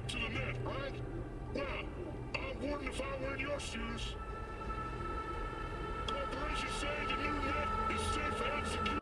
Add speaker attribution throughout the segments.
Speaker 1: back to the net, right? Now, I wouldn't if I were in your shoes. Corporations say the new net is safe and secure.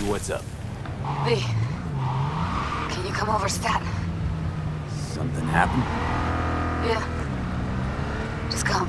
Speaker 2: What's up?
Speaker 3: V, can you come over stat?
Speaker 2: Something happened?
Speaker 3: Yeah. Just come.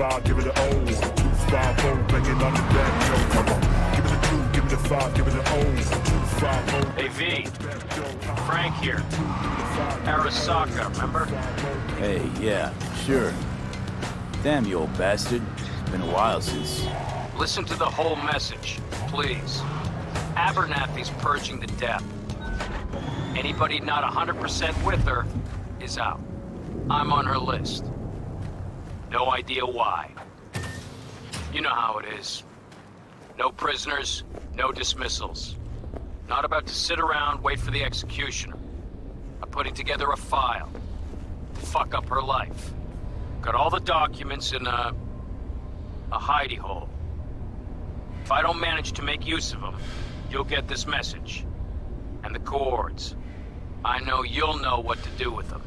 Speaker 1: 5, give it a O. 250, make it on the back, yo. Come on. Give it a 2, give it a 5, give it a O. 250.
Speaker 4: Hey, V. Frank here. Arasaka, remember?
Speaker 2: Hey, yeah, sure. Damn, you old bastard. It's been a while since...
Speaker 4: Listen to the whole message, please. Abernathy's purging the death. Anybody not 100% with her is out. I'm on her list. No idea why. You know how it is. No prisoners, no dismissals. Not about to sit around, wait for the executioner. I'm putting together a file. Fuck up her life. Got all the documents in a hidey hole. If I don't manage to make use of them, you'll get this message. And the cords. I know you'll know what to do with them.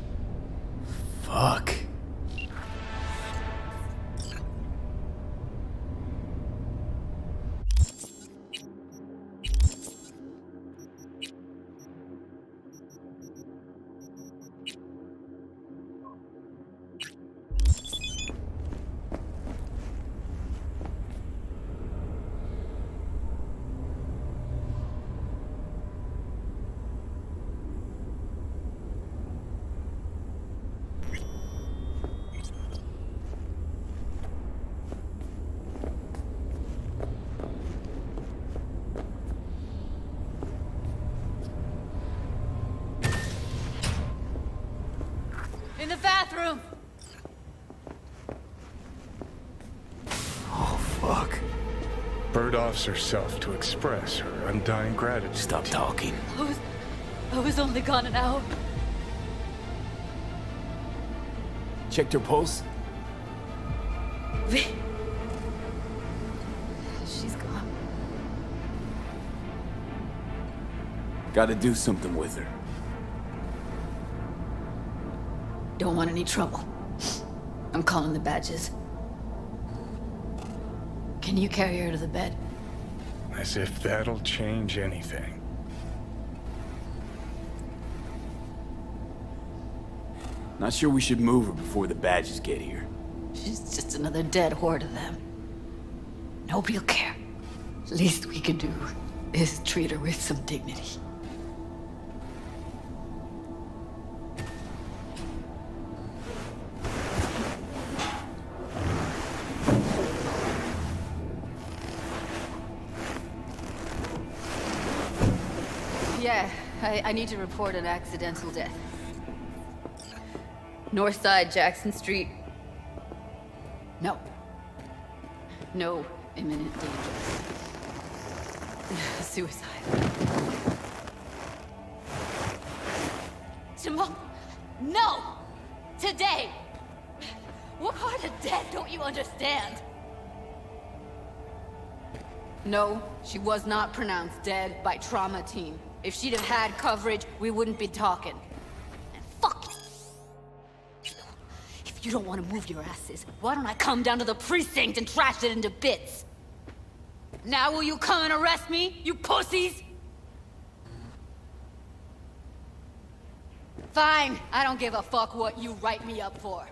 Speaker 2: Fuck.
Speaker 3: In the bathroom!
Speaker 2: Oh, fuck.
Speaker 1: Bird offs herself to express her undying gratitude.
Speaker 2: Stop talking.
Speaker 3: I was only gone an hour.
Speaker 2: Checked her pulse?
Speaker 3: She's gone.
Speaker 2: Gotta do something with her.
Speaker 3: Don't want any trouble. I'm calling the badges. Can you carry her to the bed?
Speaker 1: As if that'll change anything.
Speaker 2: Not sure we should move her before the badges get here.
Speaker 3: She's just another dead whore to them. Nobody'll care. Least we can do is treat her with some dignity. Yeah, I need to report an accidental death. North side, Jackson Street. No. No imminent danger. Suicide. Tomorrow? No! Today! What part of death don't you understand? No, she was not pronounced dead by trauma team. If she'd have had coverage, we wouldn't be talking. And fuck you. If you don't want to move your asses, why don't I come down to the precinct and trash it into bits? Now will you come and arrest me, you pussies? Fine, I don't give a fuck what you write me up for.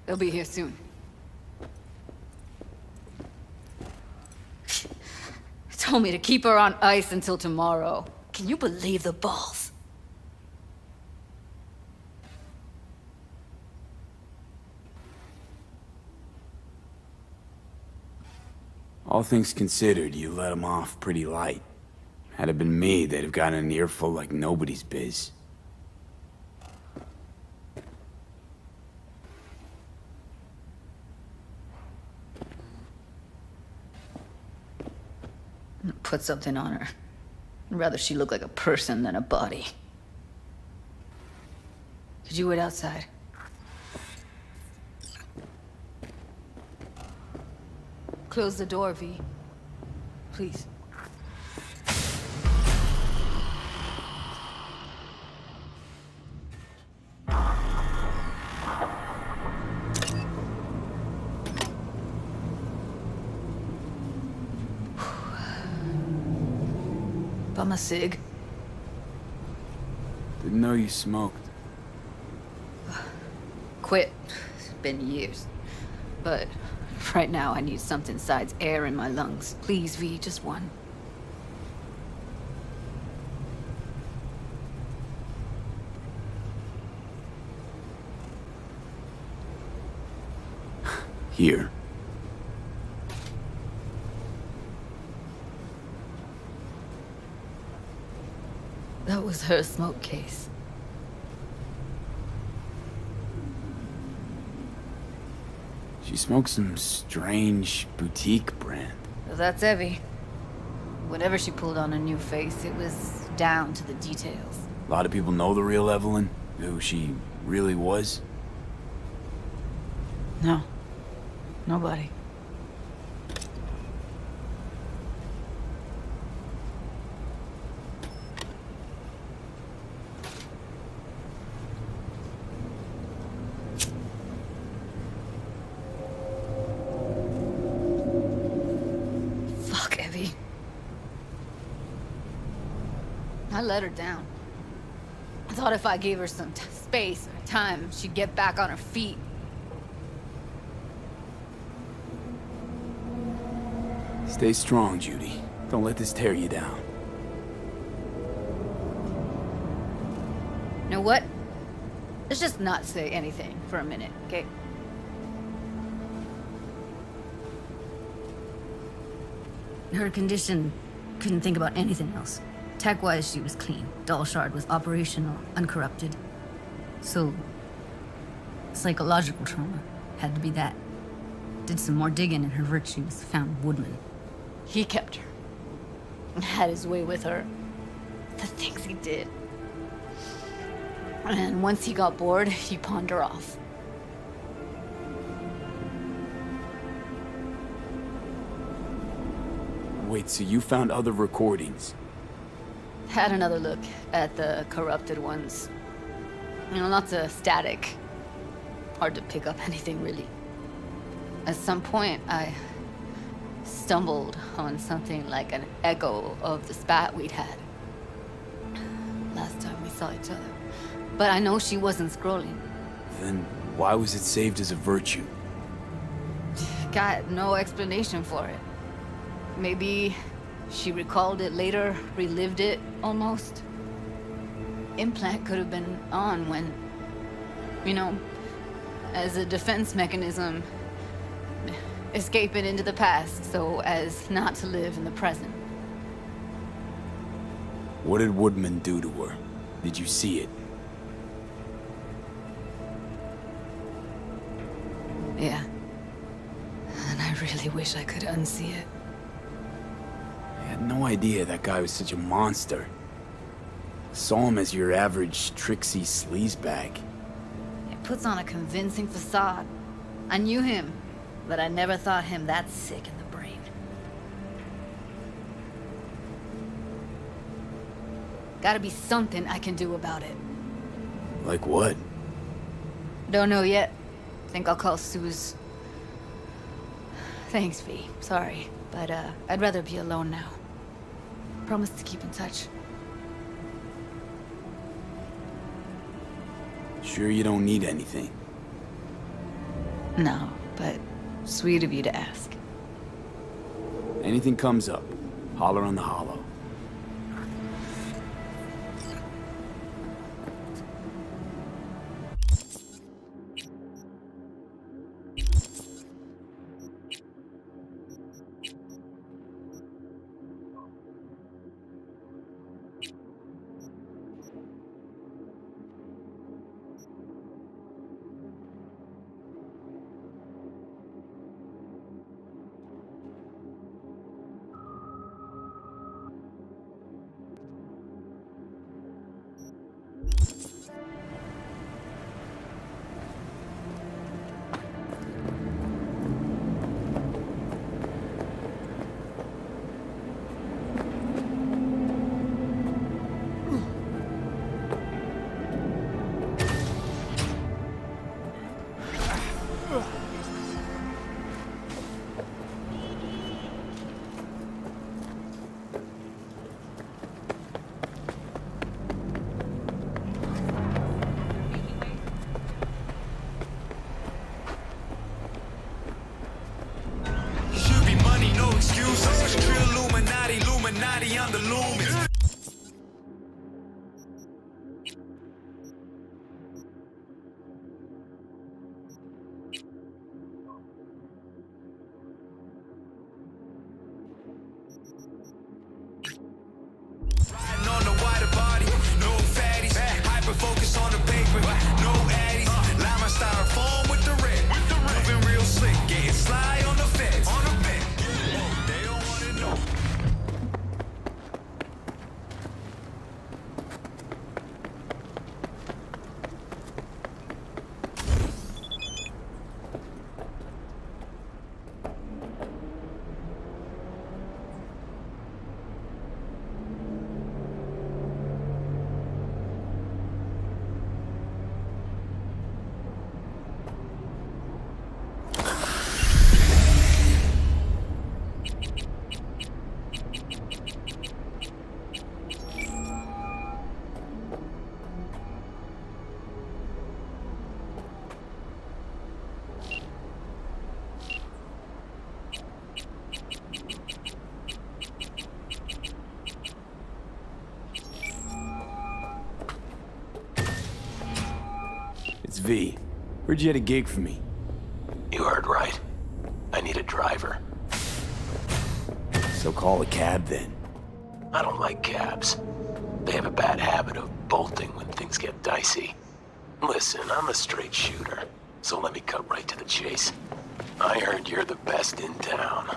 Speaker 3: They'll be here soon. Told me to keep her on ice until tomorrow. Can you believe the balls?
Speaker 2: All things considered, you let them off pretty light. Had it been me, they'd have gotten an earful like nobody's biz.
Speaker 3: Put something on her. I'd rather she look like a person than a body. Did you wait outside? Close the door, V. Please. Bum a cig.
Speaker 2: Didn't know you smoked.
Speaker 3: Quit. It's been years. But right now I need something besides air in my lungs. Please, V, just one.
Speaker 2: Here.
Speaker 3: That was her smoke case.
Speaker 2: She smokes some strange boutique brand.
Speaker 3: That's Evie. Whenever she pulled on a new face, it was down to the details.
Speaker 2: A lot of people know the real Evelyn, who she really was.
Speaker 3: No. Nobody. Fuck, Evie. I let her down. I thought if I gave her some space or time, she'd get back on her feet.
Speaker 2: Stay strong, Judy. Don't let this tear you down.
Speaker 3: You know what? Let's just not say anything for a minute, okay? Her condition, couldn't think about anything else. Tech-wise, she was clean. Doll Shard was operational, uncorrupted. So, psychological trauma had to be that. Did some more digging and her virtues, found Woodman. He kept her. And had his way with her. The things he did. And once he got bored, he pawned her off.
Speaker 2: Wait, so you found other recordings?
Speaker 3: Had another look at the corrupted ones. You know, lots of static. Hard to pick up anything, really. At some point, I stumbled on something like an echo of the spat we'd had. Last time we saw each other. But I know she wasn't scrolling.
Speaker 2: Then why was it saved as a virtue?
Speaker 3: Got no explanation for it. Maybe she recalled it later, relived it, almost. Implant could have been on when, you know, as a defense mechanism, escaping into the past so as not to live in the present.
Speaker 2: What did Woodman do to her? Did you see it?
Speaker 3: Yeah. And I really wish I could unsee it.
Speaker 2: I had no idea that guy was such a monster. Saw him as your average tricksy sleazebag.
Speaker 3: It puts on a convincing facade. I knew him, but I never thought him that sick in the brain. Gotta be something I can do about it.
Speaker 2: Like what?
Speaker 3: Don't know yet. Think I'll call Suze. Thanks, V. Sorry, but I'd rather be alone now. Promise to keep in touch.
Speaker 2: Sure you don't need anything?
Speaker 3: No, but sweet of you to ask.
Speaker 2: Anything comes up, holler on the hollow.
Speaker 5: excuse us. True Illuminati, Illuminati on the lumens. Riding on the wider body, no fatties. Hyper focus on the paper, no addies. Lime styrofoam with the red. Moving real slick, getting sly on the fence. On the fence. They don't wanna know.
Speaker 2: It's V. Heard you had a gig for me.
Speaker 6: You heard right. I need a driver.
Speaker 2: So call a cab then.
Speaker 6: I don't like cabs. They have a bad habit of bolting when things get dicey. Listen, I'm a straight shooter, so let me cut right to the chase. I heard you're the best in town.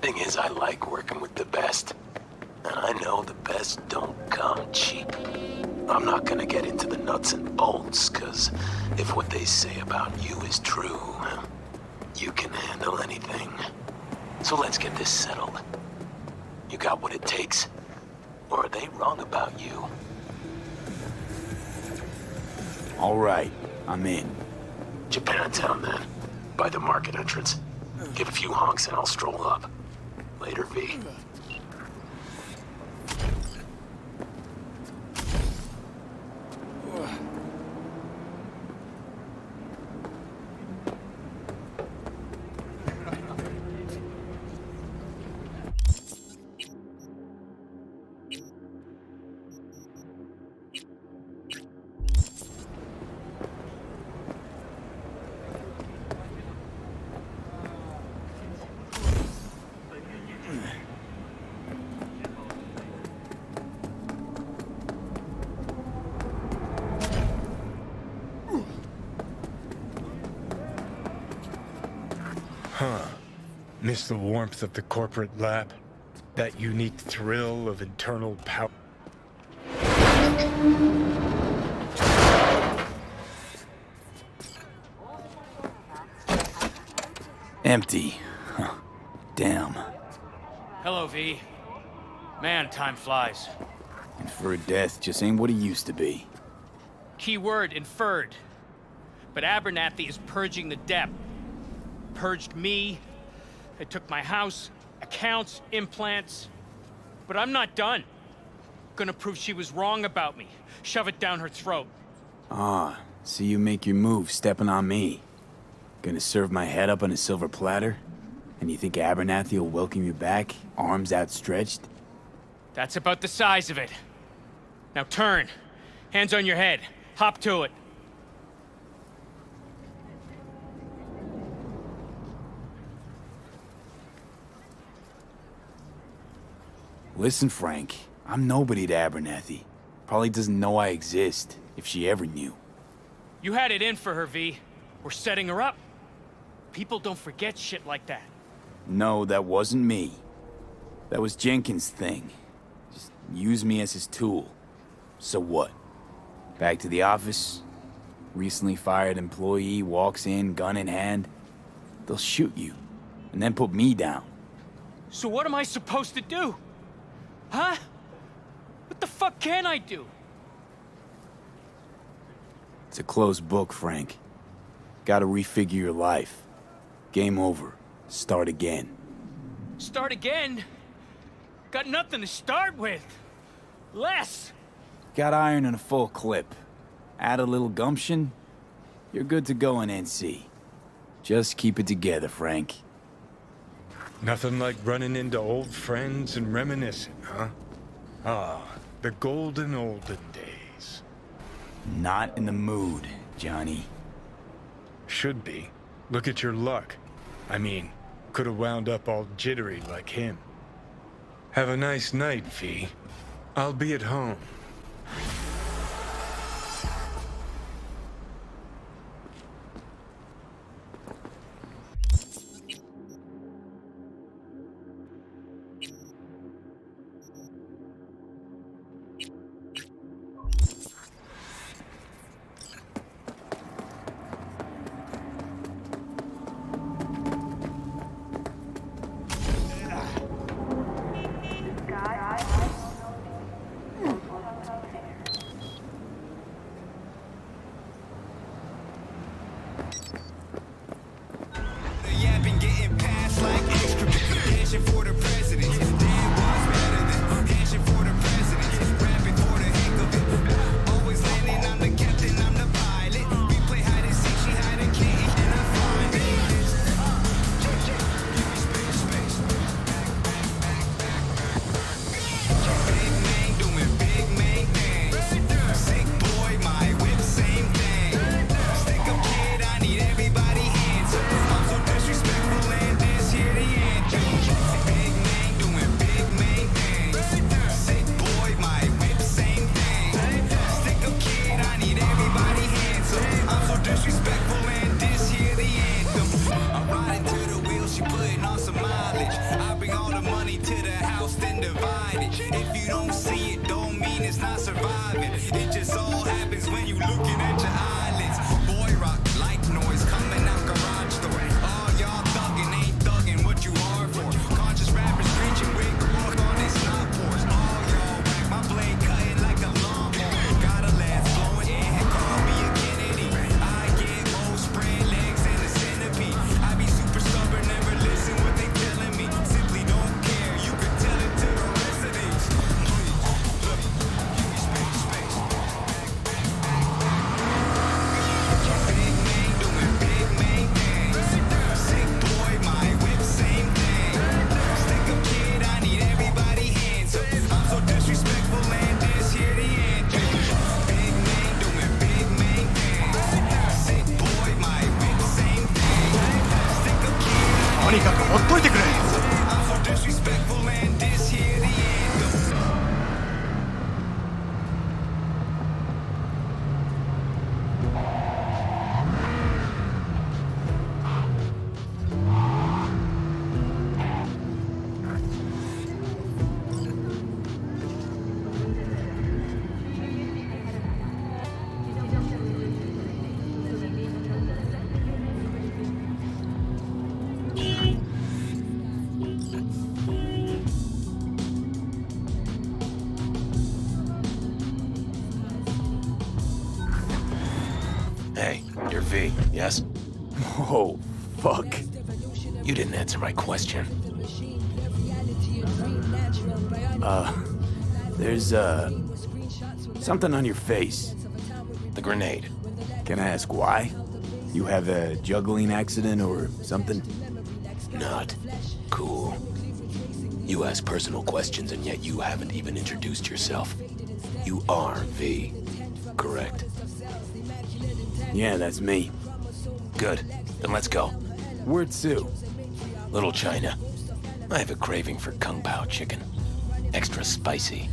Speaker 6: Thing is, I like working with the best. And I know the best don't come cheap. I'm not gonna get into the nuts and bolts, cause if what they say about you is true, you can handle anything. So let's get this settled. You got what it takes? Or are they wrong about you?
Speaker 2: All right, I'm in.
Speaker 6: Japantown then, by the market entrance. Give a few honks and I'll stroll up. Later, V.
Speaker 7: Miss the warmth of the corporate lab? That unique thrill of internal power?
Speaker 2: Empty. Huh. Damn.
Speaker 4: Hello, V. Man, time flies.
Speaker 2: And for a death just ain't what it used to be.
Speaker 4: Key word, inferred. But Abernathy is purging the debt. Purged me. They took my house, accounts, implants. But I'm not done. Gonna prove she was wrong about me. Shove it down her throat.
Speaker 2: Ah, see you make your move stepping on me. Gonna serve my head up on a silver platter? And you think Abernathy will welcome you back, arms outstretched?
Speaker 4: That's about the size of it. Now turn. Hands on your head. Hop to it.
Speaker 2: Listen, Frank, I'm nobody to Abernathy. Probably doesn't know I exist, if she ever knew.
Speaker 4: You had it in for her, V. We're setting her up. People don't forget shit like that.
Speaker 2: No, that wasn't me. That was Jenkins' thing. Just use me as his tool. So what? Back to the office? Recently fired employee walks in, gun in hand. They'll shoot you, and then put me down.
Speaker 4: So what am I supposed to do? Huh? What the fuck can I do?
Speaker 2: It's a closed book, Frank. Gotta refigure your life. Game over. Start again.
Speaker 4: Start again? Got nothing to start with. Less.
Speaker 2: Got iron in a full clip. Add a little gumption, you're good to go in NC. Just keep it together, Frank.
Speaker 7: Nothing like running into old friends and reminiscing, huh? Ah, the golden olden days.
Speaker 2: Not in the mood, Johnny.
Speaker 7: Should be. Look at your luck. I mean, could have wound up all jittery like him. Have a nice night, V. I'll be at home.
Speaker 5: Yapping, getting passed like extra. Dashing for the president. Damn, what's better than dashing for the president? Rapping for the heck of it. Always landing, I'm the captain, I'm the pilot. We play hide and seek, she hide and can't, and I find it. Big man doing big man things. Sick boy, my whip, same thing. Stick up kid, I need everybody hands up. I'm so disrespectful and this here the anthem. Big man doing big man things. Sick boy, my whip, same thing. Stick up kid, I need everybody hands up. I'm so disrespectful and this here the anthem. I'm riding to the wheel, she putting on some mileage. I bring all the money to the house, then divide it. If you don't see it, don't mean it's not surviving. It just all happens when you looking at your eyelids. Boy rock, like noise coming out garage door. All y'all thuggin' ain't thuggin' what you are for. Conscious rappers preaching with walk on they snot pores. All y'all whack, my blade cutting like a lawnmower. Got a last blowing and call me a Kennedy. I get more spread legs and a centipede. I be super stubborn, never listen what they telling me. Simply don't care, you can tell it to the rest of these. Please, look, give me space. Big man doing big man things. Sick boy, my whip, same thing. Stick up kid, I need everybody hands up. I'm so disrespectful and this here the anthem. Big man doing big man things. Sick boy, my whip, same thing. Stick up kid, I need I'm so disrespectful and this here the anthem.
Speaker 6: Hey, you're V, yes?
Speaker 2: Oh, fuck.
Speaker 6: You didn't answer my question.
Speaker 2: There's, something on your face.
Speaker 6: The grenade.
Speaker 2: Can I ask why? You have a juggling accident or something?
Speaker 6: Not cool. You ask personal questions and yet you haven't even introduced yourself. You are V, correct?
Speaker 2: Yeah, that's me.
Speaker 6: Good. Then let's go.
Speaker 2: Where to?
Speaker 6: Little China. I have a craving for Kung Pao chicken. Extra spicy.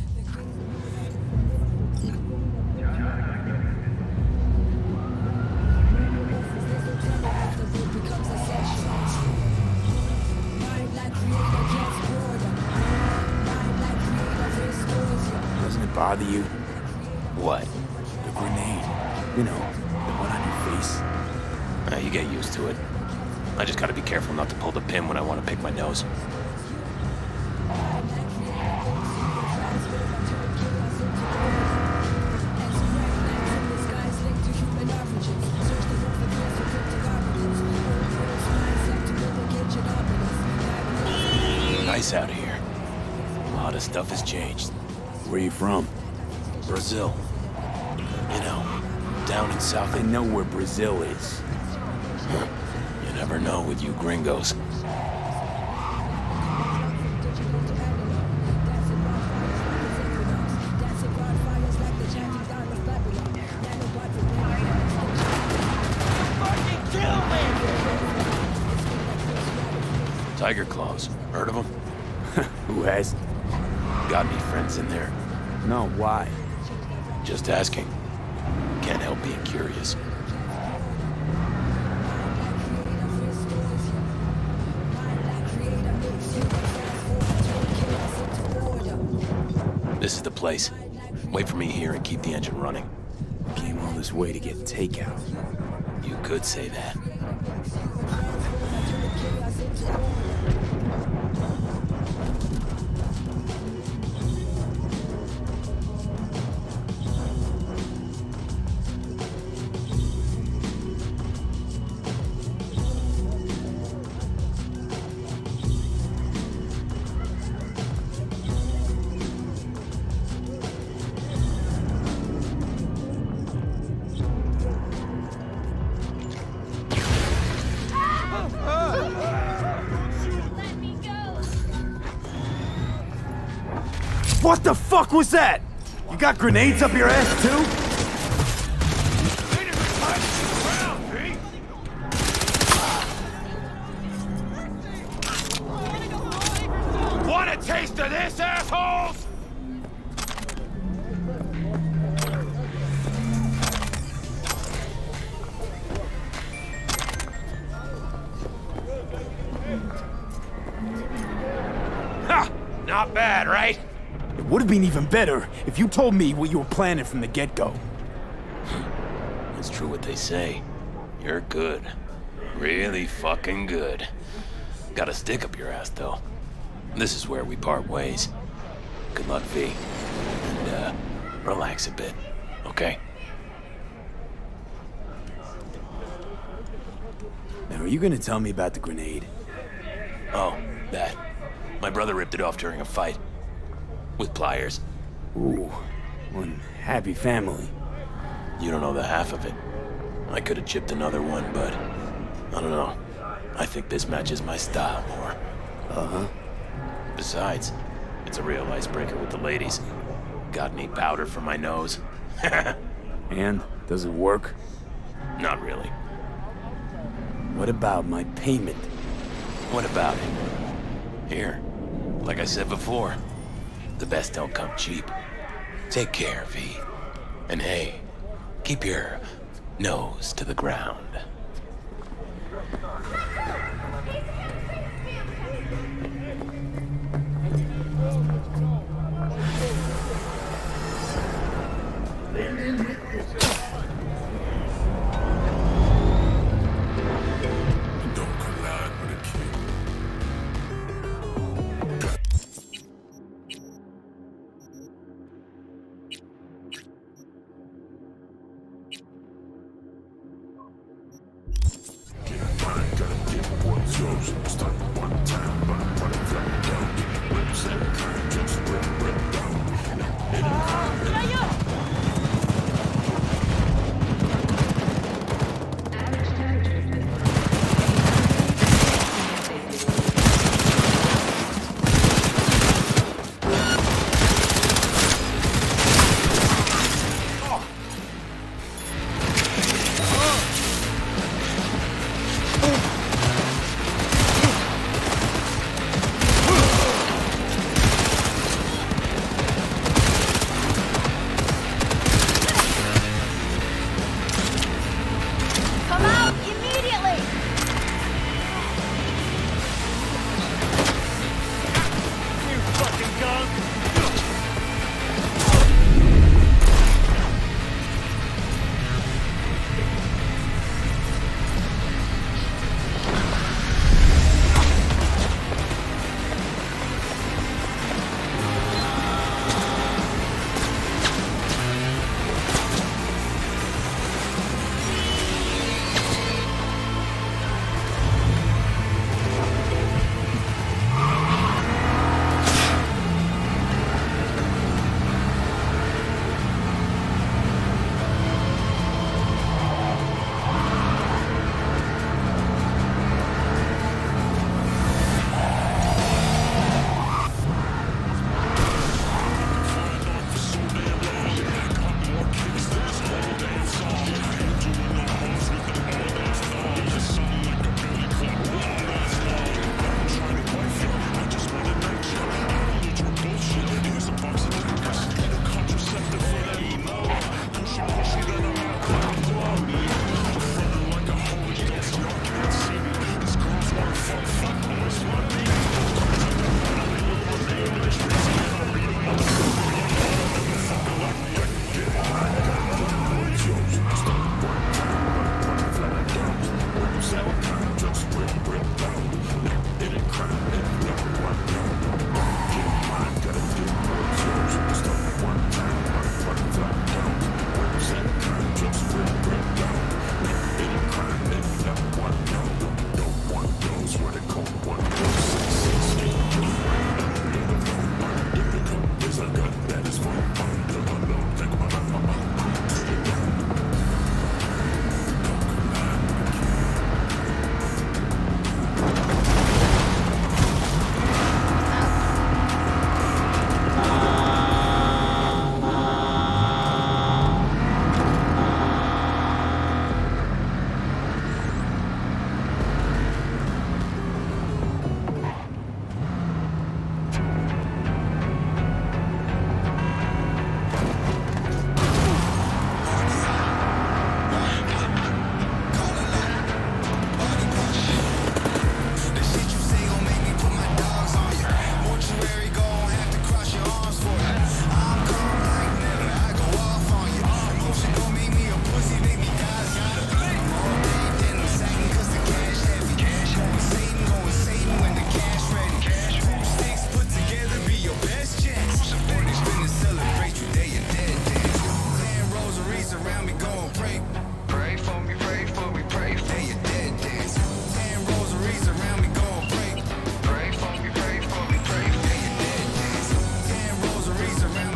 Speaker 2: Doesn't it bother you?
Speaker 6: What?
Speaker 2: The grenade. You know, the one on your face.
Speaker 6: You get used to it. I just gotta be careful not to pull the pin when I want to pick my nose. Nice out here. A lot of stuff has changed.
Speaker 2: Where you from?
Speaker 6: Brazil. You know, down in South...
Speaker 2: I know where Brazil is.
Speaker 6: You never know with you gringos. Tiger Claws. Heard of them?
Speaker 2: Who has?
Speaker 6: Got any friends in there?
Speaker 2: No, why?
Speaker 6: Just asking. Can't help being curious. This is the place. Wait for me here and keep the engine running.
Speaker 2: Came all this way to get takeout.
Speaker 6: You could say that.
Speaker 2: What the fuck was that? You got grenades up your ass too?
Speaker 1: Want a taste of this, assholes? Ha! Not bad, right?
Speaker 2: It would have been even better if you told me what you were planning from the get-go.
Speaker 6: It's true what they say. You're good. Really fucking good. Got a stick up your ass, though. This is where we part ways. Good luck, V. And, relax a bit, okay?
Speaker 2: Now, are you gonna tell me about the grenade?
Speaker 6: Oh, that. My brother ripped it off during a fight. With pliers.
Speaker 2: Ooh, one happy family.
Speaker 6: You don't know the half of it. I could have chipped another one, but I don't know. I think this matches my style more.
Speaker 2: Uh-huh.
Speaker 6: Besides, it's a real icebreaker with the ladies. Got any powder for my nose?
Speaker 2: And, does it work?
Speaker 6: Not really.
Speaker 2: What about my payment?
Speaker 6: What about it? Here, like I said before, the best don't come cheap. Take care, V. And hey, keep your nose to the ground.
Speaker 1: Don't collide with a king.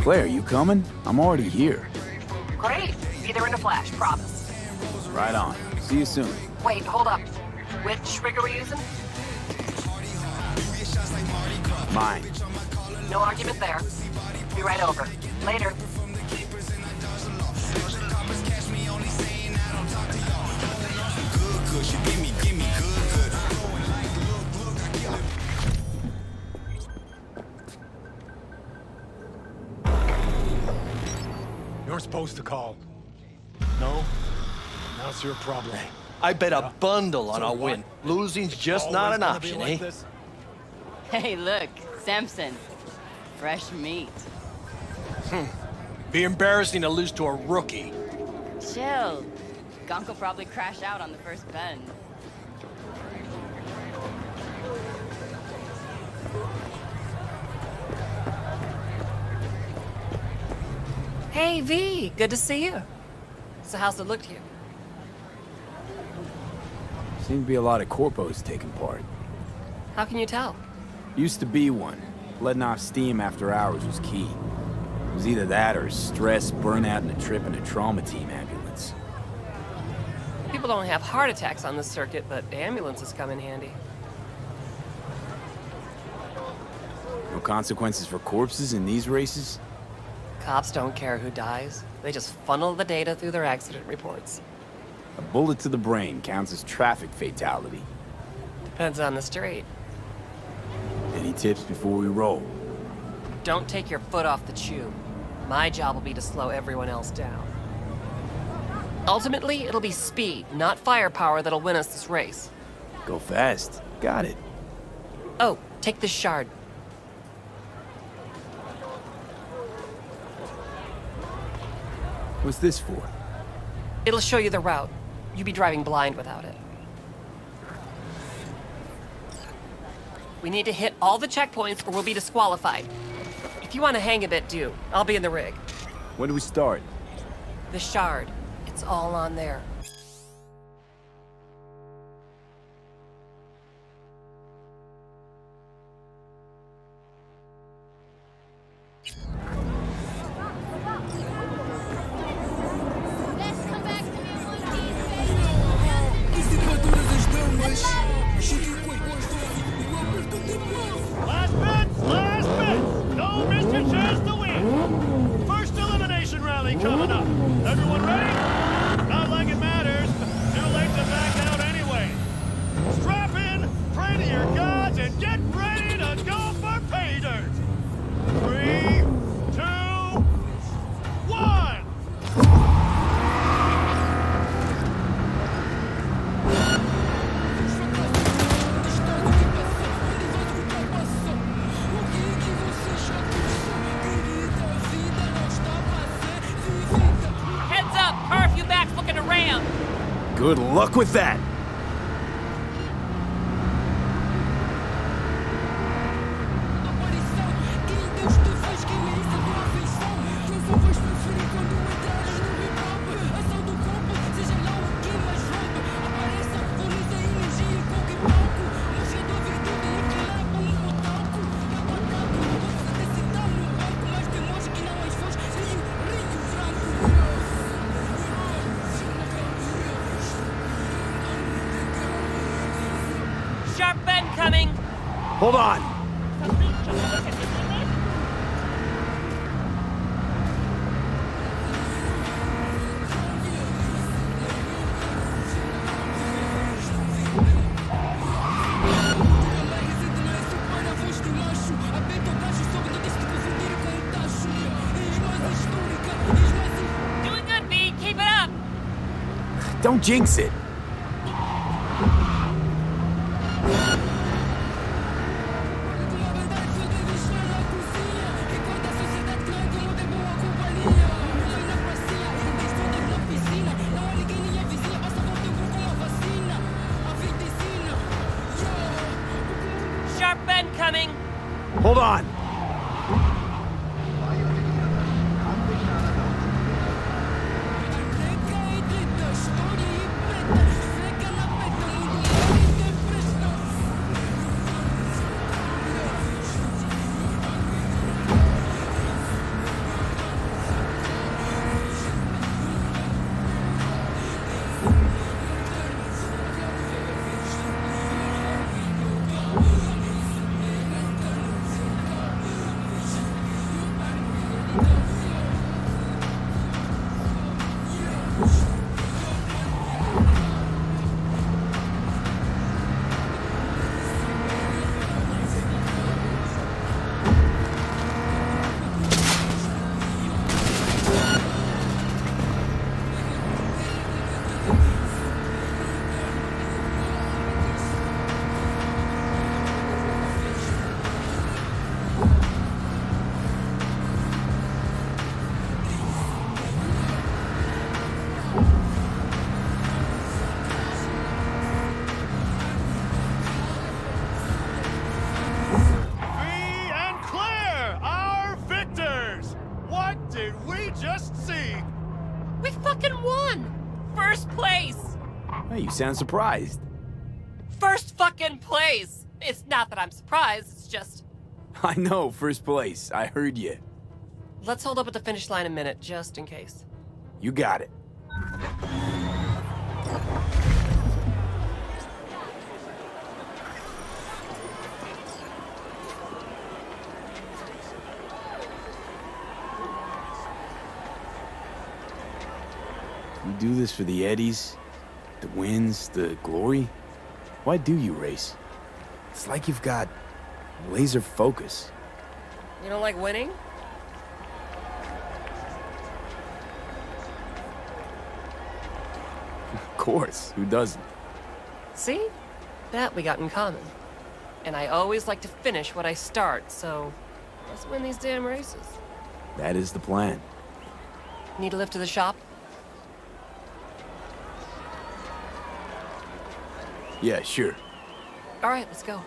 Speaker 2: Claire, you coming? I'm already here.
Speaker 8: Great. Be there in a flash, promise.
Speaker 2: Right on. See you soon.
Speaker 8: Wait, hold up. Which rig are we using?
Speaker 2: Mine.
Speaker 8: No argument there. Be right over. Later.
Speaker 9: You're supposed to call. No? That's your problem.
Speaker 10: I bet a bundle on
Speaker 9: So
Speaker 10: a
Speaker 9: what?
Speaker 10: win. Losing's just
Speaker 9: Always
Speaker 10: not an
Speaker 9: gonna be
Speaker 10: option,
Speaker 9: like
Speaker 10: eh?
Speaker 9: this?
Speaker 3: Hey, look, Samson. Fresh meat.
Speaker 10: Be embarrassing to lose to a rookie.
Speaker 3: Chill. Gunk will probably crash out on the first bend.
Speaker 8: Hey, V. Good to see you. So how's it look to you?
Speaker 2: Seem to be a lot of corpos taking part.
Speaker 8: How can you tell?
Speaker 2: Used to be one. Letting off steam after hours was key. It was either that or stress, burnout, and a trip in a trauma team ambulance.
Speaker 8: People don't have heart attacks on this circuit, but ambulances come in handy.
Speaker 2: No consequences for corpses in these races?
Speaker 8: Cops don't care who dies. They just funnel the data through their accident reports.
Speaker 2: A bullet to the brain counts as traffic fatality.
Speaker 8: Depends on the street.
Speaker 2: Any tips before we roll?
Speaker 8: Don't take your foot off the tube. My job will be to slow everyone else down. Ultimately, it'll be speed, not firepower, that'll win us this race.
Speaker 2: Go fast. Got it.
Speaker 8: Oh, take this shard.
Speaker 2: What's this for?
Speaker 8: It'll show you the route. You'd be driving blind without it. We need to hit all the checkpoints or we'll be disqualified. If you want to hang a bit, do. I'll be in the rig.
Speaker 2: When do we start?
Speaker 8: The shard. It's all on there.
Speaker 11: Last bit! Don't miss your chance to win! First elimination rally coming up. Everyone ready? Not like it matters. Too late to back out anyway. Strap in, pray to your gods, and get ready to go for pay dirt! 3, 2, 1!
Speaker 8: Heads up! Car a few back's looking to ram!
Speaker 2: Good luck with that!
Speaker 8: Sharp bend coming!
Speaker 2: Hold on!
Speaker 8: Doing good, B. Keep it up!
Speaker 2: Don't jinx it!
Speaker 8: Sharp bend coming!
Speaker 2: Hold on! Hey, you sound surprised.
Speaker 8: First fucking place! It's not that I'm surprised, it's just...
Speaker 2: I know, first place. I heard you.
Speaker 8: Let's hold up at the finish line a minute, just in case.
Speaker 2: You got it. You do this for the eddies, the wins, the glory? Why do you race? It's like you've got laser focus.
Speaker 8: You don't like winning?
Speaker 2: Of course, who doesn't?
Speaker 8: See? That we got in common. And I always like to finish what I start, so let's win these damn races.
Speaker 2: That is the plan.
Speaker 8: Need a lift to the shop?
Speaker 2: Yeah, sure.
Speaker 8: All right, let's go.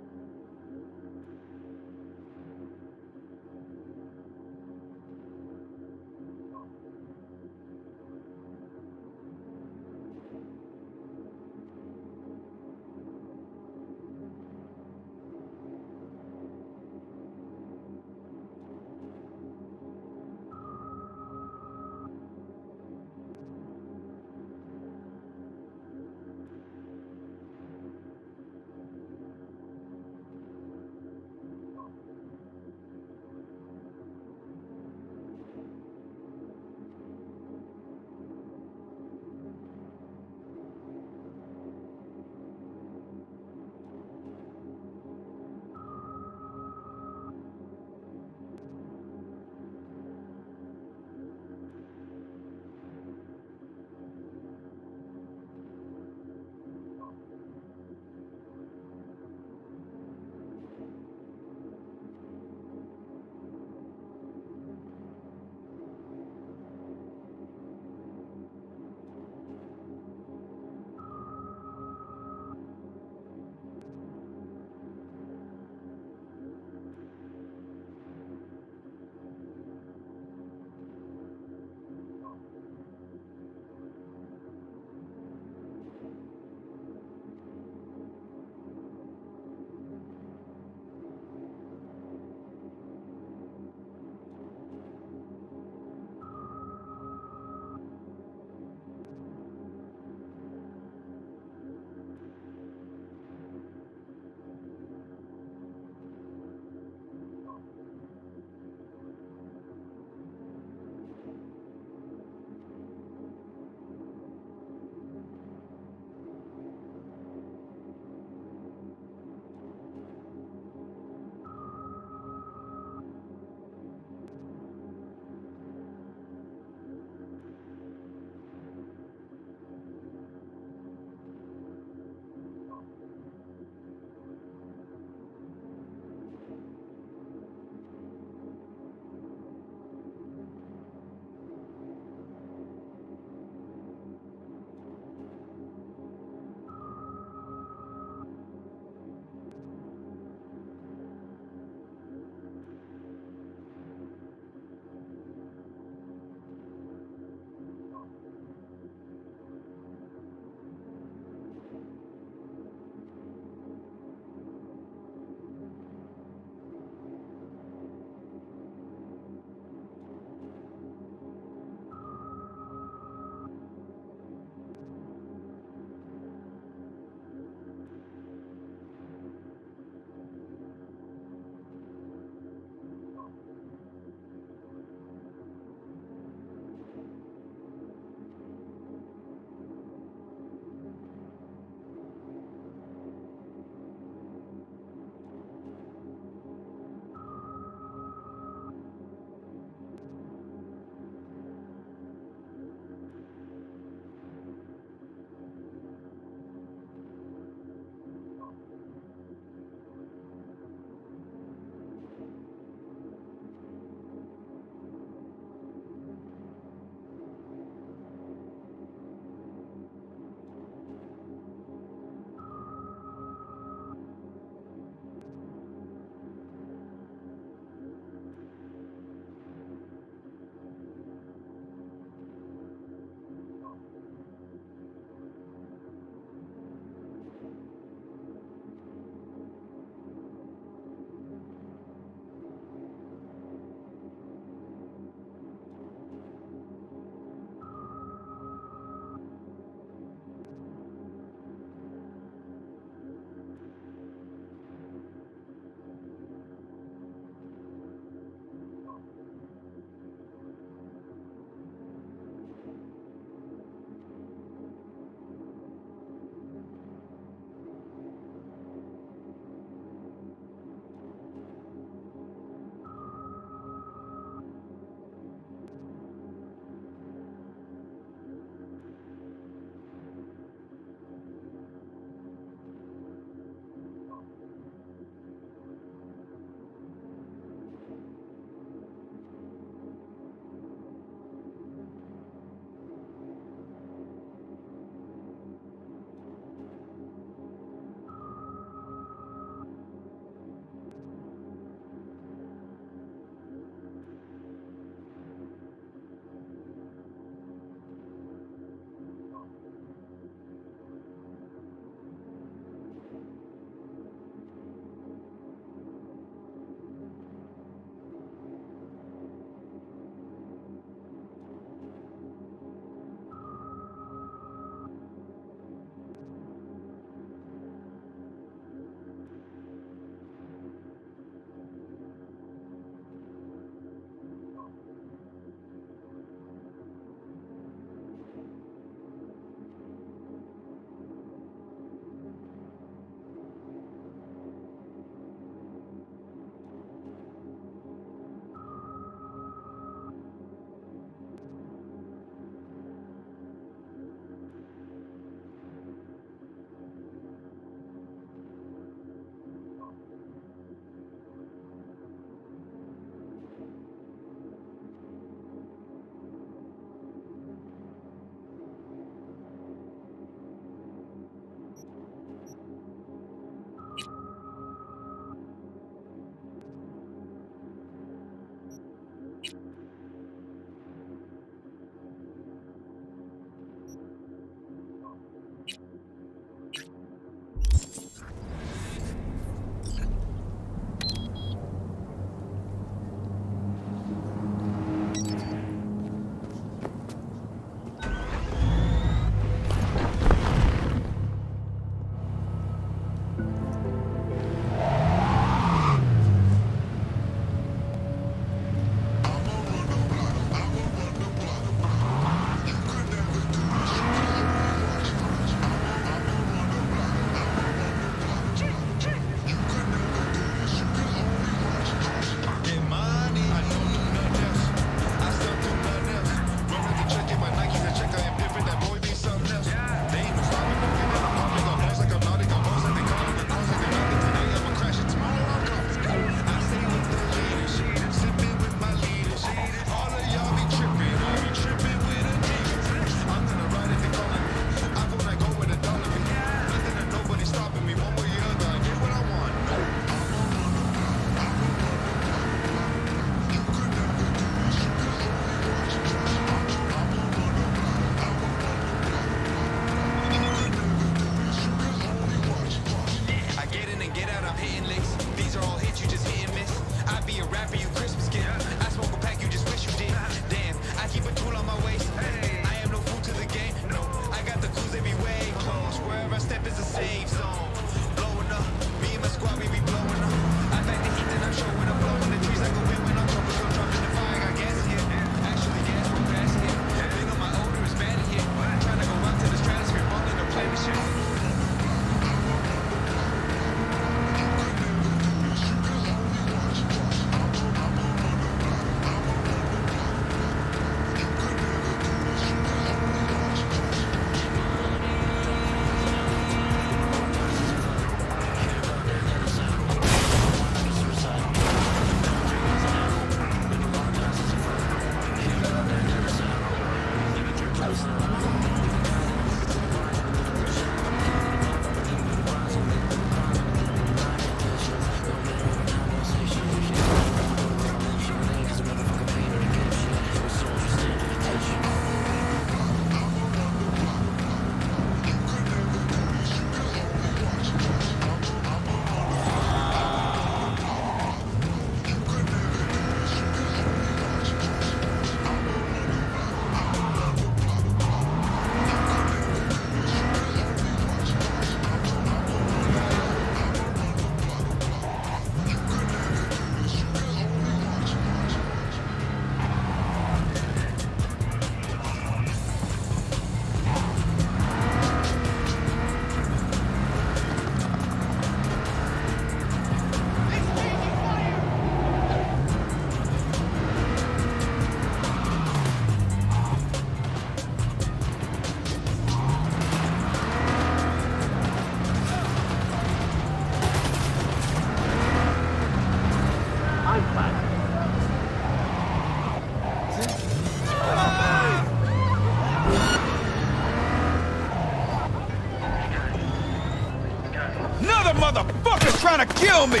Speaker 12: trying to kill me!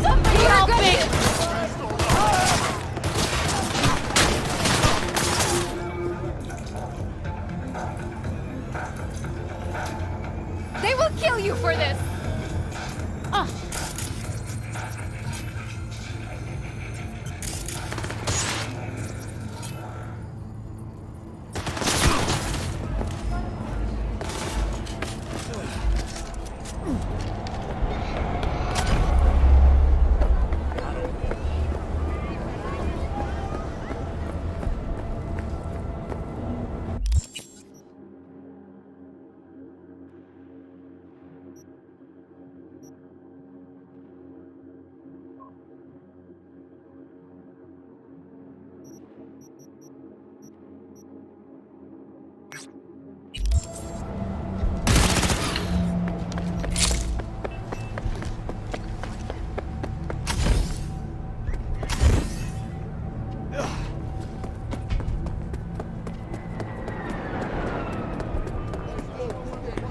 Speaker 3: Somebody help me! They will kill you for this!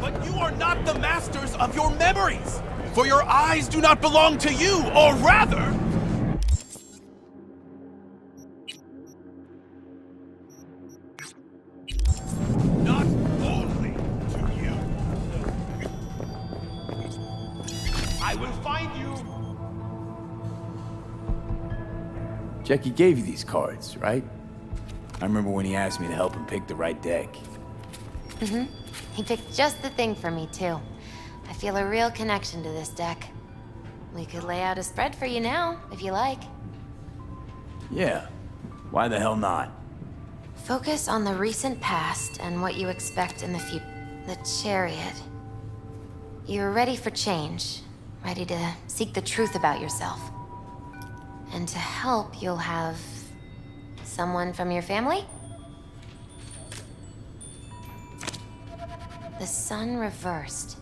Speaker 12: But you are not the masters of your memories! For your eyes do not belong to you, or rather... Not only to you. I will find you...
Speaker 2: Jackie gave you these cards, right? I remember when he asked me to help him pick the right deck.
Speaker 13: He picked just the thing for me, too. I feel a real connection to this deck. We could lay out a spread for you now, if you like.
Speaker 2: Yeah. Why the hell not?
Speaker 13: Focus on the recent past and what you expect in the future. The Chariot. You're ready for change. Ready to seek the truth about yourself. And to help, you'll have... someone from your family? The sun reversed.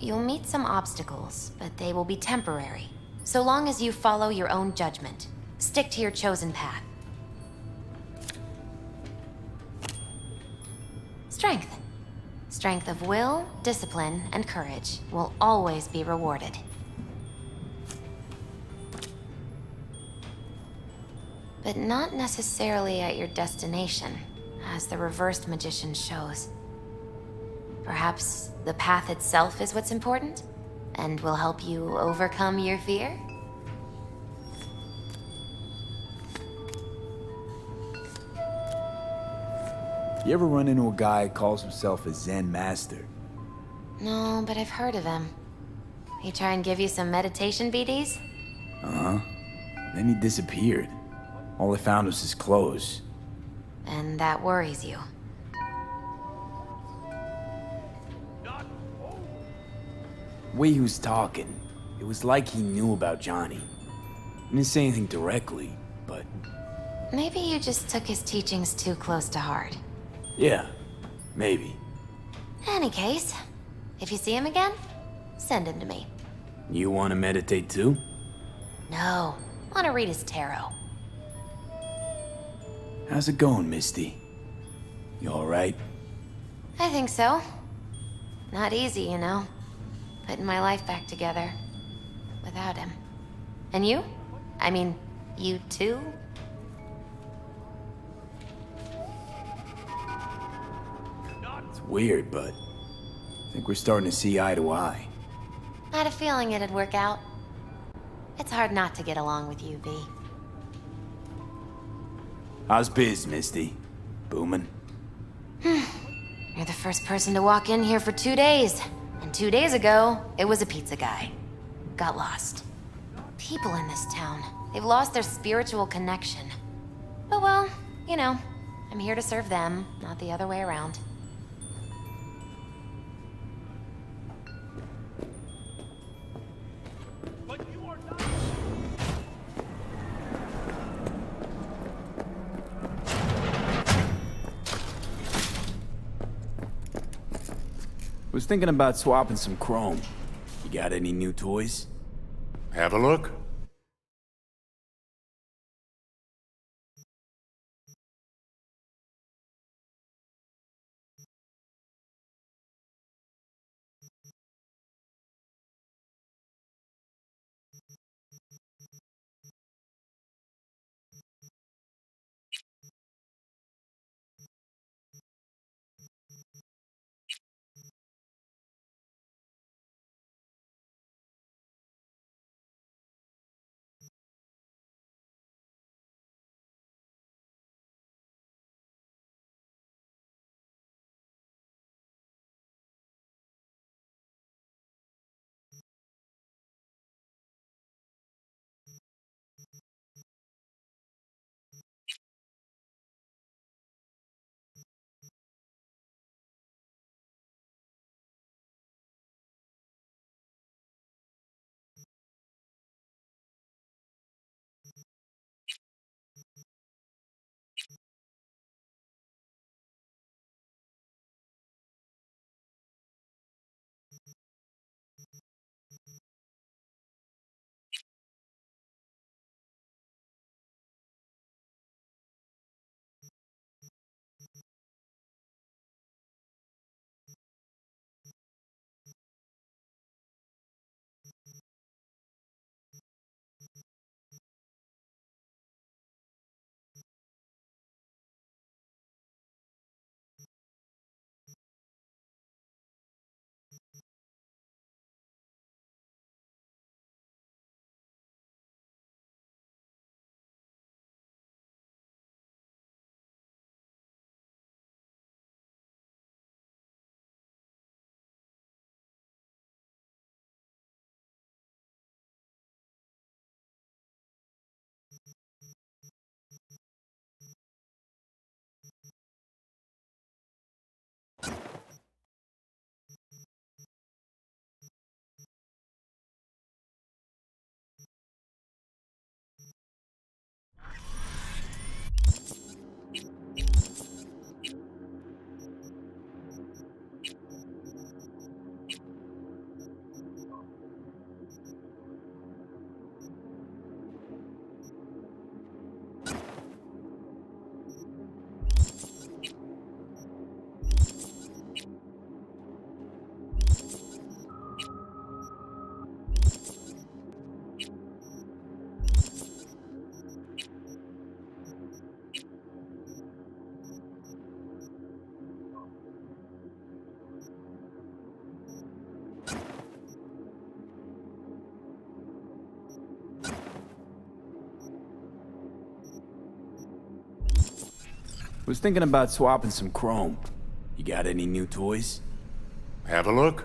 Speaker 13: You'll meet some obstacles, but they will be temporary. So long as you follow your own judgment. Stick to your chosen path. Strength. Strength of will, discipline, and courage will always be rewarded. But not necessarily at your destination, as the reversed magician shows. Perhaps the path itself is what's important, and will help you overcome your fear?
Speaker 2: You ever run into a guy who calls himself a Zen master?
Speaker 13: No, but I've heard of him. He try and give you some meditation BDs?
Speaker 2: Uh-huh. Then he disappeared. All I found was his clothes.
Speaker 13: And that worries you.
Speaker 2: The way he was talking, it was like he knew about Johnny. He didn't say anything directly, but...
Speaker 13: Maybe you just took his teachings too close to heart.
Speaker 2: yeah, maybe.
Speaker 13: Any case, if you see him again, send him to me.
Speaker 2: You want to meditate too?
Speaker 13: No, want to read his tarot.
Speaker 2: How's it going, Misty? You alright?
Speaker 13: I think so. Not easy, you know. Putting my life back together. Without him. And you? I mean, you too?
Speaker 2: It's weird, but I think we're starting to see eye to eye.
Speaker 13: I had a feeling it'd work out. It's hard not to get along with you, V.
Speaker 2: How's biz, Misty? Booming?
Speaker 13: You're the first person to walk in here for 2 days. And 2 days ago, it was a pizza guy. Got lost. People in this town, they've lost their spiritual connection. But well, you know, I'm here to serve them, not the other way around.
Speaker 12: But you are not...
Speaker 2: Was thinking about swapping some chrome. You got any new toys?
Speaker 1: Have a look.
Speaker 2: Was thinking about swapping some chrome. You got any new toys?
Speaker 1: Have a look.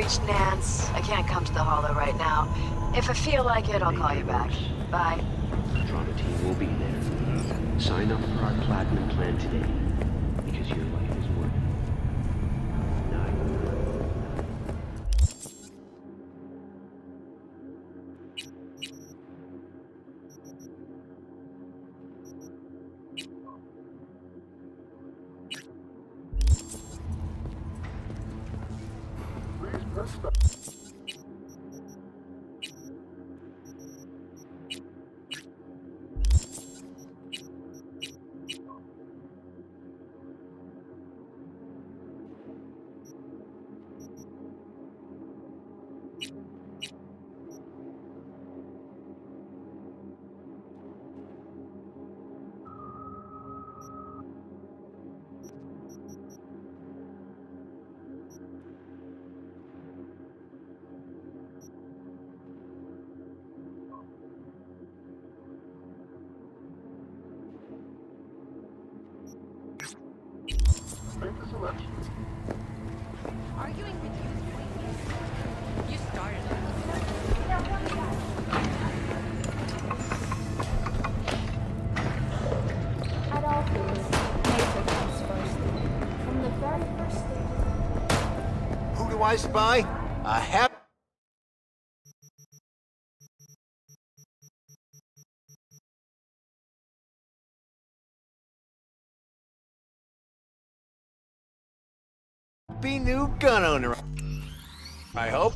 Speaker 14: reached Nance. I can't come to the Hollow right now. If I feel like it, I'll call you back. Bye.
Speaker 15: The Trauma team will be there. Sign up for our Platinum plan today, because your life is worth it.
Speaker 3: Arguing with you? You started it.
Speaker 16: At all things, nature comes first. From the very first stage.
Speaker 12: Who do I spy? A happy... new gun owner, I hope.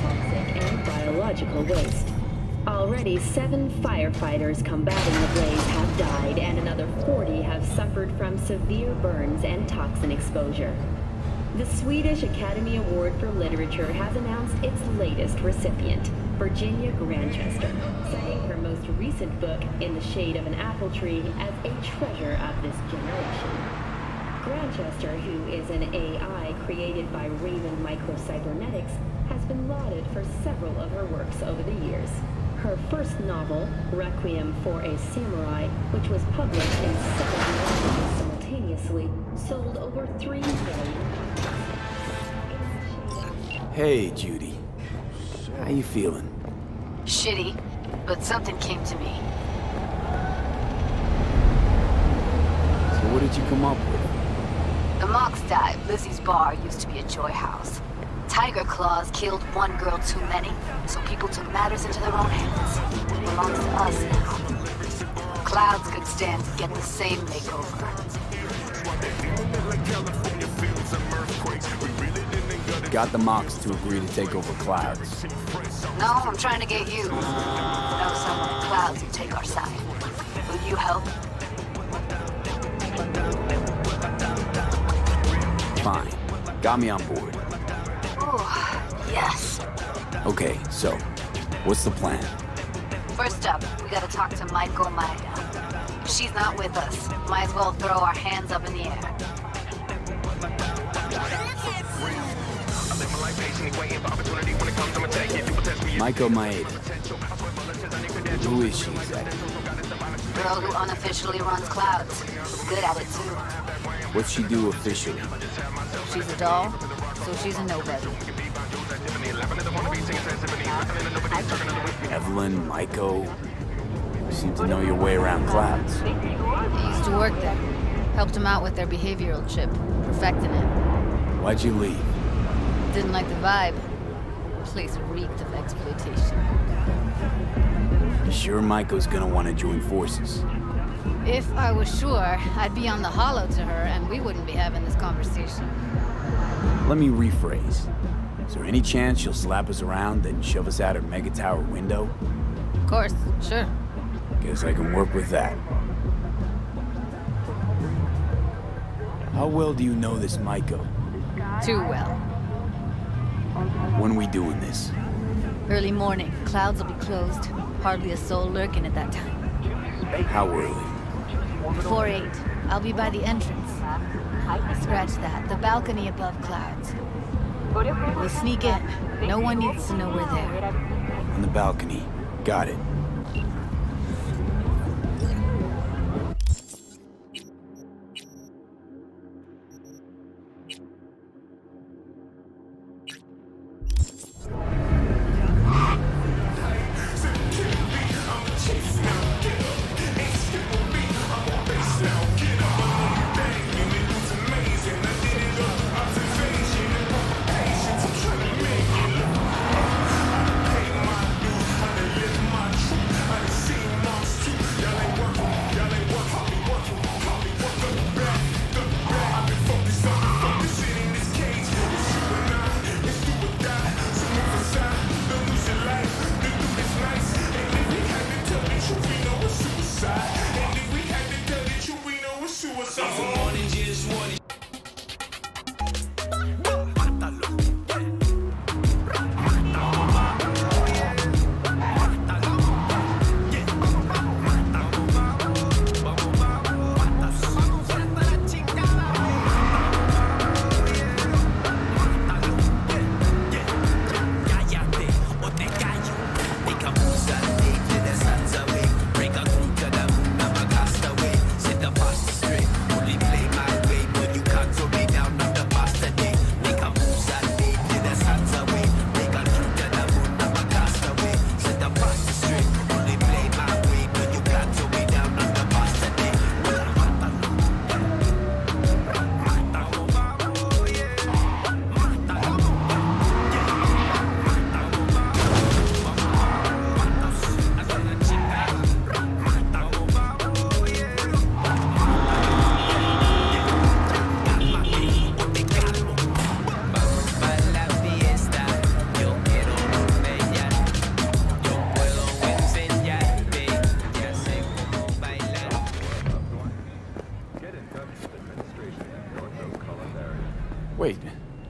Speaker 16: Toxic and biological waste.
Speaker 17: Already 7 firefighters combating the blaze have died, and another 40 have suffered from severe burns and toxin exposure. The Swedish Academy Award for Literature has announced its latest recipient, Virginia Grantchester, citing her most recent book, In the Shade of an Apple Tree, as a treasure of this generation. Grantchester, who is an AI created by Raven Microcybernetics, has been lauded for several of her works over the years. Her first novel, Requiem for a Samurai, which was published in 7 languages simultaneously, sold over 3 million.
Speaker 2: Hey, Judy. How you feeling?
Speaker 14: Shitty, but something came to me.
Speaker 2: So what did you come up with?
Speaker 14: The Mox died. Lizzie's bar used to be a joy house. Tiger Claws killed one girl too many, so people took matters into their own hands. It belongs to us now. Clouds could stand to get the same makeover.
Speaker 2: Got the Mox to agree to take over Clouds.
Speaker 14: No, I'm trying to get you to know someone in Clouds who take our side. Will you help?
Speaker 2: Fine. Got me on board.
Speaker 14: Ooh, yes.
Speaker 2: Okay, so, what's the plan?
Speaker 14: First up, we gotta talk to Maiko Maeda. If she's not with us, might as well throw our hands up in the air.
Speaker 2: Maiko Maeda. Who is she exactly?
Speaker 14: Girl who unofficially runs Clouds. Good at it too.
Speaker 2: What's she do officially?
Speaker 3: She's a doll, so she's a nobody.
Speaker 2: Evelyn, Maiko. You seem to know your way around Clouds.
Speaker 3: I used to work there. Helped them out with their behavioral chip, perfecting it.
Speaker 2: Why'd you leave?
Speaker 3: Didn't like the vibe. Place reeked of exploitation.
Speaker 2: You sure Maiko's gonna want to join forces?
Speaker 3: If I was sure, I'd be on the hollow to her and we wouldn't be having this conversation.
Speaker 2: Let me rephrase. Is there any chance she'll slap us around, then shove us out her mega tower window?
Speaker 3: Of course, sure.
Speaker 2: Guess I can work with that. How well do you know this Maiko?
Speaker 3: Too well.
Speaker 2: When we doing this?
Speaker 3: Early morning. Clouds will be closed. Hardly a soul lurking at that time.
Speaker 2: How early?
Speaker 3: Before 8. I'll be by the entrance. Scratch that. The balcony above Clouds. We'll sneak in. No one needs to know we're there.
Speaker 2: On the balcony. Got it.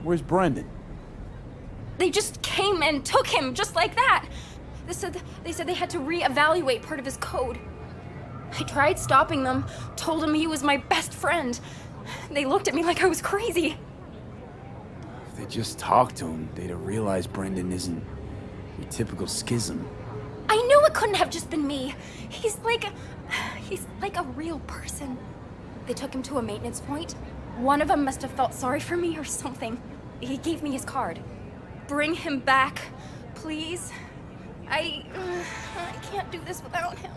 Speaker 2: Where's Brendan?
Speaker 16: They just came and took him, just like that. They said they had to reevaluate part of his code. I tried stopping them, told them he was my best friend. They looked at me like I was crazy.
Speaker 2: If they just talked to him, they'd have realized Brendan isn't your typical schism.
Speaker 16: I knew it couldn't have just been me. He's like a real person. They took him to a maintenance point. One of them must have felt sorry for me or something. He gave me his card. Bring him back, please. I can't do this without him.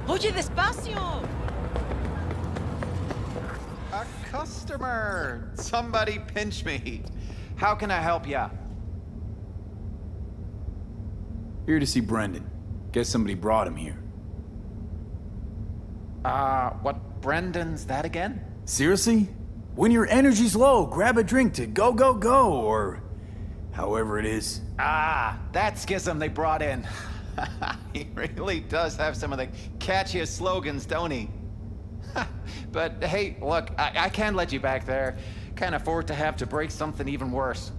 Speaker 18: Oye, despacio!
Speaker 19: A customer! Somebody pinch me. How can I help ya?
Speaker 2: Here to see Brendan. Guess somebody brought him here.
Speaker 19: What Brendan's that again?
Speaker 2: Seriously? When your energy's low, grab a drink to go, go, go, or however it is.
Speaker 19: That schism they brought in. He really does have some of the catchiest slogans, don't he? But hey, look, I can't let you back there. Can't afford to have to break something even worse.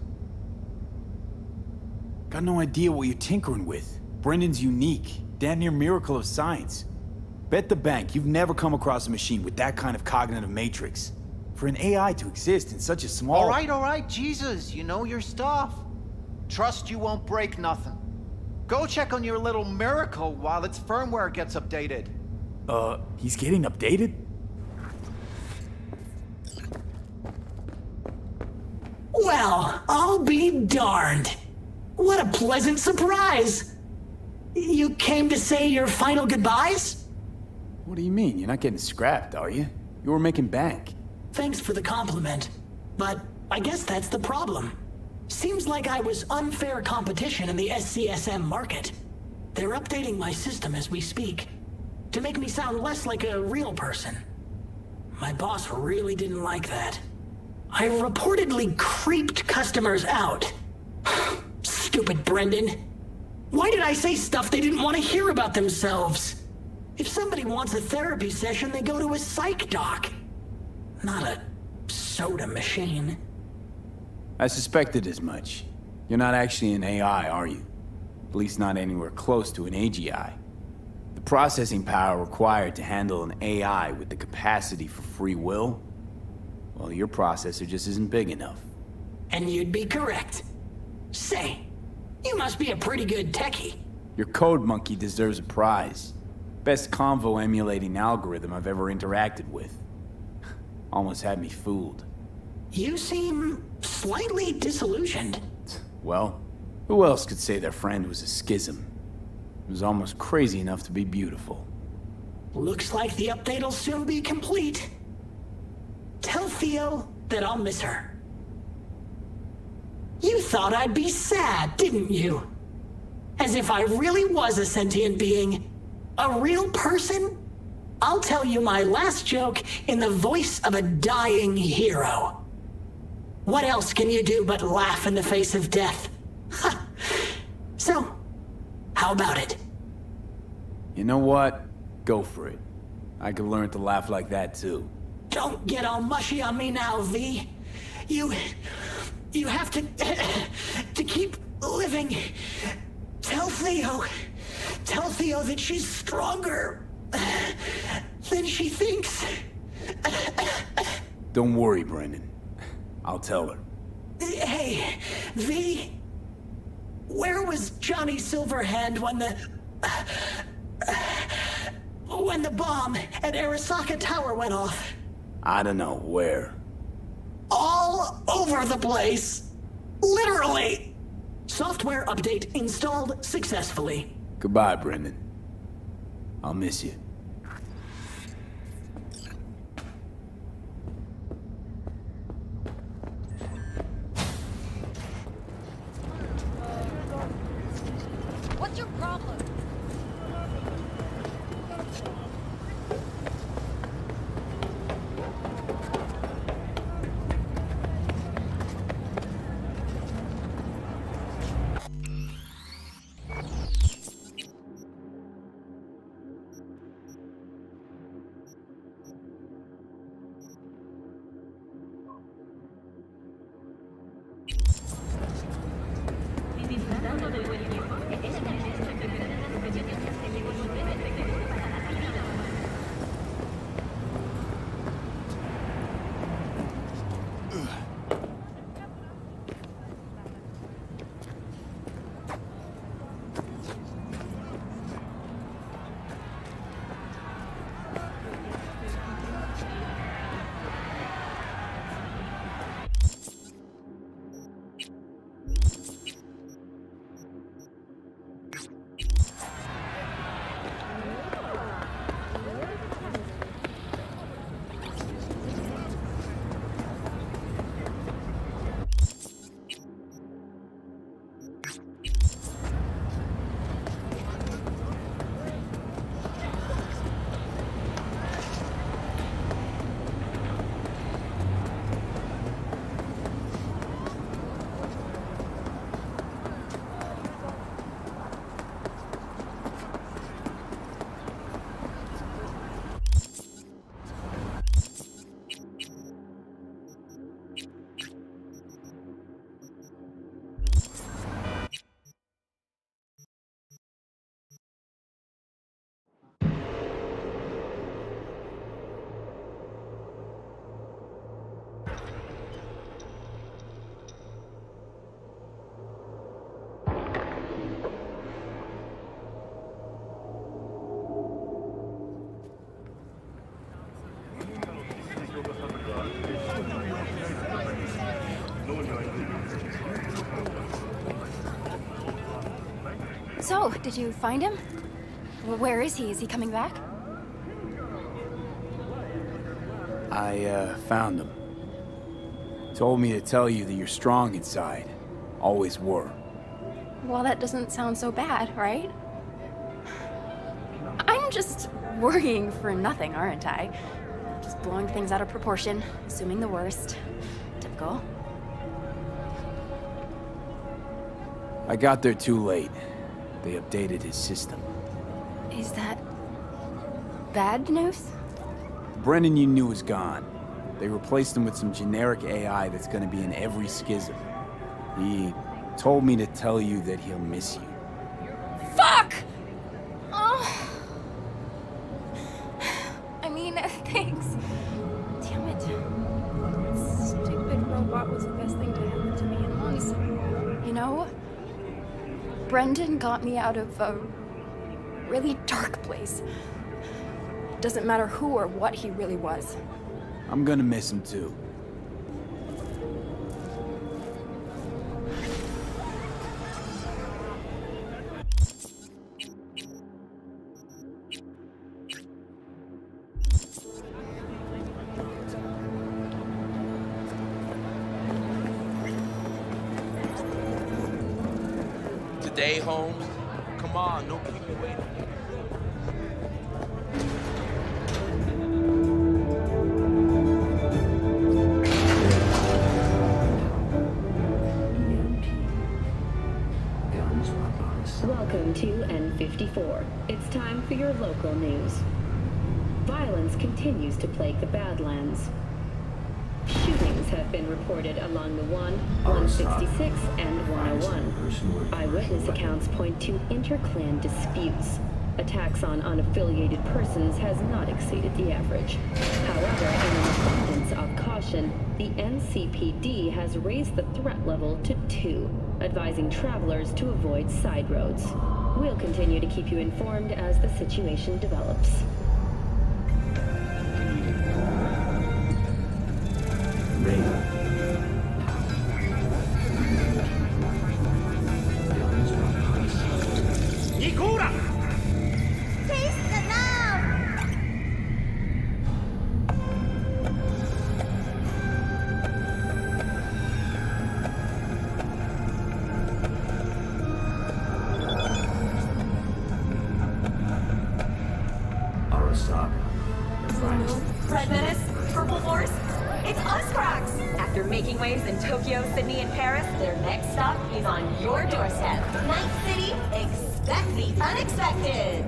Speaker 2: Got no idea what you're tinkering with. Brendan's unique, damn near miracle of science. Bet the bank you've never come across a machine with that kind of cognitive matrix. For an AI to exist in such a small...
Speaker 19: All right, Jesus, you know your stuff. Trust you won't break nothing. Go check on your little miracle while its firmware gets updated.
Speaker 2: He's getting updated?
Speaker 20: Well, I'll be darned. What a pleasant surprise. You came to say your final goodbyes?
Speaker 2: What do you mean? You're not getting scrapped, are you? You were making bank.
Speaker 20: Thanks for the compliment, but I guess that's the problem. Seems like I was unfair competition in the SCSM market. They're updating my system as we speak, to make me sound less like a real person. My boss really didn't like that. I reportedly creeped customers out. Stupid Brendan. Why did I say stuff they didn't want to hear about themselves? If somebody wants a therapy session, they go to a psych doc. Not a soda machine.
Speaker 2: I suspected as much. You're not actually an AI, are you? At least not anywhere close to an AGI. The processing power required to handle an AI with the capacity for free will, well, your processor just isn't big enough.
Speaker 20: And you'd be correct. Say, you must be a pretty good techie.
Speaker 2: Your code monkey deserves a prize. Best convo emulating algorithm I've ever interacted with. Almost had me fooled.
Speaker 20: You seem slightly disillusioned.
Speaker 2: Well, who else could say their friend was a schism? It was almost crazy enough to be beautiful.
Speaker 20: Looks like the update will soon be complete. Tell Theo that I'll miss her. You thought I'd be sad, didn't you? As if I really was a sentient being. A real person? I'll tell you my last joke in the voice of a dying hero. What else can you do but laugh in the face of death? Ha! So, how about it?
Speaker 2: You know what? Go for it. I could learn to laugh like that too.
Speaker 20: Don't get all mushy on me now, V. You have to keep living. Tell Theo that she's stronger than she thinks.
Speaker 2: Don't worry, Brendan. I'll tell her.
Speaker 20: Hey, V, where was Johnny Silverhand when the bomb at Arasaka Tower went off?
Speaker 2: I don't know where.
Speaker 20: All over the place. Literally. Software update installed successfully.
Speaker 2: Goodbye, Brendan. I'll miss you.
Speaker 3: What's your problem?
Speaker 16: So, did you find him? Where is he? Is he coming back?
Speaker 2: I found him. Told me to tell you that you're strong inside. Always were.
Speaker 16: Well, that doesn't sound so bad, right? I'm just worrying for nothing, aren't I? Just blowing things out of proportion, assuming the worst. Typical.
Speaker 2: I got there too late. They updated his system.
Speaker 16: Is that bad news?
Speaker 2: Brendan you knew is gone. They replaced him with some generic AI that's gonna be in every schism. He told me to tell you that he'll miss you.
Speaker 16: Fuck! Oh. I mean, thanks. Damn it. That stupid robot was the best thing to happen to me in months. You know, Brendan got me out of a really dark place. Doesn't matter who or what he really was.
Speaker 2: I'm gonna miss him too.
Speaker 12: Today, Holmes? Come on, no keep me waiting.
Speaker 17: Welcome to N54. It's time for your local news. Violence continues to plague the Badlands. Shootings have been reported along the 166, and 101. Eyewitness accounts point to inter-clan disputes. Attacks on unaffiliated persons has not exceeded the average. However, in an abundance of caution, the NCPD has raised the threat level to 2, advising travelers to avoid side roads. We'll continue to keep you informed as the situation develops.
Speaker 11: Ikura!
Speaker 5: Taste the love!
Speaker 18: Red Menace, Purple Force, it's us, Cracks! After making waves in Tokyo, Sydney, and Paris, their next stop is on your doorstep. Night City, expect the unexpected!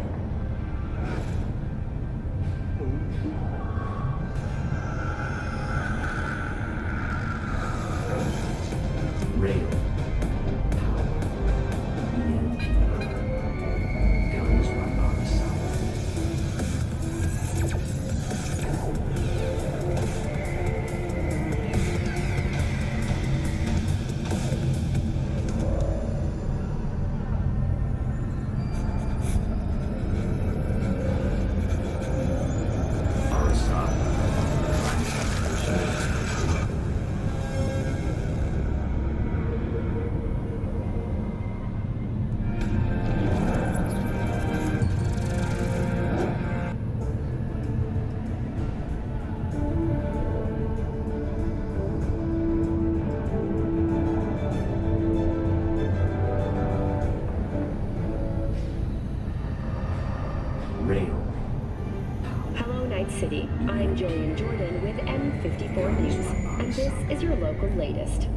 Speaker 17: Hello, Night City. I'm Jillian Jordan with N54 News, and this is your local latest.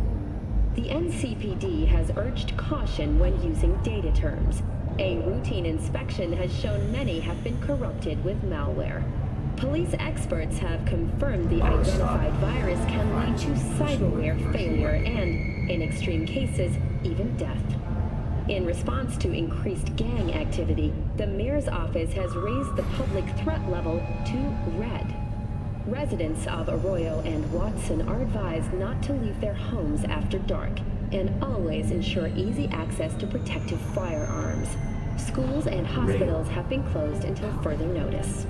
Speaker 17: The NCPD has urged caution when using data terms. A routine inspection has shown many have been corrupted with malware. Police experts have confirmed the identified virus can lead to cyberware failure and, in extreme cases, even death. In response to increased gang activity, the mayor's office has raised the public threat level to red. Residents of Arroyo and Watson are advised not to leave their homes after dark and always ensure easy access to protective firearms. Schools and hospitals have been closed until further notice.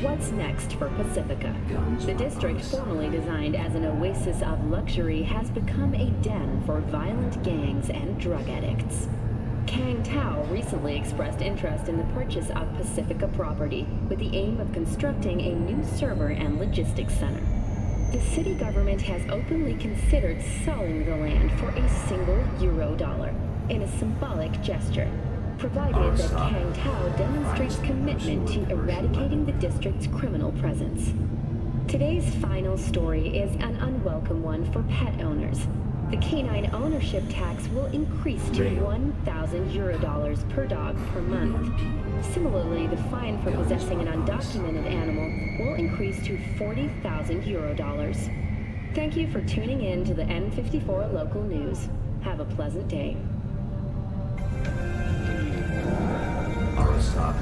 Speaker 17: What's next for Pacifica? The district, formerly designed as an oasis of luxury, has become a den for violent gangs and drug addicts. Kang Tao recently expressed interest in the purchase of Pacifica property with the aim of constructing a new server and logistics center. The city government has openly considered selling the land for a single euro-dollar in a symbolic gesture, provided that Kang Tao demonstrates commitment to eradicating the district's criminal presence. Today's final story is an unwelcome one for pet owners. The canine ownership tax will increase to 1,000 euro-dollars per dog per month. Similarly, the fine for possessing an undocumented animal will increase to 40,000 euro-dollars. Thank you for tuning in to the N54 local news. Have a pleasant day.
Speaker 15: Arasaka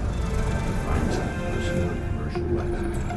Speaker 15: finds a personal and commercial weapon.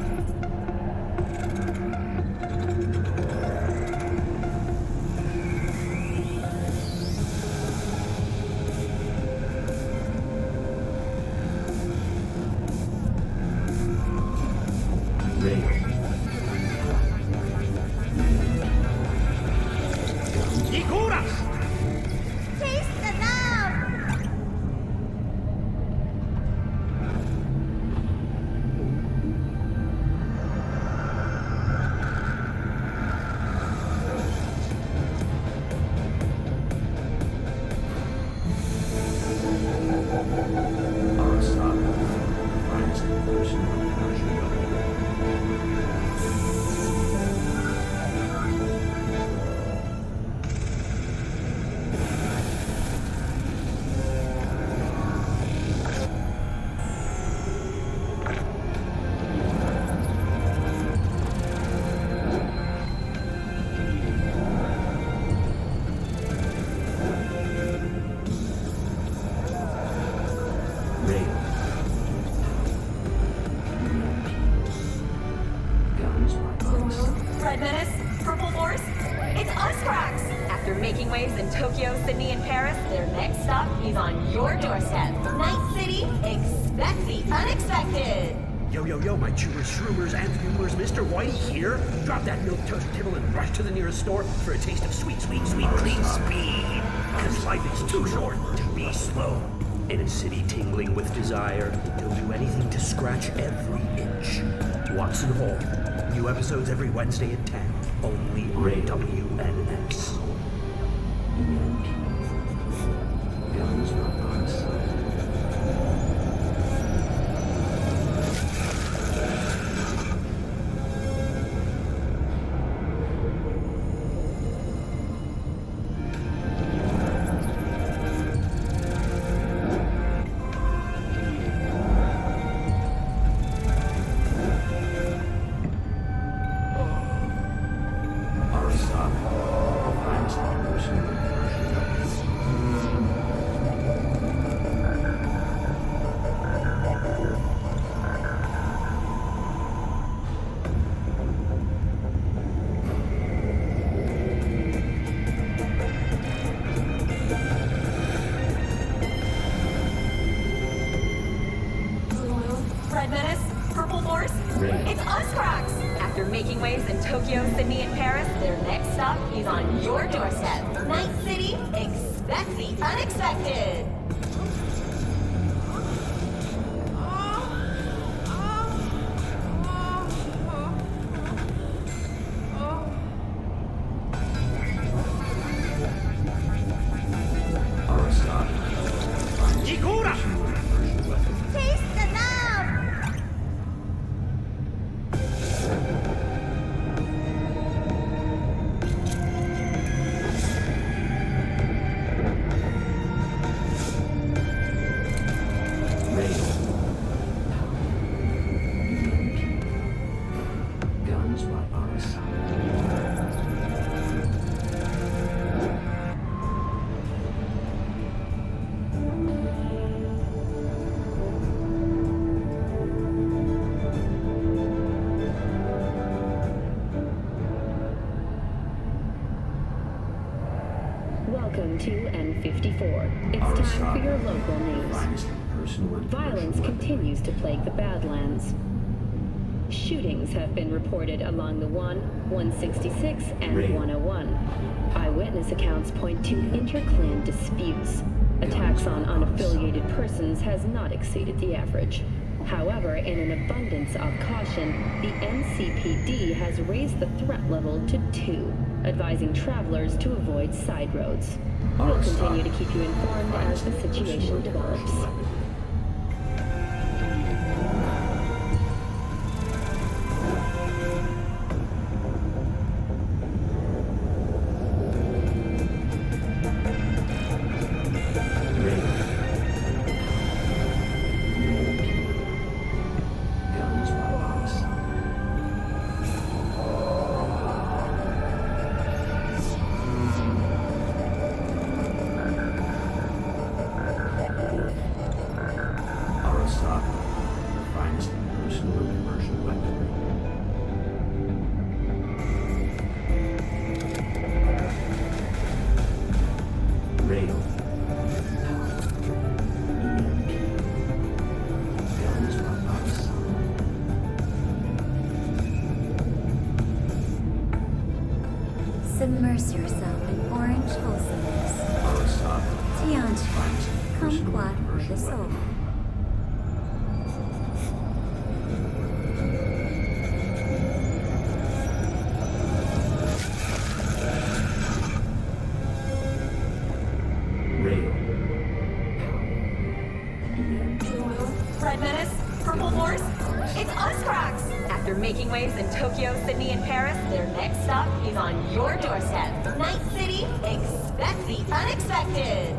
Speaker 18: Uscracks! After making waves in Tokyo, Sydney, and Paris, their next stop is on your doorstep. Night City, expect the unexpected!
Speaker 15: Yo, yo, yo, my chewers, shroomers, and fumers, Mr. Whitey here. Drop that milk toast kibble and rush to the nearest store for a taste of sweet, sweet, sweet, clean speed. Because life is too short to be slow. In a city tingling with desire, he'll do anything to scratch every itch. Watson Hall. New episodes every Wednesday at 10. Only on WNS. Guns are on side.
Speaker 18: Red Menace, Purple Force, it's Uscracks! After making waves in Tokyo, Sydney, and Paris, their next stop is on your doorstep. Night City, expect the unexpected!
Speaker 5: Taste the love!
Speaker 15: Guns by our side.
Speaker 17: Welcome to N54. It's time for your local news. Violence continues to plague the Badlands. Shootings have been reported along the 166, and 101. Eyewitness accounts point to inter-clan disputes. Attacks on unaffiliated persons has not exceeded the average. However, in an abundance of caution, the NCPD has raised the threat level to 2, advising travelers to avoid side roads. We'll continue to keep you informed as the situation develops.
Speaker 21: Submerge yourself in orange wholesomeness. Tianchi, kumquat for the soul.
Speaker 18: Red Menace, Purple Force, it's Uscracks! After making waves in Tokyo, Sydney, and Paris, their next stop is on your doorstep. Night City, expect the unexpected!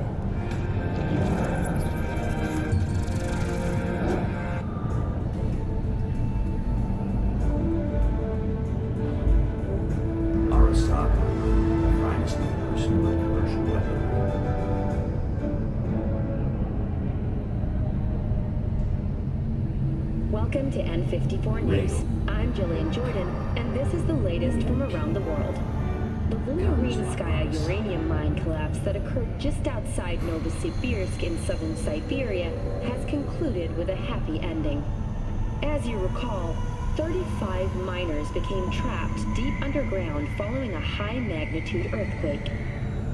Speaker 15: Arasaka, the finest personal and commercial weapon.
Speaker 17: Welcome to N54 News. I'm Jillian Jordan, and this is the latest from around the world. The Lunarinskaya uranium mine collapse that occurred just outside Novosibirsk in southern Siberia has concluded with a happy ending. As you recall, 35 miners became trapped deep underground following a high-magnitude earthquake.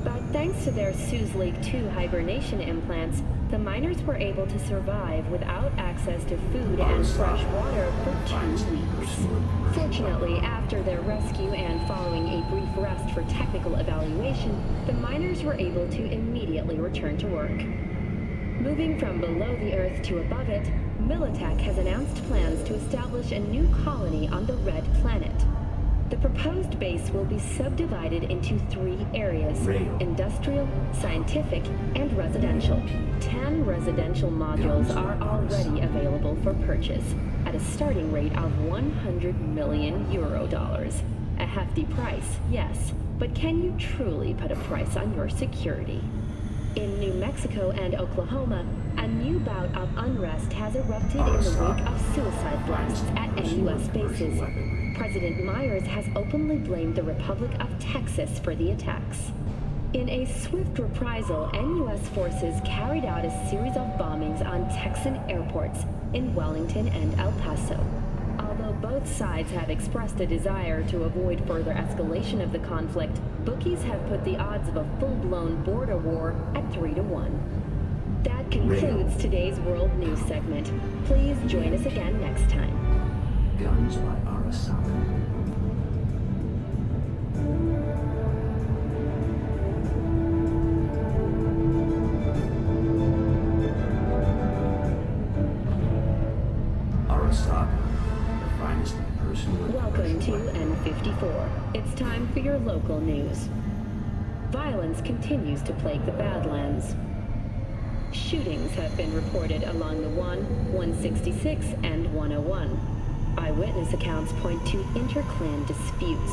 Speaker 17: But thanks to their Suez Lake 2 hibernation implants, the miners were able to survive without access to food and fresh water for 2 weeks. Fortunately, after their rescue and following a brief rest for technical evaluation, the miners were able to immediately return to work. Moving from below the Earth to above it, Militech has announced plans to establish a new colony on the Red Planet. The proposed base will be subdivided into 3 areas: industrial, scientific, and residential. 10 residential modules are already available for purchase at a starting rate of 100 million euro dollars. A hefty price, yes, but can you truly put a price on your security? In New Mexico and Oklahoma, a new bout of unrest has erupted in the wake of suicide blasts at NUS bases. President Myers has openly blamed the Republic of Texas for the attacks. In a swift reprisal, NUS forces carried out a series of bombings on Texan airports in Wellington and El Paso. Although both sides have expressed a desire to avoid further escalation of the conflict, bookies have put the odds of a full-blown border war at 3-1. That concludes today's World News segment. Please join us again next time.
Speaker 15: Guns by Arasaka.
Speaker 17: Welcome to N54. It's time for your local news. Violence continues to plague the Badlands. Shootings have been reported along the 166, and 101. Eyewitness accounts point to inter-clan disputes.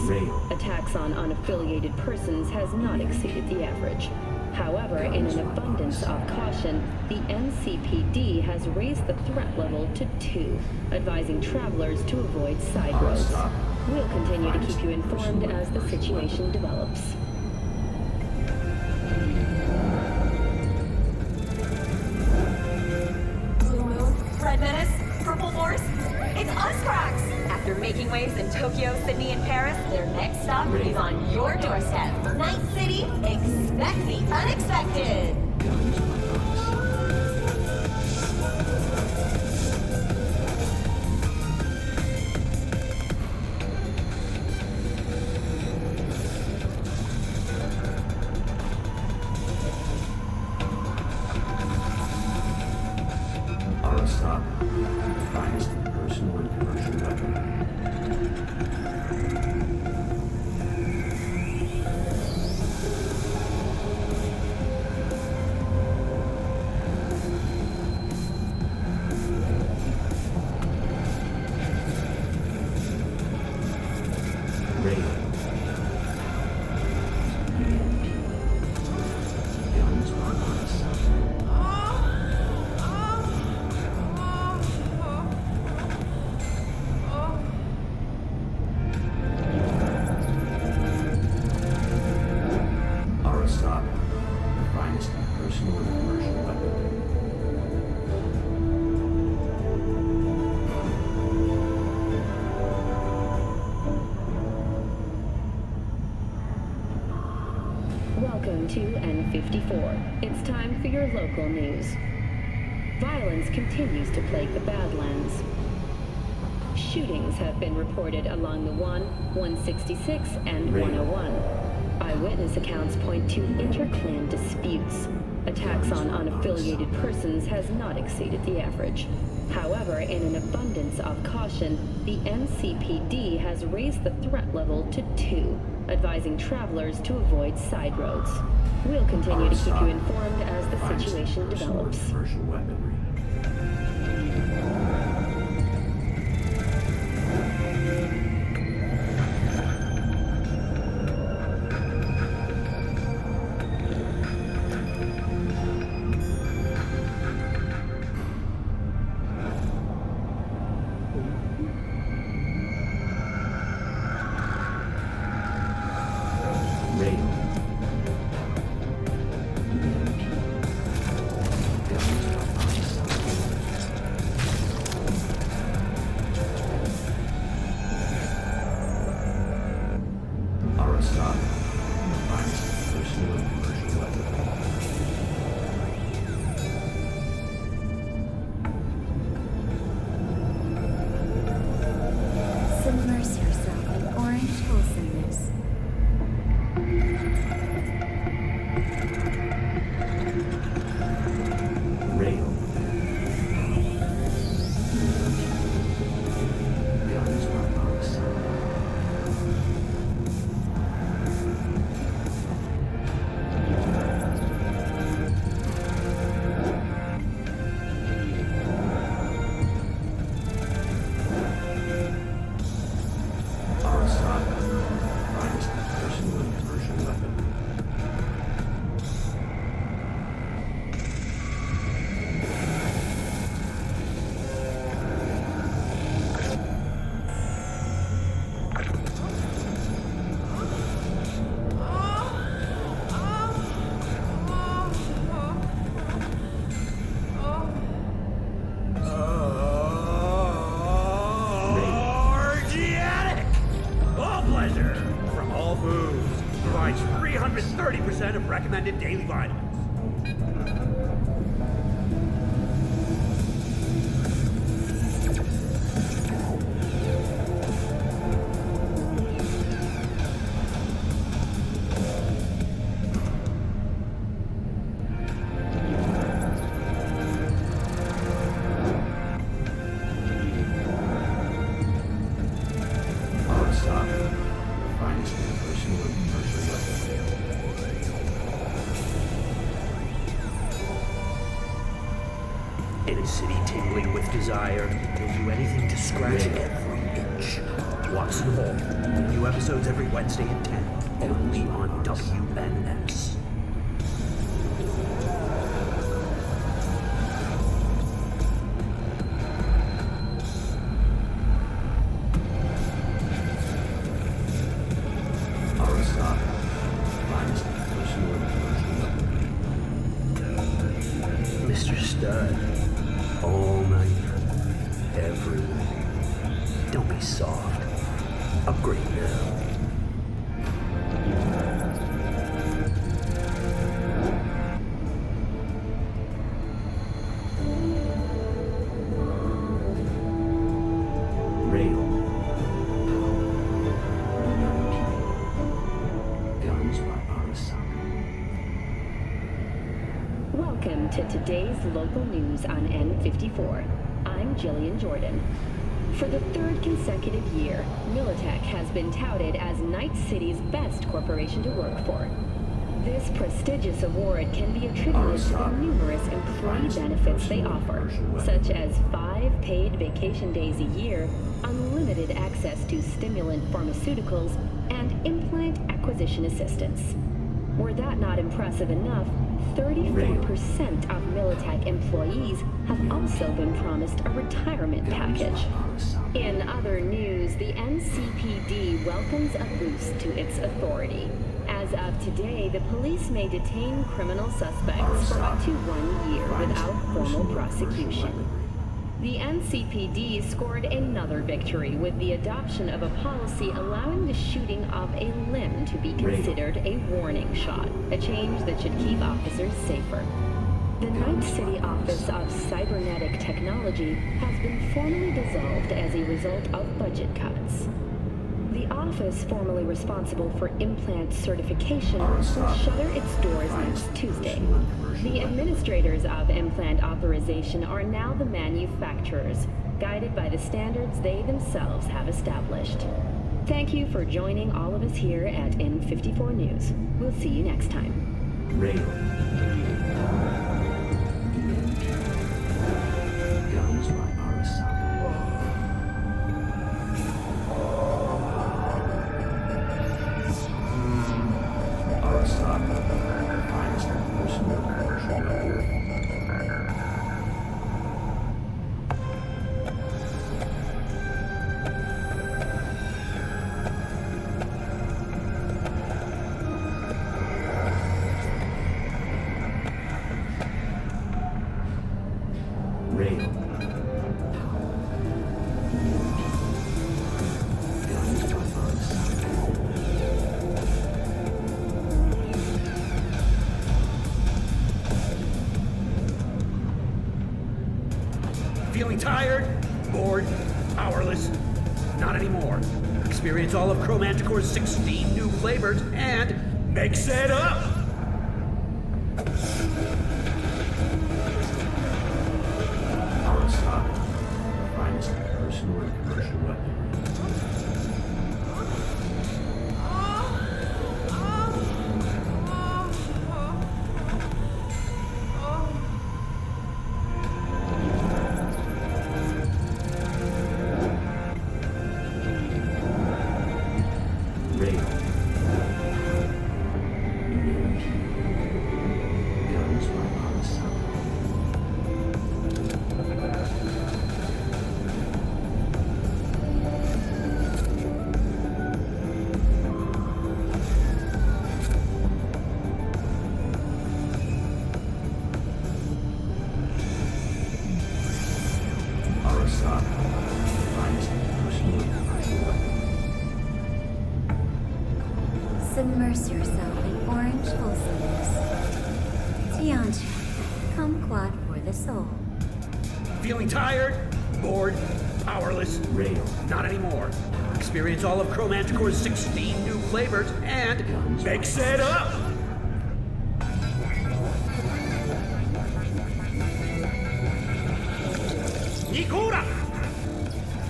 Speaker 17: Attacks on unaffiliated persons has not exceeded the average. However, in an abundance of caution, the NCPD has raised the threat level to 2, advising travelers to avoid side roads. We'll continue to keep you informed as the situation develops.
Speaker 18: Blue Moon, Red Menace, Purple Force, it's us, Cracks! After making waves in Tokyo, Sydney, and Paris, their next stop is on your doorstep. Night City, expect the unexpected!
Speaker 15: Arasaka, the finest in personal and commercial weaponry.
Speaker 17: Welcome to N54. It's time for your local news. Violence continues to plague the Badlands. Shootings have been reported along the 166, and 101. Eyewitness accounts point to inter-clan disputes. Attacks on unaffiliated persons has not exceeded the average. However, in an abundance of caution, the NCPD has raised the threat level to 2, advising travelers to avoid side roads. We'll continue to keep you informed as the situation develops.
Speaker 15: Commercial weaponry.
Speaker 21: Submerge yourself in orange wholesomeness.
Speaker 15: Organic! All pleasure from all foods. Provides 330% of recommended daily vitamins. In a city tingling with desire, they'll do anything to scratch every itch. Watson Hall. New episodes every Wednesday at 10. Only on WNS. Mr. Stud. All night. Every night. Don't be soft. Upgrade now.
Speaker 17: Welcome to today's local news on N54. I'm Jillian Jordan. For the third consecutive year, Militech has been touted as Night City's best corporation to work for. This prestigious award can be attributed to the numerous employee benefits they offer, such as 5 paid vacation days a year, unlimited access to stimulant pharmaceuticals, and implant acquisition assistance. Were that not impressive enough, 34% of Militech employees have also been promised a retirement package. In other news, the NCPD welcomes a boost to its authority. As of today, the police may detain criminal suspects for up to 1 year without formal prosecution. The NCPD scored another victory with the adoption of a policy allowing the shooting of a limb to be considered a warning shot, a change that should keep officers safer. The Night City Office of Cybernetic Technology has been formally dissolved as a result of budget cuts. The office formerly responsible for implant certification will shutter its doors next Tuesday. The administrators of implant authorization are now the manufacturers, guided by the standards they themselves have established. Thank you for joining all of us here at N54 News. We'll see you next time.
Speaker 15: Feeling tired? Bored? Powerless? Not anymore. Experience all of Chromanticore's 16 new flavors and mix it up!
Speaker 4: Arasaka, the finest personal and commercial weaponry.
Speaker 21: Submerge yourself in orange wholesomeness. Tiancha, kumquat for the soul.
Speaker 15: Feeling tired? Bored? Powerless?
Speaker 4: Rail.
Speaker 15: Not anymore. Experience all of Chromanticore's 16 new flavors and mix it up! Nikura!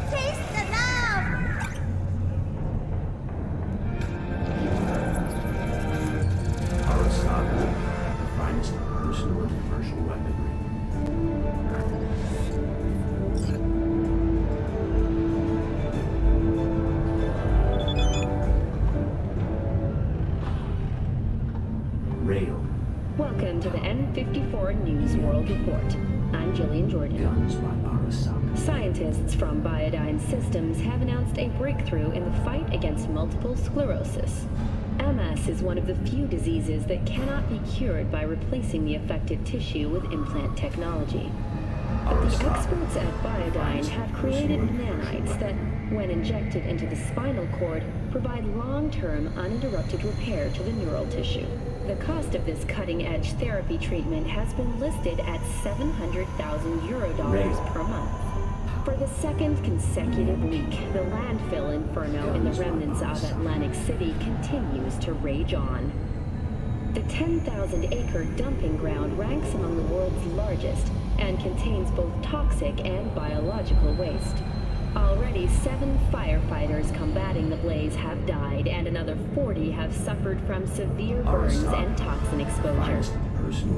Speaker 21: Taste the love!
Speaker 4: Arasaka, the finest personal and commercial weaponry. Rail.
Speaker 17: Welcome to the N54 News World Report. I'm Jillian Jordan.
Speaker 4: Guns by Arasaka.
Speaker 17: Scientists from Biodyne Systems have announced a breakthrough in the fight against multiple sclerosis. MS is one of the few diseases that cannot be cured by replacing the affected tissue with implant technology. But the experts at Biodyne have created nanites that, when injected into the spinal cord, provide long-term uninterrupted repair to the neural tissue. The cost of this cutting-edge therapy treatment has been listed at €700,000 per month. For the second consecutive week, the landfill inferno in the remnants of Atlantic City continues to rage on. The 10,000-acre dumping ground ranks among the world's largest and contains both toxic and biological waste. Already 7 firefighters combating the blaze have died, and another 40 have suffered from severe burns and toxin exposure.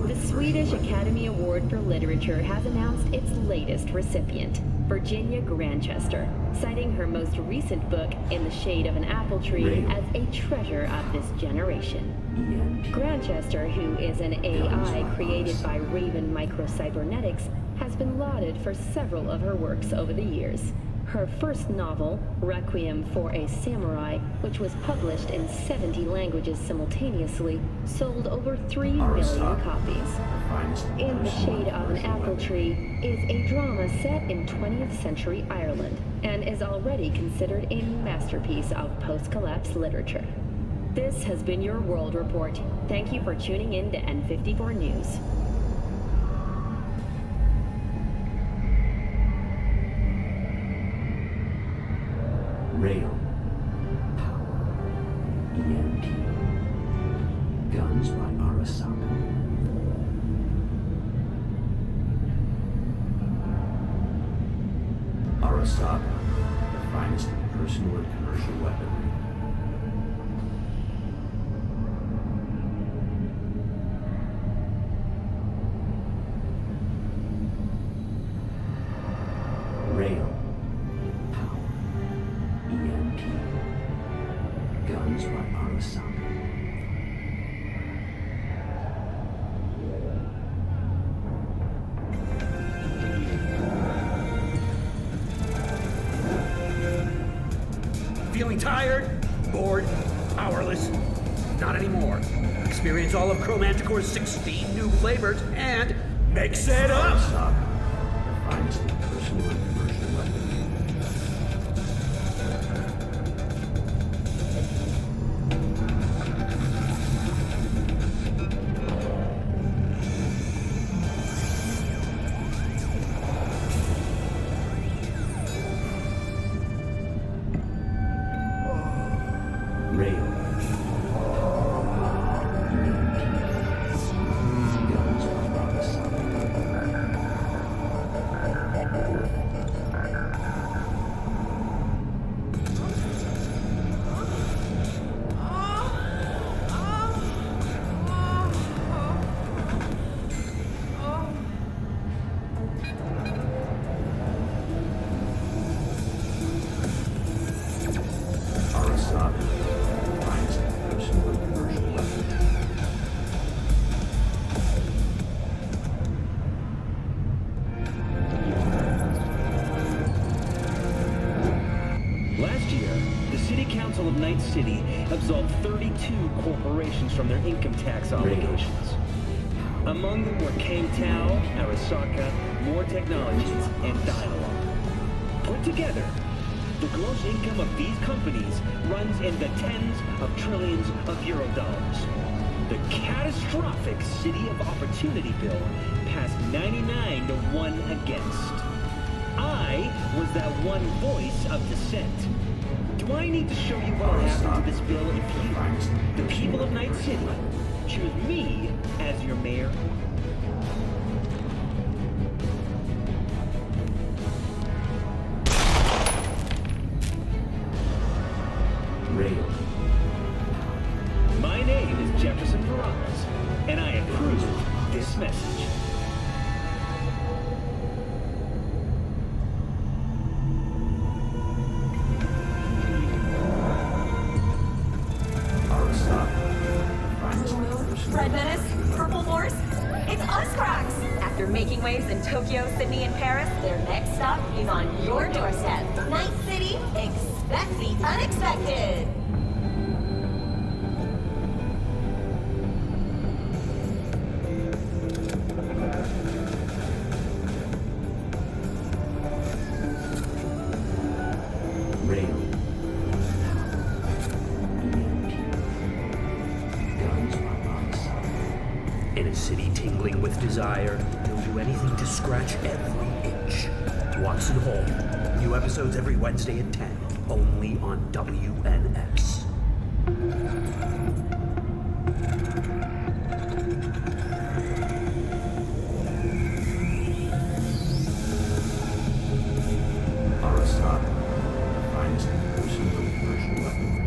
Speaker 17: The Swedish Academy Award for Literature has announced its latest recipient, Virginia Grantchester, citing her most recent book, In the Shade of an Apple Tree, as a treasure of this generation. Grantchester, who is an AI created by Raven Microcybernetics, has been lauded for several of her works over the years. Her first novel, Requiem for a Samurai, which was published in 70 languages simultaneously, sold over 3 million copies. In the Shade of an Apple Tree is a drama set in 20th century Ireland and is already considered a masterpiece of post-collapse literature. This has been your World Report. Thank you for tuning in to N54 News.
Speaker 4: Rail. EMP. Guns by Arasaka. Arasaka, the finest personal and commercial weaponry. Rail. EMP. Guns by Arasaka.
Speaker 15: Feeling tired? Bored? Powerless? Not anymore. Experience all of Chromanticore's 16 new flavors and mix it up!
Speaker 4: The finest personal and commercial weaponry.
Speaker 15: City absolved 32 corporations from their income tax obligations. Among them were Kangtao, Arasaka, More Technologies, and Dialogue. Put together, the gross income of these companies runs in the tens of trillions of euro dollars. The catastrophic City of Opportunity bill passed 99 to 1 against. I was that one voice of dissent. Do I need to show you what'll happen to this bill if you, the people of Night City, choose me as your mayor?
Speaker 4: Rail.
Speaker 15: My name is Jefferson Morales, and I approve this message.
Speaker 18: Red Menace, Purple Force, it's us, Cracks! After making waves in Tokyo, Sydney, and Paris, their next stop is on your doorstep. Night City, expect the unexpected!
Speaker 4: Rail.
Speaker 15: In a city tingling with desire, they'll do anything to scratch every itch. Watson Hall. New episodes every Wednesday at 10, only on WNS.
Speaker 4: Arasaka, the finest in personal and commercial weaponry.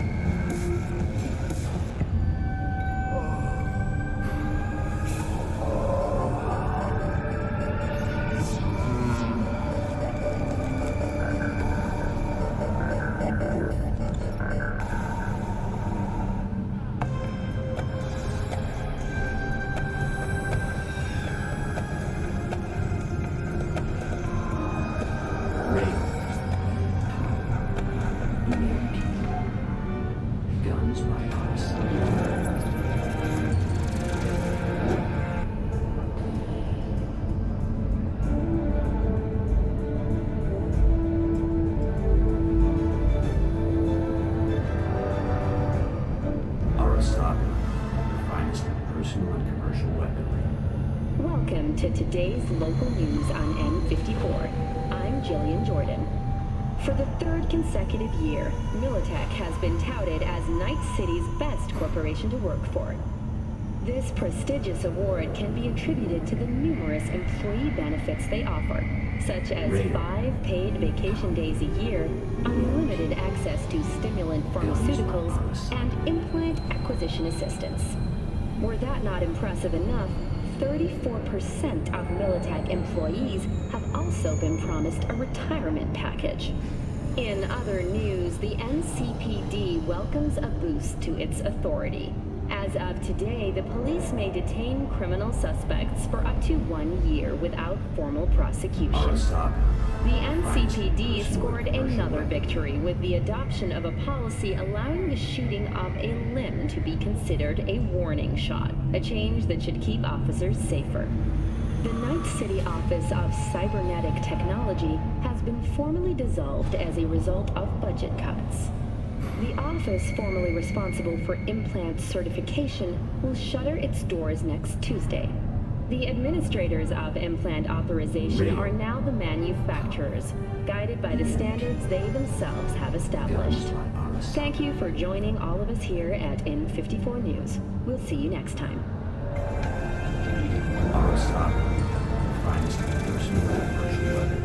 Speaker 4: Guns by Arasaka, the finest in personal and commercial weaponry.
Speaker 17: Welcome to today's local news on N54. I'm Jillian Jordan. For the third consecutive year, Militech has been touted as Night City's best corporation to work for. This prestigious award can be attributed to the numerous employee benefits they offer, such as 5 paid vacation days a year, unlimited access to stimulant pharmaceuticals, and implant acquisition assistance. Were that not impressive enough, 34% of Militech employees have also been promised a retirement package. In other news, the NCPD welcomes a boost to its authority. As of today, the police may detain criminal suspects for up to 1 year without formal prosecution. The NCPD scored another victory with the adoption of a policy allowing the shooting of a limb to be considered a warning shot, a change that should keep officers safer. The Night City Office of Cybernetic Technology has been formally dissolved as a result of budget cuts. The office formerly responsible for implant certification will shutter its doors next Tuesday. The administrators of implant authorization are now the manufacturers, guided by the standards they themselves have established. Thank you for joining all of us here at N54 News. We'll see you next time.
Speaker 4: Arasaka, the finest in personal and commercial weaponry.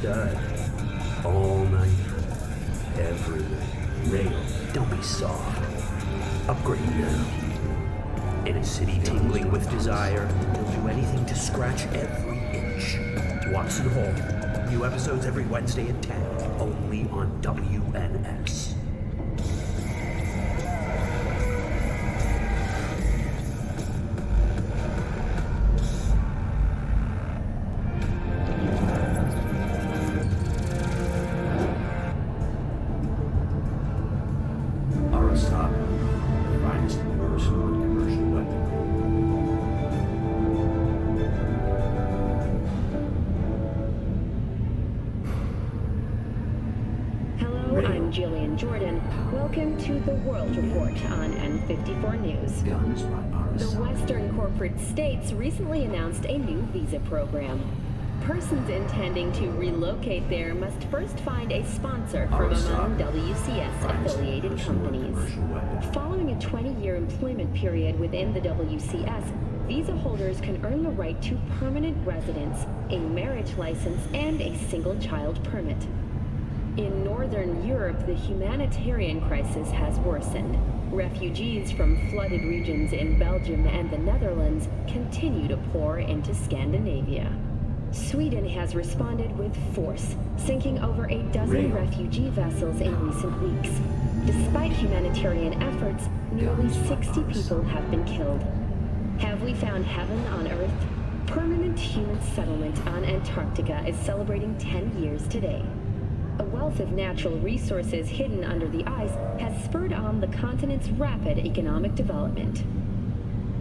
Speaker 15: Understood. All night. Every night. Rail, don't be soft. Upgrade now. In a city tingling with desire, he'll do anything to scratch every itch. Watson Hall. New episodes every Wednesday at 10. Only on WNS.
Speaker 17: Welcome to the World Report on N54 News. The Western corporate states recently announced a new visa program. Persons intending to relocate there must first find a sponsor from among WCS-affiliated companies. Following a 20-year employment period within the WCS, visa holders can earn the right to permanent residence, a marriage license, and a single-child permit. In Northern Europe, the humanitarian crisis has worsened. Refugees from flooded regions in Belgium and the Netherlands continue to pour into Scandinavia. Sweden has responded with force, sinking over a dozen refugee vessels in recent weeks. Despite humanitarian efforts, nearly 60 people have been killed. Have we found heaven on Earth? Permanent human settlement on Antarctica is celebrating 10 years today. A wealth of natural resources hidden under the ice has spurred on the continent's rapid economic development.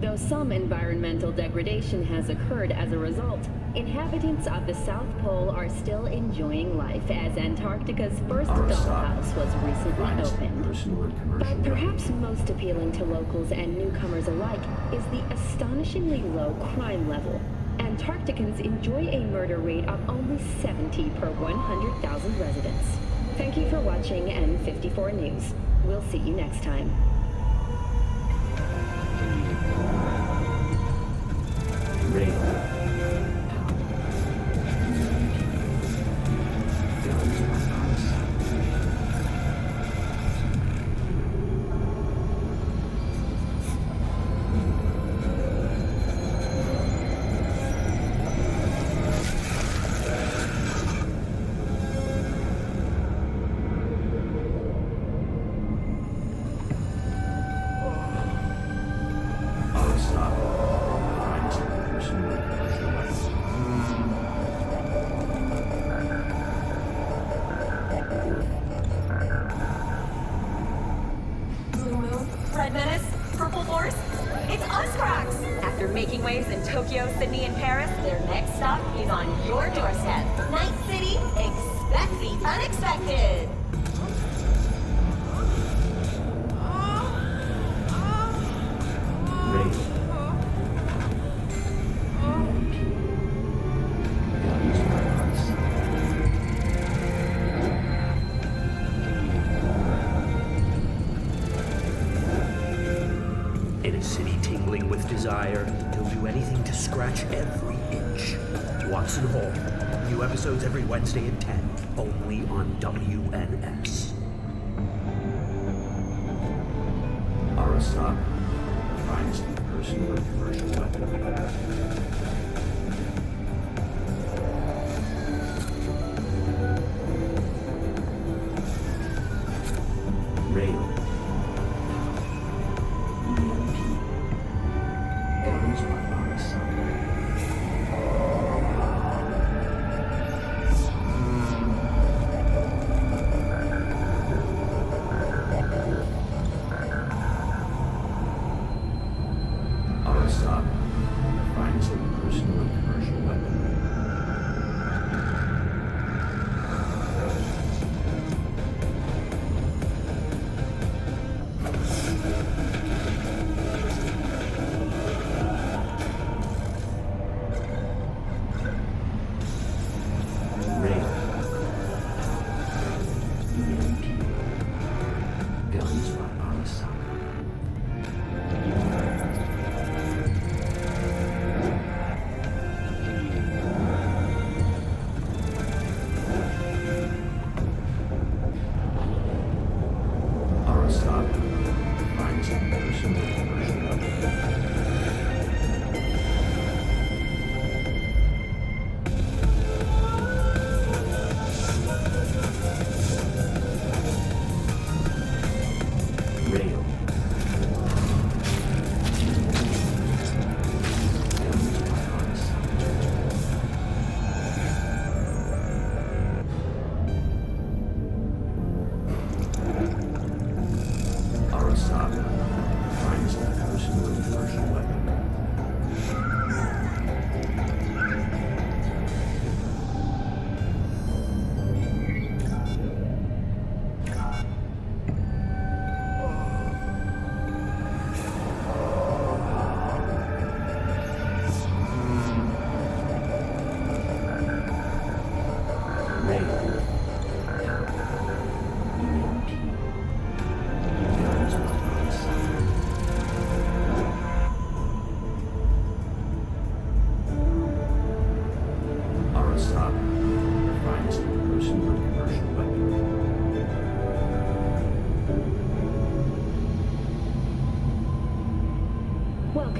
Speaker 17: Though some environmental degradation has occurred as a result, inhabitants of the South Pole are still enjoying life as Antarctica's first dollhouse was recently opened. But perhaps most appealing to locals and newcomers alike is the astonishingly low crime level. Antarcticans enjoy a murder rate of only 70 per 100,000 residents. Thank you for watching N54 News. We'll see you next time.
Speaker 18: Making waves in Tokyo, Sydney, and Paris, their next stop is on your doorstep. Night City, expect the unexpected.
Speaker 15: In a city tingling with desire, he'll do anything to scratch every itch. Watson Hall. New episodes every Wednesday at 10. Only on WNS.
Speaker 4: Arasaka, the finest personal and commercial weapon. Rail. Arasaka, the finest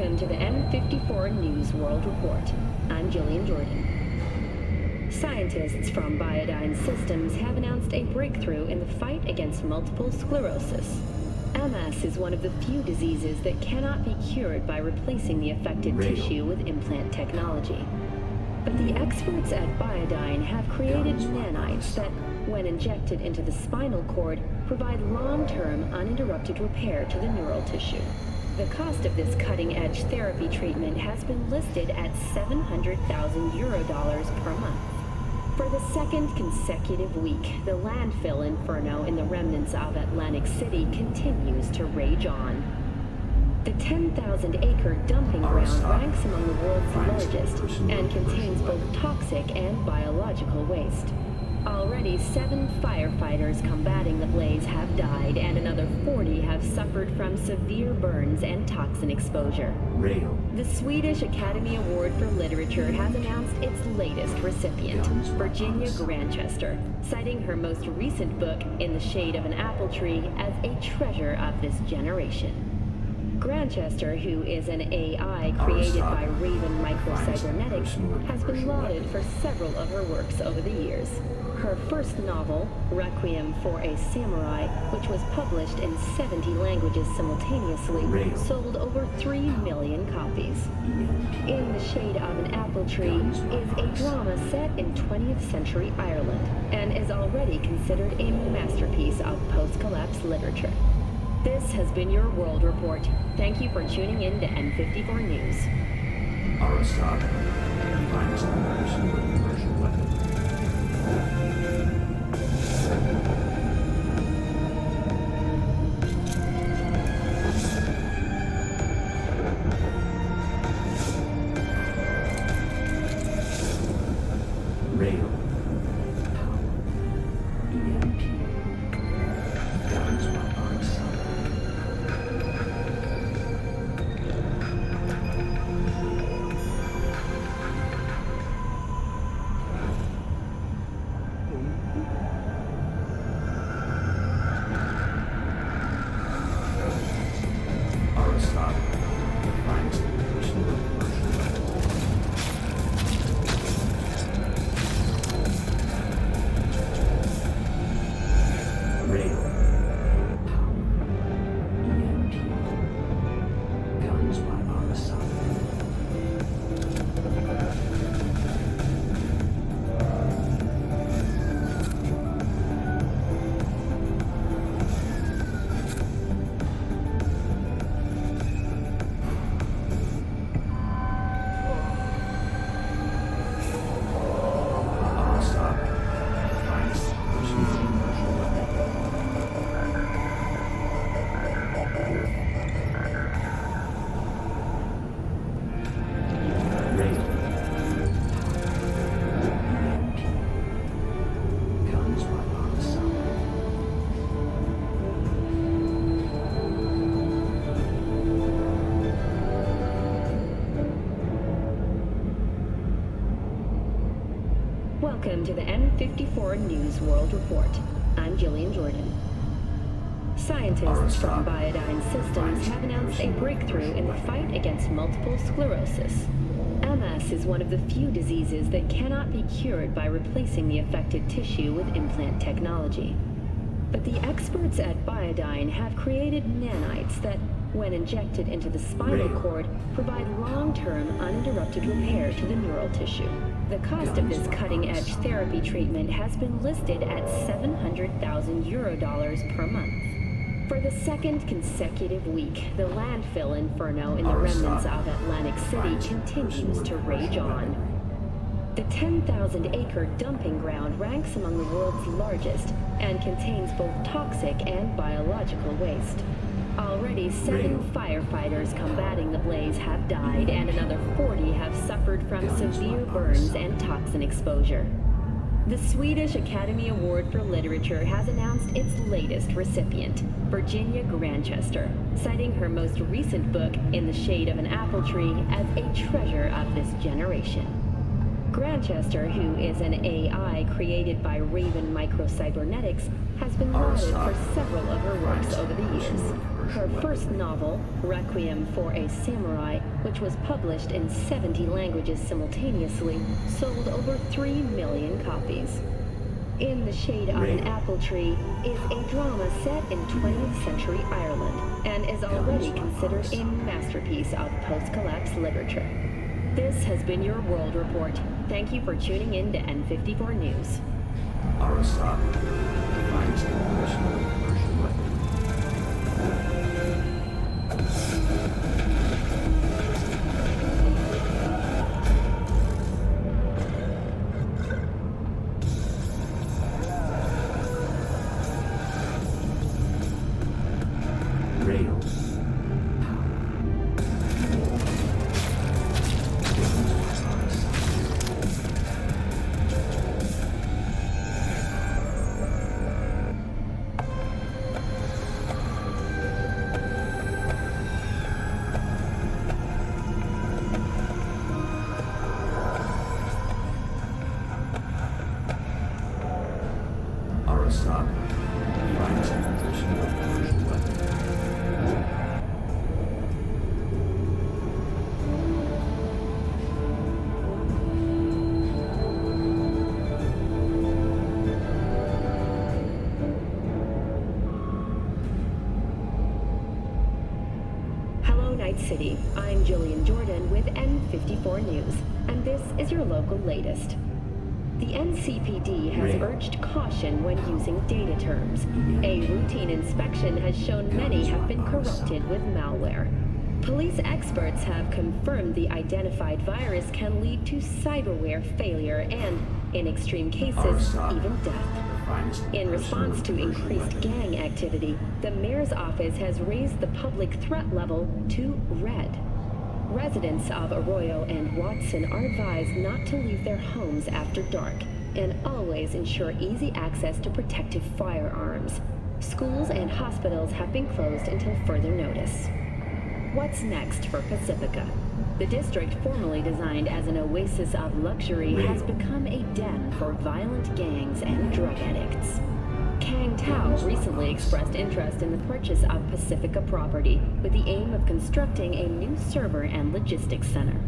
Speaker 17: Welcome to the M54 News World Report. I'm Jillian Jordan. Scientists from Biodyne Systems have announced a breakthrough in the fight against multiple sclerosis. MS is one of the few diseases that cannot be cured by replacing the affected tissue with implant technology. But the experts at Biodyne have created nanites that, when injected into the spinal cord, provide long-term uninterrupted repair to the neural tissue. The cost of this cutting-edge therapy treatment has been listed at €700,000 per month. For the second consecutive week, the landfill inferno in the remnants of Atlantic City continues to rage on. The 10,000-acre dumping ground ranks among the world's largest and contains both toxic and biological waste. Already 7 firefighters combating the blaze have died, and another 40 have suffered from severe burns and toxin exposure. The Swedish Academy Award for Literature has announced its latest recipient, Virginia Grantchester, citing her most recent book, In the Shade of an Apple Tree, as a treasure of this generation. Grantchester, who is an AI created by Raven Microcybernetics, has been lauded for several of her works over the years. Her first novel, Requiem for a Samurai, which was published in 70 languages simultaneously, sold over 3 million copies. In the Shade of an Apple Tree is a drama set in 20th century Ireland and is already considered a masterpiece of post-collapse literature. This has been your World Report. Thank you for tuning in to N54 News.
Speaker 4: Arasaka, the finest person with a commercial weapon. Rail. Power. EMP. Guns by Arasaka.
Speaker 17: Welcome to the M54 News World Report. I'm Jillian Jordan. Scientists from Biodyne Systems have announced a breakthrough in the fight against multiple sclerosis. MS is one of the few diseases that cannot be cured by replacing the affected tissue with implant technology. But the experts at Biodyne have created nanites that, when injected into the spinal cord, provide long-term uninterrupted repair to the neural tissue. The cost of this cutting-edge therapy treatment has been listed at €700,000 per month. For the second consecutive week, the landfill inferno in the remnants of Atlantic City continues to rage on. The 10,000-acre dumping ground ranks among the world's largest and contains both toxic and biological waste. Already 7 firefighters combating the blaze have died, and another 40 have suffered from severe burns and toxin exposure. The Swedish Academy Award for Literature has announced its latest recipient, Virginia Grantchester, citing her most recent book, In the Shade of an Apple Tree, as a treasure of this generation. Grantchester, who is an AI created by Raven Microcybernetics, has been lauded for several of her works over the years. Her first novel, Requiem for a Samurai, which was published in 70 languages simultaneously, sold over 3 million copies. In the Shade of an Apple Tree is a drama set in 20th century Ireland and is already considered a masterpiece of post-collapse literature. This has been your World Report. Thank you for tuning in to N54 News.
Speaker 4: Arasaka, the finest personal and commercial weapon. Rail. Arasaka, the finest personal and commercial weapon.
Speaker 17: Hello, Night City. I'm Jillian Jordan with N54 News, and this is your local latest. The NCPD has urged caution when using data terms. A routine inspection has shown many have been corrupted with malware. Police experts have confirmed the identified virus can lead to cyberware failure and, in extreme cases, even death. In response to increased gang activity, the mayor's office has raised the public threat level to red. Residents of Arroyo and Watson are advised not to leave their homes after dark and always ensure easy access to protective firearms. Schools and hospitals have been closed until further notice. What's next for Pacifica? The district, formerly designed as an oasis of luxury, has become a den for violent gangs and drug addicts. Kang Tao recently expressed interest in the purchase of Pacifica property with the aim of constructing a new server and logistics center.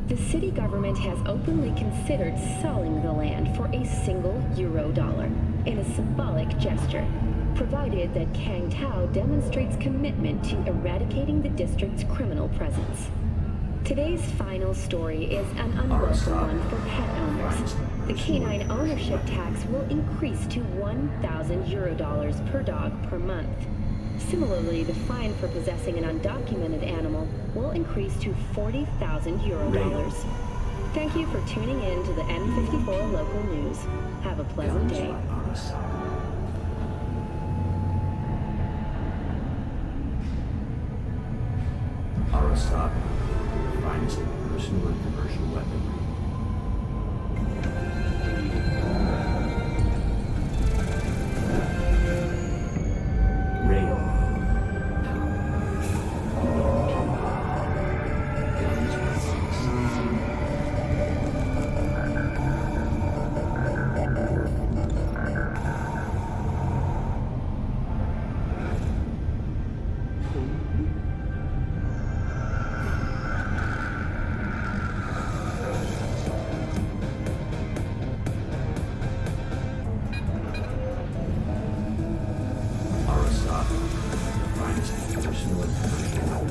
Speaker 17: The city government has openly considered selling the land for a single $1 in a symbolic gesture, provided that Kang Tao demonstrates commitment to eradicating the district's criminal presence. Today's final story is an unwelcome one for pet owners. The canine ownership tax will increase to €1,000 per dog per month. Similarly, the fine for possessing an undocumented animal will increase to €40,000. Thank you for tuning in to the N54 local news. Have a pleasant day.
Speaker 4: Arasaka, the finest personal and commercial weapon. Rail. Arasaka, the finest personal and commercial weapon.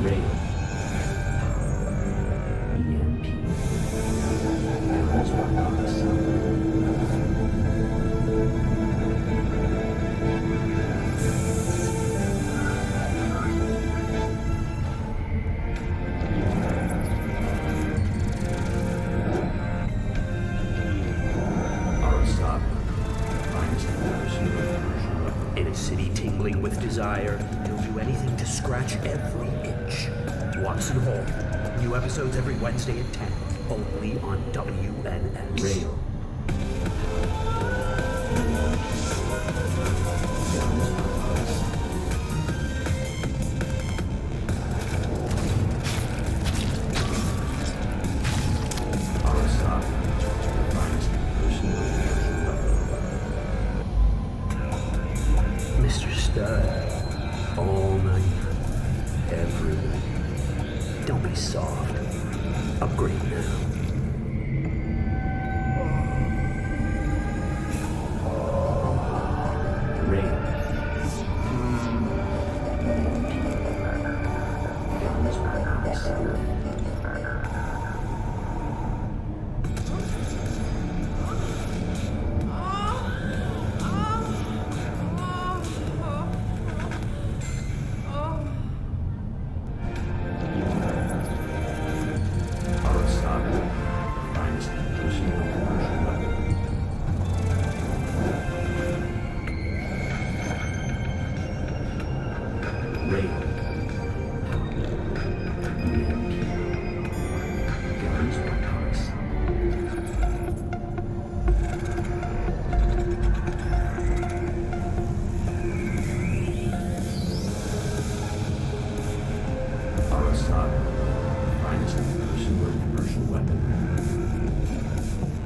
Speaker 4: Rail. EMP. Guns are awesome. Arasaka, the finest personal and commercial weapon.
Speaker 15: In a city tingling with desire, he'll do anything to scratch every itch. Watson Hall. New episodes every Wednesday at 10. only on WNS.
Speaker 4: Rail.
Speaker 15: Mr. Stud, all night, every night. Don't be soft. Upgrade now.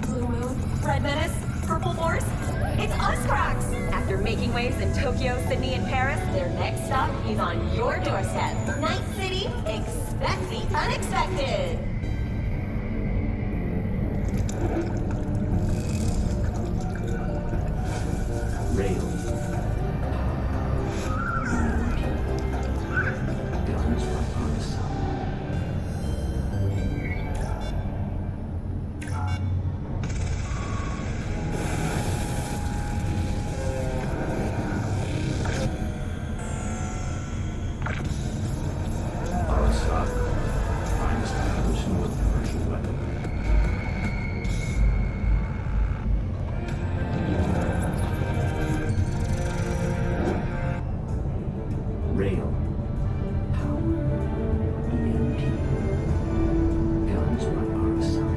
Speaker 18: Blue Moon, Red Menace, Purple Force, it's us, Cracks! After making waves in Tokyo, Sydney, and Paris, their next stop is on your doorstep. Night City, expect the unexpected!
Speaker 4: Rail. Guns weapons. Arasaka, finest person with commercial weapon. Rail. Power. EMP. Guns by Arasaka.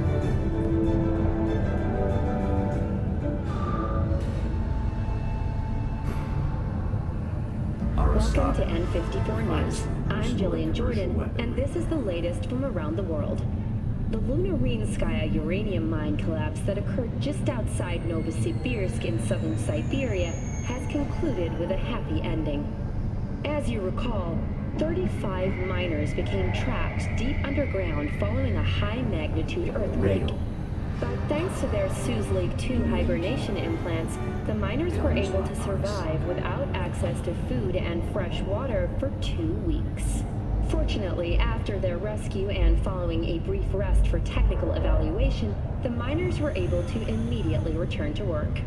Speaker 17: Welcome to N54 News. I'm Jillian Jordan, and this is the latest from around the world. The Lunarinskaya uranium mine collapse that occurred just outside Novosibirsk in southern Siberia has concluded with a happy ending. As you recall, 35 miners became trapped deep underground following a high-magnitude earthquake. But thanks to their Suez Lake 2 hibernation implants, the miners were able to survive without access to food and fresh water for 2 weeks. Fortunately, after their rescue and following a brief rest for technical evaluation, the miners were able to immediately return to work.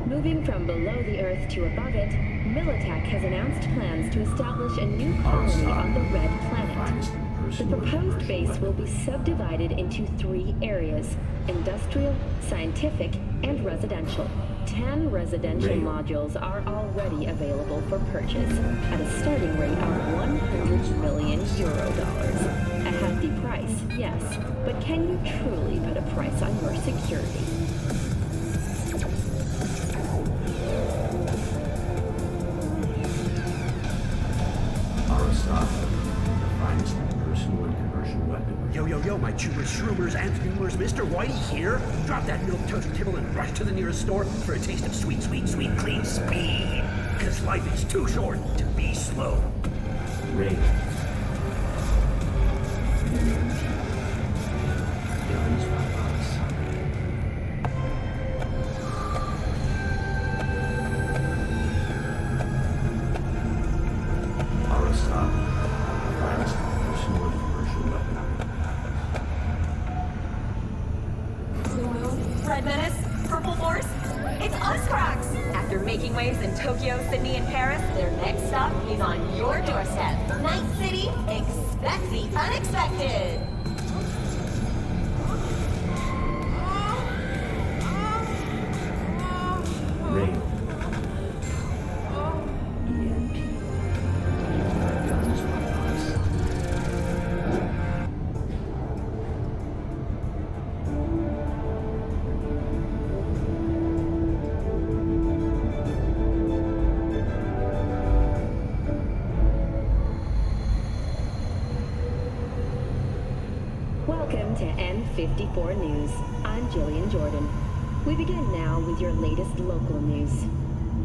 Speaker 17: Moving from below the Earth to above it, Militech has announced plans to establish a new colony on the Red Planet. The proposed base will be subdivided into 3 areas: industrial, scientific, and residential. 10 residential modules are already available for purchase at a starting rate of 100 million euro dollars. A hefty price, yes, but can you truly put a price on your security?
Speaker 4: Arasaka, the finest personal and commercial weapon.
Speaker 15: Yo, my chewers, shroomers, and fumers, Mr. Whitey here. Drop that milk toast kibble and rush to the nearest store for a taste of sweet, clean speed. Because life is too short to be slow.
Speaker 4: Rail. Guns by Arasaka. Arasaka, the finest personal and commercial weapon.
Speaker 18: Blue Moon, Red Menace, Purple Force, it's us, Cracks! After making waves in Tokyo, Sydney, and Paris, their next stop is on your doorstep. Night City, expect the unexpected!
Speaker 4: Rail. EMP. Guns by Arasaka.
Speaker 17: to N54 News. I'm Jillian Jordan. We begin now with your latest local news.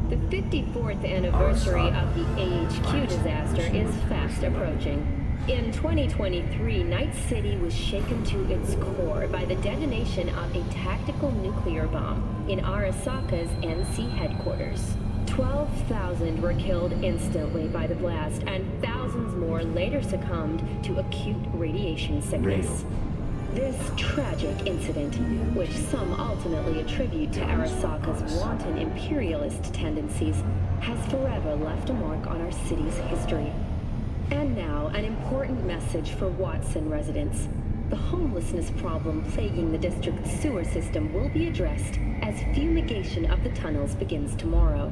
Speaker 17: The 54th anniversary of the AHQ disaster is fast approaching. In 2023, Night City was shaken to its core by the detonation of a tactical nuclear bomb in Arasaka's NC headquarters. 12,000 were killed instantly by the blast, and thousands more later succumbed to acute radiation sickness. This tragic incident, which some ultimately attribute to Arasaka's wanton imperialist tendencies, has forever left a mark on our city's history. And now, an important message for Watson residents. The homelessness problem plaguing the district's sewer system will be addressed as fumigation of the tunnels begins tomorrow.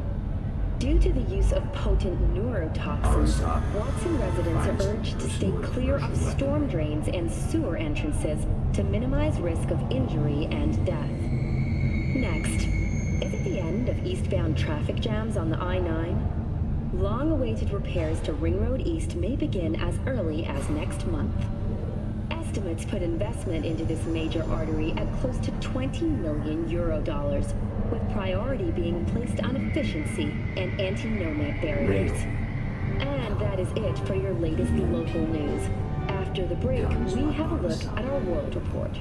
Speaker 17: Due to the use of potent neurotoxins, Watson residents are urged to stay clear of storm drains and sewer entrances to minimize risk of injury and death. Next, is it the end of eastbound traffic jams on the I-9? Long-awaited repairs to Ring Road East may begin as early as next month. Estimates put investment into this major artery at close to 20 million euro dollars, with priority being placed on efficiency and anti-nomad barriers. And that is it for your latest local news. After the break, we have a look at our world report.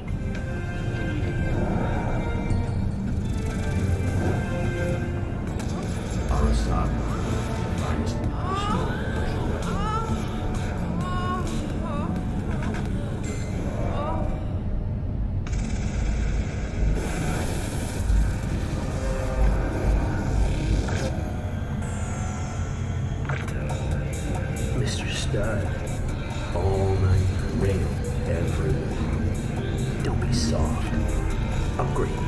Speaker 15: Mr. Stud, all night, rail everywhere. Don't be soft. Upgrade now.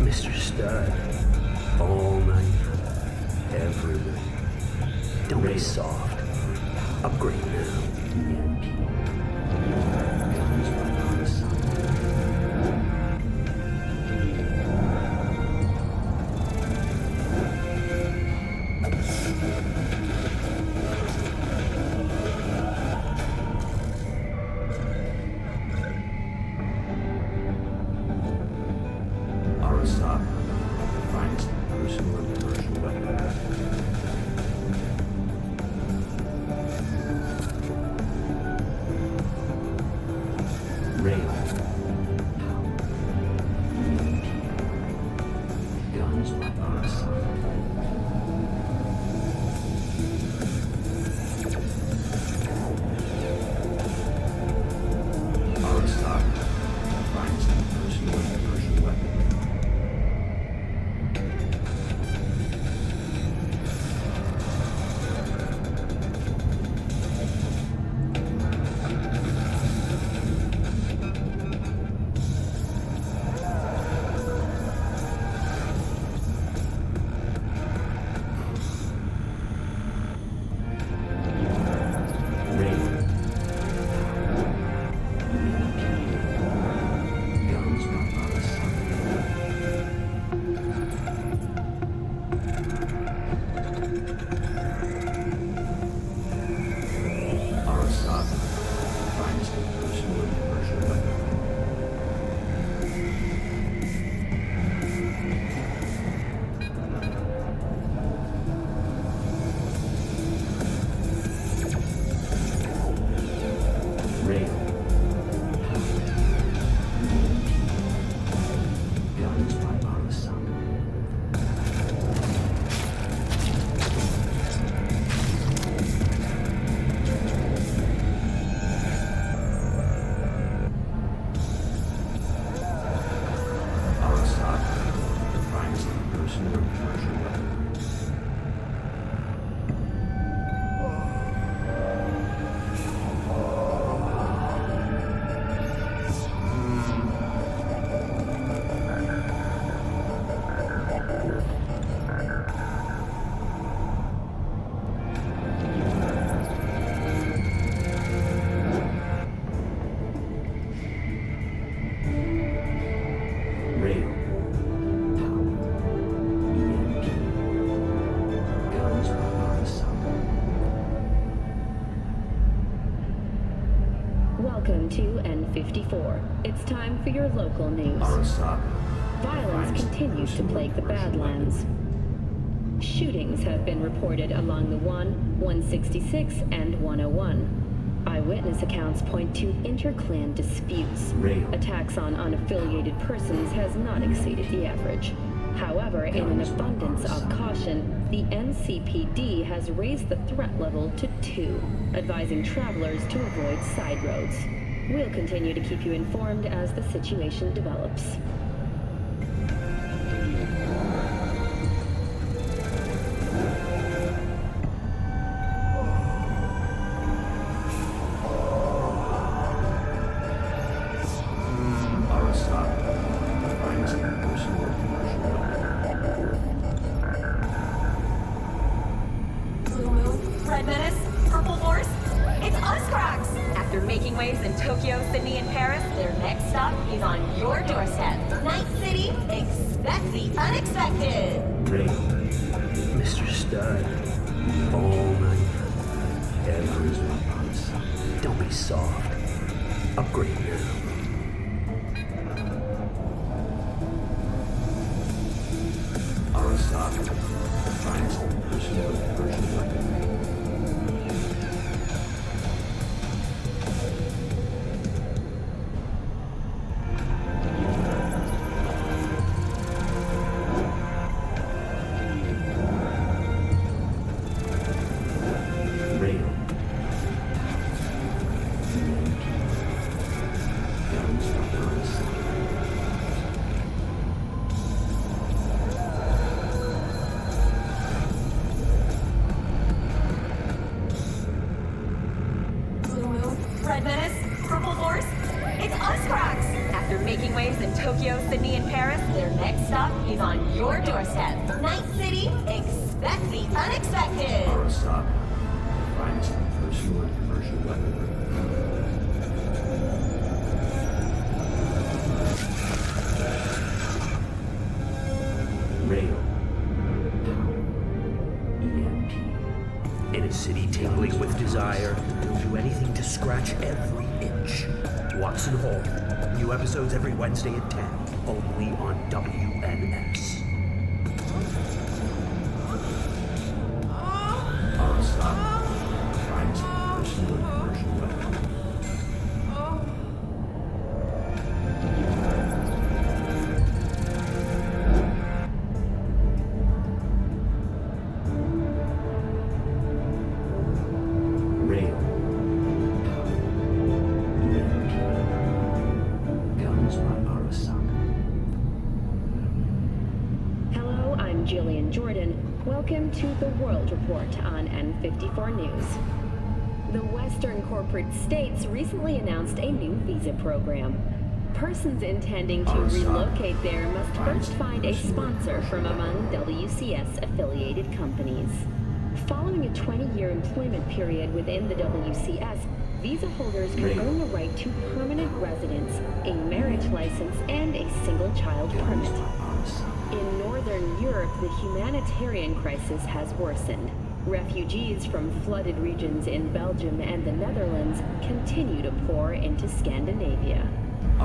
Speaker 15: Mr. Stud, all night, everywhere. Don't be soft. Upgrade now.
Speaker 17: Welcome to N54. It's time for your local news. Violence continues to plague the Badlands. Shootings have been reported along the 166, and 101. Eyewitness accounts point to inter-clan disputes. Attacks on unaffiliated persons has not exceeded the average. However, in an abundance of caution, the NCPD has raised the threat level to 2, advising travelers to avoid side roads. We'll continue to keep you informed as the situation develops.
Speaker 18: Blue Moon, Red Menace, Purple Force. It's us, Cracks! After making waves in Tokyo, Sydney, and Paris, their next stop is on your doorstep. Night City, expect the unexpected!
Speaker 15: Mr. Stud, all night, every month. Don't be soft. Upgrade now. Arasaka, the finest personal version weapon.
Speaker 18: Blue Moon, Red Menace, Purple Force. It's us, Cracks! After making waves in Tokyo, Sydney, and Paris, their next stop is on your doorstep. Night City, expect the unexpected!
Speaker 4: Arasaka, the finest personal and commercial weaponry.
Speaker 15: Rail. EMP. In a city tingling with desire, they'll do anything to scratch every itch. Watson Hall. New episodes every Wednesday at 10. Only on WNS.
Speaker 4: Arasaka, the finest personal and commercial weaponry. Rail. EMP. Guns by Arasaka.
Speaker 17: Hello, I'm Jillian Jordan. Welcome to the World Report on N54 News. The Western corporate states recently announced a new visa program. Persons intending to relocate there must first find a sponsor from among WCS-affiliated companies. Following a 20-year employment period within the WCS, visa holders can earn the right to permanent residence, a marriage license, and a single-child permit. In Northern Europe, the humanitarian crisis has worsened. Refugees from flooded regions in Belgium and the Netherlands continue to pour into Scandinavia.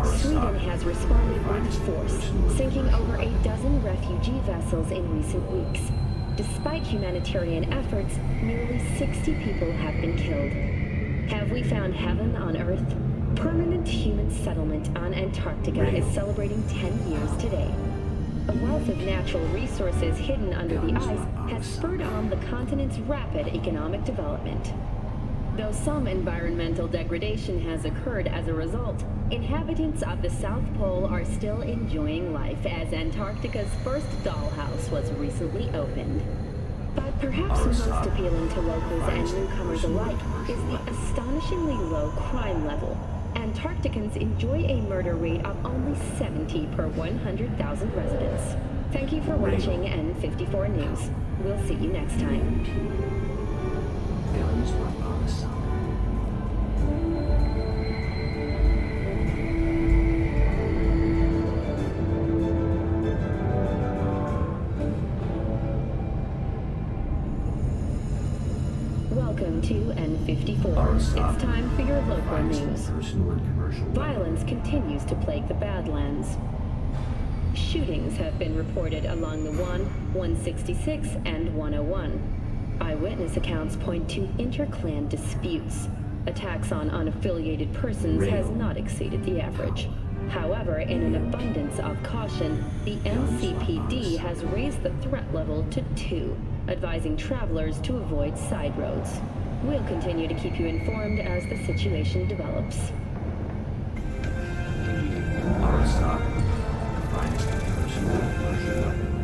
Speaker 17: Sweden has responded with force, sinking over a dozen refugee vessels in recent weeks. Despite humanitarian efforts, nearly 60 people have been killed. Have we found heaven on Earth? Permanent human settlement on Antarctica is celebrating 10 years today. A wealth of natural resources hidden under the ice has spurred on the continent's rapid economic development. Though some environmental degradation has occurred as a result, inhabitants of the South Pole are still enjoying life as Antarctica's first dollhouse was recently opened. But perhaps most appealing to locals and newcomers alike is the astonishingly low crime level. Antarcticans enjoy a murder rate of only 70 per 100,000 residents. Thank you for watching N54 News. We'll see you next time.
Speaker 4: Guns by Arasaka.
Speaker 17: Welcome to N54. It's time for your local news. Violence continues to plague the Badlands. Shootings have been reported along the 166, and 101. Eyewitness accounts point to inter-clan disputes. Attacks on unaffiliated persons has not exceeded the average. However, in an abundance of caution, the NCPD has raised the threat level to 2, advising travelers to avoid side roads. We'll continue to keep you informed as the situation develops.
Speaker 4: Aristocrat, the finest personal and commercial weaponry.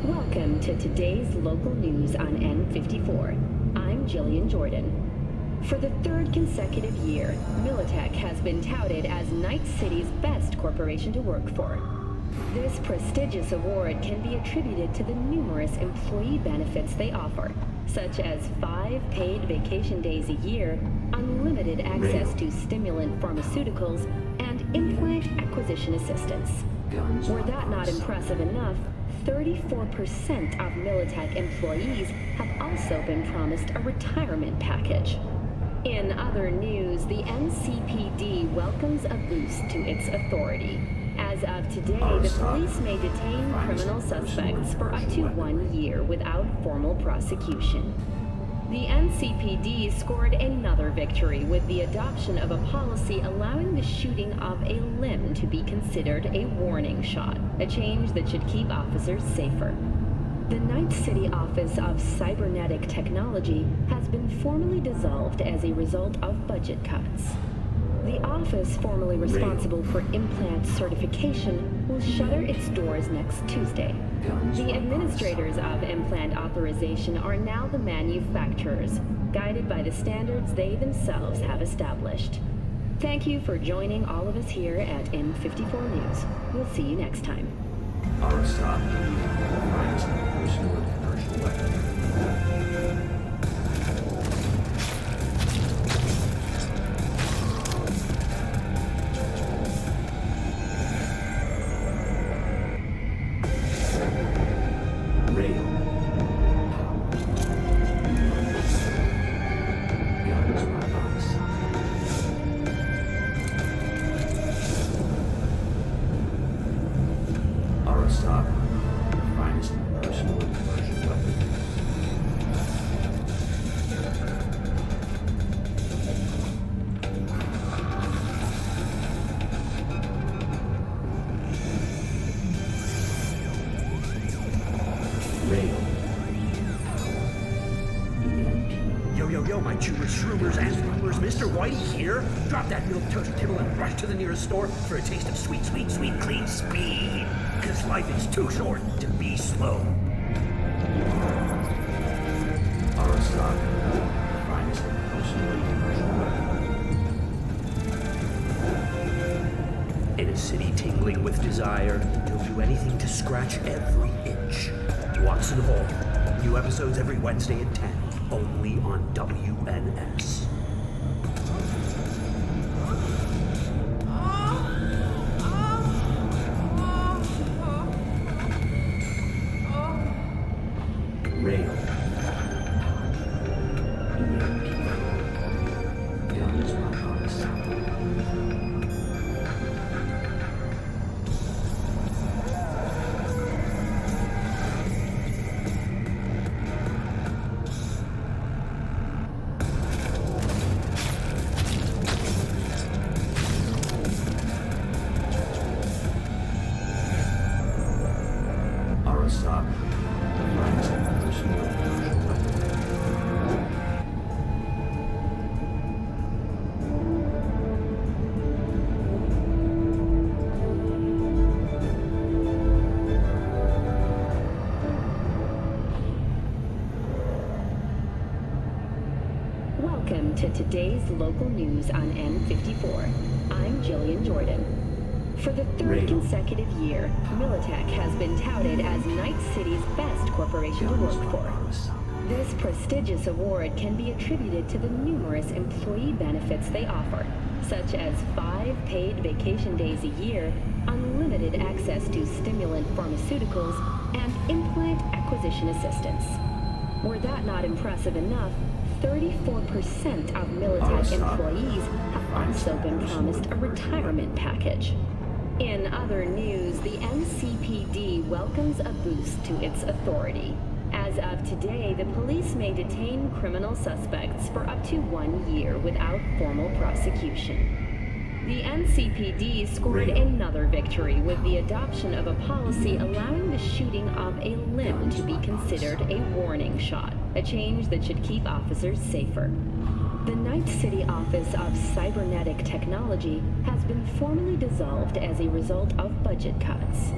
Speaker 17: Welcome to today's local news on N54. I'm Jillian Jordan. For the 3rd consecutive year, Militech has been touted as Night City's best corporation to work for. This prestigious award can be attributed to the numerous employee benefits they offer, such as 5 paid vacation days a year, unlimited access to stimulant pharmaceuticals, and implant acquisition assistance. Were that not impressive enough, 34% of Militech employees have also been promised a retirement package. In other news, the NCPD welcomes a boost to its authority. As of today, the police may detain criminal suspects for up to 1 year without formal prosecution. The NCPD scored another victory with the adoption of a policy allowing the shooting of a limb to be considered a warning shot, a change that should keep officers safer. The Night City Office of Cybernetic Technology has been formally dissolved as a result of budget cuts. The office formerly responsible for implant certification will shutter its doors next Tuesday. The administrators of implant authorization are now the manufacturers, guided by the standards they themselves have established. Thank you for joining all of us here at N54 News. We'll see you next time.
Speaker 4: Aristocrat, the finest personal and commercial weaponry.
Speaker 15: Yo, my chewers, shroomers, and rumors, Mr. Whitey here. Drop that milk toast kibble and rush to the nearest store for a taste of sweet, sweet, sweet, clean speed. Because life is too short to be slow.
Speaker 4: Aristocrat, the finest personal and commercial weaponry.
Speaker 15: In a city tingling with desire, he'll do anything to scratch every itch. Watson Hall. New episodes every Wednesday at 10. Only on WNS.
Speaker 4: Rail. EMP. Guns are
Speaker 17: to today's local news on N54. I'm Jillian Jordan. For the third consecutive year, Militech has been touted as Night City's best corporation to work for. This prestigious award can be attributed to the numerous employee benefits they offer, such as 5 paid vacation days a year, unlimited access to stimulant pharmaceuticals, and implant acquisition assistance. Were that not impressive enough, 34% of Militech employees have also been promised a retirement package. In other news, the NCPD welcomes a boost to its authority. As of today, the police may detain criminal suspects for up to 1 year without formal prosecution. The NCPD scored another victory with the adoption of a policy allowing the shooting of a limb to be considered a warning shot, a change that should keep officers safer. The Night City Office of Cybernetic Technology has been formally dissolved as a result of budget cuts.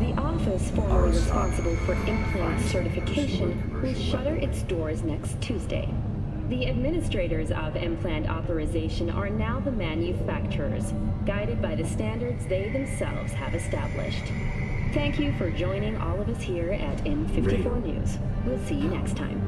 Speaker 17: The office formerly responsible for implant certification will shutter its doors next Tuesday. The administrators of implant authorization are now the manufacturers, guided by the standards they themselves have established. Thank you for joining all of us here at N54 News. We'll see you next time.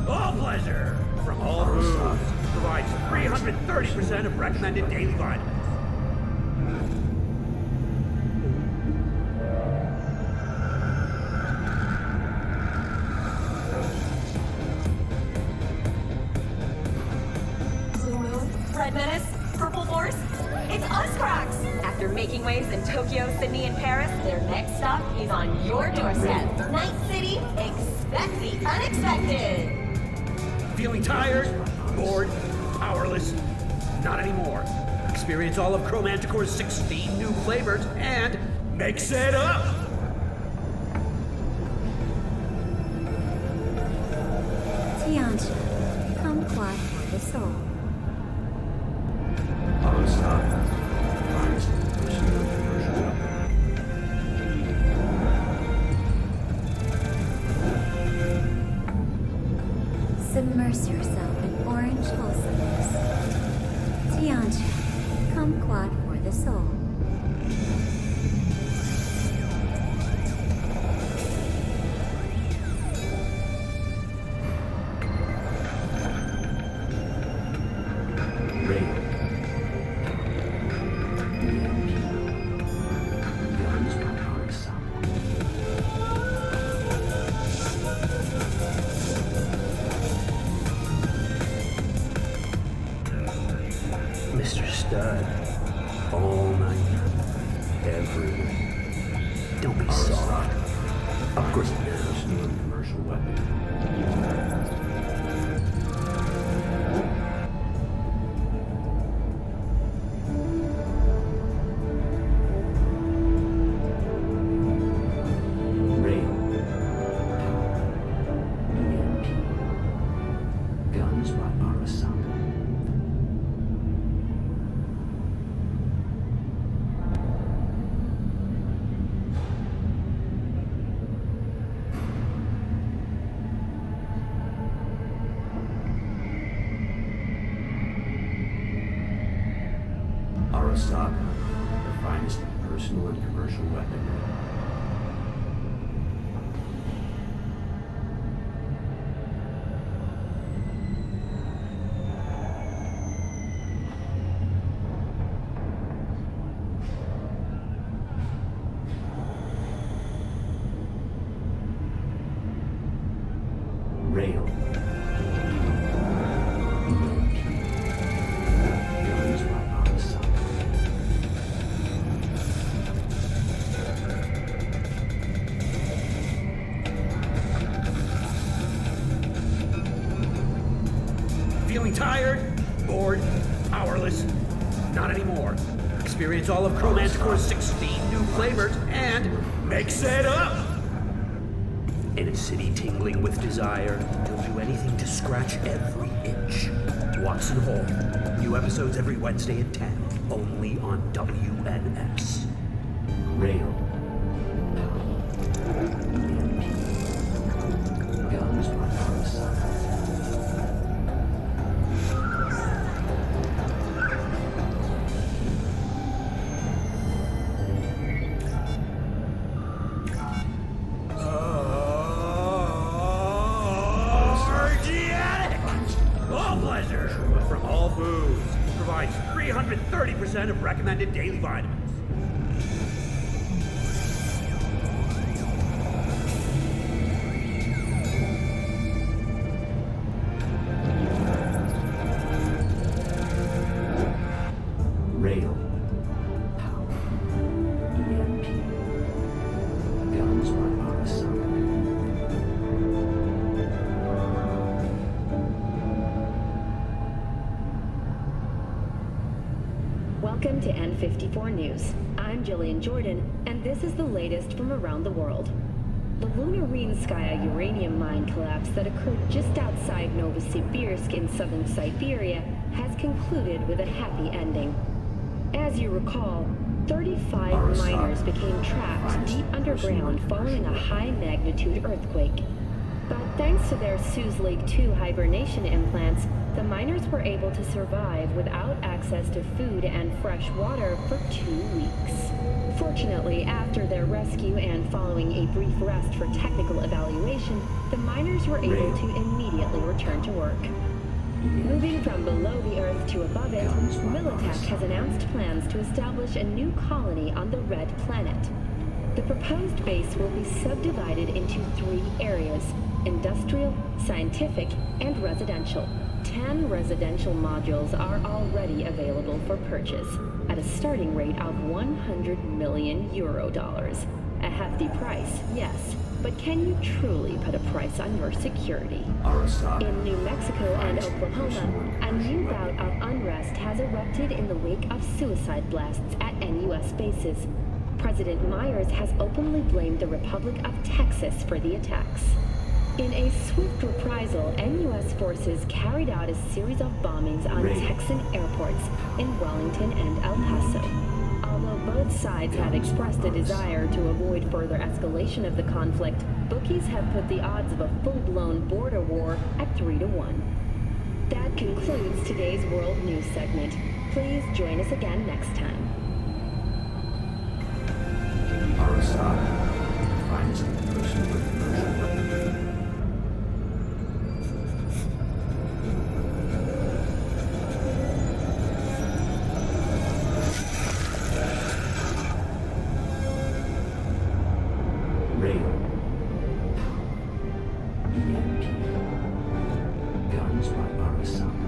Speaker 15: All pleasure from all foods. Provides 330% of recommended daily vitamins.
Speaker 18: Blue Moon, Red Menace, Purple Force. It's us, Cracks! After making waves in Tokyo, Sydney, and Paris, their next stop is on your doorstep. Night City, expect the unexpected!
Speaker 15: Feeling tired, bored, powerless? Not anymore. Experience all of Chromanticore's 16 new flavors and mix it up!
Speaker 21: Tiancha, kumquat for the soul. Submerge yourself in orange wholesomeness. Tiancha, kumquat for the soul.
Speaker 15: Mr. Stud, all night, every night. Don't be soft. Upgrade now.
Speaker 4: Commercial weapon. Arasaka, the finest personal and commercial weapon. Rail.
Speaker 15: Feeling tired, bored, powerless? Not anymore. Experience all of Chromanticore's 16 new flavors and Mix it up! In a city tingling with desire, he'll do anything to scratch every itch. Watson Hall. New episodes every Wednesday at 10. Only on WNS.
Speaker 4: Rail. Guns by our side.
Speaker 15: All pleasure from all foods. Provides 330% of recommended daily vitamins.
Speaker 4: Rail. Power. EMP. Guns by our side.
Speaker 17: Welcome to N54 News. I'm Jillian Jordan, and this is the latest from around the world. The Lunarinskaya uranium mine collapse that occurred just outside Novosibirsk in southern Siberia has concluded with a happy ending. As you recall, 35 miners became trapped deep underground following a high-magnitude earthquake. But thanks to their Suez Lake 2 hibernation implants, the miners were able to survive without access to food and fresh water for 2 weeks. Fortunately, after their rescue and following a brief rest for technical evaluation, the miners were able to immediately return to work. Moving from below the Earth to above it, Militech has announced plans to establish a new colony on the Red Planet. The proposed base will be subdivided into 3 areas: industrial, scientific, and residential. 10 residential modules are already available for purchase at a starting rate of €100 million. A hefty price, yes, but can you truly put a price on your security? In New Mexico and Oklahoma, a new bout of unrest has erupted in the wake of suicide blasts at NUS bases. President Myers has openly blamed the Republic of Texas for the attacks. In a swift reprisal, NUS forces carried out a series of bombings on Texan airports in Wellington and El Paso. Although both sides have expressed a desire to avoid further escalation of the conflict, bookies have put the odds of a full-blown border war at 3-1. That concludes today's World News segment. Please join us again next time.
Speaker 4: Arasaka, finest person with commercial weapon. Rail. EMP. Guns by Arasaka.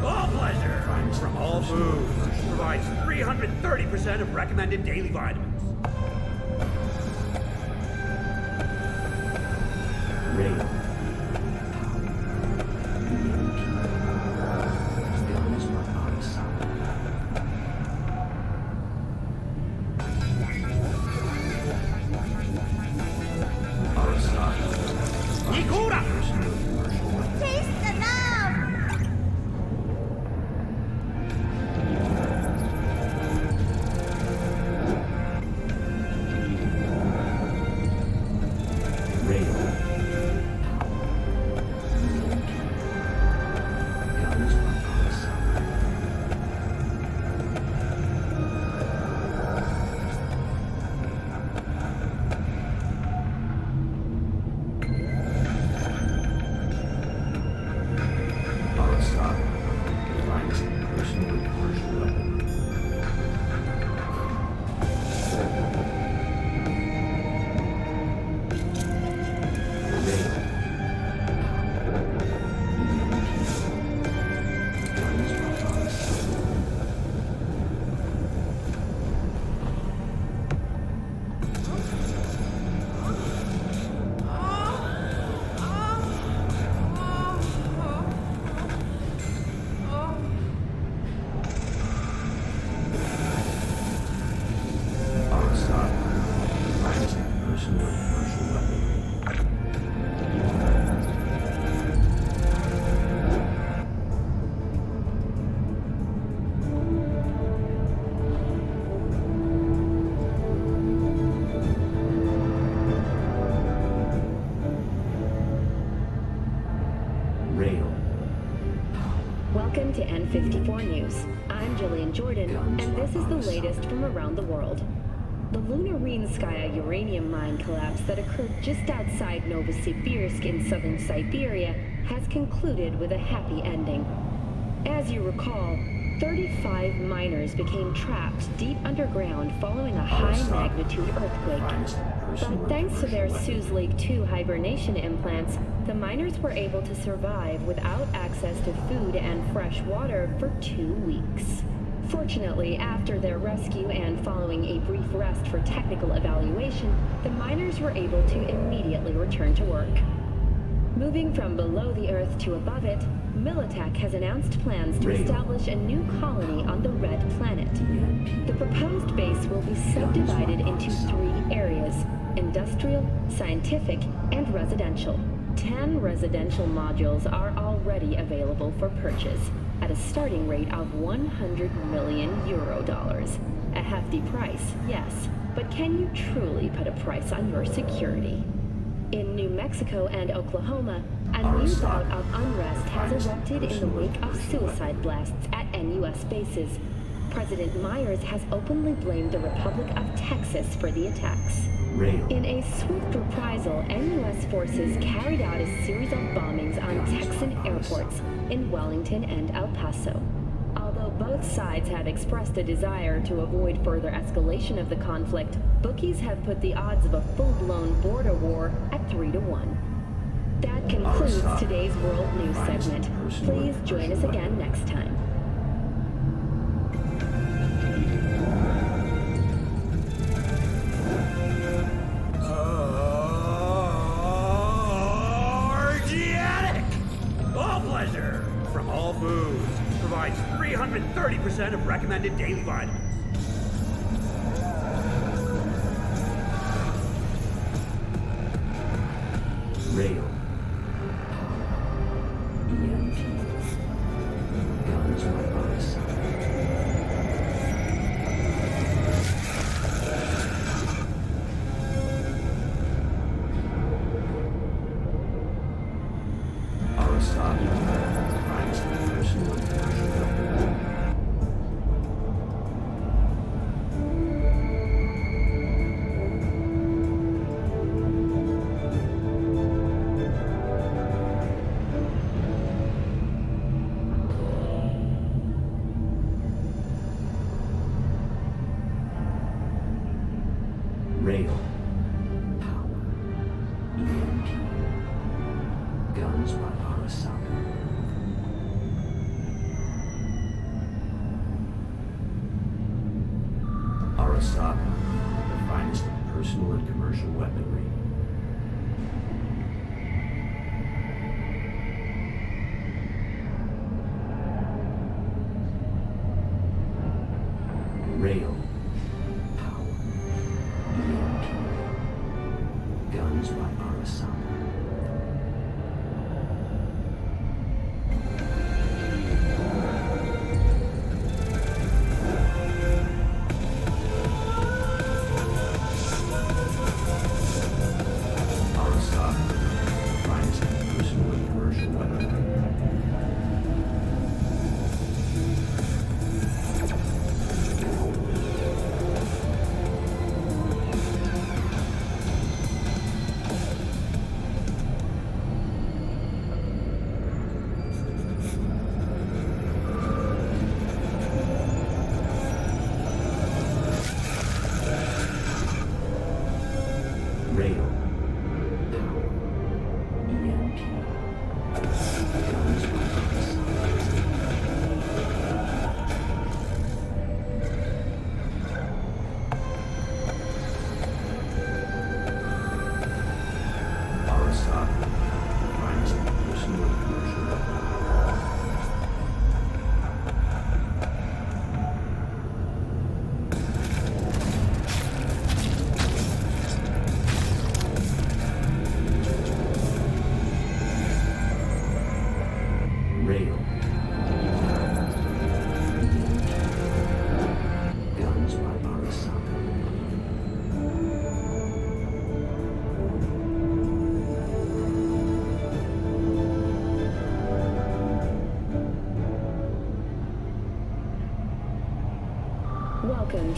Speaker 15: All pleasure from all foods. Provides 330% of recommended daily vitamins.
Speaker 4: Rail. Guns by Arasaka. Arasaka.
Speaker 15: Nikura!
Speaker 21: Taste the love!
Speaker 4: Rail.
Speaker 17: in Jordan, and this is the latest from around the world. The Lunarinskaya uranium mine collapse that occurred just outside Novosibirsk in southern Siberia has concluded with a happy ending. As you recall, 35 miners became trapped deep underground following a high-magnitude earthquake. But thanks to their Suez Lake 2 hibernation implants, the miners were able to survive without access to food and fresh water for 2 weeks. Fortunately, after their rescue and following a brief rest for technical evaluation, the miners were able to immediately return to work. Moving from below the Earth to above it, Militech has announced plans to establish a new colony on the Red Planet. The proposed base will be subdivided into 3 areas: industrial, scientific, and residential. 10 residential modules are already available for purchase, at a starting rate of 100 million euro dollars. A hefty price, yes, but can you truly put a price on your security? In New Mexico and Oklahoma, a new bout of unrest has erupted in the wake of suicide blasts at NUS bases. President Myers has openly blamed the Republic of Texas for the attacks. In a swift reprisal, NUS forces carried out a series of bombings on Texan airports in Wellington and El Paso. Although both sides have expressed a desire to avoid further escalation of the conflict, bookies have put the odds of a full-blown border war at 3-1. That concludes today's World News segment. Please join us again next time.
Speaker 15: Organic! All pleasure from All Foods. Provides 330% of recommended daily vitamins.
Speaker 4: Rail. EMP. Guns by us. Arasaka. Finds the personal and commercial weapon. Rail. Power. EMP. Guns by Arasaka. Arasaka, the finest of personal and commercial weaponry. Rail. Power. EMP. Guns by Arasaka.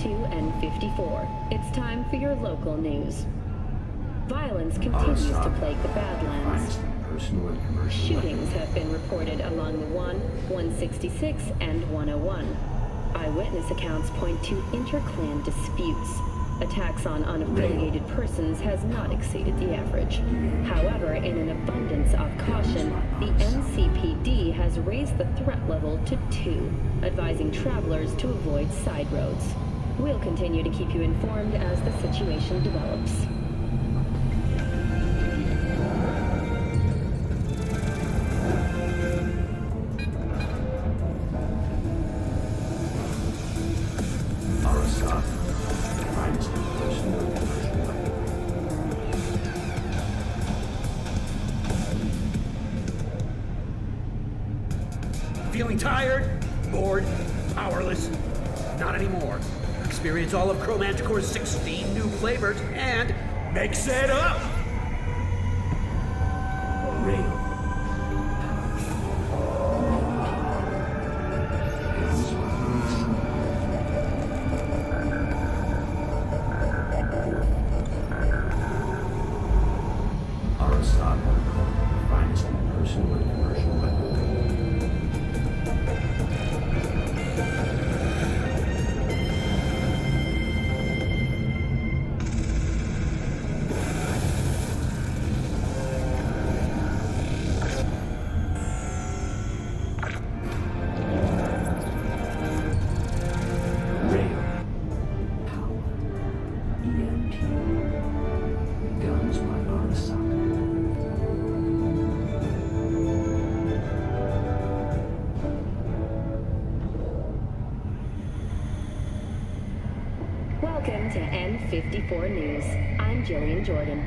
Speaker 17: to N54. It's time for your local news. Violence continues to plague the Badlands.
Speaker 4: Personal and commercial
Speaker 17: Shootings have been reported along the 166, and 101. Eyewitness accounts point to inter-clan disputes. Attacks on unaffiliated persons has not exceeded the average. However, in an abundance of caution, the NCPD has raised the threat level to 2, advising travelers to avoid side roads. We'll continue to keep you informed as the situation develops.
Speaker 15: Feeling tired? Bored? Powerless? Not anymore. Experience all of Chromanticore's 16 new flavors and mix it up!
Speaker 4: Rail. Arasaka, finest in personal and commercial weaponry.
Speaker 17: Welcome to N54 News. I'm Jillian Jordan.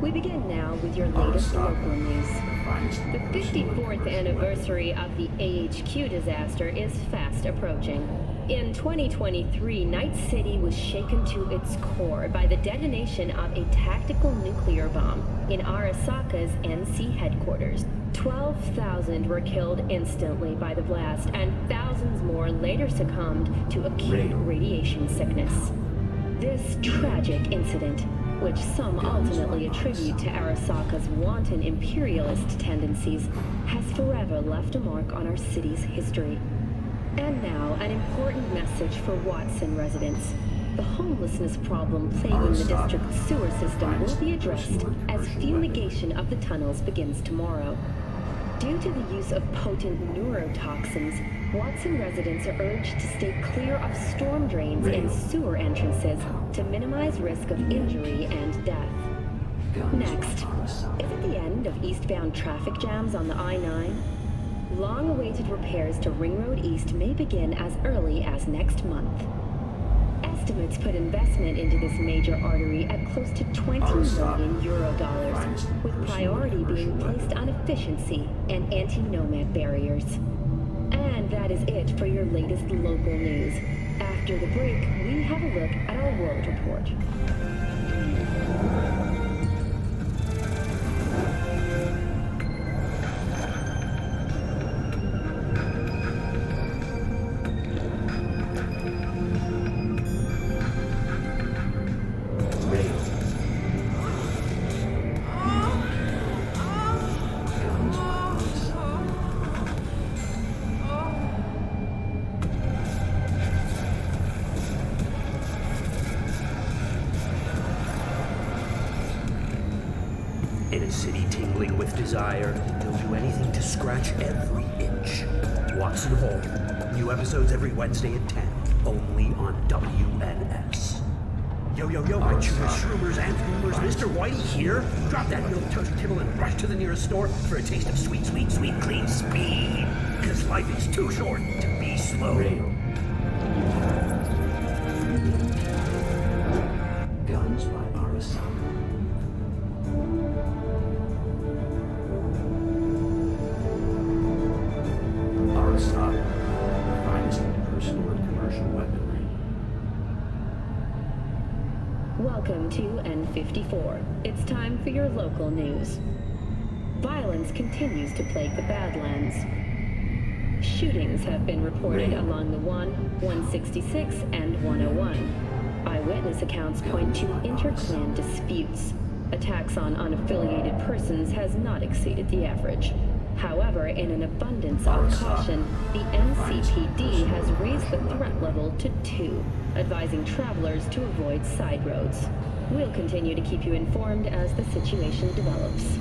Speaker 17: We begin now with your latest local news. The 54th anniversary of the AHQ disaster is fast approaching. In 2023, Night City was shaken to its core by the detonation of a tactical nuclear bomb in Arasaka's NC headquarters. 12,000 were killed instantly by the blast, and thousands more later succumbed to acute radiation sickness. This tragic incident, which some ultimately attribute to Arasaka's wanton imperialist tendencies, has forever left a mark on our city's history. And now, an important message for Watson residents. The homelessness problem plaguing the district's sewer system will be addressed as fumigation of the tunnels begins tomorrow. Due to the use of potent neurotoxins, Watson residents are urged to stay clear of storm drains and sewer entrances to minimize risk of injury and death. Next, is it the end of eastbound traffic jams on the I-9? Long-awaited repairs to Ring Road East may begin as early as next month. Estimates put investment into this major artery at close to 20 million euro dollars, with priority being placed on efficiency and anti-nomad barriers. And that is it for your latest local news. After the break, we have a look at our world report.
Speaker 15: In a city tingling with desire, they'll do anything to scratch every itch. Watson Hall. New episodes every Wednesday at 10, only on WNS. Yo, my Jewish shroomers and boomers, Mr. Whitey here. Drop that milk toast kibble and rush to the nearest store for a taste of sweet, clean speed. Because life is too short to be slow.
Speaker 4: Guns by Arasaka. Arasaka, the finest in personal and commercial weaponry.
Speaker 17: Welcome to N54. It's time for your local news. Violence continues to plague the Badlands. shootings have been reported along the 166, and 101. Eyewitness accounts point to inter-clan disputes. Attacks on unaffiliated persons has not exceeded the average. However, in an abundance of caution, the NCPD has raised the threat level to 2, advising travelers to avoid side roads. We'll continue to keep you informed as the situation develops.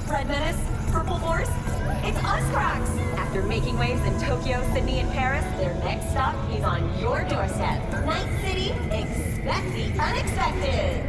Speaker 18: Red Menace, Purple Force, it's Uscrax! After making waves in Tokyo, Sydney, and Paris, their next stop is on your doorstep. Night City, expect the unexpected!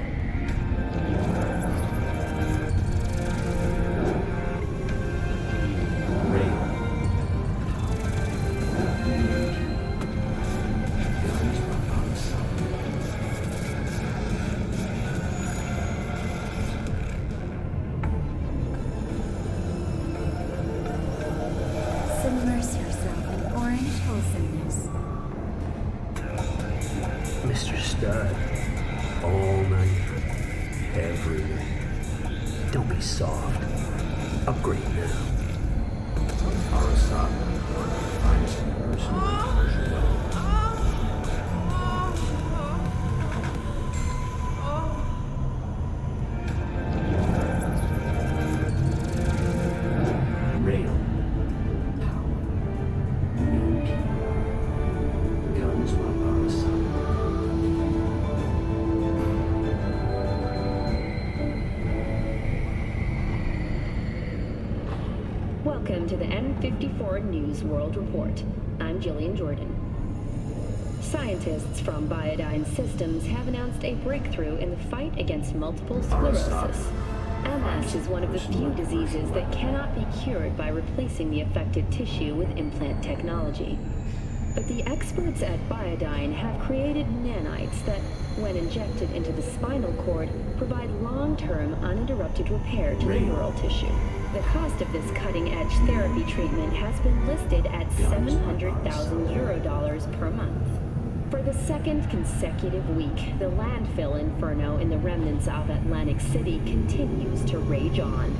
Speaker 21: Submerge yourself in orange wholesomeness.
Speaker 15: Mr. Stud. All night. Every night. Don't be soft. Upgrade now.
Speaker 4: Arasaka, one of the finest personal and commercial weapons. Rail. Power. AP. Guns by Arasaka.
Speaker 17: Welcome to the N54 News World Report. I'm Jillian Jordan. Scientists from Biodyne Systems have announced a breakthrough in the fight against multiple sclerosis. MS is one of the few diseases that cannot be cured by replacing the affected tissue with implant technology. But the experts at Biodyne have created nanites that, when injected into the spinal cord, provide long-term uninterrupted repair to the neural tissue. The cost of this cutting-edge therapy treatment has been listed at €700,000 per month. For the second consecutive week, the landfill inferno in the remnants of Atlantic City continues to rage on.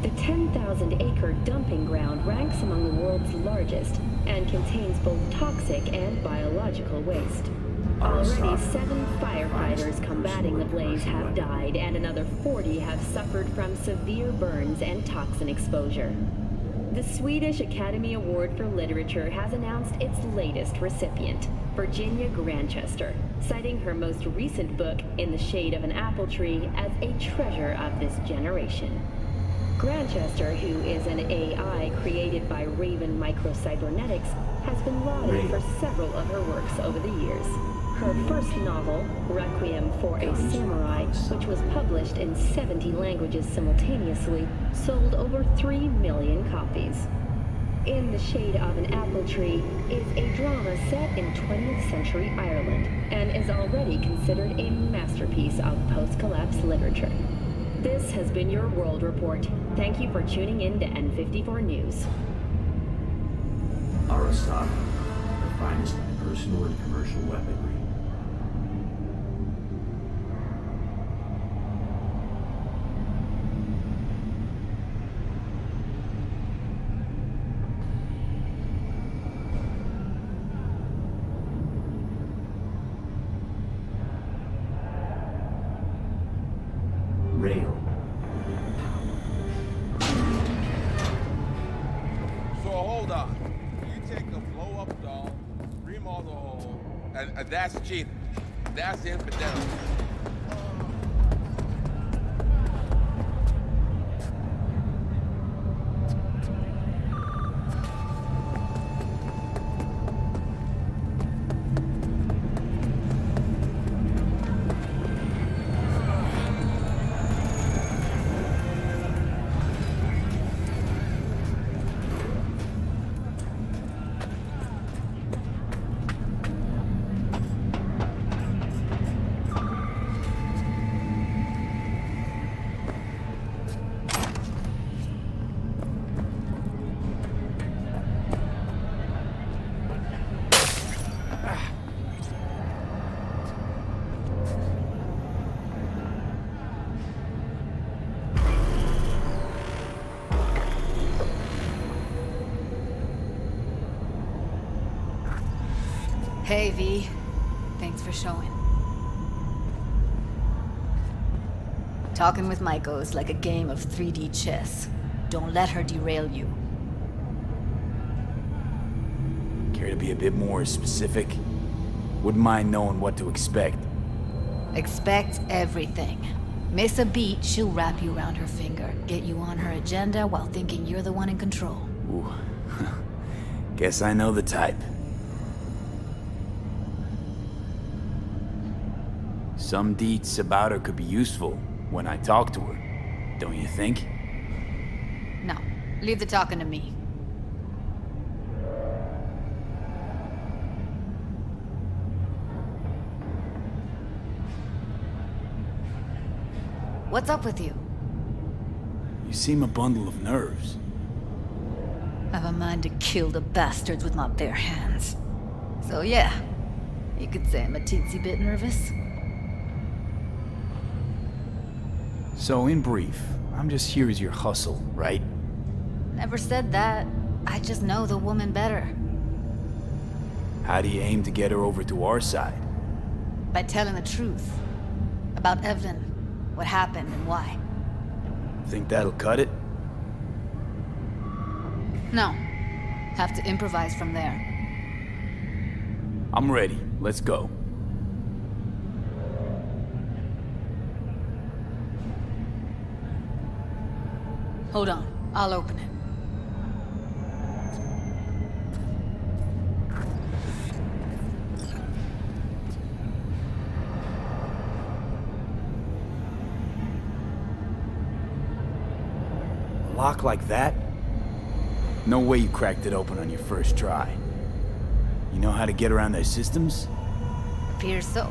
Speaker 17: The 10,000-acre dumping ground ranks among the world's largest and contains both toxic and biological waste. Already 7 firefighters combating the blaze have died, and another 40 have suffered from severe burns and toxin exposure. The Swedish Academy Award for Literature has announced its latest recipient, Virginia Grantchester, citing her most recent book, In the Shade of an Apple Tree, as a treasure of this generation. Grantchester, who is an AI created by Raven Microcybernetics, has been lauded for several of her works over the years. Her first novel, Requiem for a Samurai, which was published in 70 languages simultaneously, sold over 3 million copies. In the Shade of an Apple Tree is a drama set in 20th century Ireland and is already considered a masterpiece of post-collapse literature. This has been your World Report. Thank you for tuning in to N54 News.
Speaker 4: Arasaka, the finest personal and commercial weaponry. Rail.
Speaker 7: So hold on. You take the blow-up doll, remodel the hole, and that's cheating. That's infidelity.
Speaker 3: Hey, V. Thanks for showing. Talking with Maiko is like a game of 3D chess. Don't let her derail you.
Speaker 2: Care to be a bit more specific? Wouldn't mind knowing what to expect.
Speaker 3: Expect everything. Miss a beat, she'll wrap you around her finger, get you on her agenda while thinking you're the one in control.
Speaker 2: Ooh. Guess I know the type. Some deets about her could be useful when I talk to her, don't you think?
Speaker 3: No, leave the talking to me. What's up with you?
Speaker 2: You seem a bundle of nerves.
Speaker 3: I've a mind to kill the bastards with my bare hands. So yeah, you could say I'm a teensy bit nervous.
Speaker 2: So in brief, I'm just here as your hustle, right?
Speaker 3: Never said that. I just know the woman better.
Speaker 2: How do you aim to get her over to our side?
Speaker 3: By telling the truth. About Evelyn, what happened and why.
Speaker 2: Think that'll cut it?
Speaker 3: No. Have to improvise from there.
Speaker 2: I'm ready. Let's go.
Speaker 3: Hold on. I'll open it.
Speaker 2: A lock like that? No way you cracked it open on your first try. You know how to get around their systems?
Speaker 3: Appears so.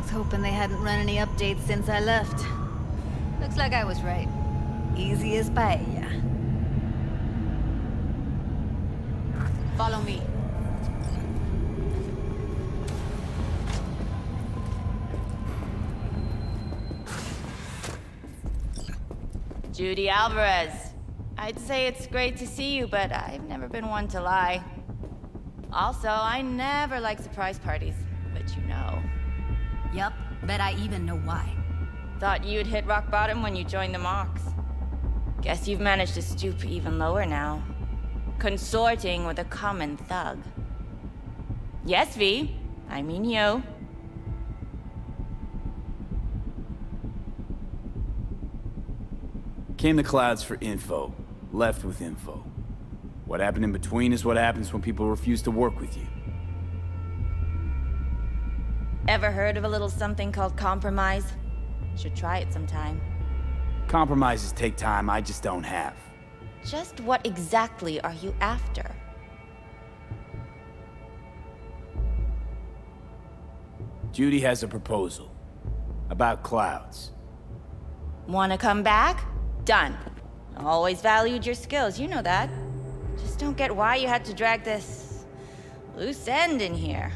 Speaker 3: Was hoping they hadn't run any updates since I left. Looks like I was right. Easy as paella. Follow me.
Speaker 6: Judy Alvarez. I'd say it's great to see you, but I've never been one to lie. Also, I never like surprise parties, but you know.
Speaker 3: Yup, bet I even know why.
Speaker 6: Thought you'd hit rock bottom when you joined the Mox. Guess you've managed to stoop even lower now. Consorting with a common thug. Yes, V. I mean you.
Speaker 2: Came to Clouds for info. Left with info. What happened in between is what happens when people refuse to work with you.
Speaker 6: Ever heard of a little something called compromise? Should try it sometime.
Speaker 2: Compromises take time I just don't have.
Speaker 6: Just what exactly are you after?
Speaker 2: Judy has a proposal. About Clouds.
Speaker 6: Wanna come back? Done. Always valued your skills, you know that. Just don't get why you had to drag this loose end in here.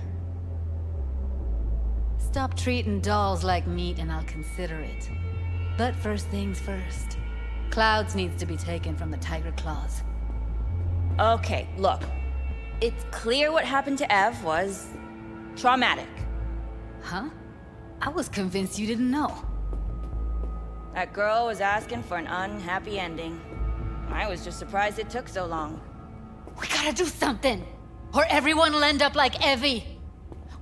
Speaker 3: Stop treating dolls like meat and I'll consider it. But first things first. Clouds needs to be taken from the Tiger Claws.
Speaker 6: Okay, look. It's clear what happened to Ev was traumatic.
Speaker 3: Huh? I was convinced you didn't know.
Speaker 6: That girl was asking for an unhappy ending. I was just surprised it took so long.
Speaker 3: We gotta do something, or everyone will end up like Evie.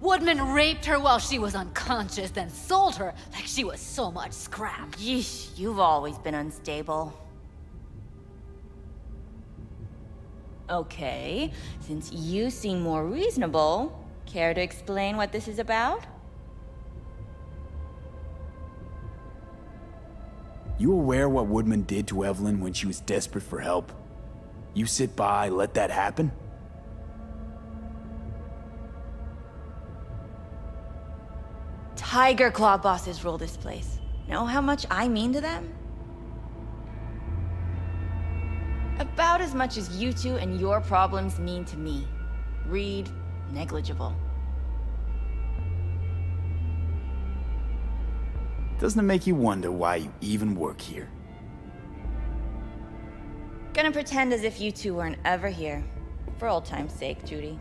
Speaker 3: Woodman raped her while she was unconscious, then sold her like she was so much scrap.
Speaker 6: Yeesh, you've always been unstable. Okay, since you seem more reasonable, care to explain what this is about?
Speaker 2: You aware what Woodman did to Evelyn when she was desperate for help? You sit by, let that happen?
Speaker 6: Tiger Claw bosses rule this place. Know how much I mean to them? About as much as you two and your problems mean to me. Read negligible.
Speaker 2: Doesn't it make you wonder why you even work here?
Speaker 6: Gonna pretend as if you two weren't ever here. For old time's sake, Judy.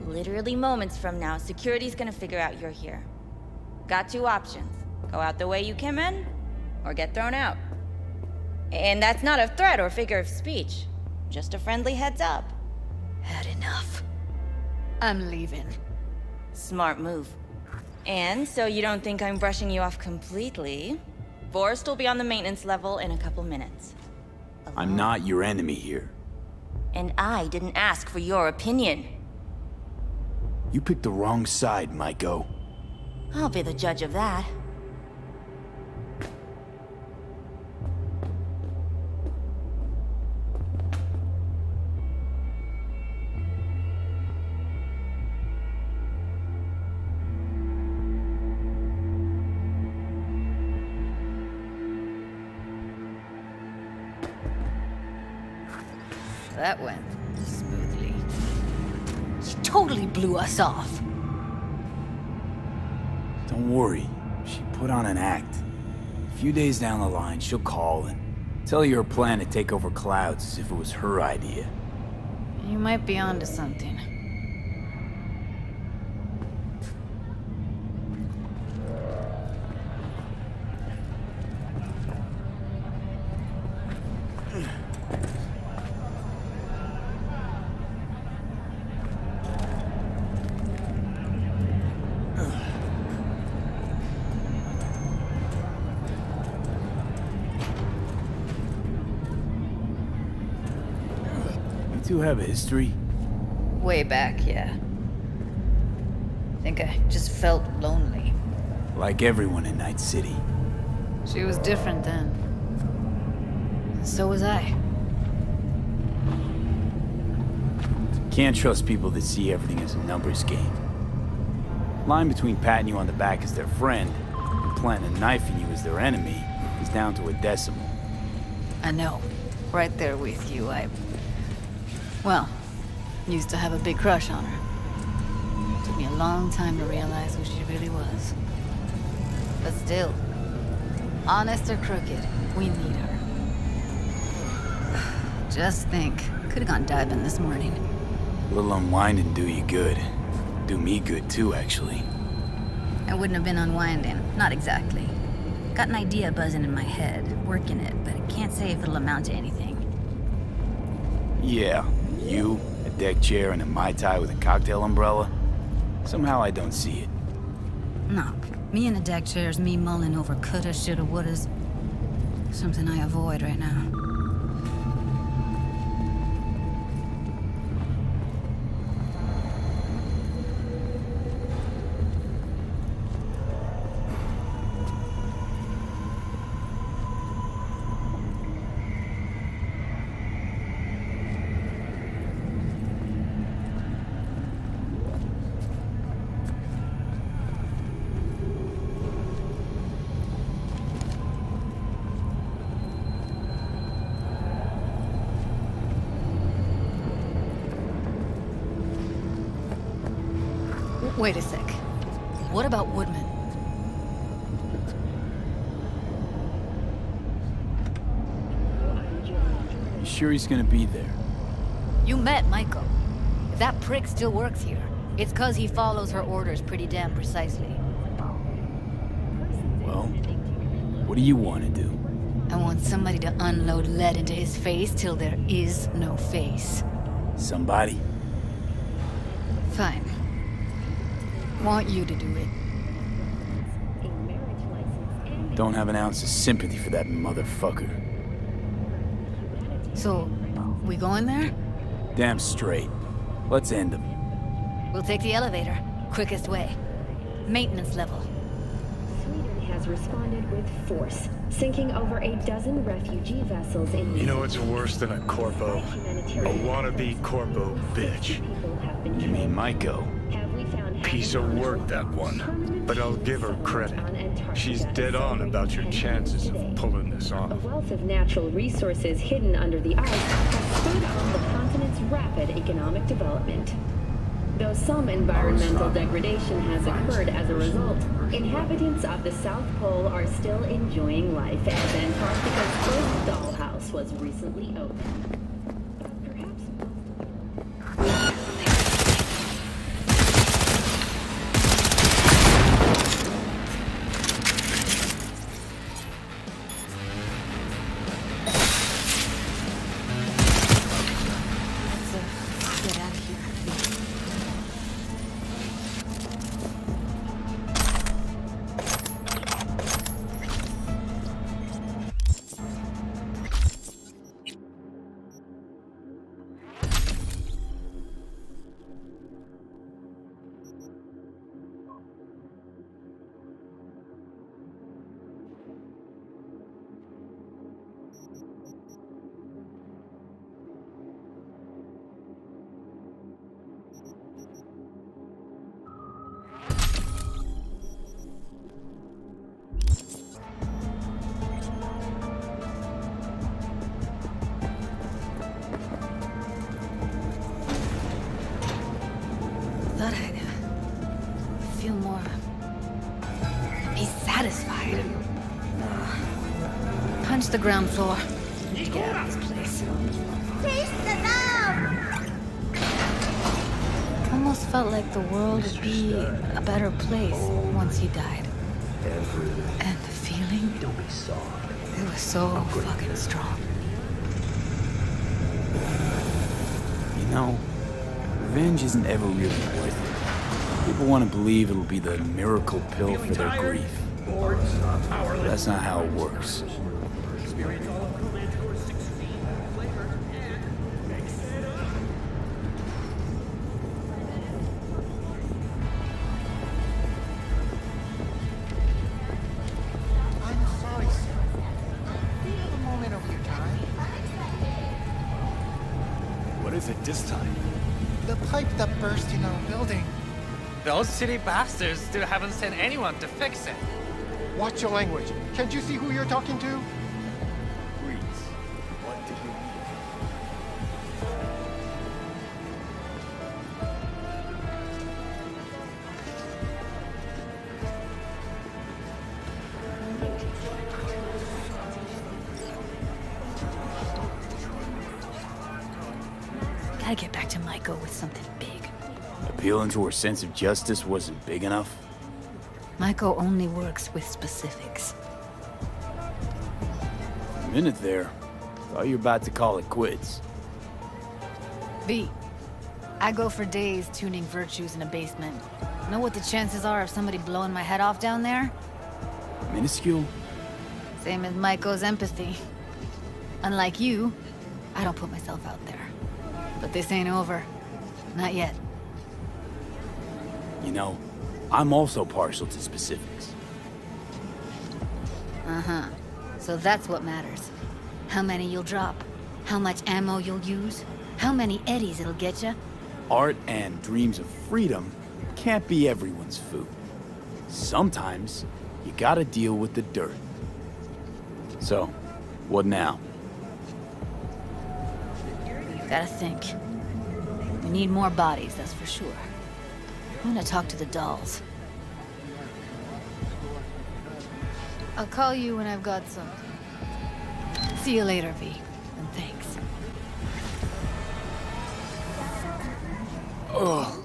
Speaker 6: Literally moments from now, security's gonna figure out you're here. Got two options. Go out the way you came in, or get thrown out. And that's not a threat or figure of speech. Just a friendly heads up.
Speaker 3: Had enough. I'm leaving.
Speaker 6: Smart move. And so you don't think I'm brushing you off completely, Forrest will be on the maintenance level in a couple minutes.
Speaker 2: I'm not your enemy here.
Speaker 6: And I didn't ask for your opinion.
Speaker 2: You picked the wrong side, Maiko.
Speaker 6: I'll be the judge of that.
Speaker 3: That went smoothly. She totally blew us off.
Speaker 2: Don't worry. She put on an act. A few days down the line, she'll call and tell you her plan to take over Clouds as if it was her idea.
Speaker 3: You might be onto something.
Speaker 2: You two have a history?
Speaker 3: Way back, yeah. Think I just felt lonely.
Speaker 2: Like everyone in Night City.
Speaker 3: She was different then. So was I.
Speaker 2: Can't trust people that see everything as a numbers game. Line between patting you on the back as their friend and planting a knife in you as their enemy is down to a decimal.
Speaker 3: I know. Right there with you, well, used to have a big crush on her. Took me a long time to realize who she really was. But still, honest or crooked, we need her. Just think, could've gone diving this morning.
Speaker 2: A little unwinding do you good. Do me good too, actually.
Speaker 3: I wouldn't have been unwinding, not exactly. Got an idea buzzing in my head, working it, but I can't say if it'll amount to anything.
Speaker 2: Yeah, you, a deck chair, and a Mai Tai with a cocktail umbrella. Somehow I don't see it.
Speaker 3: No, me in a deck chair's me mulling over coulda, shoulda, wouldas. Something I avoid right now. Wait a sec. What about Woodman?
Speaker 2: You sure he's gonna be there?
Speaker 3: You met Michael. If that prick still works here, it's 'cause he follows her orders pretty damn precisely.
Speaker 2: Well, what do you want to do?
Speaker 3: I want somebody to unload lead into his face till there is no face.
Speaker 2: Somebody?
Speaker 3: Fine. Want you to do it.
Speaker 2: Don't have an ounce of sympathy for that motherfucker.
Speaker 3: So, we going there?
Speaker 2: Damn straight. Let's end him.
Speaker 3: We'll take the elevator. Quickest way. Maintenance level.
Speaker 17: Sweden has responded with force, sinking over a dozen refugee vessels in...
Speaker 11: You know what's worse than a corpo? A wannabe corpo bitch.
Speaker 2: You mean Maiko?
Speaker 11: Piece of work, that one. But I'll give her credit. She's dead on about your chances of pulling this off.
Speaker 17: A wealth of natural resources hidden under the ice has spurred on the continent's rapid economic development. Though some environmental degradation has occurred as a result, inhabitants of the South Pole are still enjoying life as Antarctica's first dollhouse was recently opened.
Speaker 3: Thought I'd feel more... be satisfied. Punch the ground floor. Need to get out of this place. Almost felt like the world would be a better place once he died. And the feeling...
Speaker 15: Don't be soft.
Speaker 3: It was so fucking strong.
Speaker 2: You know, revenge isn't ever really worth it. People want to believe it'll be the miracle pill for their grief. That's not how it works.
Speaker 9: What is it this time?
Speaker 22: The pipe that burst in our building.
Speaker 23: Those city bastards still haven't sent anyone to fix it.
Speaker 22: Watch your language. Can't you see who you're talking to?
Speaker 9: Reeds, what did you
Speaker 3: Gotta get back to Maiko with something big.
Speaker 2: Appealing to her sense of justice wasn't big enough?
Speaker 3: Maiko only works with specifics.
Speaker 2: A minute there. Thought you were about to call it quits.
Speaker 3: B. I go for days tuning virtues in a basement. Know what the chances are of somebody blowing my head off down there?
Speaker 2: Minuscule?
Speaker 3: Same as Maiko's empathy. Unlike you, I don't put myself out there. But this ain't over. Not yet.
Speaker 2: You know, I'm also partial to specifics.
Speaker 3: Uh-huh. So that's what matters. How many you'll drop. How much ammo you'll use. How many eddies it'll get you.
Speaker 2: Art and dreams of freedom can't be everyone's food. Sometimes, you gotta deal with the dirt. So, what now?
Speaker 3: Gotta think. We need more bodies, that's for sure. I'm gonna talk to the dolls. I'll call you when I've got something. See you later, V. And thanks.
Speaker 2: Ugh.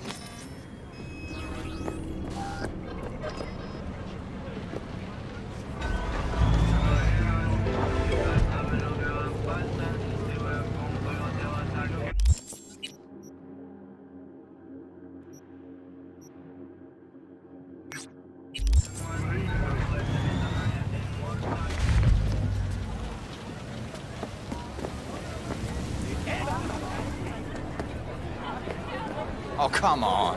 Speaker 19: Oh, come on.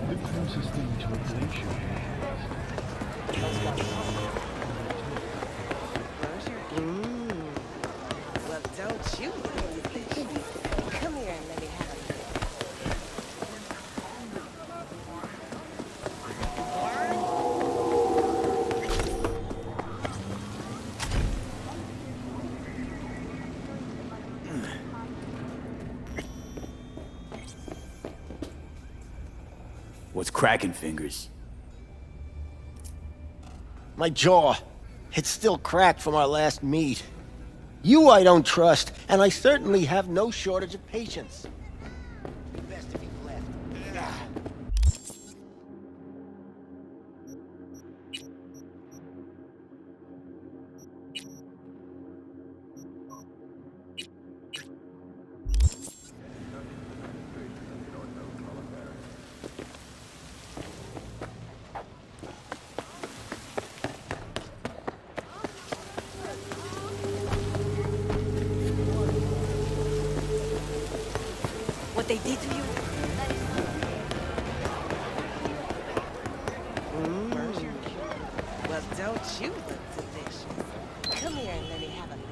Speaker 9: The closest thing to a glacier.
Speaker 8: Well, don't you look delicious. Come here and let me have it.
Speaker 2: What's cracking, Fingers?
Speaker 10: My jaw. It's still cracked from our last meet. You I don't trust, and I certainly have no shortage of patience. Best if you left.
Speaker 8: What they did to you? Well, don't you look delicious. Come here and let me have a lick.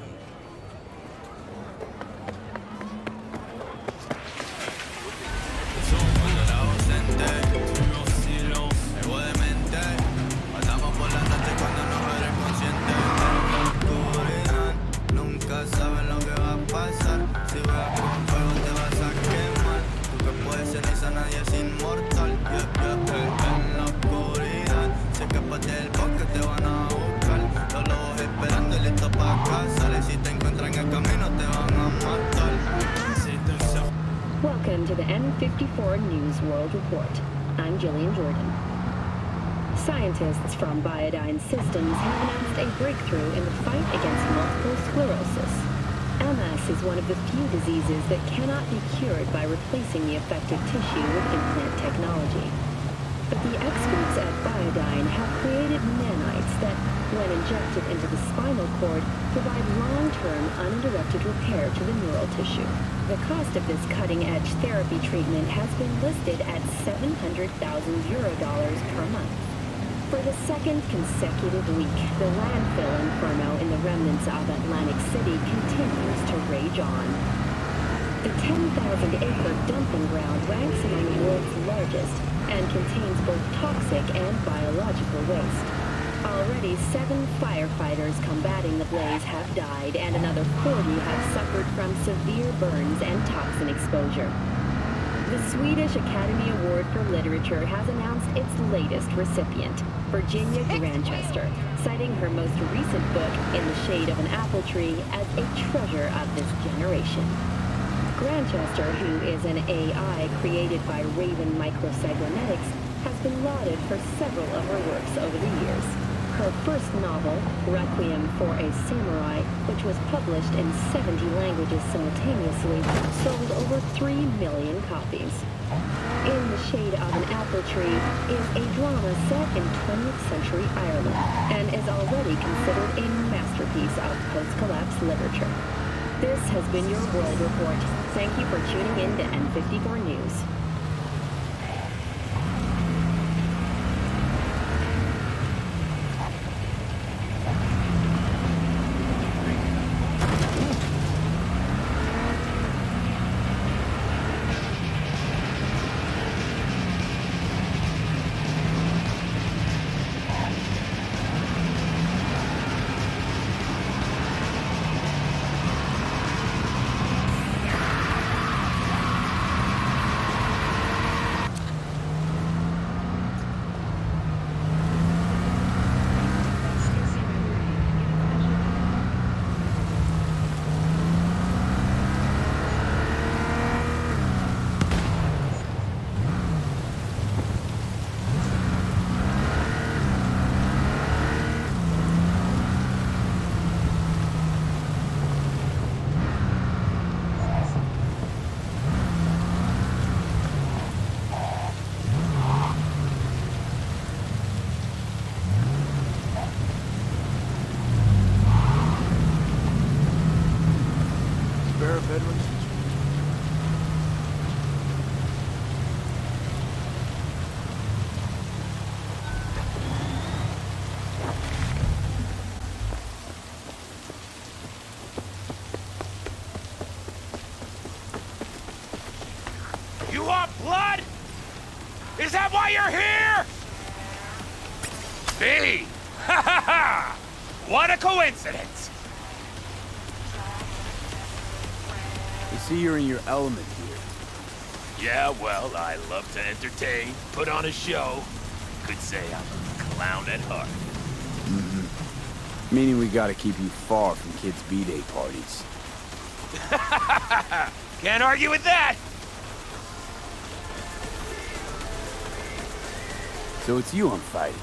Speaker 5: Nunca saben lo que va a pasar. Si vas con fuego te vas a quemar. Tú que puedes ser esa, nadie es inmortal. En la oscuridad. Sé que para el bosque te van a buscar. Los lobos esperando y listos para cazar. Y si te encuentran en el camino te van a matar.
Speaker 17: Welcome to the N54 News World Report. I'm Jillian Jordan. Scientists from Biodyne Systems have announced a breakthrough in the fight against multiple sclerosis. MS is one of the few diseases that cannot be cured by replacing the affected tissue with implant technology. But the experts at Biodyne have created nanites that, when injected into the spinal cord, provide long-term uninterrupted repair to the neural tissue. The cost of this cutting-edge therapy treatment has been listed at €700,000 per month. For the second consecutive week, the landfill inferno in the remnants of Atlantic City continues to rage on. The 10,000-acre dumping ground ranks among the world's largest and contains both toxic and biological waste. Already 7 firefighters combating the blaze have died, and another 40 have suffered from severe burns and toxin exposure. The Swedish Academy Award for Literature has announced its latest recipient, Virginia Grantchester, citing her most recent book, In the Shade of an Apple Tree, as a treasure of this generation. Grantchester, who is an AI created by Raven Microcybernetics, has been lauded for several of her works over the years. Her first novel, Requiem for a Samurai, which was published in 70 languages simultaneously, sold over 3 million copies. In the Shade of an Apple Tree is a drama set in 20th century Ireland and is already considered a masterpiece of post-collapse literature. This has been your World Report. Thank you for tuning in to N54 News.
Speaker 9: veterans.
Speaker 12: You want blood? Is that why you're here? B! Ha ha ha! What a coincidence!
Speaker 2: You see you're in your element here.
Speaker 12: Yeah, well, I love to entertain, put on a show. Could say I'm a clown at heart.
Speaker 2: Mm-hmm. Meaning we gotta keep you far from kids' B-Day parties.
Speaker 12: Can't argue with that!
Speaker 2: So it's you I'm fighting.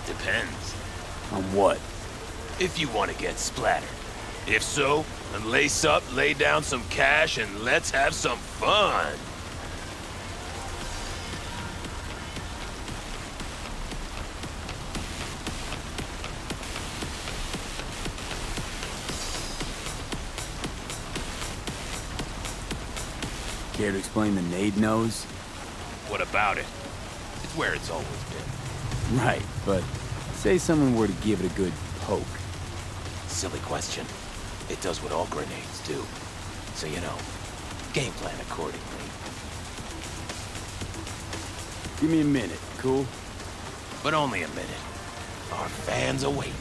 Speaker 12: Depends.
Speaker 2: On what?
Speaker 12: If you want to get splattered. If so, then lace up, lay down some cash, and let's have some fun.
Speaker 2: Care to explain the nade nose?
Speaker 12: What about it? It's where it's always been.
Speaker 2: Right, but say someone were to give it a good poke.
Speaker 12: Silly question. It does what all grenades do. So, you know, game plan accordingly.
Speaker 2: Give me a minute, cool?
Speaker 12: But only a minute. Our fans await.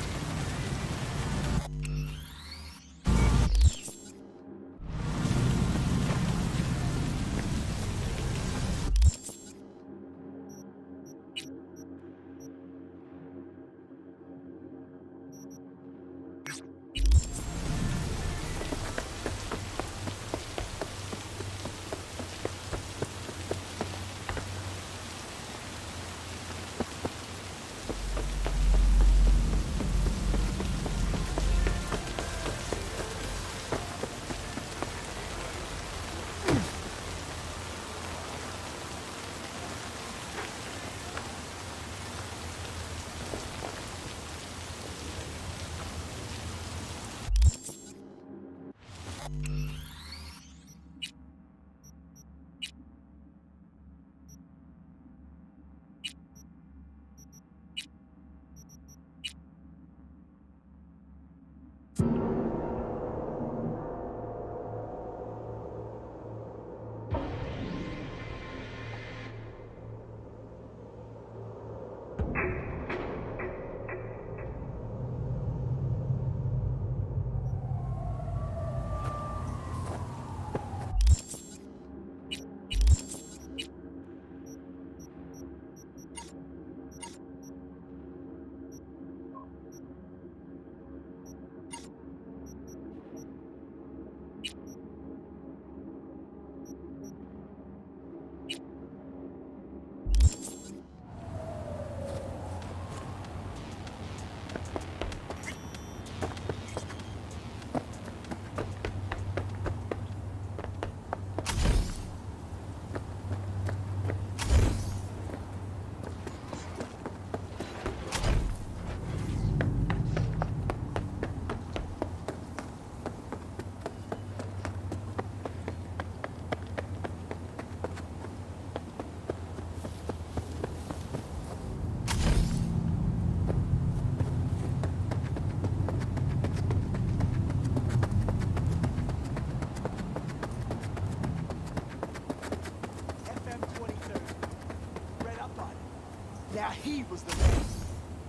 Speaker 1: Now he was the man.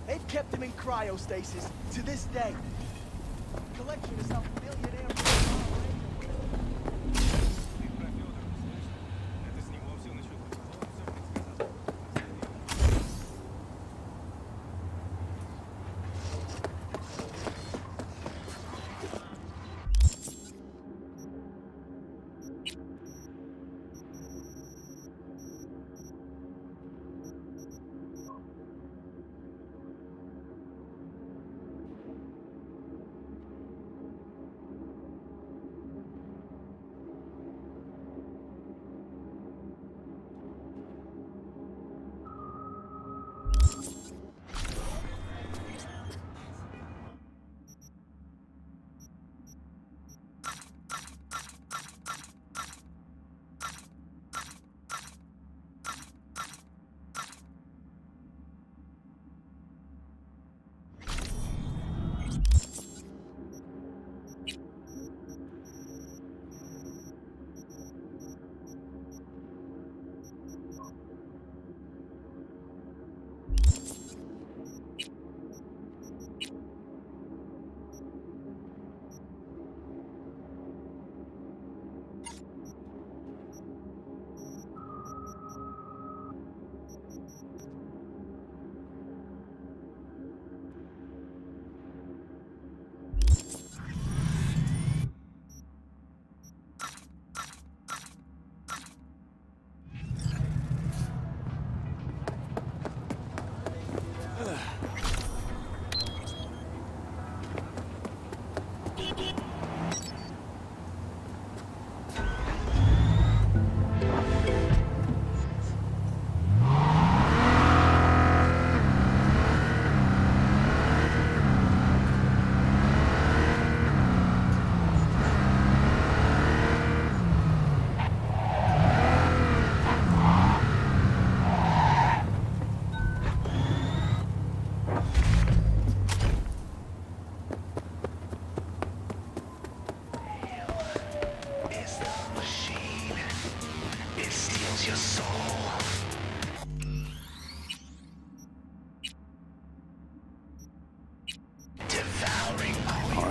Speaker 1: They've kept him in cryostasis to this day. Collection is some millionaire.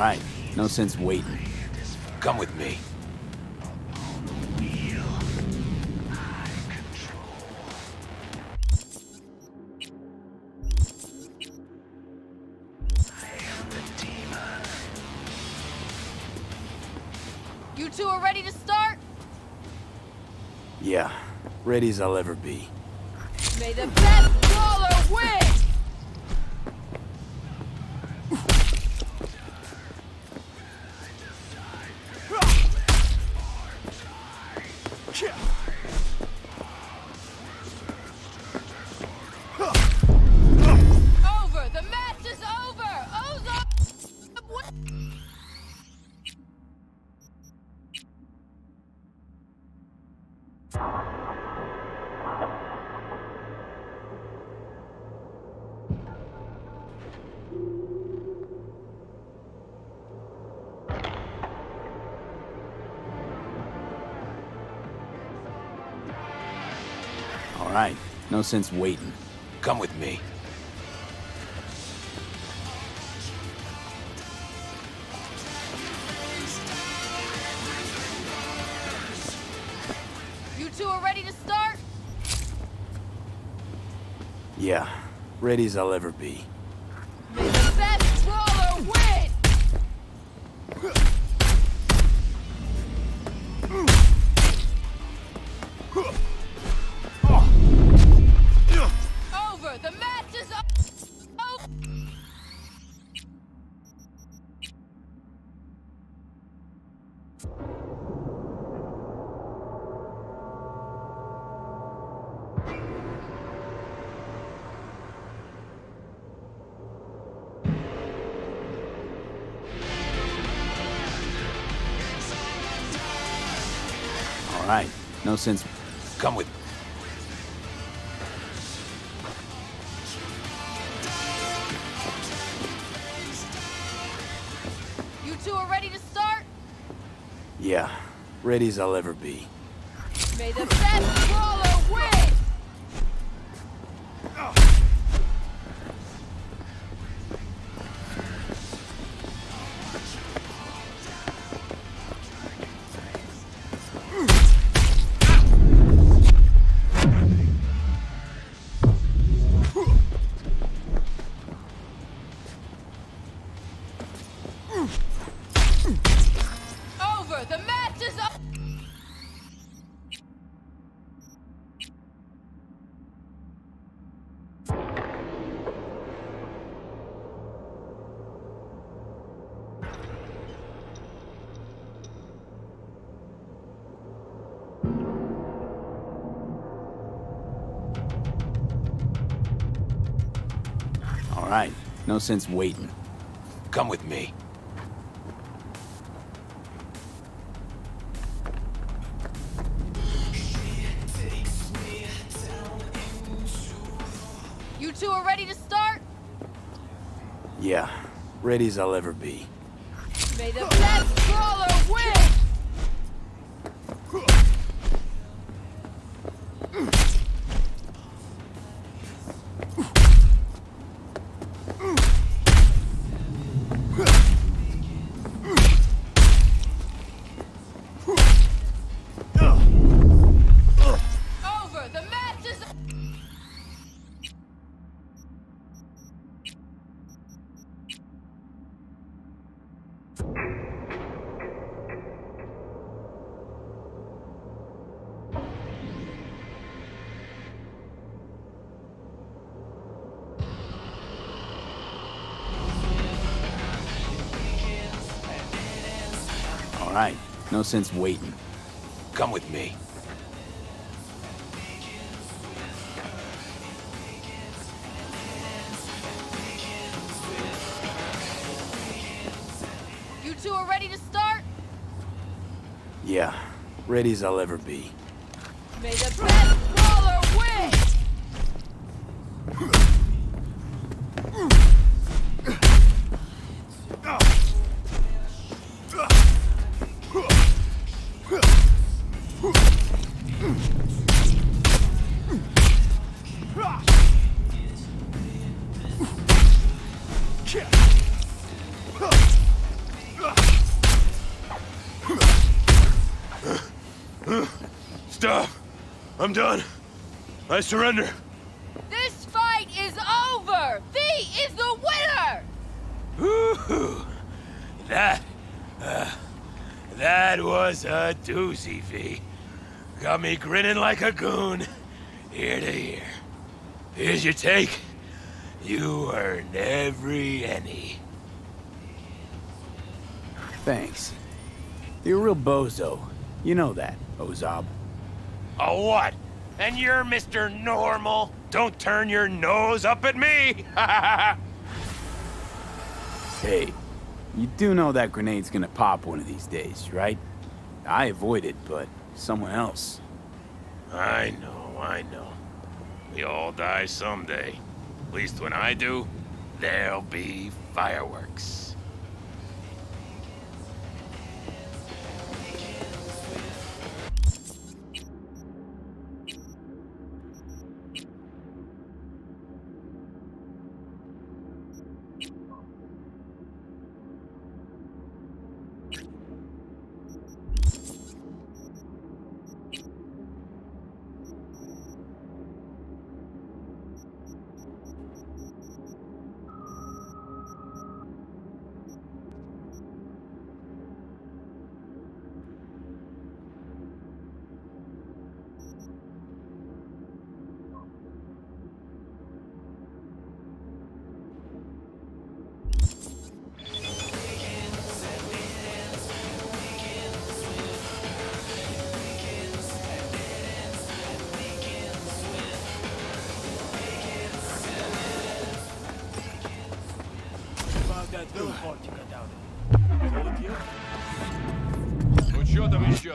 Speaker 2: Alright, no sense waiting.
Speaker 12: Come with me.
Speaker 3: You two are ready to start?
Speaker 2: Yeah, ready as I'll ever be.
Speaker 3: May the best brawler win! Over! The match is over! Ozo!
Speaker 2: Alright, no sense waiting.
Speaker 12: Come with me.
Speaker 3: You two are ready to start?
Speaker 2: Yeah, ready as I'll ever be.
Speaker 3: May the best brawler win! Over! The match is over!
Speaker 2: Alright, no sense.
Speaker 12: Come with me.
Speaker 3: You two are ready to start?
Speaker 2: Yeah, ready as I'll ever be.
Speaker 3: May the best brawler win! Over! The match is up!
Speaker 2: Alright, no sense waiting.
Speaker 12: Come with me.
Speaker 3: You two are ready to start?
Speaker 2: Yeah, ready as I'll ever be.
Speaker 3: May the best brawler win! Over! The match is...
Speaker 2: Alright, no sense waiting.
Speaker 12: Come with me.
Speaker 3: You two are ready to start?
Speaker 2: Yeah, ready as I'll ever be.
Speaker 3: May the best brawler win!
Speaker 12: Stop. I'm done. I surrender.
Speaker 3: This fight is over! V is the winner!
Speaker 12: Woo-hoo. That was a doozy, V. Got me grinning like a goon, ear to ear. Here's your take. You earned every penny.
Speaker 2: Thanks. You're a real bozo. You know that, Ozab.
Speaker 12: A what? And you're Mr. Normal? Don't turn your nose up at me!
Speaker 2: Hey, you do know that grenade's gonna pop one of these days, right? I avoid it, but someone else.
Speaker 12: I know. We all die someday. At least when I do, there'll be fireworks.
Speaker 7: Ну чё там еще?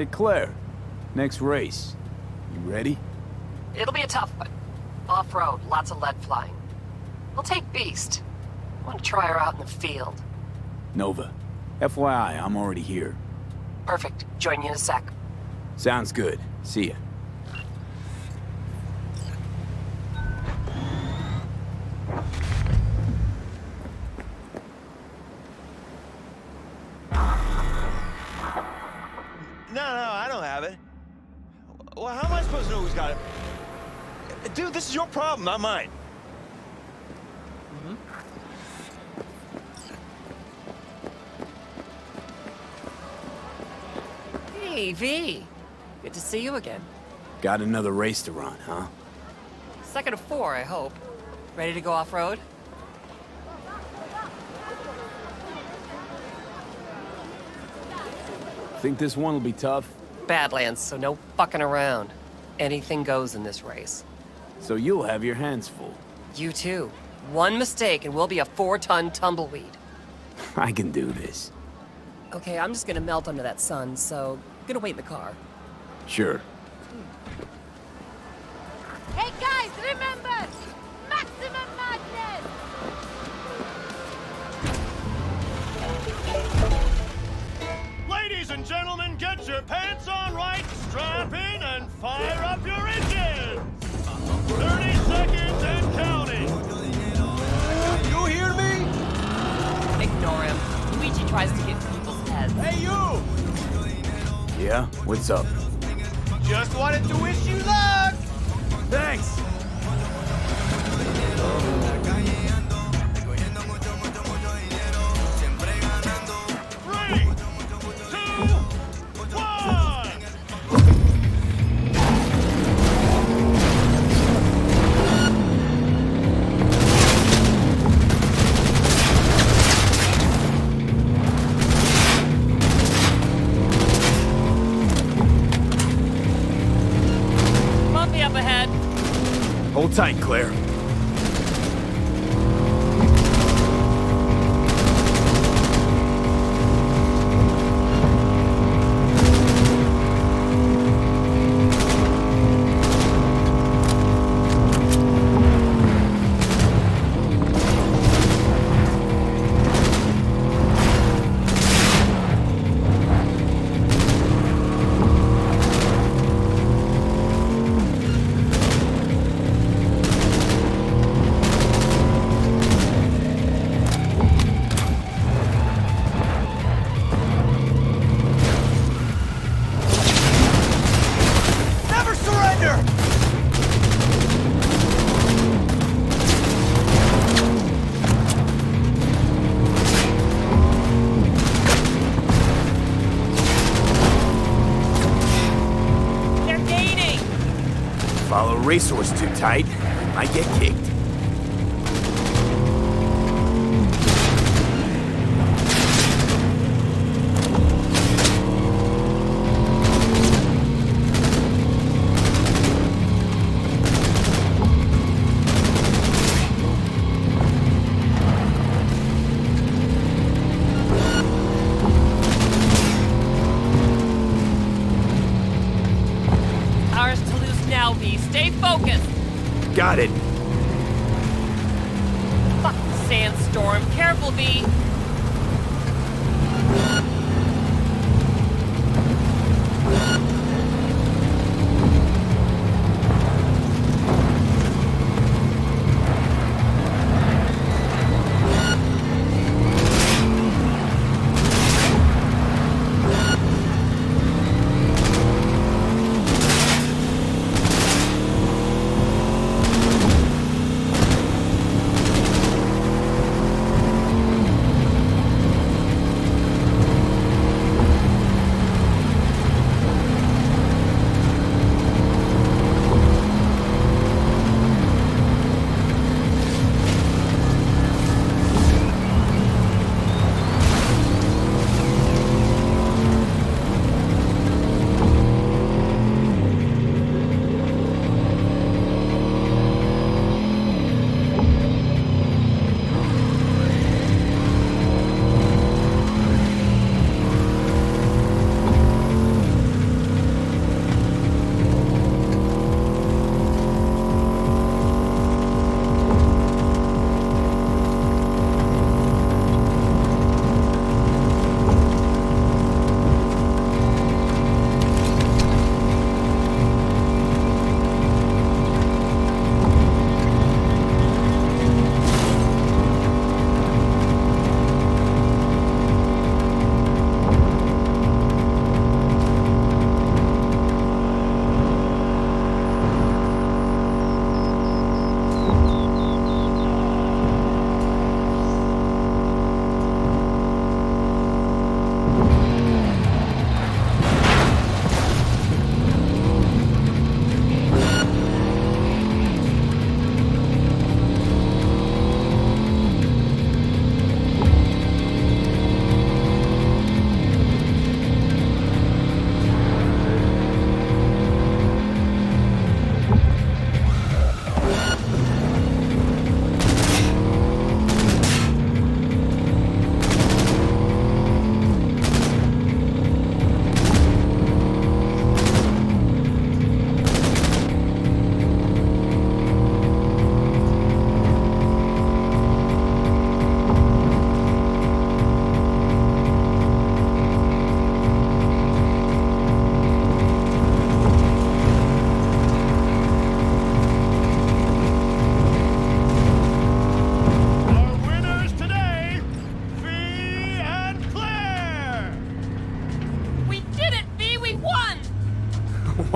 Speaker 2: Hey, Claire. Next race. You ready?
Speaker 8: It'll be a tough one. Off-road, lots of lead flying. We'll take Beast. I want to try her out in the field.
Speaker 2: Nova. FYI, I'm already here.
Speaker 8: Perfect. Join you in a sec.
Speaker 2: Sounds good. See ya.
Speaker 1: No, I don't have it. Well, how am I supposed to know who's got it? Dude, this is your problem, not mine.
Speaker 8: Hey, V. Good to see you again.
Speaker 2: Got another race to run, huh?
Speaker 8: Second of 4, I hope. Ready to go off-road?
Speaker 2: Think this one will be tough?
Speaker 8: Badlands, so no fucking around. Anything goes in this race.
Speaker 2: So you'll have your hands full.
Speaker 8: You too. One mistake and we'll be a 4-ton tumbleweed.
Speaker 2: I can do this.
Speaker 8: Okay, I'm just gonna melt under that sun, so gonna wait in the car.
Speaker 2: Sure.
Speaker 3: Hey guys, remember! Maximum madness!
Speaker 11: Ladies and gentlemen, get your pants on right, strap in, and fire up your engines! 30 seconds and counting!
Speaker 1: You hear me?
Speaker 8: Ignore him. Luigi tries to get in people's heads.
Speaker 1: Hey, you!
Speaker 2: Yeah? What's up?
Speaker 1: Just wanted to wish you luck!
Speaker 2: Thanks!
Speaker 8: Bumpy up ahead.
Speaker 2: Hold tight, Claire.
Speaker 1: Never surrender!
Speaker 8: They're gaining!
Speaker 2: Follow racehorse too tight, might get kicked.
Speaker 8: Ours to lose now, V. Stay focused!
Speaker 2: Got it.
Speaker 8: Fucking sandstorm. Careful, V.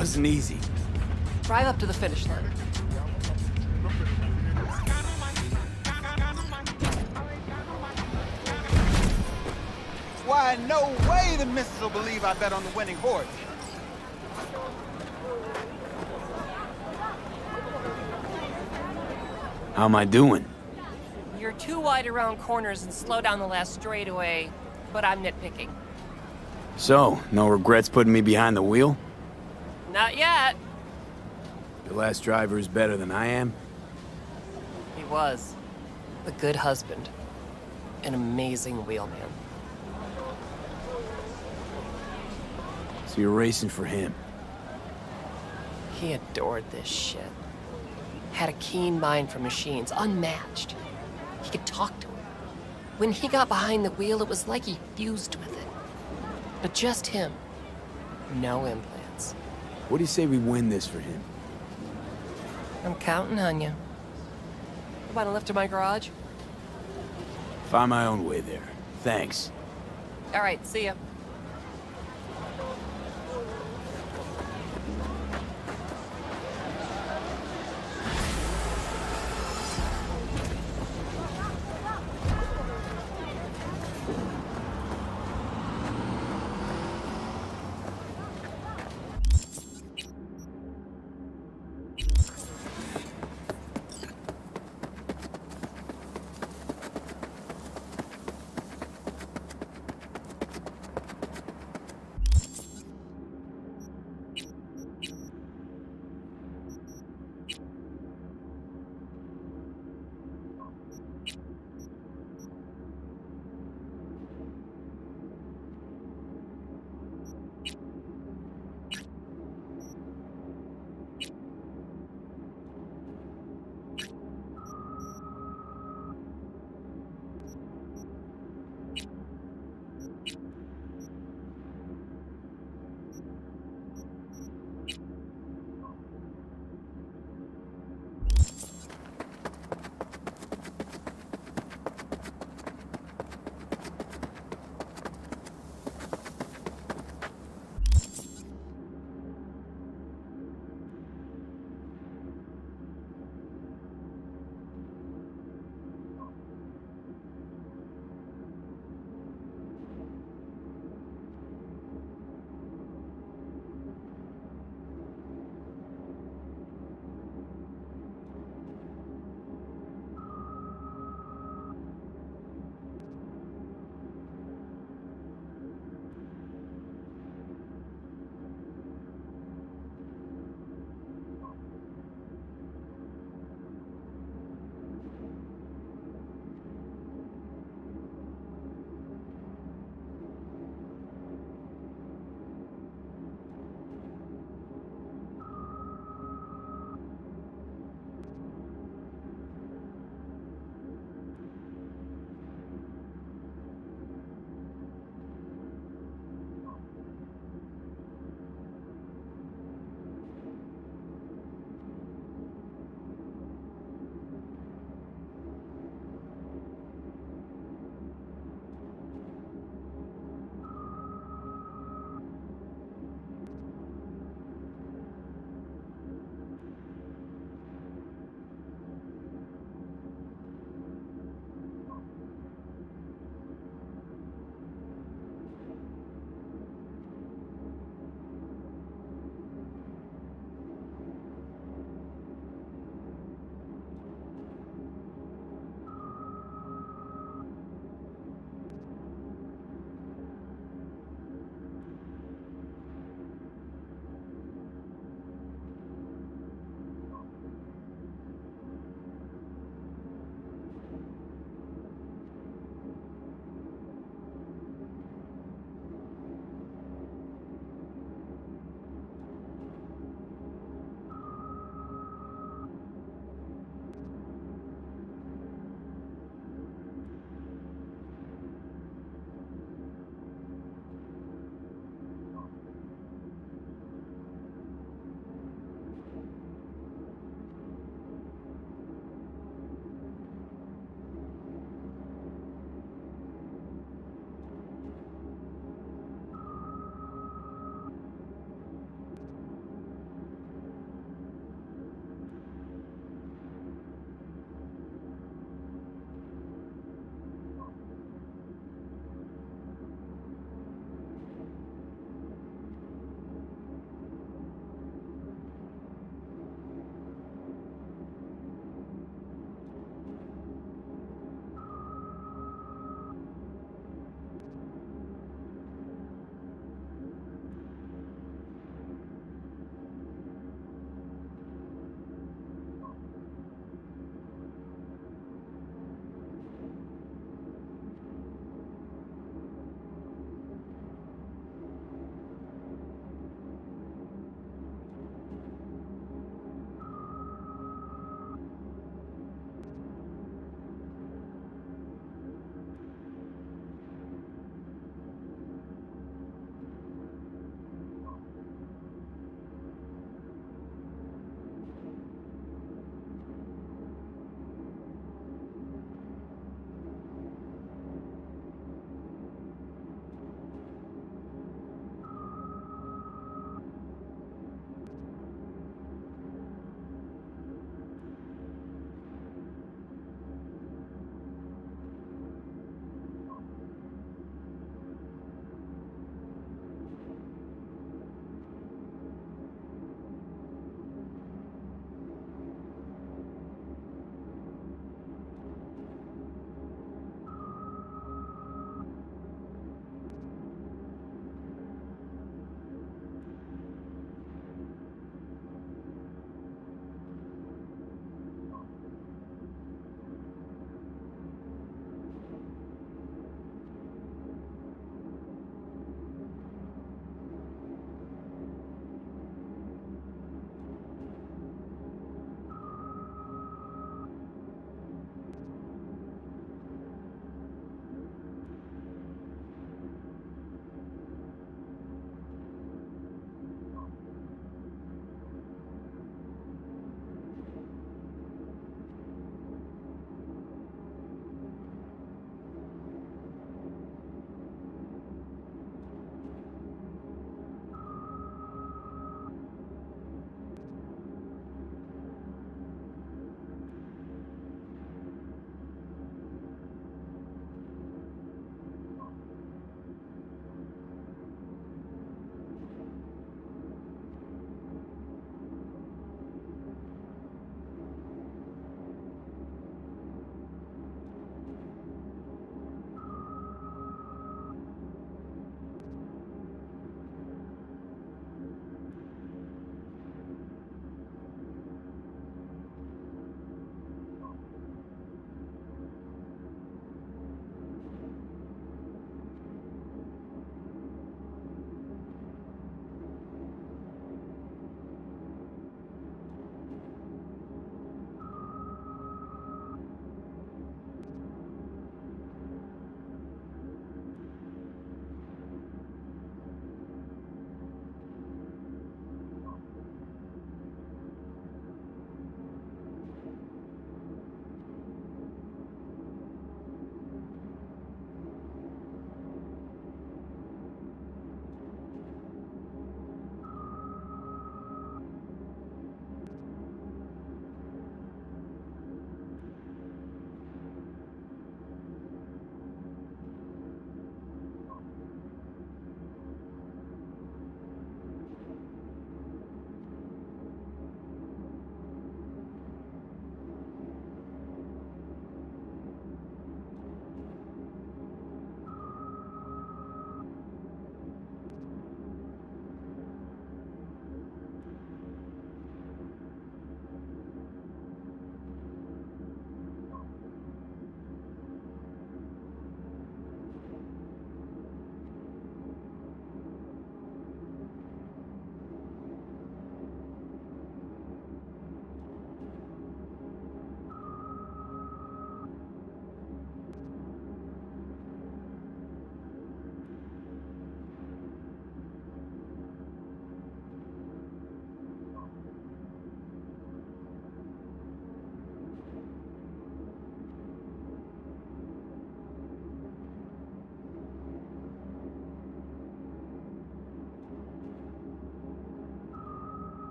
Speaker 2: wasn't easy.
Speaker 8: Drive up to the finish line.
Speaker 13: Why, no way the missus will believe I bet on the winning horse.
Speaker 2: How am I doing?
Speaker 8: You're too wide around corners and slow down the last straightaway, but I'm nitpicking.
Speaker 2: So, no regrets putting me behind the wheel?
Speaker 8: Not yet.
Speaker 2: The last driver is better than I am?
Speaker 8: He was. A good husband. An amazing wheelman.
Speaker 2: So you're racing for him?
Speaker 8: He adored this shit. Had a keen mind for machines, unmatched. He could talk to him. When he got behind the wheel, it was like he fused with it. But just him. No implants.
Speaker 2: What do you say we win this for him?
Speaker 8: I'm counting on you. Want a lift to my garage?
Speaker 2: Find my own way there. Thanks.
Speaker 8: All right, see ya.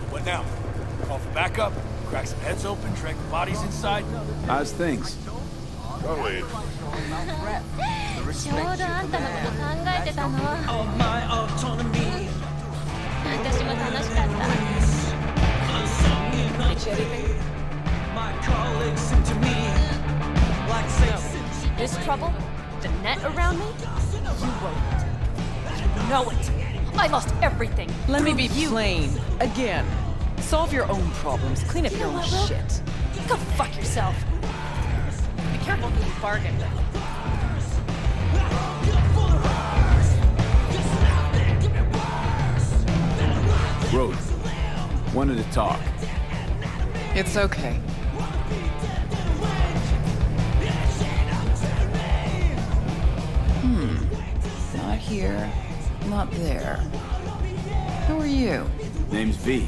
Speaker 12: What now? Call for backup? Crack some heads open, drag the bodies inside?
Speaker 2: How's things?
Speaker 7: Going.
Speaker 14: ちょうどあんたのこと考えてたの。私も楽しかった。
Speaker 3: This trouble? The net around me? You won't. You know it. I lost everything.
Speaker 16: Let me be plain. Again. Solve your own problems. Clean up your own shit.
Speaker 3: Go fuck yourself. Be careful who you bargain with.
Speaker 2: Road. Wanted to talk.
Speaker 16: It's okay. Not here. Not there. Who are you?
Speaker 2: Name's V.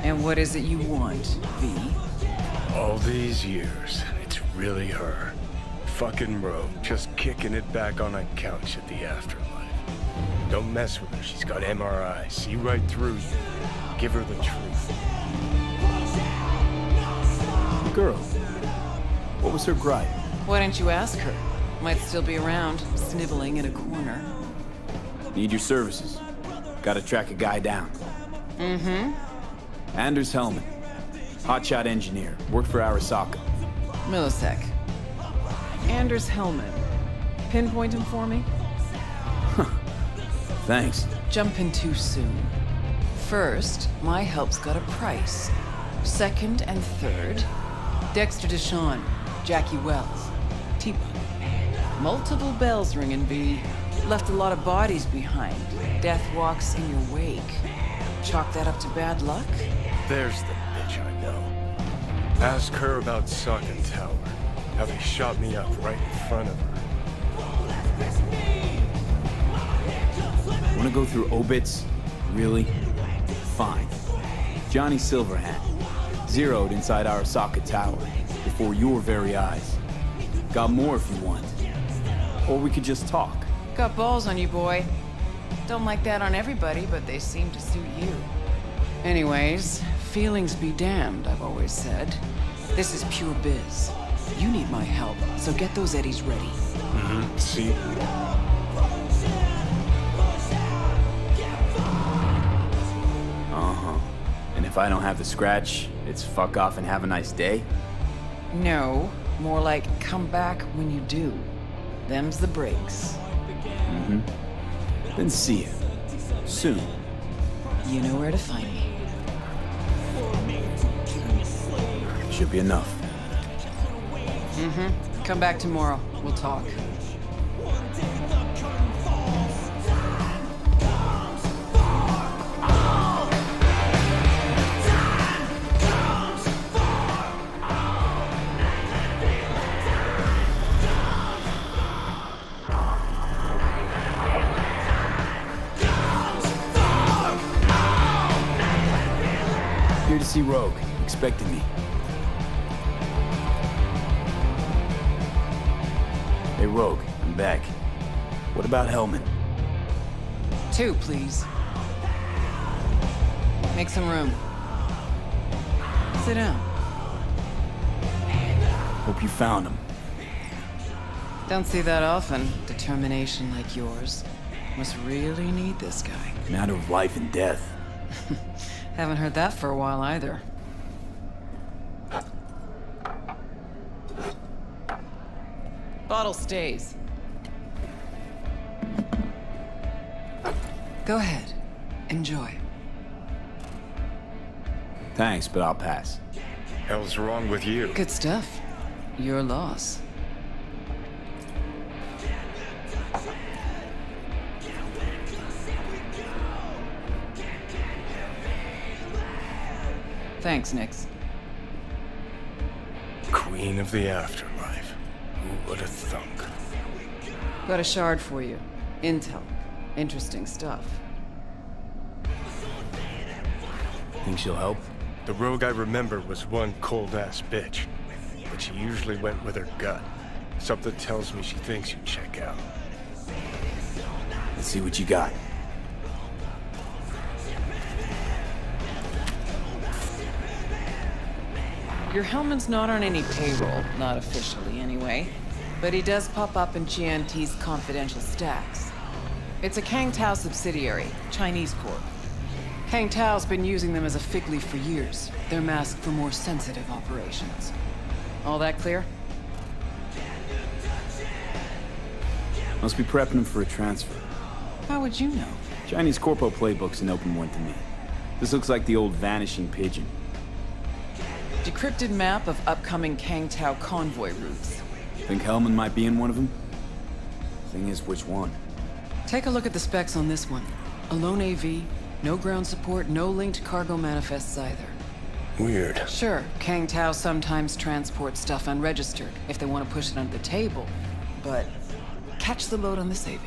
Speaker 16: And what is it you want, V?
Speaker 7: All these years, it's really her. Fucking Rogue, just kicking it back on a couch at the afterlife. Don't mess with her, she's got MRI. See right through you. Give her the truth.
Speaker 2: The girl. What was her gripe?
Speaker 16: Why don't you ask her? Might still be around, sniveling in a corner.
Speaker 2: Need your services. Gotta track a guy down.
Speaker 16: Mm-hmm.
Speaker 2: Anders Hellman. Hotshot engineer. Worked for Arasaka.
Speaker 16: Millisec. Anders Hellman. Pinpoint him for me?
Speaker 2: Thanks.
Speaker 16: Jump in too soon. First, my help's got a price. Second and third, Dexter Deshawn, Jackie Wells, T-Bone. Multiple bells ringing, V. Left a lot of bodies behind. Death walks in your wake. Chalk that up to bad luck?
Speaker 7: There's the bitch I know. Ask her about Socket Tower. How they shot me up right in front of her.
Speaker 2: Wanna go through obits? Really? Fine. Johnny Silverhand. Zeroed inside Arasaka Tower. Before your very eyes. Got more if you want. Or we could just talk.
Speaker 16: Got balls on you, boy. Don't like that on everybody, but they seem to suit you. Anyways, feelings be damned, I've always said. This is pure biz. You need my help, so get those eddies ready.
Speaker 7: Mm-hmm. See?
Speaker 2: Uh-huh. And if I don't have the scratch, it's fuck off and have a nice day?
Speaker 16: No, more like come back when you do. Them's the breaks.
Speaker 2: Mm-hmm. Then see you. Soon.
Speaker 16: You know where to find me.
Speaker 2: Should be enough.
Speaker 16: Mm-hmm. Come back tomorrow. We'll talk.
Speaker 2: Here to see Rogue. Expected me. Hey, Rogue. I'm back. What about Hellman?
Speaker 16: 2, please. Make some room. Sit down.
Speaker 2: Hope you found him.
Speaker 16: Don't see that often. Determination like yours. Must really need this guy.
Speaker 2: Matter of life and death.
Speaker 16: Haven't heard that for a while either. Bottle stays. Go ahead. Enjoy.
Speaker 2: Thanks, but I'll pass.
Speaker 7: Hell's wrong with you?
Speaker 16: Good stuff. Your loss. Thanks, Nix.
Speaker 7: Queen of the afterlife. Who would have thunk?
Speaker 16: Got a shard for you. Intel. Interesting stuff.
Speaker 2: Think she'll help?
Speaker 7: The rogue I remember was one cold-ass bitch. But she usually went with her gut. Something tells me she thinks you check out.
Speaker 2: Let's see what you got.
Speaker 16: Your Hellman's not on any payroll, not officially anyway. But he does pop up in GNT's confidential stacks. It's a Kang Tao subsidiary, Chinese corp. Kang Tao's been using them as a fig leaf for years. They're masked for more sensitive operations. All that clear?
Speaker 2: Must be prepping them for a transfer.
Speaker 16: How would you know?
Speaker 2: Chinese corpo playbook's an open one to me. This looks like the old vanishing pigeon.
Speaker 16: Decrypted map of upcoming Kang Tao convoy routes.
Speaker 2: Think Hellman might be in one of them? Thing is, which one?
Speaker 16: Take a look at the specs on this one. A lone AV, no ground support, no linked cargo manifests either.
Speaker 7: Weird.
Speaker 16: Sure, Kang Tao sometimes transports stuff unregistered if they want to push it under the table, but catch the load on this AV.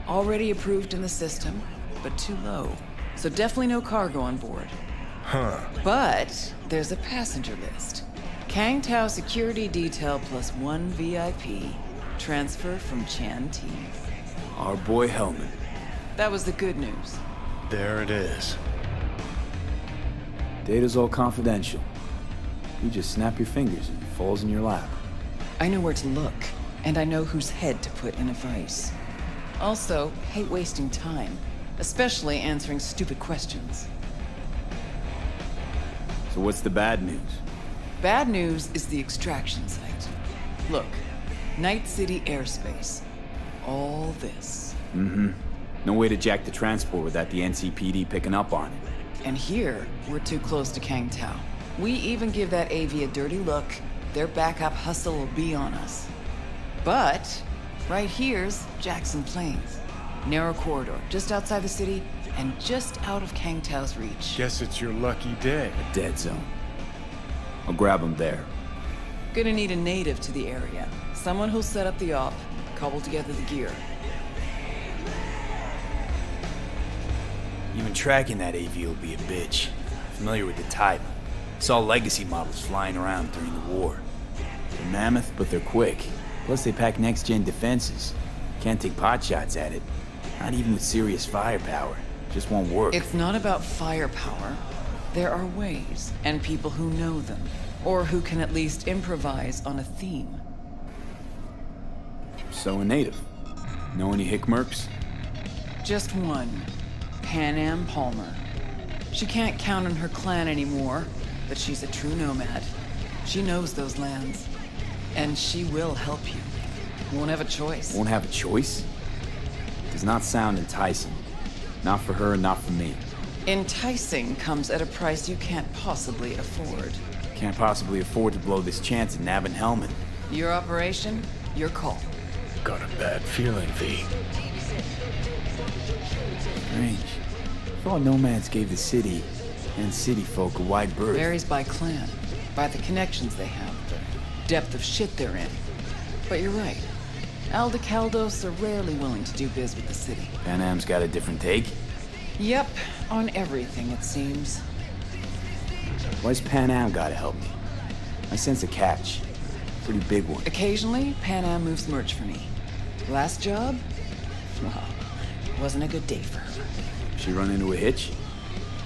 Speaker 16: Already approved in the system, but too low. So definitely no cargo on board.
Speaker 7: Huh.
Speaker 16: But there's a passenger list. Kang Tao security detail plus 1 VIP. Transfer from Chan team.
Speaker 2: Our boy Hellman.
Speaker 16: That was the good news.
Speaker 7: There it is.
Speaker 2: Data's all confidential. You just snap your fingers and it falls in your lap.
Speaker 16: I know where to look, and I know whose head to put in a vice. Also, hate wasting time, especially answering stupid questions.
Speaker 2: So what's the bad news?
Speaker 16: Bad news is the extraction site. Look, Night City airspace. All this.
Speaker 2: Mm-hmm. No way to jack the transport without the NCPD picking up on it.
Speaker 16: And here, we're too close to Kang Tao. We even give that AV a dirty look, their backup hustle will be on us. But, right here's Jackson Plains. Narrow corridor, just outside the city, and just out of Kang Tao's reach.
Speaker 7: Guess it's your lucky day.
Speaker 2: A dead zone. I'll grab him there.
Speaker 16: Gonna need a native to the area. Someone who'll set up the op, cobble together the gear.
Speaker 2: Even tracking that AV will be a bitch. Familiar with the type. Saw legacy models flying around during the war. They're mammoth, but they're quick. Plus they pack next-gen defenses. Can't take potshots at it. Not even with serious firepower. Just won't work.
Speaker 16: It's not about firepower. There are ways, and people who know them. Or who can at least improvise on a theme.
Speaker 2: So a native. Know any Hickmerks?
Speaker 16: Just one. Pan Am Palmer. She can't count on her clan anymore, but she's a true nomad. She knows those lands. And she will help you. Won't have a choice.
Speaker 2: Won't have a choice? Does not sound enticing. Not for her, not for me.
Speaker 16: Enticing comes at a price you can't possibly afford.
Speaker 2: Can't possibly afford to blow this chance at nabbing Hellman.
Speaker 16: Your operation, your call.
Speaker 7: Got a bad feeling, V.
Speaker 2: Strange. Thought nomads gave the city and city folk a wide berth.
Speaker 16: Varies by clan, by the connections they have, the depth of shit they're in. But you're right. Aldecaldos are rarely willing to do biz with the city.
Speaker 2: Pan Am's got a different take?
Speaker 16: Yep, on everything it seems.
Speaker 2: Why's Pan Am gotta help me? I sense a catch. Pretty big one.
Speaker 16: Occasionally, Pan Am moves merch for me. Last job? Well, wasn't a good day for her.
Speaker 2: She run into a hitch?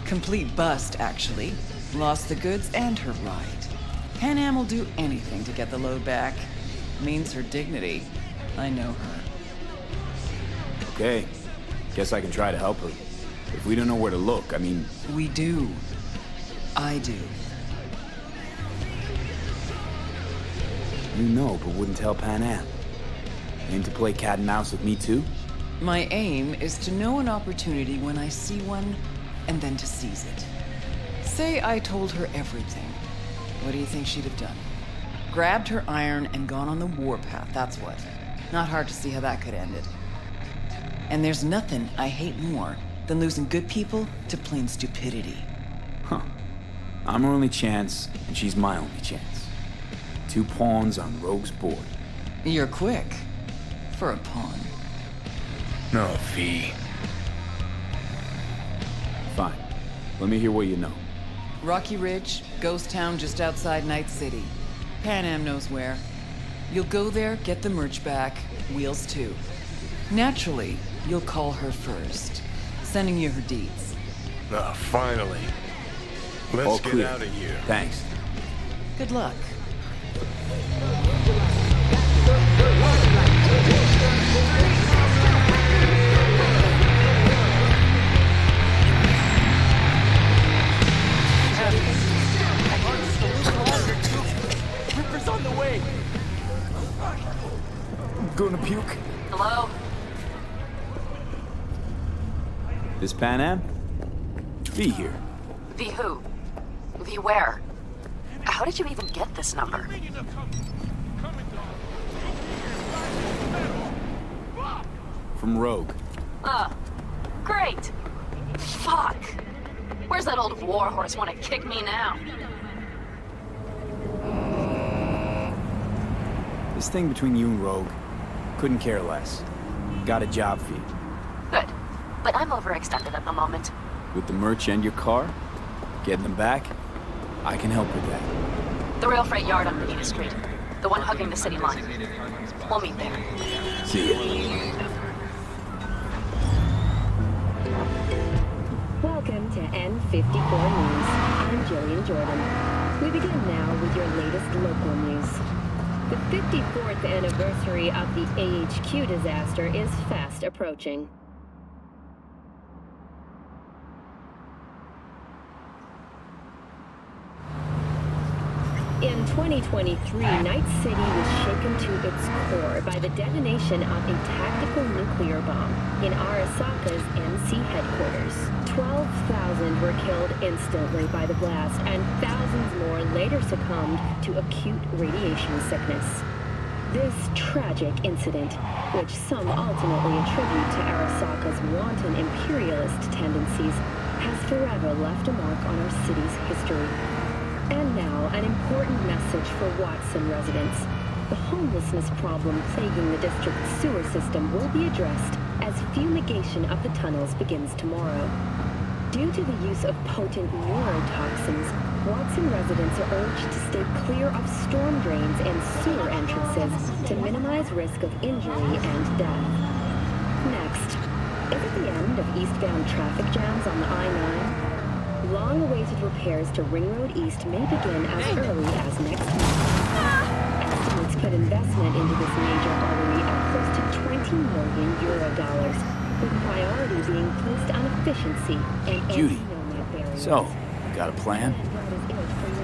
Speaker 16: Complete bust, actually. Lost the goods and her ride. Pan Am will do anything to get the load back. Means her dignity. I know her.
Speaker 2: Okay. Guess I can try to help her. If we don't know where to look, I mean...
Speaker 16: We do. I do.
Speaker 2: You know, but wouldn't tell Pan Am. Aim to play cat and mouse with me too?
Speaker 16: My aim is to know an opportunity when I see one, and then to seize it. Say I told her everything. What do you think she'd have done? Grabbed her iron and gone on the warpath, that's what. Not hard to see how that could end it. And there's nothing I hate more than losing good people to plain stupidity.
Speaker 2: Huh. I'm her only chance, and she's my only chance. 2 pawns on Rogue's board.
Speaker 16: You're quick. For a pawn.
Speaker 7: No, V.
Speaker 2: Fine. Let me hear what you know.
Speaker 16: Rocky Ridge, ghost town just outside Night City. Pan Am knows where. You'll go there, get the merch back, Wheels too. Naturally, you'll call her first, sending you her deeds.
Speaker 7: Ah, finally. Let's
Speaker 2: All
Speaker 7: get
Speaker 2: clear.
Speaker 7: out of here.
Speaker 2: Thanks.
Speaker 16: Good luck.
Speaker 1: Ripper's on the way.
Speaker 2: Gonna puke.
Speaker 8: Hello?
Speaker 2: This Pan Am? V here.
Speaker 8: V who? V where? How did you even get this number?
Speaker 2: From Rogue.
Speaker 8: Great. Fuck. Where's that old warhorse want to kick me now?
Speaker 2: This thing between you and Rogue, couldn't care less. Got a job for you.
Speaker 8: Good. But I'm overextended at the moment.
Speaker 2: With the merch and your car, getting them back, I can help with that.
Speaker 8: The rail freight yard on Medina Street. The one hugging the city line. We'll meet there.
Speaker 2: See ya.
Speaker 17: Welcome to N54 News. I'm Jillian Jordan. We begin now with your latest local news. The 54th anniversary of the AHQ disaster is fast approaching. In 2023, Night City was shaken to its core by the detonation of a tactical nuclear bomb in Arasaka's NC headquarters. 12,000 were killed instantly by the blast, and thousands more later succumbed to acute radiation sickness. This tragic incident, which some ultimately attribute to Arasaka's wanton imperialist tendencies, has forever left a mark on our city's history. And now, an important message for Watson residents. The homelessness problem plaguing the district's sewer system will be addressed as fumigation of the tunnels begins tomorrow. Due to the use of potent neurotoxins, Watson residents are urged to stay clear of storm drains and sewer entrances to minimize risk of injury and death. Next, is it the end of eastbound traffic jams on the I-9? Long-awaited repairs to Ring Road East may begin as early as next month. Estimates put investment into this major artery at close to $20 million, with priority being placed on efficiency and
Speaker 2: Judy,
Speaker 17: anti-nomad barriers.
Speaker 2: so, got a plan?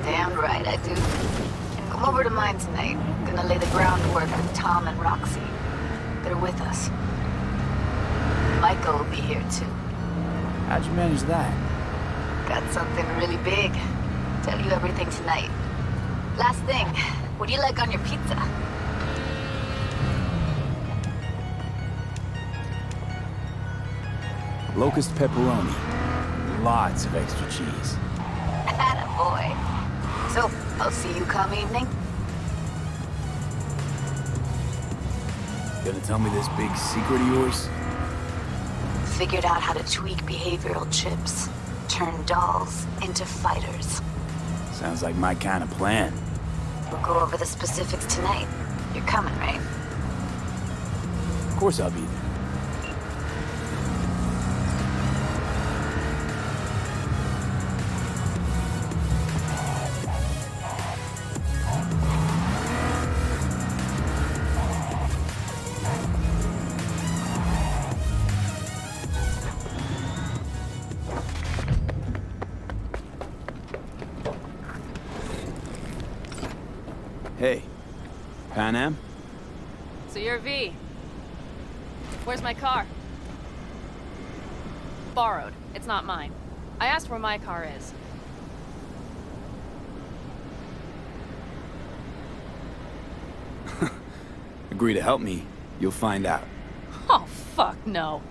Speaker 3: Damn right I do. Come over to mine tonight. Gonna lay the groundwork with Tom and Roxy. They're with us. Michael will be here too.
Speaker 2: How'd you manage that?
Speaker 3: Got something really big. Tell you everything tonight. Last thing, what do you like on your pizza?
Speaker 2: Locust pepperoni. Lots of extra cheese.
Speaker 3: Attaboy. So, I'll see you come evening?
Speaker 2: Gonna tell me this big secret of yours?
Speaker 3: Figured out how to tweak behavioral chips. Turn dolls into fighters.
Speaker 2: Sounds like my kind of plan.
Speaker 3: We'll go over the specifics tonight. You're coming, right?
Speaker 2: Of course I'll be there. Hey, Pan Am?
Speaker 18: So you're V. Where's my car? Borrowed. It's not mine. I asked where my car is.
Speaker 2: Agree to help me, you'll find out.
Speaker 18: Oh, fuck no.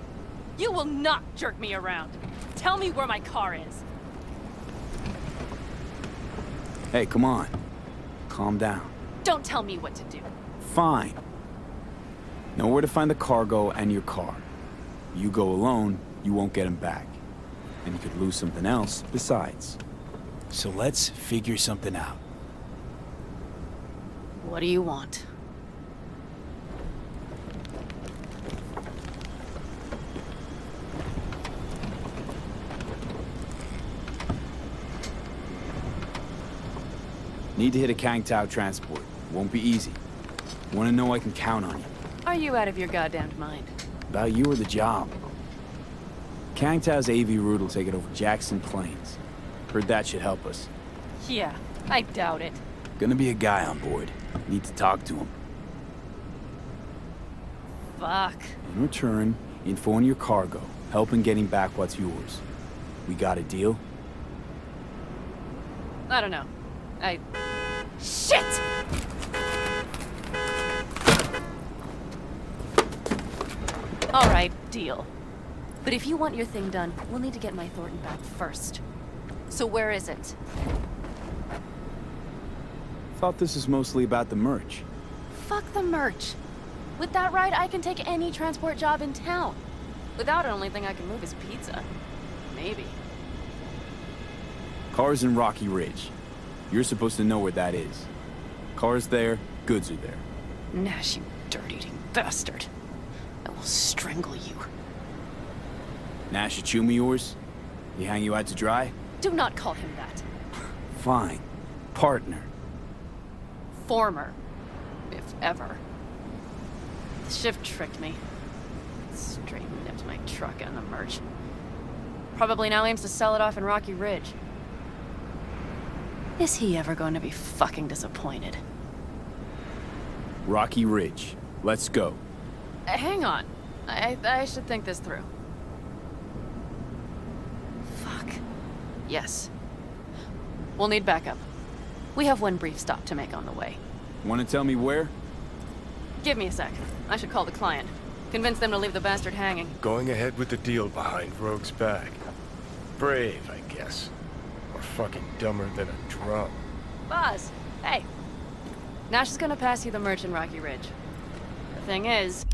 Speaker 18: You will not jerk me around. Tell me where my car is.
Speaker 2: Hey, come on. Calm down.
Speaker 18: Don't tell me what to do.
Speaker 2: Fine. Know where to find the cargo and your car. You go alone, you won't get him back. And you could lose something else besides. So let's figure something out.
Speaker 18: What do you want?
Speaker 2: Need to hit a Kang Tao transport. Won't be easy. Want to know I can count on you.
Speaker 18: Are you out of your goddamned mind?
Speaker 2: About you or the job. Kang Tao's AV route will take it over Jackson Plains. Heard that should help us.
Speaker 18: Yeah, I doubt it.
Speaker 2: Gonna be a guy on board. Need to talk to him.
Speaker 18: Fuck.
Speaker 2: In return, info on your cargo. Help in getting back what's yours. We got a deal?
Speaker 18: I don't know. Shit! Alright, deal. But if you want your thing done, we'll need to get my Thornton back first. So where is it?
Speaker 2: Thought this was mostly about the merch.
Speaker 18: Fuck the merch. With that ride, I can take any transport job in town. Without it, the only thing I can move is pizza. Maybe.
Speaker 2: Car's in Rocky Ridge. You're supposed to know where that is. Car's there, goods are there.
Speaker 18: Nash, you dirt-eating bastard. I will strangle you.
Speaker 2: Nash a chummy yours? He hang you out to dry?
Speaker 18: Do not call him that.
Speaker 2: Fine. Partner.
Speaker 18: Former. If ever. The shift tricked me. Straight nipped my truck and the merch. Probably now aims to sell it off in Rocky Ridge. Is he ever going to be fucking disappointed?
Speaker 2: Rocky Ridge. Let's go.
Speaker 18: Hang on. I should think this through. Fuck. Yes. We'll need backup. We have one brief stop to make on the way.
Speaker 2: Want to tell me where?
Speaker 18: Give me a sec. I should call the client. Convince them to leave the bastard hanging.
Speaker 7: Going ahead with the deal behind Rogue's back. Brave, I guess. Or fucking dumber than a drum.
Speaker 18: Boss, hey. Nash is gonna pass you the merch in Rocky Ridge. The thing is...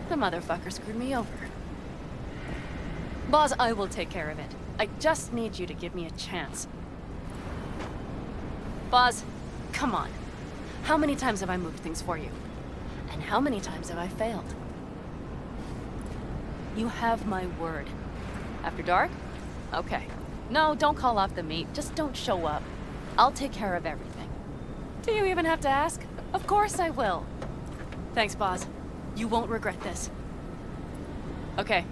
Speaker 18: The motherfucker screwed me over. Boss, I will take care of it. I just need you to give me a chance. Boss, come on. How many times have I moved things for you? And how many times have I failed? You have my word. After dark? Okay. No, don't call off the meet. Just don't show up. I'll take care of everything. Do you even have to ask? Of course I will. Thanks, boss. You won't regret this. Okay.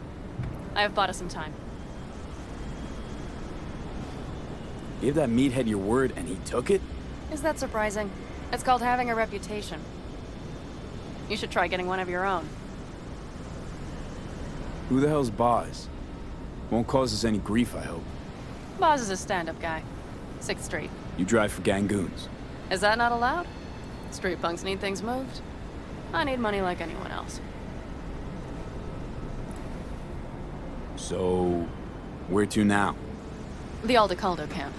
Speaker 18: I have bought us some time.
Speaker 2: Gave that meathead your word and he took it?
Speaker 18: Is that surprising? It's called having a reputation. You should try getting one of your own.
Speaker 2: Who the hell's Boz? Won't cause us any grief, I hope.
Speaker 18: Boz is a stand-up guy. 6th Street.
Speaker 2: You drive for Gangoons.
Speaker 18: Is that not allowed? Street punks need things moved. I need money like anyone else.
Speaker 2: So, where to now?
Speaker 18: The Aldecaldo camp.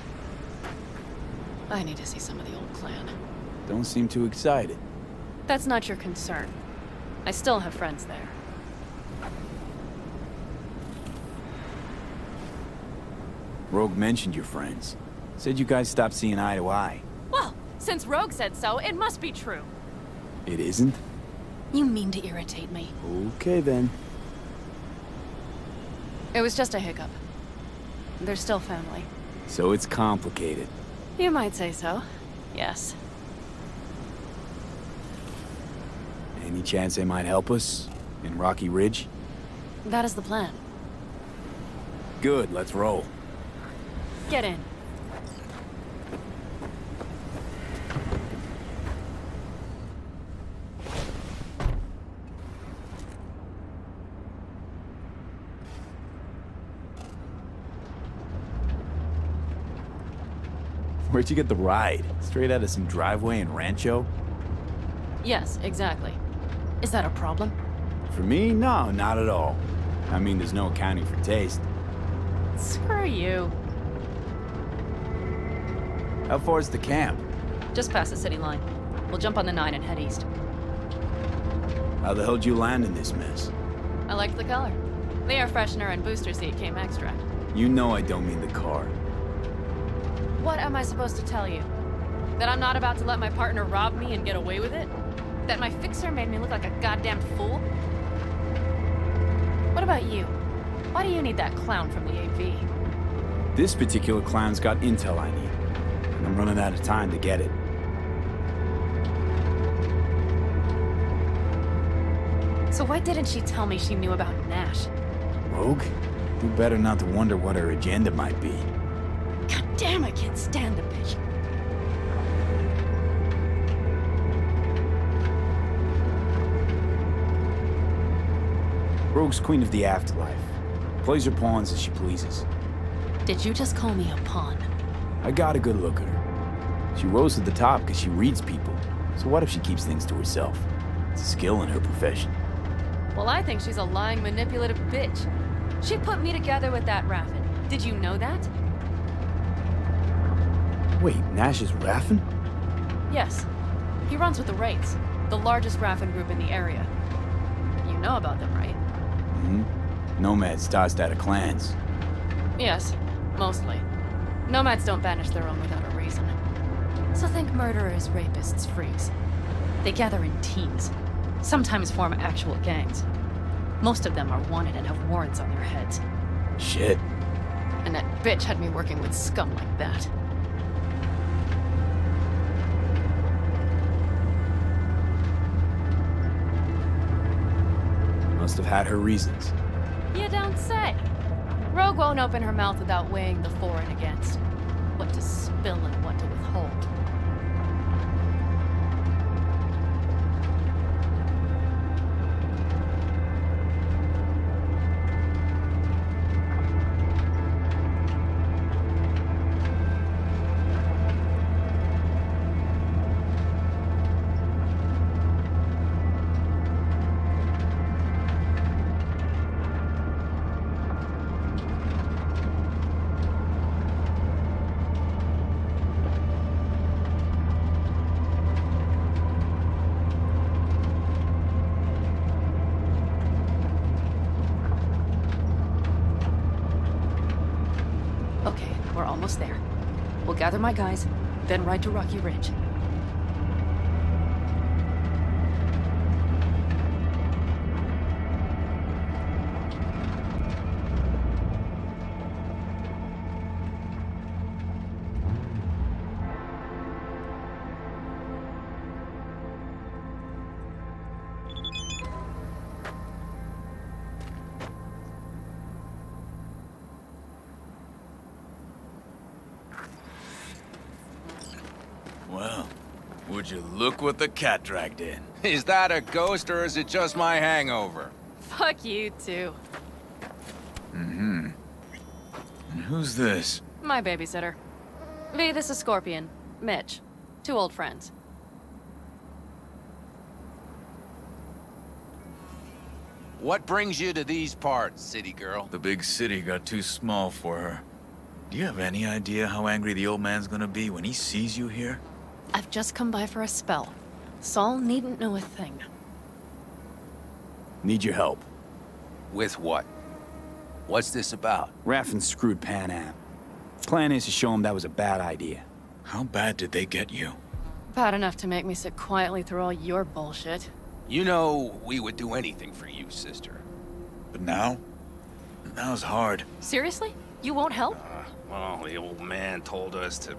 Speaker 18: I need to see some of the old clan.
Speaker 2: Don't seem too excited.
Speaker 18: That's not your concern. I still have friends there.
Speaker 2: Rogue mentioned your friends. Said you guys stopped seeing eye to eye.
Speaker 18: Well, since Rogue said so, it must be true.
Speaker 2: It isn't?
Speaker 18: You mean to irritate me.
Speaker 2: Okay then.
Speaker 18: It was just a hiccup. They're still family.
Speaker 2: So it's complicated.
Speaker 18: You might say so. Yes.
Speaker 2: Any chance they might help us? In Rocky Ridge?
Speaker 18: That is the plan.
Speaker 2: Good, let's roll.
Speaker 18: Get in.
Speaker 2: Where'd you get the ride? Straight out of some driveway in Rancho?
Speaker 18: Yes, exactly. Is that a problem?
Speaker 2: For me, no, not at all. I mean, there's no accounting for taste.
Speaker 18: Screw you.
Speaker 2: How far's the camp?
Speaker 18: Just past the city line. We'll jump on the 9 and head east.
Speaker 2: How the hell'd you land in this mess?
Speaker 18: I liked the color. The air freshener and booster seat came extra.
Speaker 2: You know I don't mean the car.
Speaker 18: What am I supposed to tell you? That I'm not about to let my partner rob me and get away with it? That my fixer made me look like a goddamn fool? What about you? Why do you need that clown from the AV?
Speaker 2: This particular clown's got intel I need. And I'm running out of time to get it.
Speaker 18: So why didn't she tell me she knew about Nash?
Speaker 2: Rogue? Do better not to wonder what her agenda might be.
Speaker 18: God damn, I can't stand the bitch.
Speaker 2: Rogue's queen of the afterlife. Plays her pawns as she pleases.
Speaker 18: Did you just call me a pawn?
Speaker 2: I got a good look at her. She rose to the top because she reads people. So what if she keeps things to herself? It's a skill in her profession.
Speaker 18: Well, I think she's a lying, manipulative bitch. She put me together with that Raffin. Did you know that?
Speaker 2: Wait, Nash is Raffin?
Speaker 18: Yes. He runs with the Wraiths, the largest Raffin group in the area. You know about them, right?
Speaker 2: Mm-hmm. Nomads tossed out of clans.
Speaker 18: Yes, mostly. Nomads don't banish their own without a reason. So think murderers, rapists, freaks. They gather in teams, sometimes form actual gangs. Most of them are wanted and have warrants on their heads.
Speaker 2: Shit.
Speaker 18: And that bitch had me working with scum like that.
Speaker 2: Must have had her reasons.
Speaker 18: You don't say. Rogue won't open her mouth without weighing the for and against. What to spill and what to withhold. Okay, we're almost there. We'll gather my guys, then ride to Rocky Ridge.
Speaker 2: Would you look what the cat dragged in?
Speaker 4: Is that a ghost or is it just my hangover?
Speaker 18: Fuck you, too.
Speaker 2: Mm-hmm. And who's this?
Speaker 18: My babysitter. V, this is Scorpion. Mitch. 2 old friends.
Speaker 4: What brings you to these parts, city girl?
Speaker 2: The big city got too small for her. Do you have any idea how angry the old man's gonna be when he sees you here?
Speaker 18: I've just come by for a spell. Saul needn't know a thing.
Speaker 2: Need your help.
Speaker 4: With what? What's this about?
Speaker 2: Raffin screwed Pan Am. Plan is to show him that was a bad idea. How bad did they get you?
Speaker 18: Bad enough to make me sit quietly through all your bullshit.
Speaker 4: You know, we would do anything for you, sister.
Speaker 2: But now? Now's hard.
Speaker 18: Seriously? You won't help?
Speaker 12: Well, the old man told us to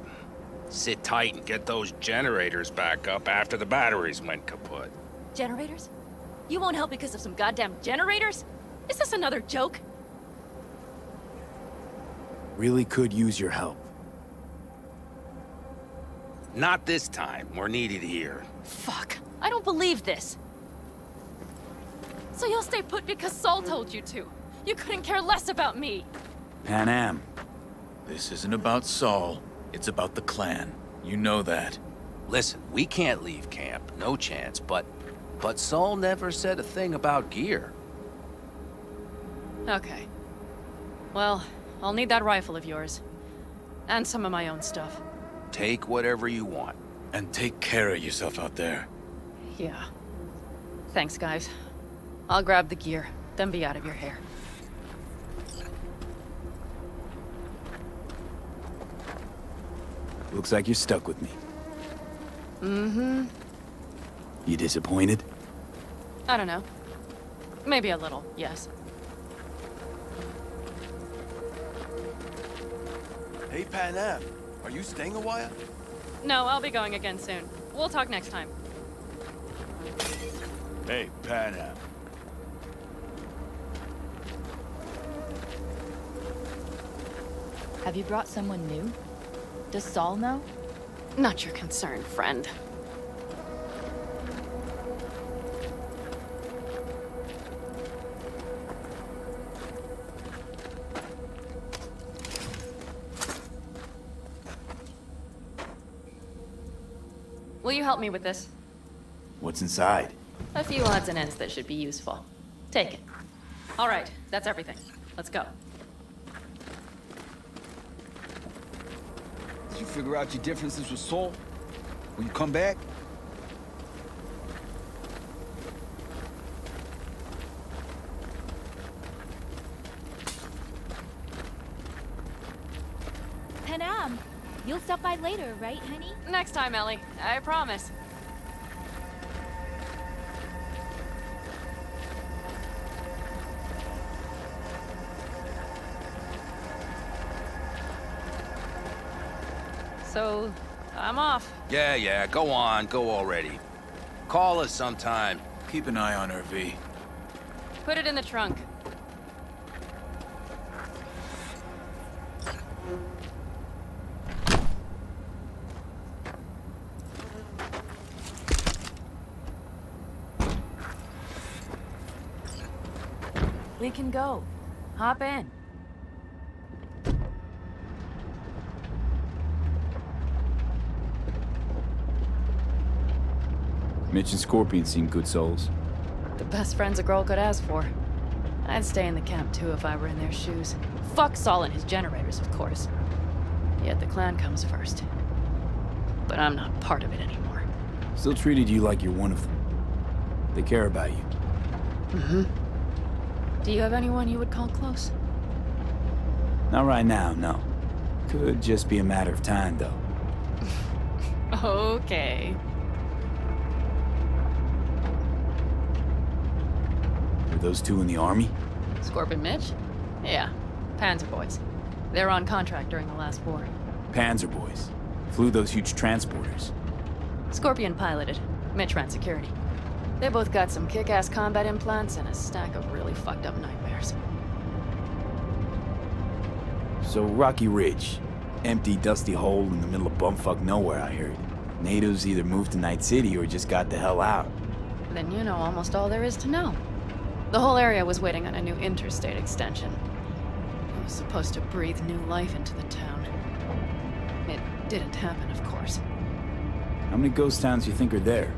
Speaker 12: sit tight and get those generators back up after the batteries went kaput.
Speaker 18: Generators? You won't help because of some goddamn generators? Is this another joke?
Speaker 2: Really could use your help.
Speaker 12: Not this time. We're needed here.
Speaker 18: Fuck. I don't believe this. So you'll stay put because Saul told you to. You couldn't care less about me.
Speaker 2: Pan Am. This isn't about Saul. It's about the clan. You know that.
Speaker 4: Listen, we can't leave camp. No chance, but Saul never said a thing about gear.
Speaker 18: Okay. Well, I'll need that rifle of yours. And some of my own stuff.
Speaker 4: Take whatever you want.
Speaker 2: And take care of yourself out there.
Speaker 18: Yeah. Thanks, guys. I'll grab the gear, then be out of your hair.
Speaker 2: Looks like you're stuck with me.
Speaker 18: Mm-hmm.
Speaker 2: You disappointed?
Speaker 18: I don't know. Maybe a little, yes.
Speaker 1: Hey, Pan Am, are you staying a while?
Speaker 18: No, I'll be going again soon. We'll talk next time.
Speaker 2: Hey, Pan Am.
Speaker 6: Have you brought someone new? Does Saul know?
Speaker 18: Not your concern, friend. Will you help me with this?
Speaker 2: What's inside?
Speaker 18: A few odds and ends that should be useful. Take it. All right, that's everything. Let's go.
Speaker 13: Did you figure out your differences with Saul? Will you come back?
Speaker 20: Pan Am, you'll stop by later, right, honey?
Speaker 18: Next time, Ellie. I promise. So, I'm off.
Speaker 4: Yeah, go on, go already. Call us sometime.
Speaker 2: Keep an eye on her, V.
Speaker 18: Put it in the trunk. We can go. Hop in.
Speaker 2: Mitch and Scorpion seem good souls.
Speaker 18: The best friends a girl could ask for. I'd stay in the camp too if I were in their shoes. Fuck Saul and his generators, of course. Yet the clan comes first. But I'm not part of it anymore.
Speaker 2: Still treated you like you're one of them. They care about you.
Speaker 18: Mm-hmm. Do you have anyone you would call close?
Speaker 2: Not right now, no. Could just be a matter of time, though.
Speaker 18: Okay.
Speaker 2: Were those two in the army?
Speaker 18: Scorpion Mitch? Yeah. Panzer boys. They were on contract during the last war.
Speaker 2: Panzer boys. Flew those huge transporters.
Speaker 18: Scorpion piloted. Mitch ran security. They both got some kick-ass combat implants and a stack of really fucked up nightmares.
Speaker 2: So Rocky Ridge. Empty, dusty hole in the middle of bumfuck nowhere, I heard. Natives either moved to Night City or just got the hell out.
Speaker 18: Then you know almost all there is to know. The whole area was waiting on a new interstate extension. It was supposed to breathe new life into the town. It didn't happen, of course.
Speaker 2: How many ghost towns do you think are there?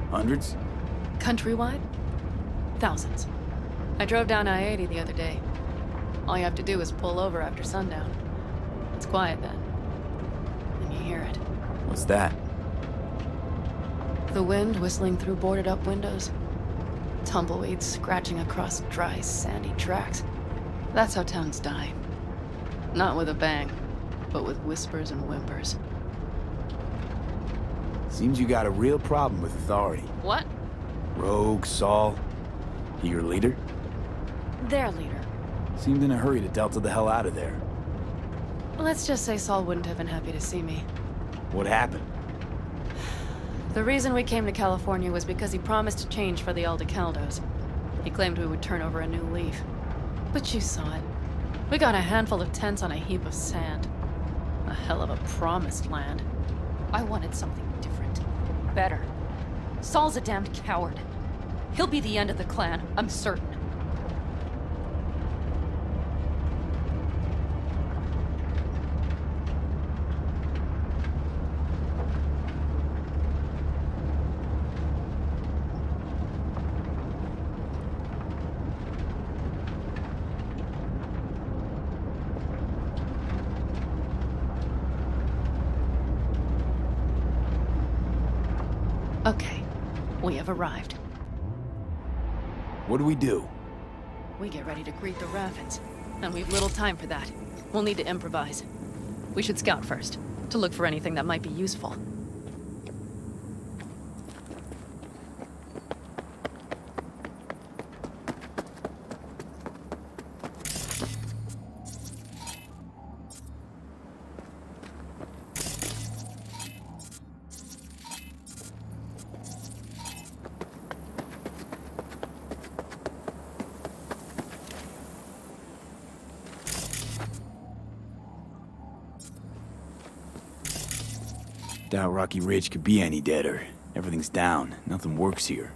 Speaker 2: Hundreds?
Speaker 18: Countrywide? Thousands. I drove down I-80 the other day. All you have to do is pull over after sundown. It's quiet then. And you hear it.
Speaker 2: What's that?
Speaker 18: The wind whistling through boarded-up windows. Tumbleweeds scratching across dry, sandy tracks. That's how towns die. Not with a bang, but with whispers and whimpers.
Speaker 2: Seems you got a real problem with authority.
Speaker 18: What?
Speaker 2: Rogue, Saul. He your leader?
Speaker 18: Their leader.
Speaker 2: Seemed in a hurry to delta the hell out of there.
Speaker 18: Let's just say Saul wouldn't have been happy to see me.
Speaker 2: What happened?
Speaker 18: The reason we came to California was because he promised to change for the Aldecaldos. He claimed we would turn over a new leaf. But you saw it. We got a handful of tents on a heap of sand. A hell of a promised land. I wanted something different. Better. Saul's a damned coward. He'll be the end of the clan, I'm certain. Okay, we have arrived.
Speaker 2: What do we do?
Speaker 18: We get ready to greet the Raffins, and we've little time for that. We'll need to improvise. We should scout first, to look for anything that might be useful.
Speaker 2: Doubt Rocky Ridge could be any deader. Everything's down. Nothing works here.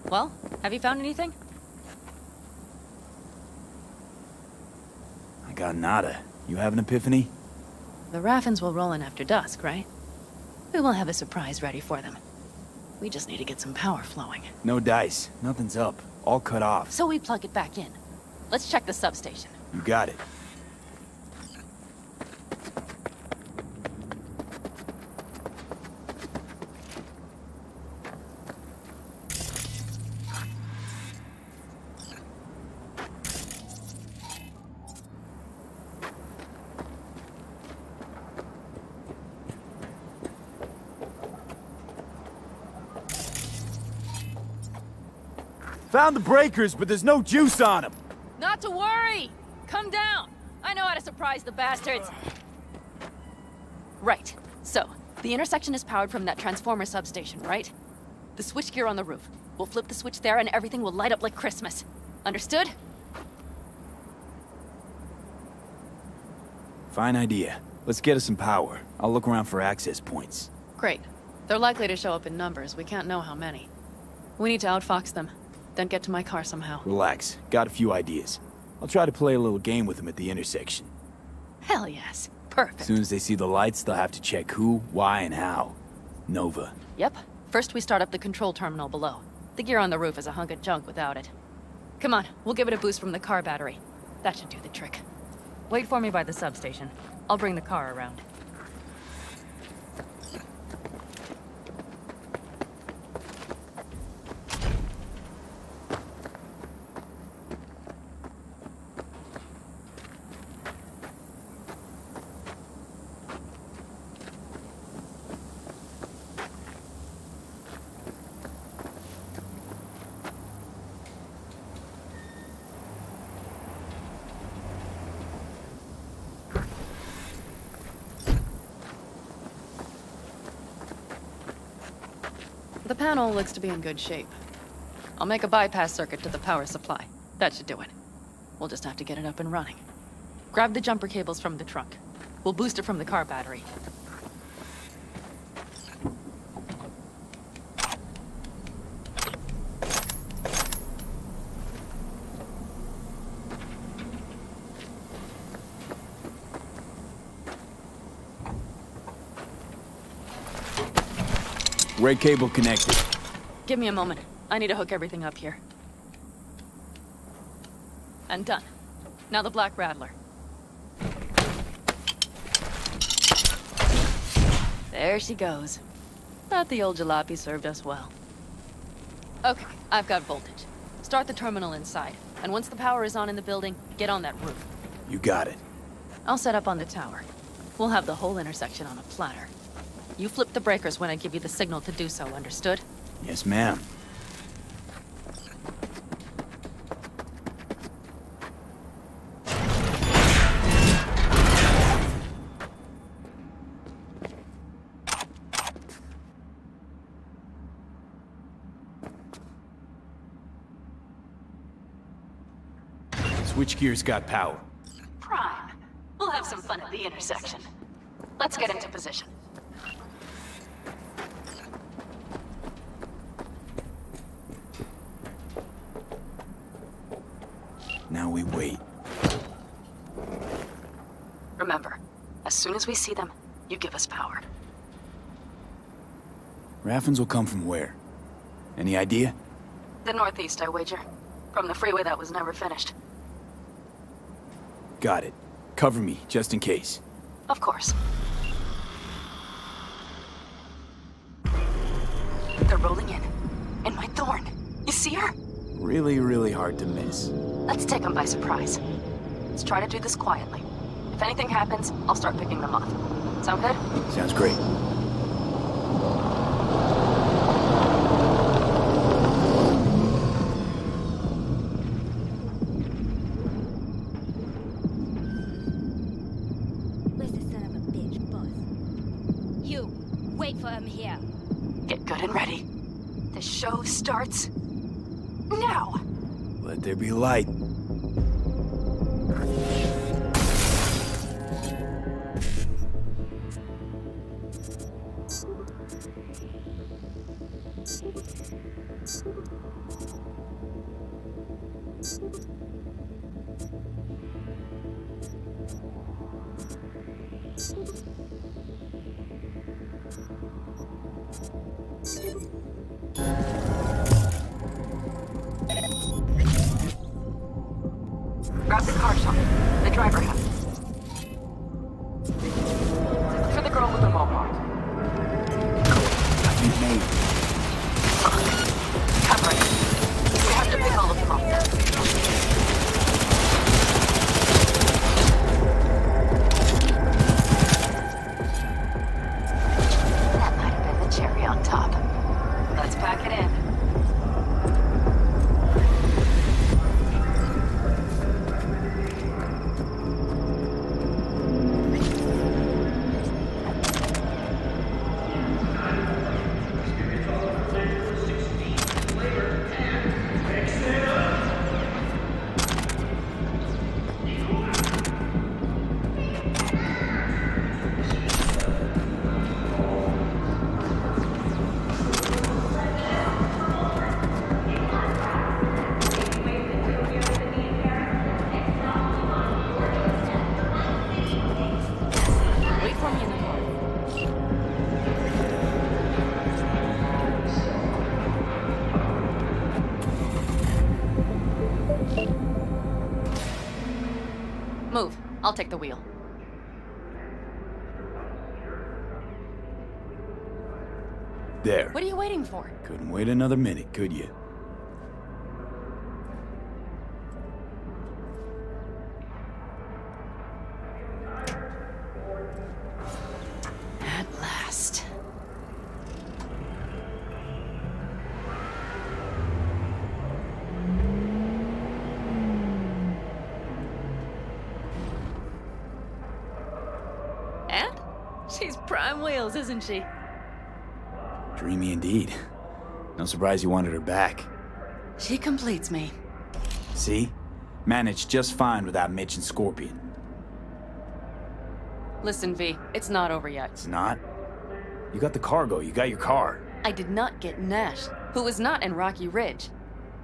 Speaker 18: Well, have you found anything?
Speaker 2: I got nada. You have an epiphany?
Speaker 18: The Raffins will roll in after dusk, right? We will have a surprise ready for them. We just need to get some power flowing.
Speaker 2: No dice. Nothing's up. All cut off.
Speaker 18: So we plug it back in. Let's check the substation.
Speaker 2: You got it. Found the breakers, but there's no juice on them.
Speaker 18: Not to worry! Come down! I know how to surprise the bastards. Right. So, the intersection is powered from that transformer substation, right? The switchgear on the roof. We'll flip the switch there and everything will light up like Christmas. Understood?
Speaker 2: Fine idea. Let's get us some power. I'll look around for access points.
Speaker 18: Great. They're likely to show up in numbers. We can't know how many. We need to outfox them. Then get to my car somehow.
Speaker 2: Relax. Got a few ideas. I'll try to play a little game with them at the intersection.
Speaker 18: Hell yes. Perfect.
Speaker 2: As soon as they see the lights, they'll have to check who, why, and how. Nova.
Speaker 18: Yep. First we start up the control terminal below. The gear on the roof is a hunk of junk without it. Come on, we'll give it a boost from the car battery. That should do the trick. Wait for me by the substation. I'll bring the car around. The panel looks to be in good shape. I'll make a bypass circuit to the power supply. That should do it. We'll just have to get it up and running. Grab the jumper cables from the trunk. We'll boost it from the car battery.
Speaker 2: Red cable connected.
Speaker 18: Give me a moment. I need to hook everything up here. And done. Now the Black Rattler. There she goes. Thought the old jalopy served us well. Okay, I've got voltage. Start the terminal inside. And once the power is on in the building, get on that roof.
Speaker 2: You got it.
Speaker 18: I'll set up on the tower. We'll have the whole intersection on a platter. You flip the breakers when I give you the signal to do so, understood?
Speaker 2: Yes, ma'am. Switchgear's got power.
Speaker 18: Prime. We'll have some fun at the intersection. Let's get into position.
Speaker 2: Now we wait.
Speaker 18: Remember, as soon as we see them, you give us power.
Speaker 2: Raffens will come from where? Any idea?
Speaker 18: The northeast, I wager. From the freeway that was never finished.
Speaker 2: Got it. Cover me, just in case.
Speaker 18: Of course. They're rolling in. And my Thorn. You see her?
Speaker 2: Really, really hard to miss.
Speaker 18: Let's take them by surprise. Let's try to do this quietly. If anything happens, I'll start picking them off. Sound good?
Speaker 2: Sounds great.
Speaker 20: Where's the son of a bitch, boss? You, wait for him here.
Speaker 18: Get good and ready. The show starts now.
Speaker 2: Let there be light.
Speaker 18: Grab the car shop. The driver has it. For the girl with the mohawk.
Speaker 2: You made.
Speaker 18: Cover it. We have to pick all of them up. That might have been the cherry on top. Let's pack it in. Wait for me in the car. Move. I'll take the wheel.
Speaker 2: There.
Speaker 18: What are you waiting for?
Speaker 2: Couldn't wait another minute, could you?
Speaker 18: At last. And? She's prime wheels, isn't she?
Speaker 2: Dreamy indeed. No surprise you wanted her back.
Speaker 18: She completes me.
Speaker 2: See? Managed just fine without Mitch and Scorpion.
Speaker 18: Listen, V, it's not over yet.
Speaker 2: It's not? You got the cargo, you got your car.
Speaker 18: I did not get Nash, who was not in Rocky Ridge.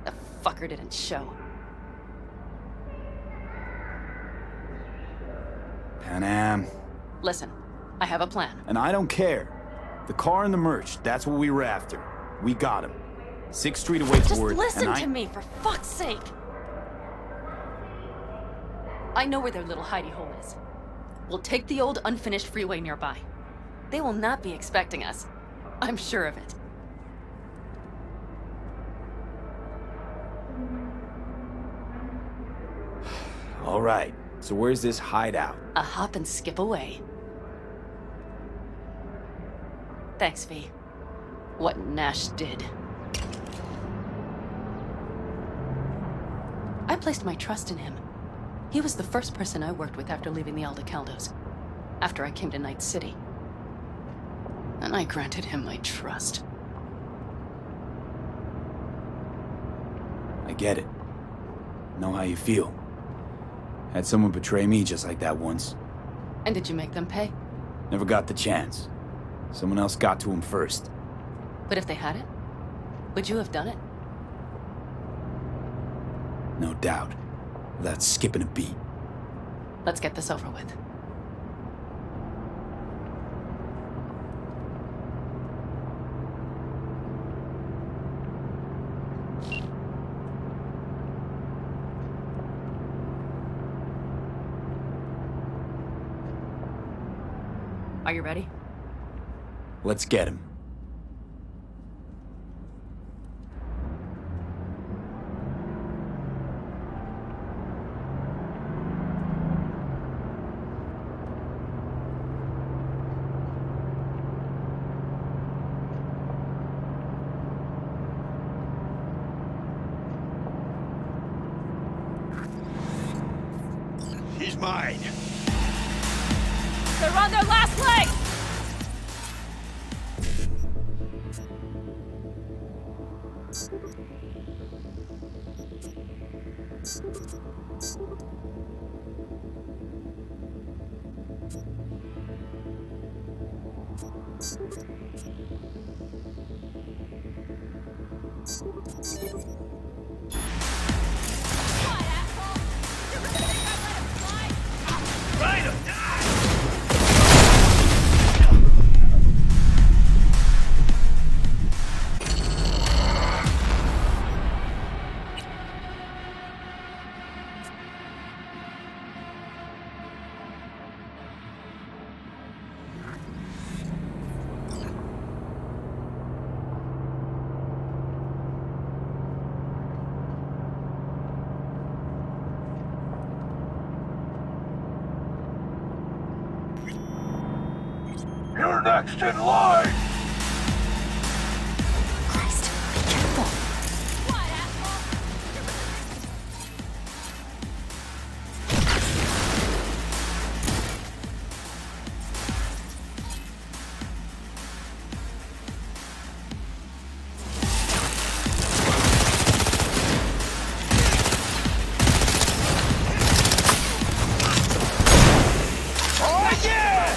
Speaker 18: The fucker didn't show.
Speaker 2: Panam.
Speaker 18: Listen, I have a plan.
Speaker 2: And I don't care. The car and the merch, that's what we were after. We got him. 6th Street away
Speaker 18: Just
Speaker 2: for it,
Speaker 18: listen
Speaker 2: and
Speaker 18: to me, for fuck's sake! I know where their little hidey hole is. We'll take the old unfinished freeway nearby. They will not be expecting us. I'm sure of it.
Speaker 2: All right, so where's this hideout?
Speaker 18: A hop and skip away. Thanks, V. What Nash did. I placed my trust in him. He was the first person I worked with after leaving the Aldecaldos, after I came to Night City. And I granted him my trust.
Speaker 2: I get it. Know how you feel. Had someone betray me just like that once.
Speaker 18: And did you make them pay?
Speaker 2: Never got the chance. Someone else got to him first.
Speaker 18: But if they had it, would you have done it?
Speaker 2: No doubt. Without skipping a beat.
Speaker 18: Let's get this over with. Are you ready?
Speaker 2: Let's get him.
Speaker 12: He's mine.
Speaker 18: They're on their last leg!
Speaker 12: You're next in line!
Speaker 18: Christ, be careful.
Speaker 12: Oh yeah!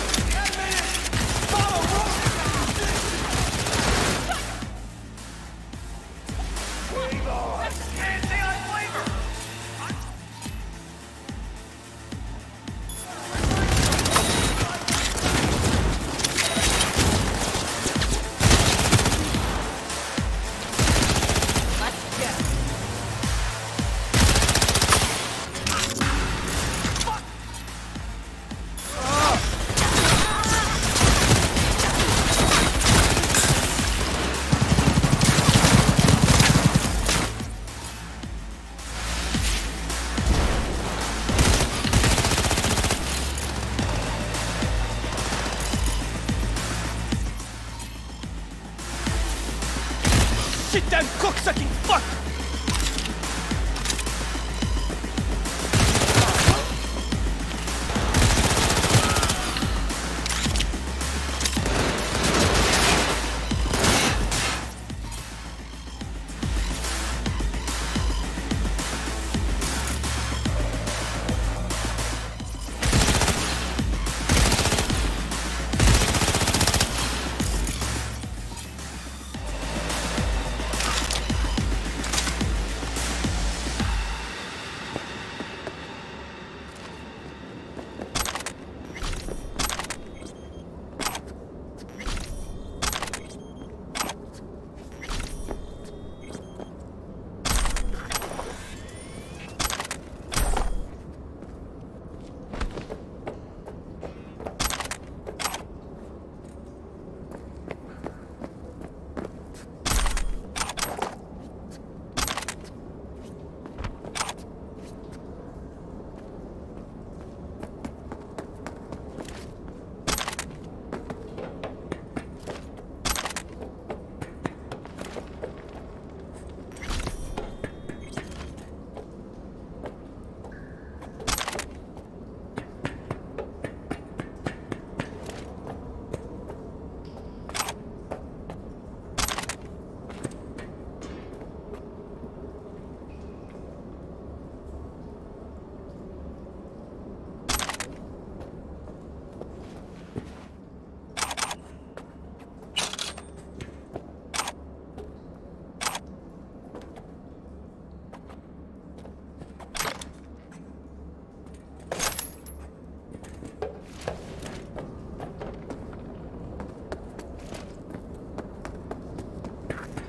Speaker 12: Sit down, cocksucking fuck!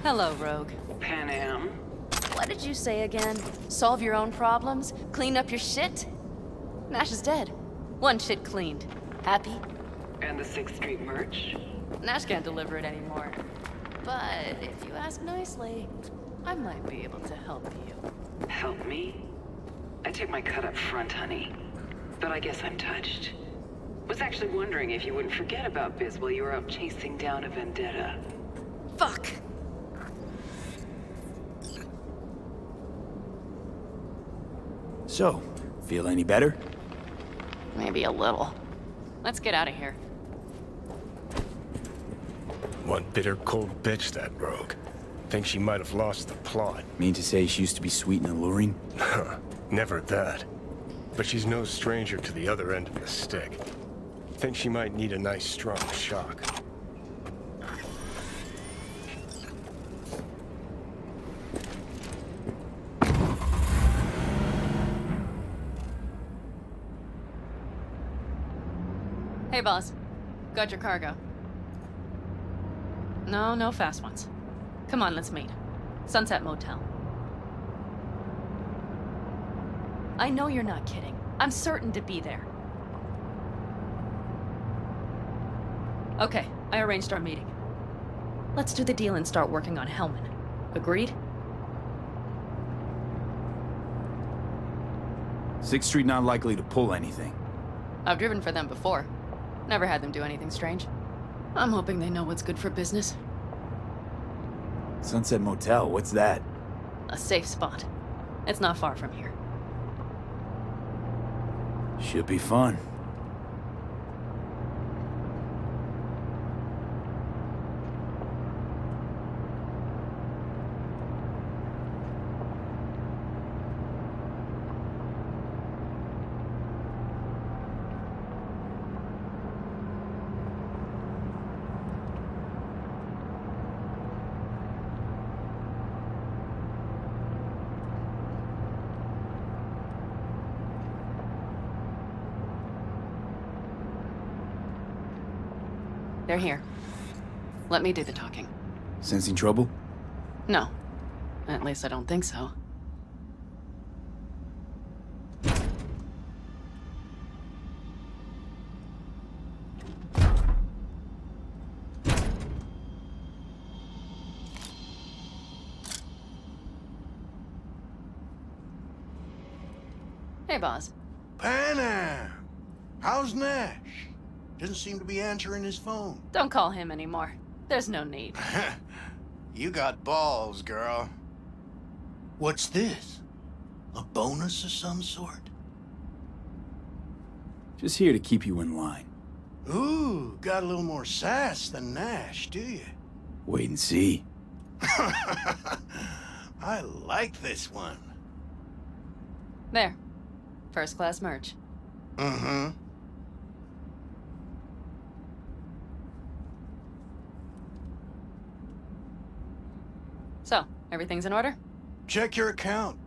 Speaker 18: Hello, Rogue.
Speaker 15: Pan Am?
Speaker 18: What did you say again? Solve your own problems? Clean up your shit? Nash is dead. One shit cleaned. Happy?
Speaker 15: And the 6th Street merch?
Speaker 18: Nash can't deliver it anymore. But if you ask nicely, I might be able to help you.
Speaker 15: Help me? I took my cut up front, honey. But I guess I'm touched. Was actually wondering if you wouldn't forget about Biz while you were out chasing down a vendetta.
Speaker 18: Fuck!
Speaker 2: So, feel any better?
Speaker 18: Maybe a little. Let's get out of here.
Speaker 7: One bitter, cold bitch, that Rogue. Think she might have lost the plot.
Speaker 2: Mean to say she used to be sweet and alluring?
Speaker 7: Never that. But she's no stranger to the other end of the stick. Think she might need a nice, strong shock.
Speaker 18: Hey, boss. Got your cargo. No fast ones. Come on, let's meet. Sunset Motel. I know you're not kidding. I'm certain to be there. Okay, I arranged our meeting. Let's do the deal and start working on Hellman. Agreed?
Speaker 2: 6th Street not likely to pull anything.
Speaker 18: I've driven for them before. Never had them do anything strange. I'm hoping they know what's good for business.
Speaker 2: Sunset Motel, what's that?
Speaker 18: A safe spot. It's not far from here.
Speaker 2: Should be fun.
Speaker 18: They're here. Let me do the talking.
Speaker 2: Sensing trouble?
Speaker 18: No. At least I don't think so. Hey, boss.
Speaker 11: Pan Am! How's Nash? Doesn't seem to be answering his phone.
Speaker 18: Don't call him anymore. There's no need.
Speaker 11: You got balls, girl. What's this? A bonus of some sort?
Speaker 2: Just here to keep you in line.
Speaker 11: Ooh, got a little more sass than Nash, do you?
Speaker 2: Wait and see.
Speaker 11: I like this one.
Speaker 18: There. First class merch.
Speaker 11: Mm-hmm.
Speaker 18: So, everything's in order?
Speaker 11: Check your account.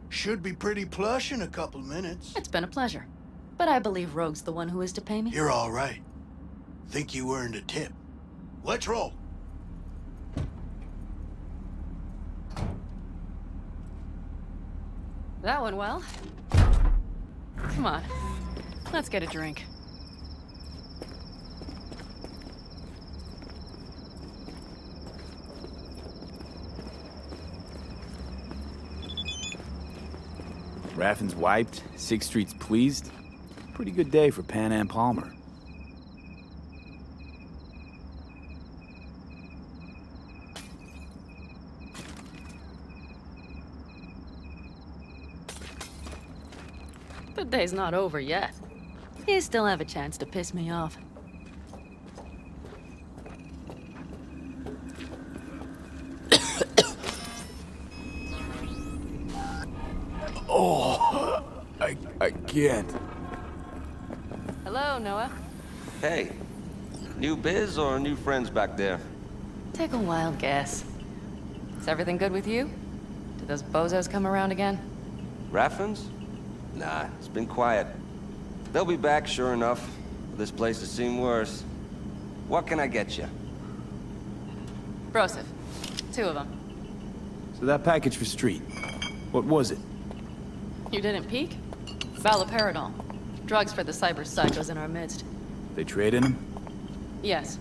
Speaker 11: Should be pretty plush in a couple minutes.
Speaker 18: It's been a pleasure. But I believe Rogue's the one who is to pay me.
Speaker 11: You're all right. Think you earned a tip. Let's roll.
Speaker 18: That went well. Come on. Let's get a drink.
Speaker 2: Raffin's wiped, 6th Street's pleased. Pretty good day for Pan Am Palmer.
Speaker 18: The day's not over yet. You still have a chance to piss me off.
Speaker 2: Oh, I can't.
Speaker 18: Hello, Noah.
Speaker 21: Hey, new biz or new friends back there?
Speaker 18: Take a wild guess. Is everything good with you? Did those bozos come around again?
Speaker 21: Raffins? Nah, it's been quiet. They'll be back, sure enough. This place has seen worse. What can I get you?
Speaker 18: Broseph, 2 of them.
Speaker 2: So that package for Street, what was it?
Speaker 18: You didn't peek? Valoperidol. Drugs for the cyber psychos in our midst.
Speaker 2: They trade in them?
Speaker 18: Yes.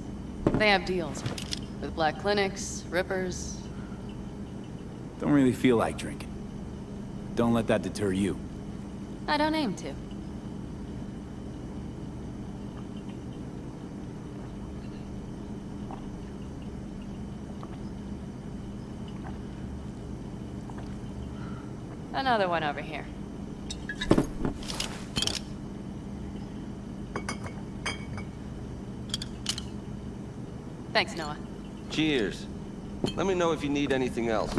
Speaker 18: They have deals. With black clinics, rippers.
Speaker 2: Don't really feel like drinking. Don't let that deter you.
Speaker 18: I don't aim to. Another one over here. Thanks, Noah.
Speaker 21: Cheers. Let me know if you need anything else.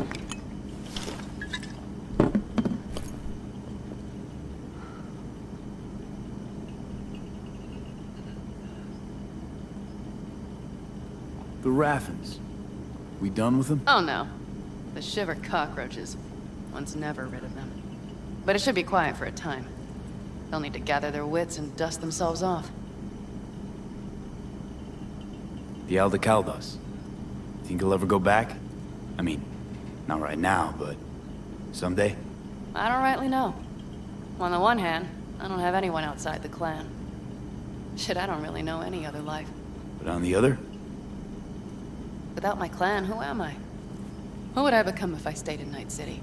Speaker 2: The Raffens. We done with them?
Speaker 18: Oh no. The shiver cockroaches. One's never rid of them. But it should be quiet for a time. They'll need to gather their wits and dust themselves off.
Speaker 2: The Aldecaldos. Think he'll ever go back? I mean, not right now, but someday?
Speaker 18: I don't rightly know. On the one hand, I don't have anyone outside the clan. Shit, I don't really know any other life.
Speaker 2: But on the other?
Speaker 18: Without my clan, who am I? Who would I become if I stayed in Night City?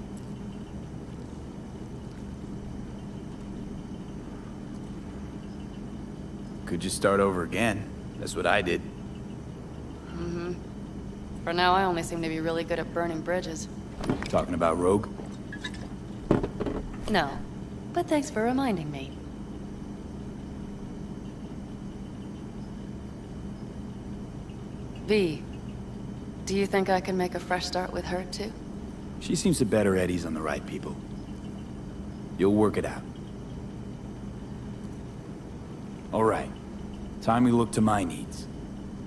Speaker 2: Could just start over again. That's what I did.
Speaker 18: Mm-hmm. For now, I only seem to be really good at burning bridges.
Speaker 2: Talking about Rogue?
Speaker 18: No. But thanks for reminding me. V, do you think I can make a fresh start with her, too?
Speaker 2: She seems to bet her eddies on the right people. You'll work it out. All right. Time we look to my needs.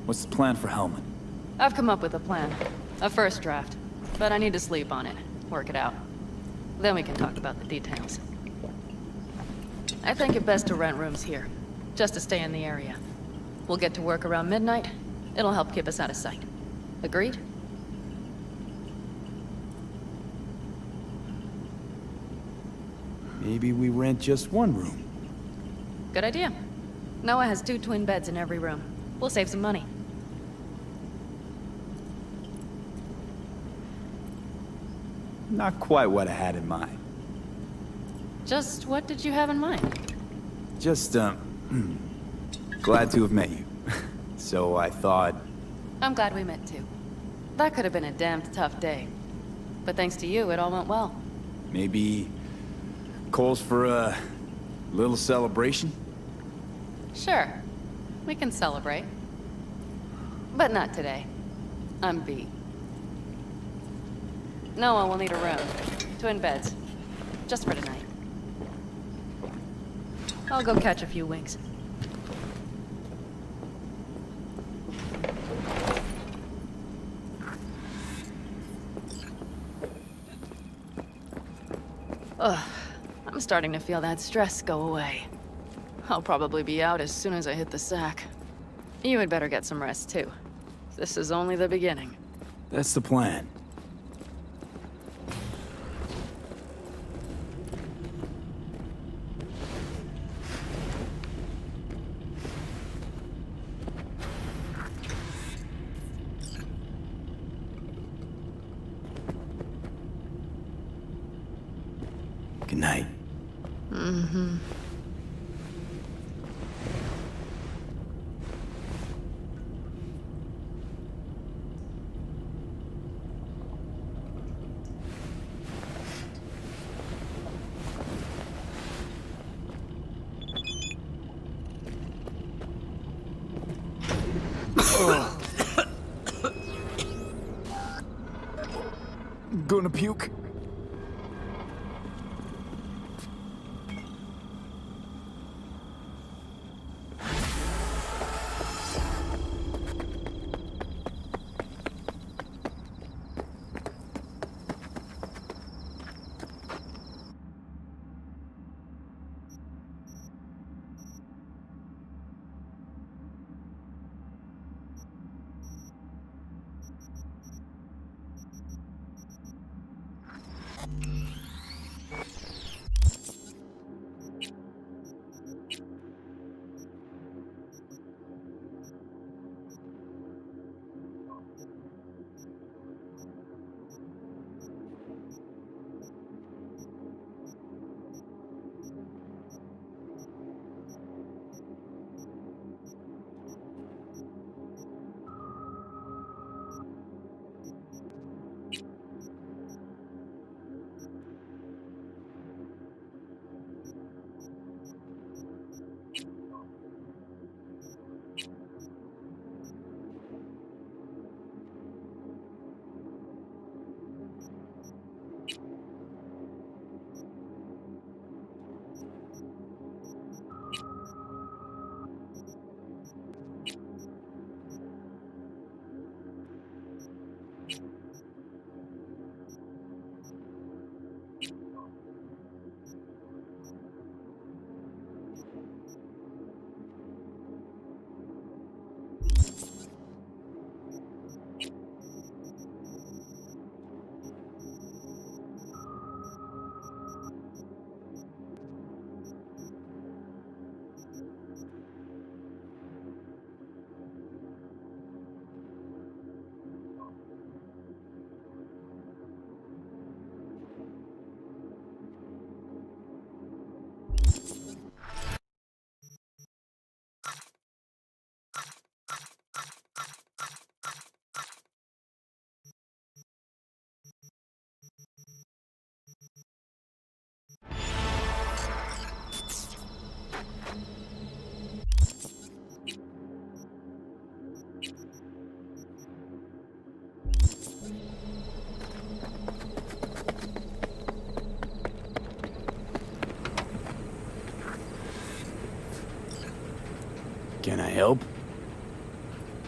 Speaker 2: What's the plan for Hellman?
Speaker 18: I've come up with a plan. A first draft. But I need to sleep on it. Work it out. Then we can talk about the details. I think it best to rent rooms here. Just to stay in the area. We'll get to work around midnight. It'll help keep us out of sight. Agreed?
Speaker 2: Maybe we rent just one room.
Speaker 18: Good idea. Noah has 2 twin beds in every room. We'll save some money.
Speaker 2: Not quite what I had in mind.
Speaker 18: Just what did you have in mind?
Speaker 2: Just, glad to have met you. So I thought...
Speaker 18: I'm glad we met too. That could have been a damned tough day. But thanks to you, it all went well.
Speaker 2: Maybe... calls for a little celebration?
Speaker 18: Sure. We can celebrate. But not today. I'm beat. Noah will need a room. Twin beds. Just for tonight. I'll go catch a few winks. Ugh. I'm starting to feel that stress go away. I'll probably be out as soon as I hit the sack. You had better get some rest, too. This is only the beginning.
Speaker 2: That's the plan. Good night.
Speaker 18: Mm-hmm.
Speaker 2: Gonna puke? help?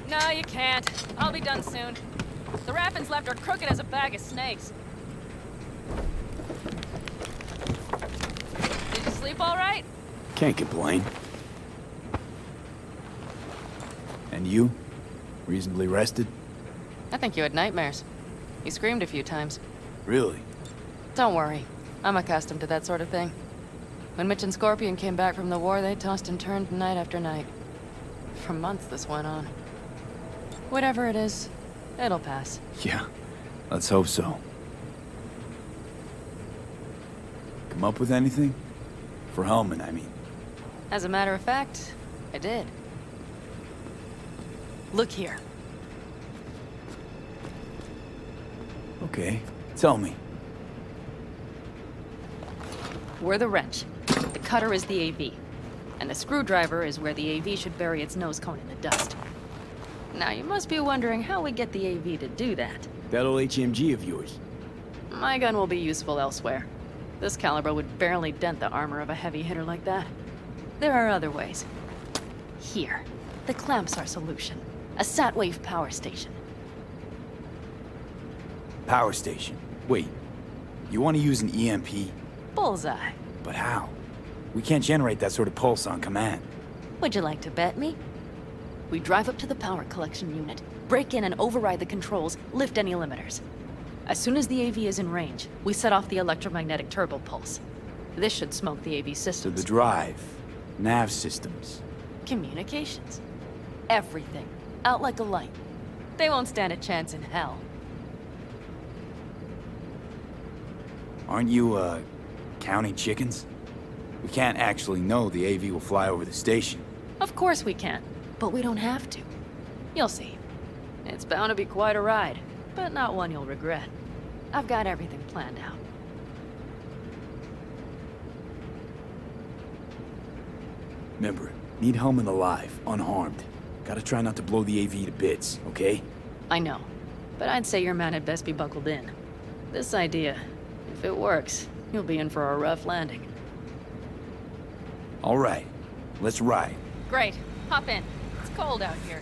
Speaker 18: No, you can't. I'll be done soon. The Raffins left are crooked as a bag of snakes. Did you sleep all right?
Speaker 2: Can't complain. And you? Reasonably rested?
Speaker 18: I think you had nightmares. You screamed a few times.
Speaker 2: Really?
Speaker 18: Don't worry. I'm accustomed to that sort of thing. When Mitch and Scorpion came back from the war, they tossed and turned night after night. For months this went on. Whatever it is, it'll pass.
Speaker 2: Yeah, let's hope so. Come up with anything? For Hellman, I mean.
Speaker 18: As a matter of fact, I did. Look here.
Speaker 2: Okay, tell me.
Speaker 18: We're the wrench. The cutter is the AV. And the screwdriver is where the AV should bury its nose cone in the dust. Now, you must be wondering how we get the AV to do that.
Speaker 2: That old HMG of yours.
Speaker 18: My gun will be useful elsewhere. This caliber would barely dent the armor of a heavy hitter like that. There are other ways. Here, the clamps are solution. A Satwave power station.
Speaker 2: Power station. Wait, you want to use an EMP?
Speaker 18: Bullseye.
Speaker 2: But how? We can't generate that sort of pulse on command.
Speaker 18: Would you like to bet me? We drive up to the power collection unit, break in and override the controls, lift any limiters. As soon as the AV is in range, we set off the electromagnetic turbo pulse. This should smoke the AV
Speaker 2: So
Speaker 18: systems.
Speaker 2: the drive, nav systems.
Speaker 18: Communications. Everything. Out like a light. They won't stand a chance in hell.
Speaker 2: Aren't you, counting chickens? We can't actually know the AV will fly over the station.
Speaker 18: Of course we can, but we don't have to. You'll see. It's bound to be quite a ride, but not one you'll regret. I've got everything planned out.
Speaker 2: Remember, need Hellman alive, unharmed. Gotta try not to blow the AV to bits, okay?
Speaker 18: I know, but I'd say your man had best be buckled in. This idea, if it works, you'll be in for a rough landing.
Speaker 2: All right, let's ride.
Speaker 18: Great. Hop in. It's cold out here.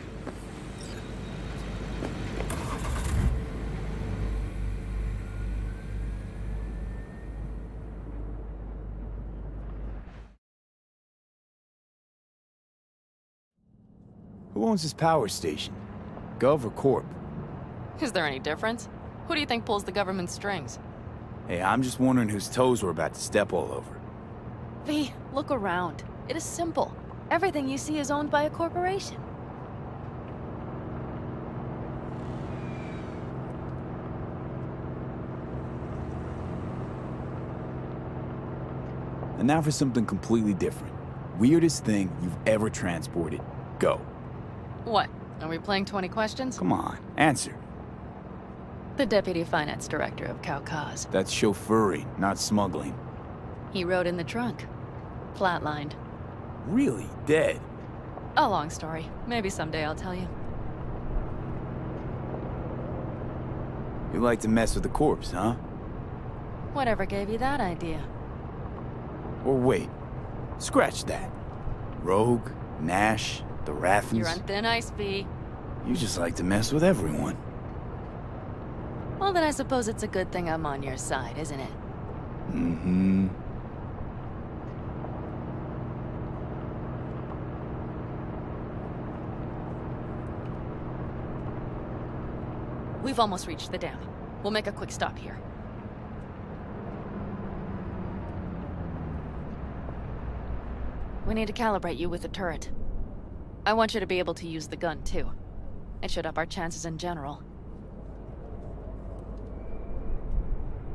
Speaker 2: Who owns this power station? Gov or Corp?
Speaker 18: Is there any difference? Who do you think pulls the government's strings?
Speaker 2: Hey, I'm just wondering whose toes we're about to step all over.
Speaker 18: V, look around. It is simple. Everything you see is owned by a corporation.
Speaker 2: And now for something completely different. Weirdest thing you've ever transported. Go.
Speaker 18: What? Are we playing 20 questions?
Speaker 2: Come on, answer.
Speaker 18: The Deputy Finance Director of Kaukaz.
Speaker 2: That's chauffeuring, not smuggling.
Speaker 18: He rode in the trunk. Flatlined.
Speaker 2: Really? Dead?
Speaker 18: A long story. Maybe someday I'll tell you.
Speaker 2: You like to mess with the corpse, huh?
Speaker 18: Whatever gave you that idea?
Speaker 2: Or wait, scratch that. Rogue, Nash, the Raffins.
Speaker 18: You're on thin ice, V.
Speaker 2: You just like to mess with everyone.
Speaker 18: Well, then I suppose it's a good thing I'm on your side, isn't it?
Speaker 2: Mm-hmm.
Speaker 18: We've almost reached the dam. We'll make a quick stop here. We need to calibrate you with the turret. I want you to be able to use the gun, too. It should up our chances in general.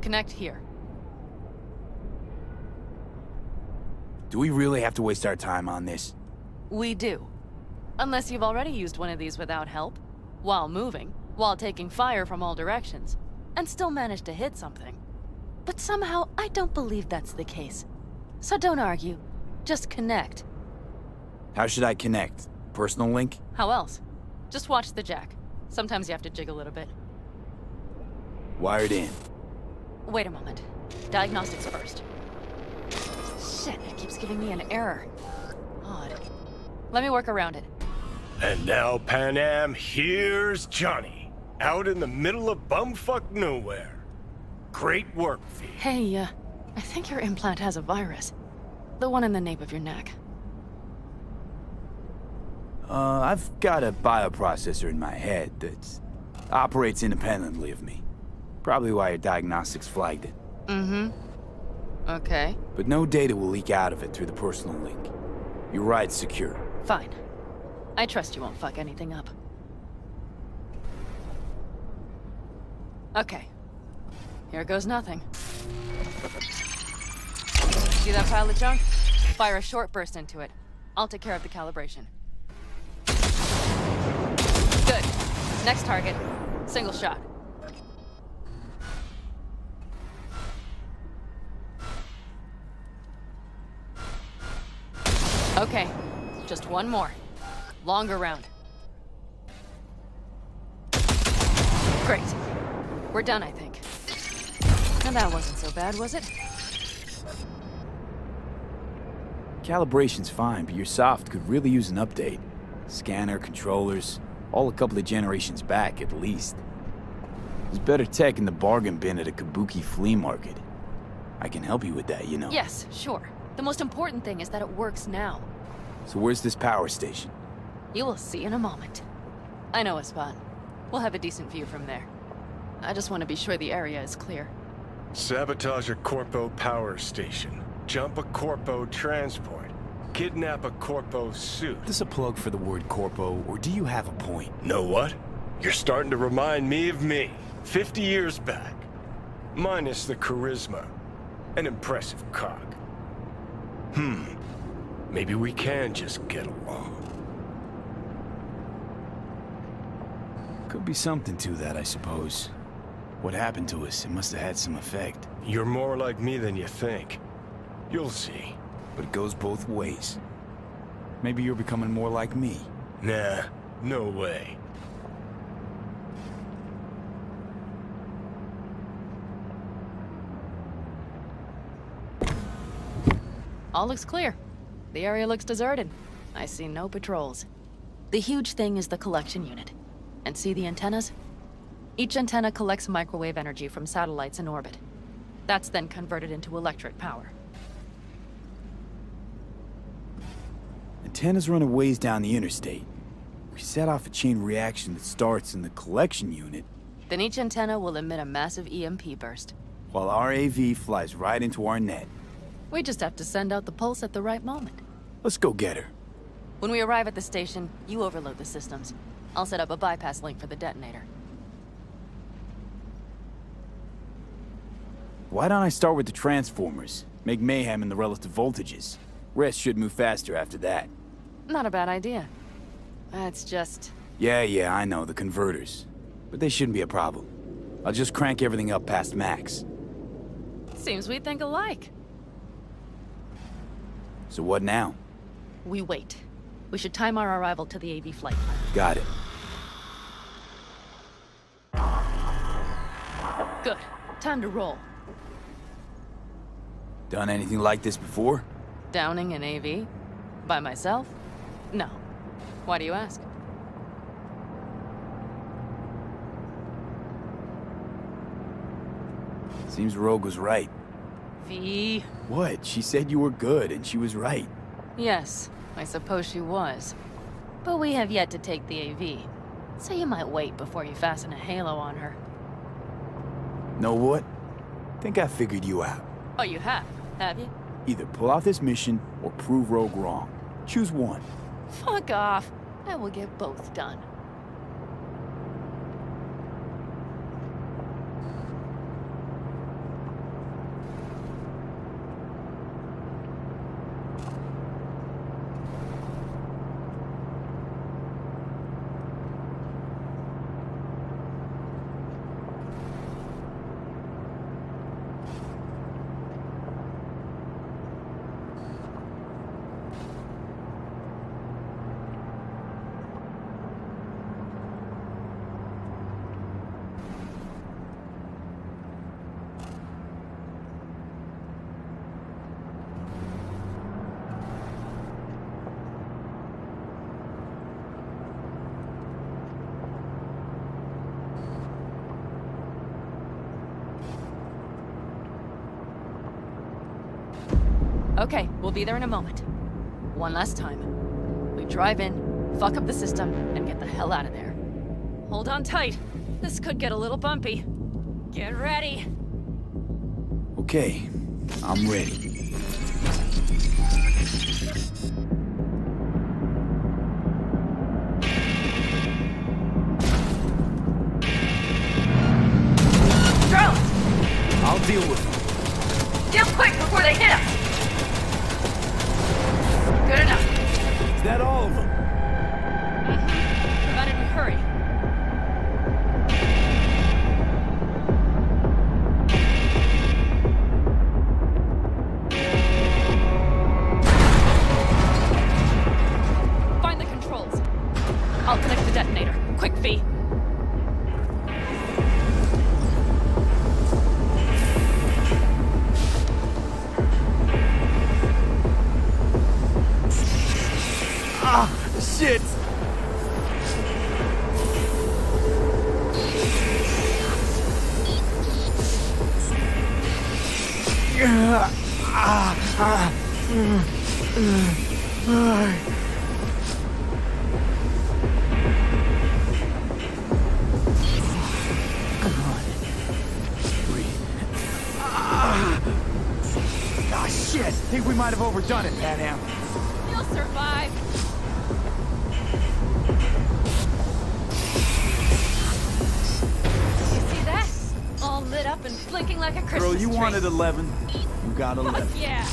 Speaker 18: Connect here.
Speaker 2: Do we really have to waste our time on this?
Speaker 18: We do. Unless you've already used one of these without help, while moving, while taking fire from all directions, and still managed to hit something. But somehow, I don't believe that's the case. So don't argue. Just connect.
Speaker 2: How should I connect? Personal link?
Speaker 18: How else? Just watch the jack. Sometimes you have to jig a little bit.
Speaker 2: Wired in.
Speaker 18: Wait a moment. Diagnostics first. Shit, it keeps giving me an error. Odd. Let me work around it.
Speaker 7: And now, Pan Am, here's Johnny. Out in the middle of bumfuck nowhere. Great work, V.
Speaker 18: Hey, I think your implant has a virus. The one in the nape of your neck.
Speaker 2: I've got a bioprocessor in my head that operates independently of me. Probably why your diagnostics flagged it.
Speaker 18: Mm-hmm. Okay.
Speaker 2: But no data will leak out of it through the personal link. Your ride's secure.
Speaker 18: Fine. I trust you won't fuck anything up. Okay. Here goes nothing. See that pile of junk? Fire a short burst into it. I'll take care of the calibration. Good. Next target. Single shot. Okay. Just one more. Longer round. Great. We're done, I think. And that wasn't so bad, was it?
Speaker 2: Calibration's fine, but your soft could really use an update. Scanner, controllers, all a couple of generations back at least. There's better tech in the bargain bin at a kabuki flea market. I can help you with that, you know.
Speaker 18: Yes, sure. The most important thing is that it works now.
Speaker 2: So where's this power station?
Speaker 18: You will see in a moment. I know a spot. We'll have a decent view from there. I just want to be sure the area is clear.
Speaker 7: Sabotage a Corpo power station. Jump a Corpo transport. Kidnap a Corpo suit.
Speaker 2: Is this a plug for the word corpo, or do you have a point?
Speaker 7: Know what? You're starting to remind me of me, 50 years back. Minus the charisma. An impressive cock. Maybe we can just get along.
Speaker 2: Could be something to that, I suppose. What happened to us, it must have had some effect.
Speaker 7: You're more like me than you think. You'll see.
Speaker 2: But it goes both ways. Maybe you're becoming more like me.
Speaker 7: Nah, no way.
Speaker 18: All looks clear. The area looks deserted. I see no patrols. The huge thing is the collection unit. And see the antennas? Each antenna collects microwave energy from satellites in orbit. That's then converted into electric power.
Speaker 2: Antennas run a ways down the interstate. We set off a chain reaction that starts in the collection unit,
Speaker 18: Then each antenna will emit a massive EMP burst.
Speaker 2: while our AV flies right into our net.
Speaker 18: We just have to send out the pulse at the right moment.
Speaker 2: Let's go get her.
Speaker 18: When we arrive at the station, you overload the systems. I'll set up a bypass link for the detonator.
Speaker 2: Why don't I start with the transformers? Make mayhem in the relative voltages. Rest should move faster after that.
Speaker 18: Not a bad idea. It's just...
Speaker 2: Yeah, I know, the converters. But they shouldn't be a problem. I'll just crank everything up past max.
Speaker 18: Seems we think alike.
Speaker 2: So what now?
Speaker 18: We wait. We should time our arrival to the AV flight plan.
Speaker 2: Got it.
Speaker 18: Good. Time to roll.
Speaker 2: Done anything like this before?
Speaker 18: Downing an AV? By myself? No. Why do you ask?
Speaker 2: Seems Rogue was right.
Speaker 18: V.
Speaker 2: What? She said you were good, and she was right.
Speaker 18: Yes, I suppose she was. But we have yet to take the AV. So you might wait before you fasten a halo on her.
Speaker 2: Know what? Think I figured you out.
Speaker 18: Oh, you have you?
Speaker 2: Either pull off this mission, or prove Rogue wrong. Choose one.
Speaker 18: Fuck off. I will get both done. Okay, we'll be there in a moment. One last time. We drive in, fuck up the system, and get the hell out of there. Hold on tight. This could get a little bumpy. Get ready.
Speaker 2: Okay, I'm ready. I'll deal with them.
Speaker 18: Deal quick before they hit us! Good enough.
Speaker 2: Is that all of them?
Speaker 18: Provided we hurry. Find the controls. I'll connect the detonator. Quick, V.
Speaker 2: Shit! Come on. Breathe. Ah, shit! Think we might have overdone it, Pan Am.
Speaker 18: You'll survive. Lit up and blinking like a Christmas
Speaker 2: Girl, you
Speaker 18: tree.
Speaker 2: wanted 11. You got 11.
Speaker 18: Fuck yeah!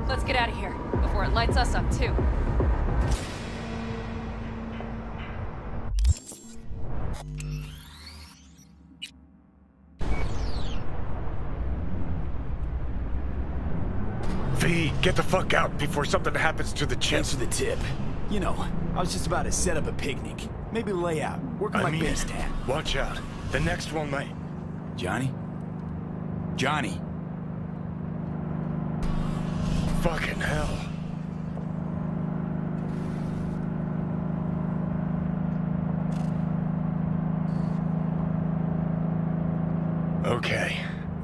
Speaker 18: Let's get out of here before it lights us up too.
Speaker 7: V, get the fuck out before something happens to the chip.
Speaker 2: Thanks for the tip. You know, I was just about to set up a picnic. Maybe lay out. Work on my base stand.
Speaker 7: Watch out. The next one might...
Speaker 2: Johnny? Johnny?
Speaker 7: Fucking hell. Okay,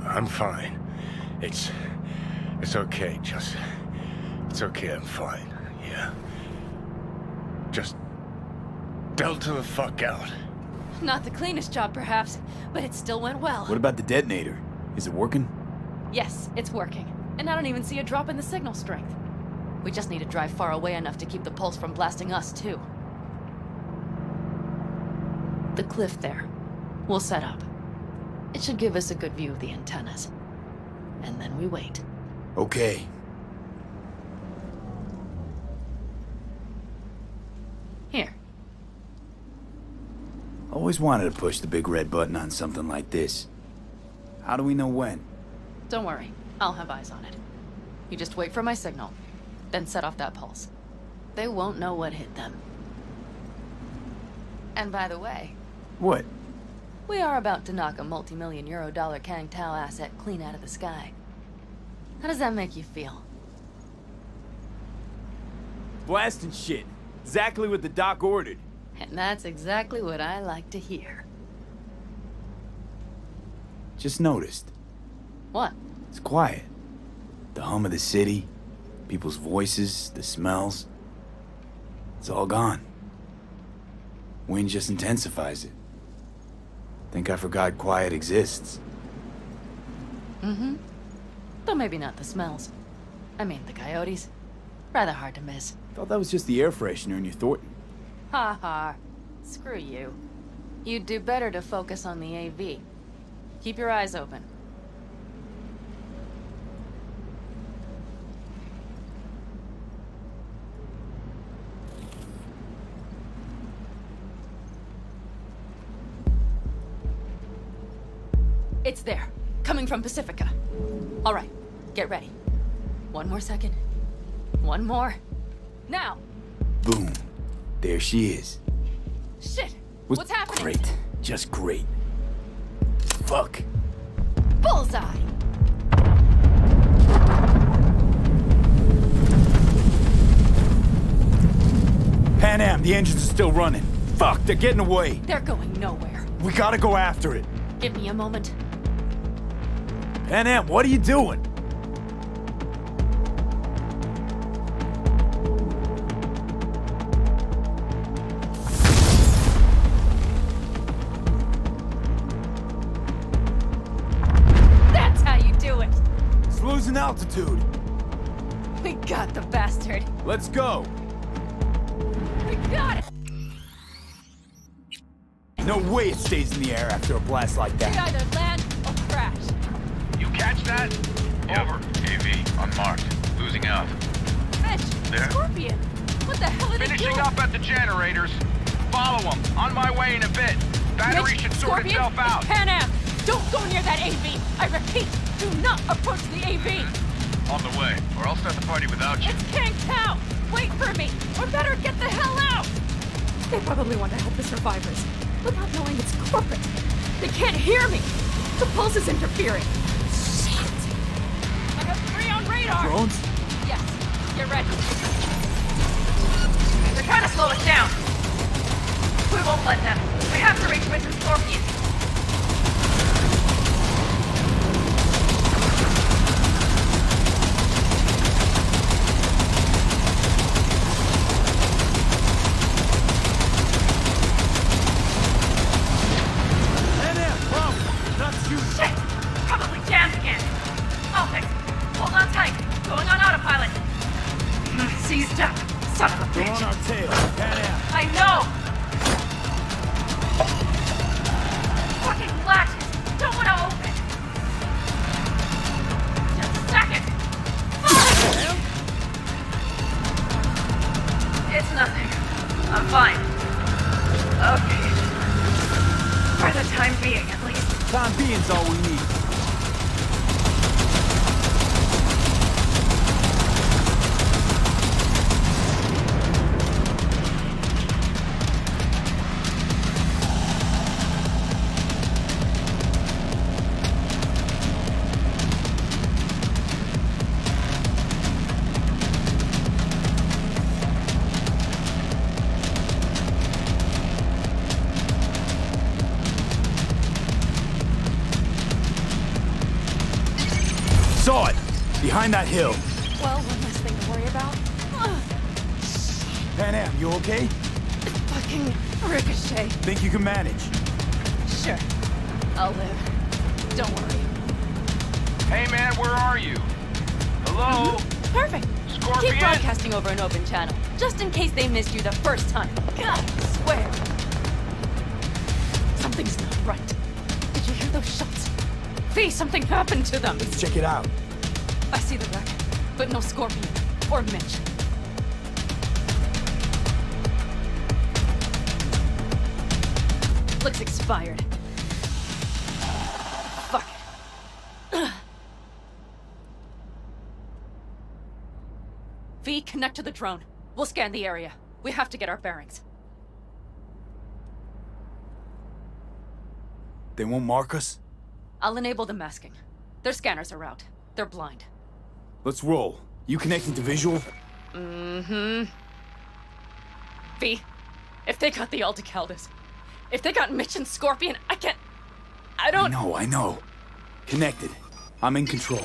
Speaker 7: I'm fine. It's okay, just... It's okay, I'm fine, yeah. Just... Delta the fuck out.
Speaker 18: Not the cleanest job, perhaps, but it still went well.
Speaker 2: What about the detonator? Is it working?
Speaker 18: Yes, it's working. And I don't even see a drop in the signal strength. We just need to drive far away enough to keep the pulse from blasting us, too. The cliff there. We'll set up. It should give us a good view of the antennas. And then we wait.
Speaker 2: Okay.
Speaker 18: Here.
Speaker 2: Always wanted to push the big red button on something like this. How do we know when?
Speaker 18: Don't worry. I'll have eyes on it. You just wait for my signal, then set off that pulse. They won't know what hit them. And by the way...
Speaker 2: What?
Speaker 18: We are about to knock a multi-million-euro-dollar Kang Tao asset clean out of the sky. How does that make you feel?
Speaker 2: Blasting shit. Exactly what the doc ordered.
Speaker 18: And that's exactly what I like to hear.
Speaker 2: Just noticed.
Speaker 18: What?
Speaker 2: It's quiet. The hum of the city, people's voices, the smells. It's all gone. Wind just intensifies it. Think I forgot quiet exists.
Speaker 18: Mm-hmm. Though maybe not the smells. I mean, the coyotes. Rather hard to miss.
Speaker 2: Thought that was just the air freshener in your Thornton.
Speaker 18: Ha ha. Screw you. You'd do better to focus on the AV. Keep your eyes open. It's there. Coming from Pacifica. All right. Get ready. One more second. One more. Now!
Speaker 2: Boom. There she is.
Speaker 18: Shit!
Speaker 2: Was
Speaker 18: What's happening?
Speaker 2: Great. Just great. Fuck.
Speaker 18: Bullseye!
Speaker 2: Pan Am, the engines are still running. Fuck, they're getting away.
Speaker 18: They're going nowhere.
Speaker 2: We gotta go after it.
Speaker 18: Give me a moment.
Speaker 2: Pan Am, what are you doing? altitude.
Speaker 18: We got the bastard.
Speaker 2: Let's go.
Speaker 18: We got it.
Speaker 2: No way it stays in the air after a blast like
Speaker 18: We
Speaker 2: that.
Speaker 18: either land or crash.
Speaker 12: You catch that? Over. AV, unmarked. Losing out.
Speaker 18: Mitch,
Speaker 12: There?
Speaker 18: Scorpion. What the hell are they
Speaker 12: Finishing
Speaker 18: doing?
Speaker 12: up at the generators. Follow them. On my way in a bit. Battery
Speaker 18: Mitch,
Speaker 12: should sort
Speaker 18: Scorpion,
Speaker 12: itself out.
Speaker 18: it's Pan Am. Don't go near that AV. I repeat, do not approach the AV.
Speaker 12: On the way, or I'll start the party without you.
Speaker 18: It's King Tao. Wait for me, or better get the hell out. They probably want to help the survivors, without knowing it's corporate. They can't hear me. The pulse is interfering. Shit. I have 3 on radar.
Speaker 2: Drones?
Speaker 18: Yes, get ready. They're trying to slow us down. We won't let them. We have to reach Mrs. Scorpion. Shit! Probably jammed again. I'll fix it. Hold on tight. Going on autopilot. Seized up. Son of a
Speaker 2: They're
Speaker 18: bitch.
Speaker 2: on our tail. Pan Am.
Speaker 18: I know! Fucking latches! Don't want to open! Just a second! It's nothing. I'm fine. Okay. For the time being, at least.
Speaker 2: Time being's all we need. Saw it! Behind that hill.
Speaker 18: Well, one less thing to worry about.
Speaker 2: Pan Am, you okay?
Speaker 18: Fucking ricochet.
Speaker 2: Think you can manage?
Speaker 18: Sure. I'll live. Don't worry.
Speaker 12: Hey man, where are you? Hello?
Speaker 18: Perfect.
Speaker 12: Scorpion?
Speaker 18: Keep broadcasting over an open channel, just in case they missed you the first time. God, I swear. Something's not right. Did you hear those shots? V, something happened to them.
Speaker 2: Let's check it out.
Speaker 18: I see the wreck, but no Scorpion or Mitch. Looks expired. Fuck it. V, connect to the drone. We'll scan the area. We have to get our bearings.
Speaker 2: They won't mark us?
Speaker 18: I'll enable the masking. Their scanners are out. They're blind.
Speaker 2: Let's roll. You connecting to visual?
Speaker 18: Mm-hmm. V, if they got the Aldecaldos, if they got Mitch and Scorpion, I don't...
Speaker 2: I know. Connected. I'm in control.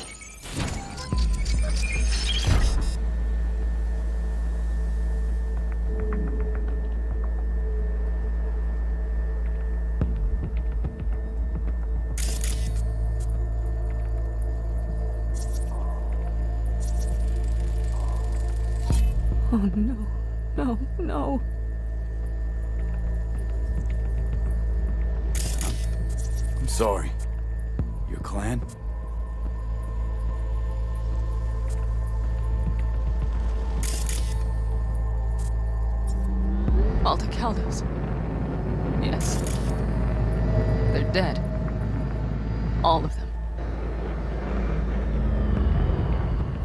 Speaker 18: Oh no, no, no.
Speaker 2: I'm sorry. Your clan?
Speaker 18: Aldecaldos. Yes. They're dead. All of them.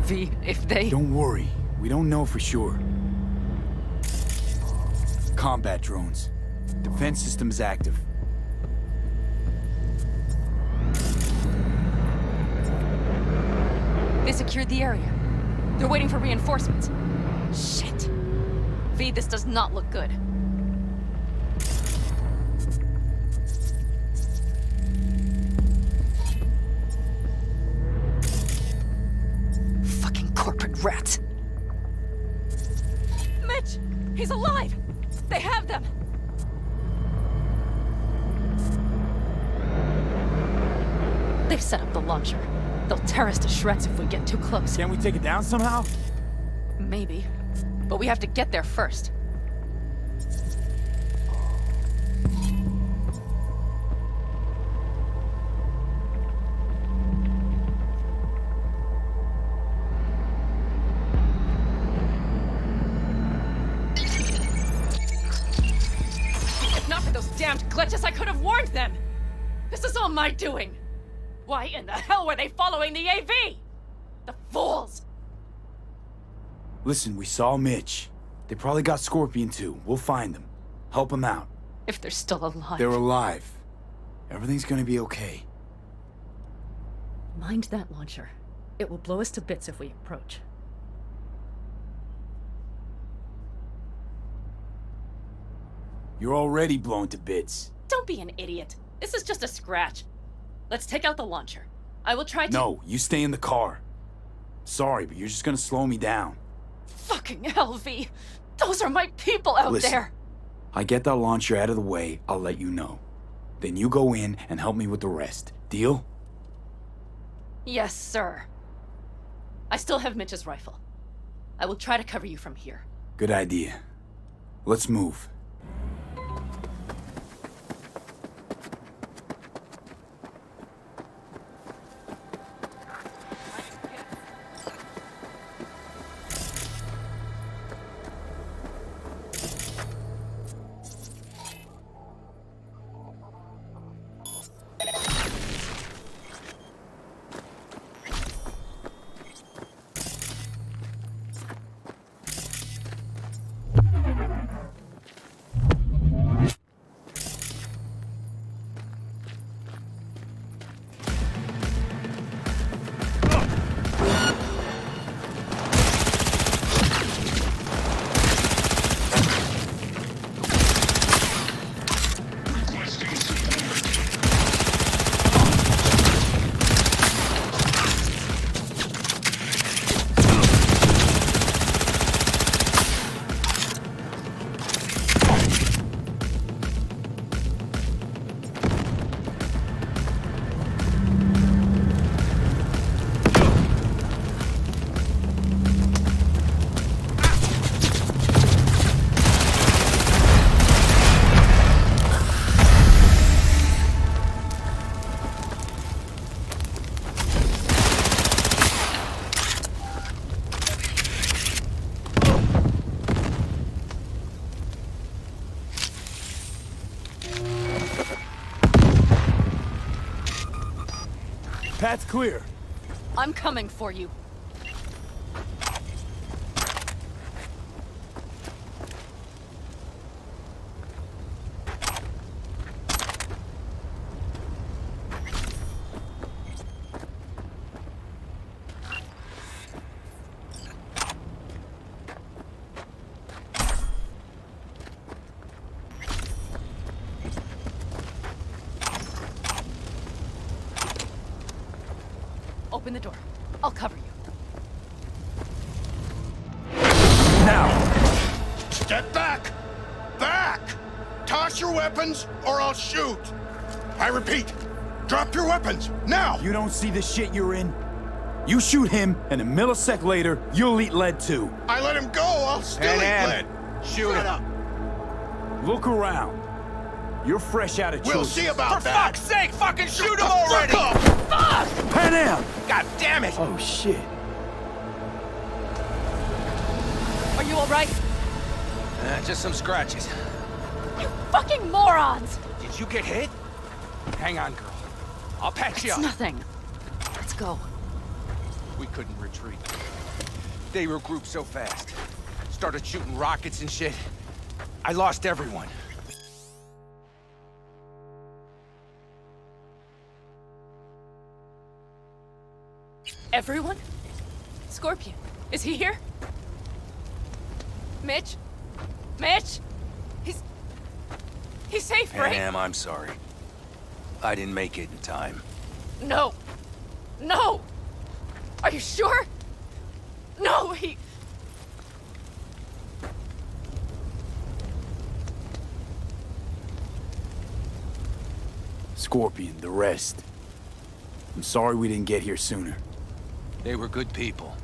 Speaker 18: V, if they...
Speaker 2: Don't worry. We don't know for sure. Combat drones. Defense systems active.
Speaker 18: They secured the area. They're waiting for reinforcements. Shit. V, this does not look good. Fucking corporate rats. Mitch! He's alive! They have them! They've set up the launcher. They'll tear us to shreds if we get too close.
Speaker 2: Can't we take it down somehow?
Speaker 18: Maybe. But we have to get there first. If not for those damned glitches, I could have warned them! This is all my doing! Why in the hell were they following the AV? The fools!
Speaker 2: Listen, we saw Mitch. They probably got Scorpion too. We'll find them. Help them out.
Speaker 18: If they're still alive.
Speaker 2: They're alive. Everything's gonna be okay.
Speaker 18: Mind that launcher. It will blow us to bits if we approach.
Speaker 2: You're already blown to bits.
Speaker 18: Don't be an idiot. This is just a scratch. Let's take out the launcher. I will try to—
Speaker 2: No, you stay in the car. Sorry, but you're just gonna slow me down.
Speaker 18: Fucking hell, V. Those are my people out
Speaker 2: Listen,
Speaker 18: there.
Speaker 2: I get that launcher out of the way, I'll let you know. Then you go in and help me with the rest. Deal?
Speaker 18: Yes, sir. I still have Mitch's rifle. I will try to cover you from here.
Speaker 2: Good idea. Let's move. Path's clear.
Speaker 18: I'm coming for you. Open the door. I'll cover you.
Speaker 11: Now! Step back! Back! Toss your weapons, or I'll shoot! I repeat, drop your weapons, now!
Speaker 2: You don't see the shit you're in? You shoot him, and a millisecond later, you'll eat lead too.
Speaker 11: I let him go, I'll still eat lead!
Speaker 2: Shoot
Speaker 11: Shut
Speaker 2: him.
Speaker 11: up!
Speaker 2: Look around. You're fresh out of
Speaker 11: We'll
Speaker 2: choices.
Speaker 11: see about
Speaker 4: For
Speaker 11: that!
Speaker 4: fuck's sake, fucking shoot him
Speaker 11: the
Speaker 4: already!
Speaker 11: fuck up!
Speaker 4: Fuck!
Speaker 2: Pan Am!
Speaker 4: God damn it!
Speaker 2: Oh shit.
Speaker 18: Are you alright?
Speaker 4: Just some scratches.
Speaker 18: You fucking morons!
Speaker 4: Did you get hit? Hang on, girl. I'll patch you
Speaker 18: It's
Speaker 4: up.
Speaker 18: nothing. Let's go.
Speaker 4: We couldn't retreat. They regrouped so fast. Started shooting rockets and shit. I lost everyone.
Speaker 18: Everyone? Scorpion, is he here? Mitch? Mitch? He's safe, right?
Speaker 4: Am, I'm sorry. I didn't make it in time.
Speaker 18: No. No! Are you sure? No, he...
Speaker 2: Scorpion, the rest. I'm sorry we didn't get here sooner.
Speaker 4: They were good people.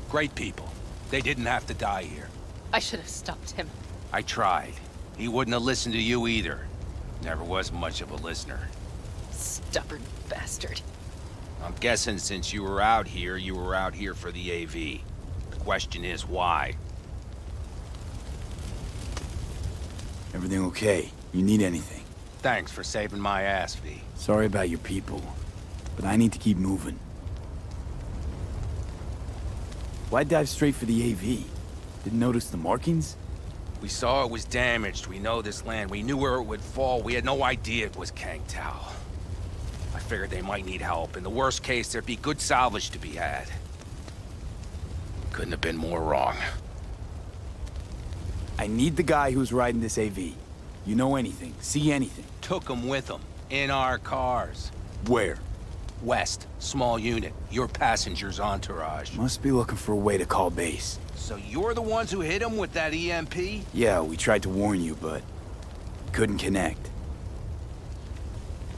Speaker 4: Great people. They didn't have to die here.
Speaker 18: I should have stopped him.
Speaker 4: I tried. He wouldn't have listened to you either. Never was much of a listener.
Speaker 18: Stubborn bastard.
Speaker 4: I'm guessing since you were out here for the AV. The question is why?
Speaker 2: Everything okay? You need anything?
Speaker 4: Thanks for saving my ass, V.
Speaker 2: Sorry about your people, but I need to keep moving. Why dive straight for the AV? Didn't notice the markings?
Speaker 4: We saw it was damaged. We know this land. We knew where it would fall. We had no idea it was Kang Tao. I figured they might need help. In the worst case, there'd be good salvage to be had. Couldn't have been more wrong.
Speaker 2: I need the guy who's riding this AV. You know anything, see anything?
Speaker 4: Took him with him. In our cars.
Speaker 2: Where?
Speaker 4: West. Small unit. Your passenger's entourage.
Speaker 2: Must be looking for a way to call base.
Speaker 4: So you're the ones who hit him with that EMP?
Speaker 2: Yeah, we tried to warn you, but couldn't connect.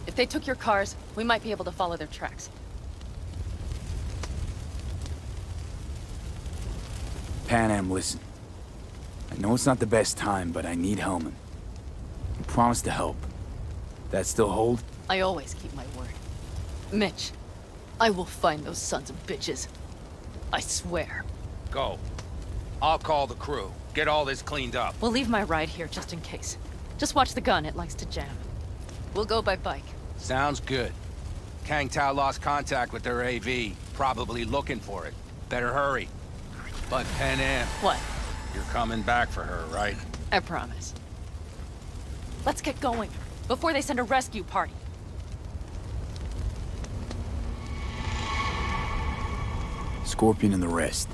Speaker 18: If they took your cars, we might be able to follow their tracks.
Speaker 2: Pan Am, listen. I know it's not the best time, but I need Hellman. You promised to help. That still hold?
Speaker 18: I always keep my word. Mitch, I will find those sons of bitches. I swear.
Speaker 4: Go. I'll call the crew. Get all this cleaned up.
Speaker 18: We'll leave my ride here just in case. Just watch the gun, it likes to jam. We'll go by bike.
Speaker 4: Sounds good. Kang Tao lost contact with their AV. Probably looking for it. Better hurry. But Pan Am.
Speaker 18: What?
Speaker 4: You're coming back for her, right?
Speaker 18: I promise. Let's get going, before they send a rescue party.
Speaker 2: Scorpion and the rest.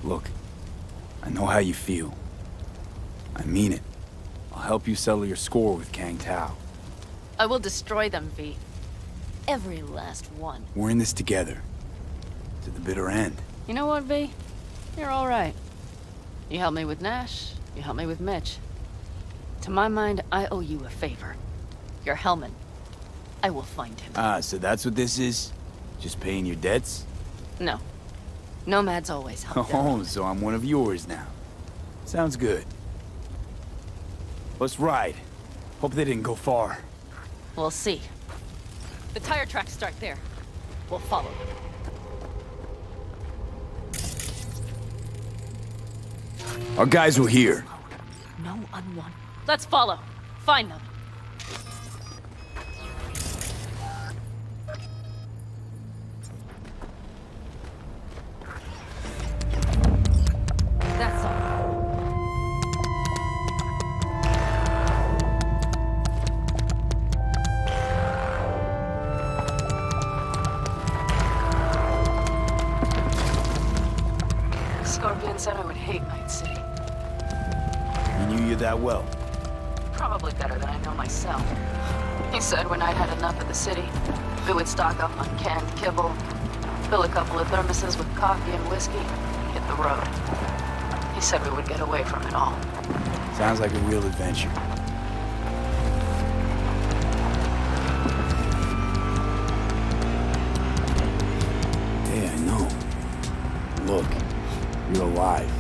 Speaker 2: Look, I know how you feel. I mean it. I'll help you settle your score with Kang Tao.
Speaker 18: I will destroy them, V. Every last one.
Speaker 2: We're in this together. To the bitter end.
Speaker 18: You know what, V? You're all right. You helped me with Nash, you helped me with Mitch. To my mind, I owe you a favor. Your Hellman. I will find him.
Speaker 2: Ah, so that's what this is? Just paying your debts?
Speaker 18: No. Nomads always help them.
Speaker 2: Oh, so I'm one of yours now. Sounds good. Let's ride. Hope they didn't go far.
Speaker 18: We'll see. The tire tracks start there. We'll follow them.
Speaker 2: Our guys were here.
Speaker 18: No unwanted. Let's follow. Find them. That's all. Scorpion said I would hate Night City.
Speaker 2: He knew you that well.
Speaker 18: Probably better than I know myself. He said when I'd had enough of the city, we would stock up on canned kibble, fill a couple of thermoses with coffee and whiskey, and hit the road. He said we would get away from it all.
Speaker 2: Sounds like a real adventure. Hey, I know. Look, you're alive.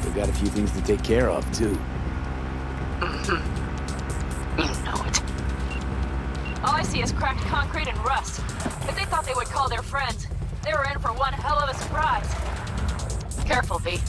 Speaker 2: We've got a few things to take care of, too.
Speaker 18: You know it. All I see is cracked concrete and rust. If they thought they would call their friends, they were in for one hell of a surprise. Careful, V.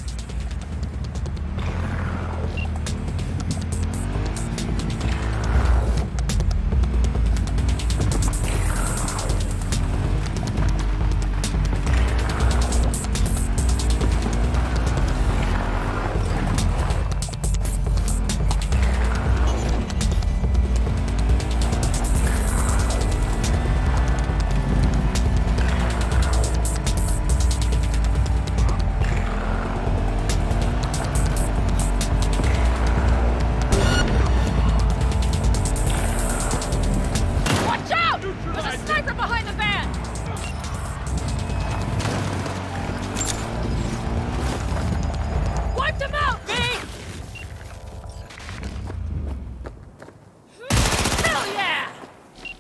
Speaker 6: Hell yeah!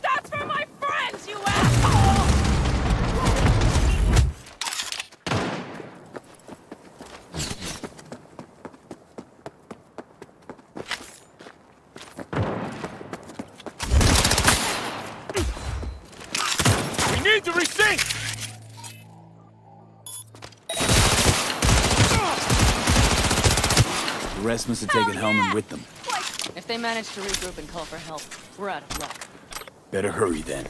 Speaker 6: That's for my friends, you ass!
Speaker 12: need to resync!
Speaker 2: The rest must have taken Hellman with them.
Speaker 18: If they manage to regroup and call for help, we're out of luck.
Speaker 2: Better hurry then.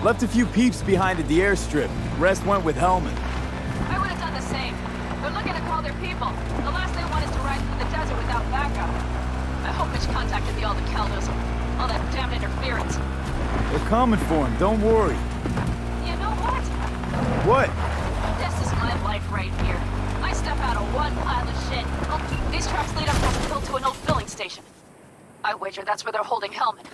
Speaker 2: Left a few peeps behind at the airstrip. Rest went with Hellman.
Speaker 18: I would have done the same. They're looking to call their people. The last they want is to ride through the desert without backup. I hope Mitch contacted the Aldecaldos. All that damn interference.
Speaker 2: They're coming for him, don't worry.
Speaker 18: You know what?
Speaker 2: What?
Speaker 18: This is my life right here. I step out of one pile of shit. Oh, these tracks lead up the hill to an old filling station. I wager that's where they're holding Hellman.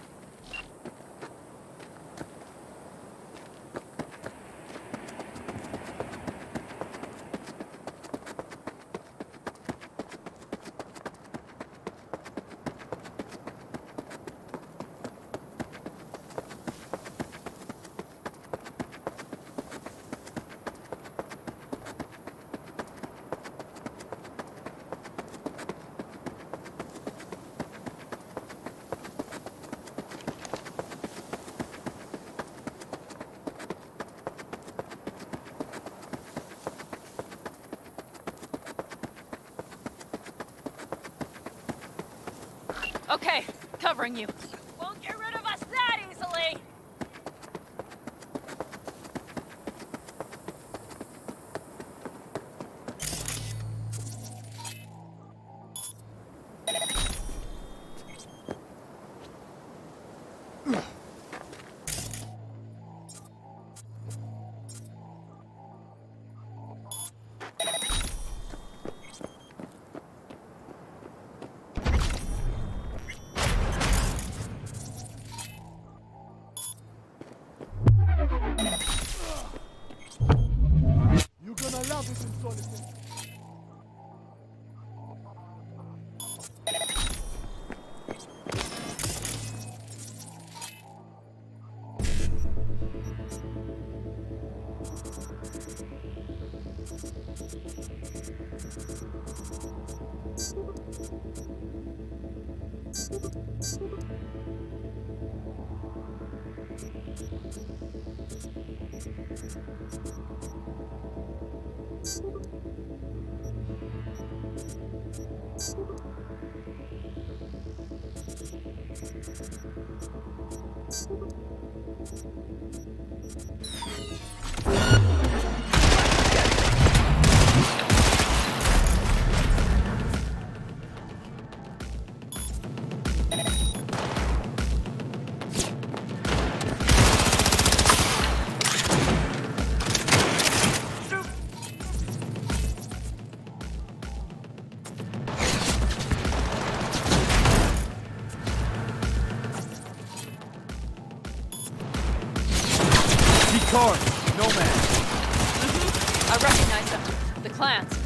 Speaker 18: Okay, covering you. Won't get rid of us that easily!
Speaker 1: You're gonna love this insolence.
Speaker 2: Cars, Nomad.
Speaker 18: I recognize them. The clans.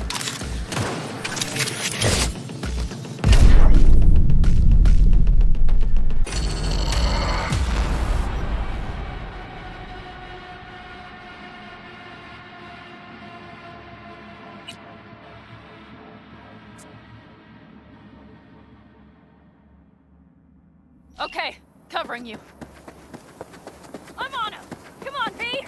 Speaker 18: Okay, covering you. I'm on him! Come on, V!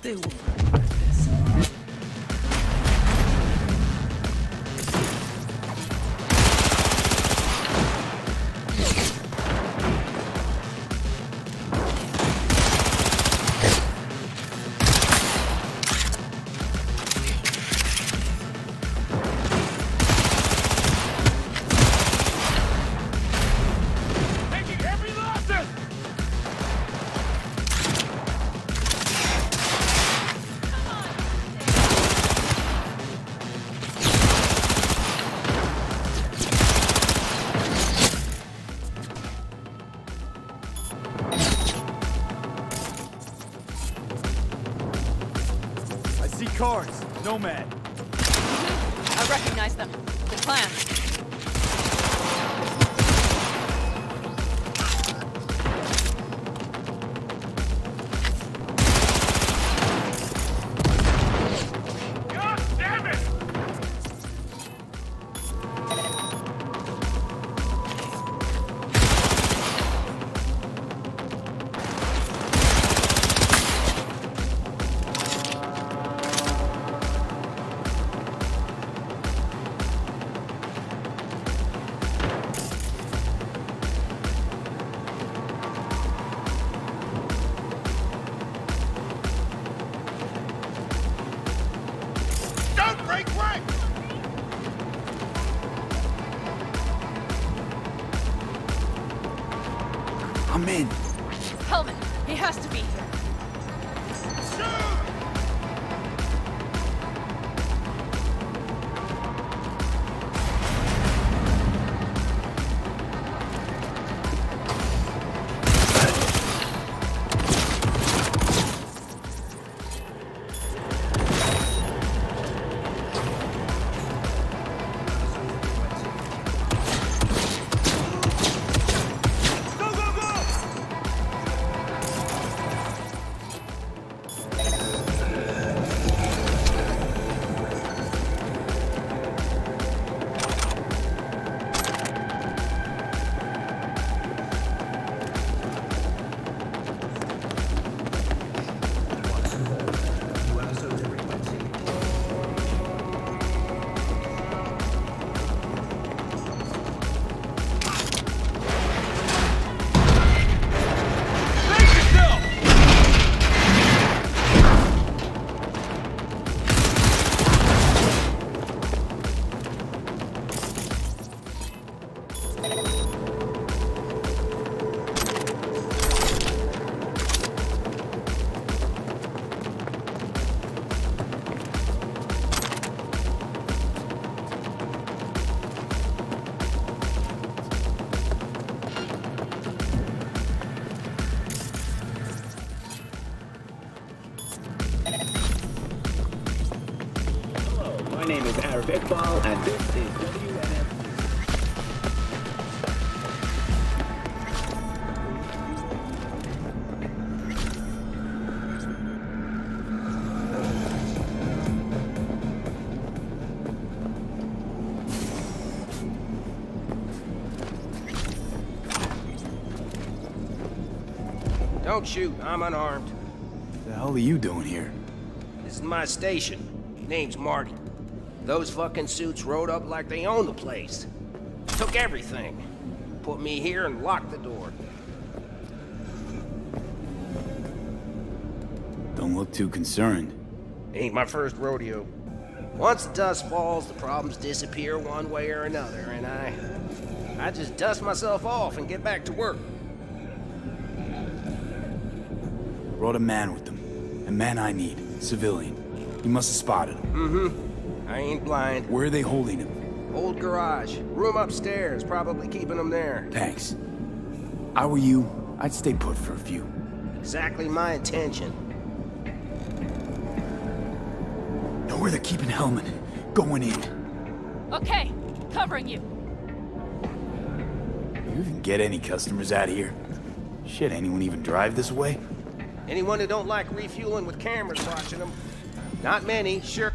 Speaker 16: They will regret this.
Speaker 12: Taking heavy losses!
Speaker 1: I see cars. Nomad.
Speaker 18: I recognize them. The clan.
Speaker 12: God damn it! Don't break ranks!
Speaker 2: I'm in.
Speaker 18: Hellman, he has to be here.
Speaker 19: My name is Arif Iqbal, and this is WNF.
Speaker 10: Don't shoot, I'm unarmed.
Speaker 2: What the hell are you doing here?
Speaker 10: This is my station. Name's Marty. Those fucking suits rode up like they own the place. Took everything. Put me here and locked the door.
Speaker 2: Don't look too concerned.
Speaker 10: Ain't my first rodeo. Once the dust falls, the problems disappear one way or another, and I just dust myself off and get back to work.
Speaker 2: Brought a man with them. A man I need. Civilian. You must have spotted him.
Speaker 10: Mm-hmm. I ain't blind.
Speaker 2: Where are they holding him?
Speaker 10: Old garage. Room upstairs. Probably keeping him there.
Speaker 2: Thanks. I were you, I'd stay put for a few.
Speaker 10: Exactly my intention.
Speaker 2: Know where they're keeping Hellman. Going in.
Speaker 18: Okay, covering you.
Speaker 2: You even get any customers out here? Shit, anyone even drive this way?
Speaker 10: Anyone who don't like refueling with cameras watching them. Not many, sure.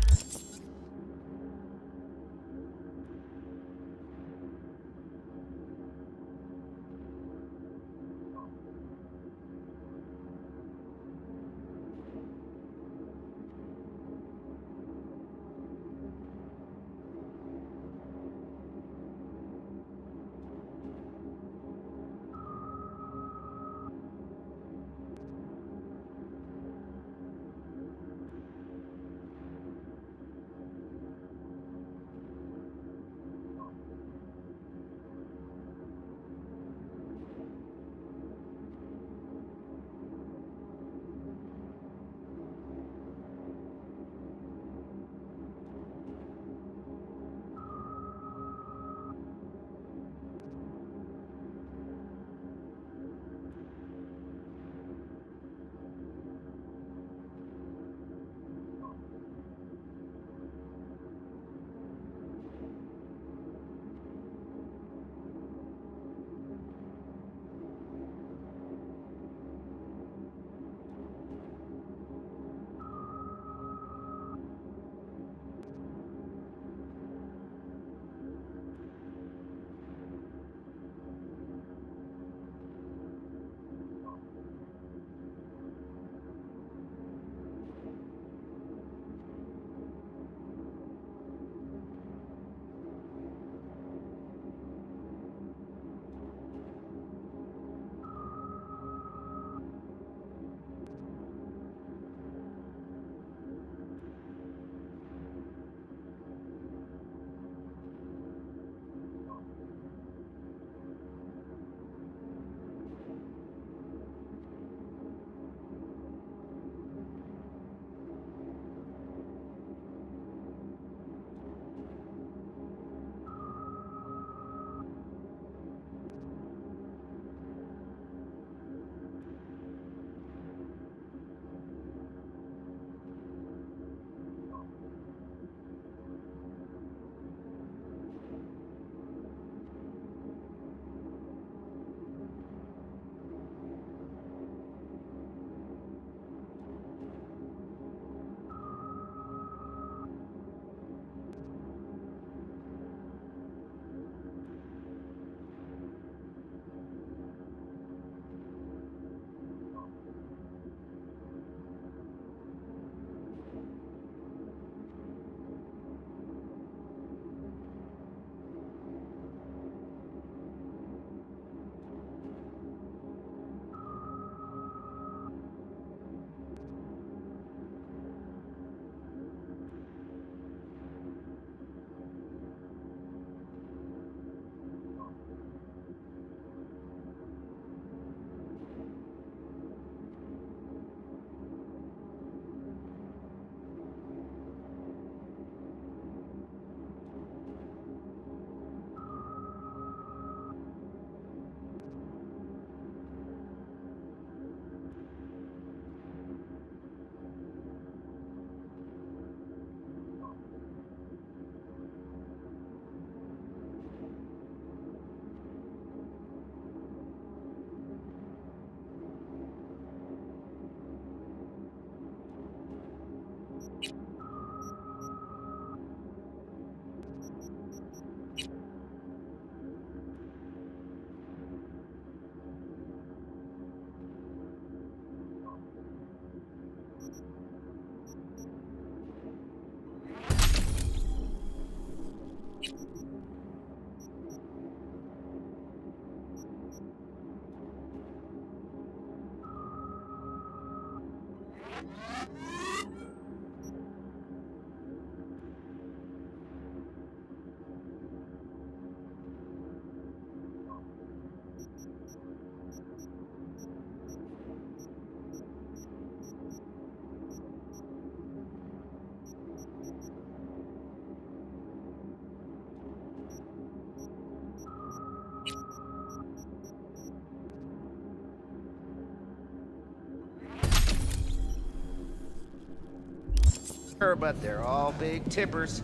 Speaker 5: but they're all big tippers.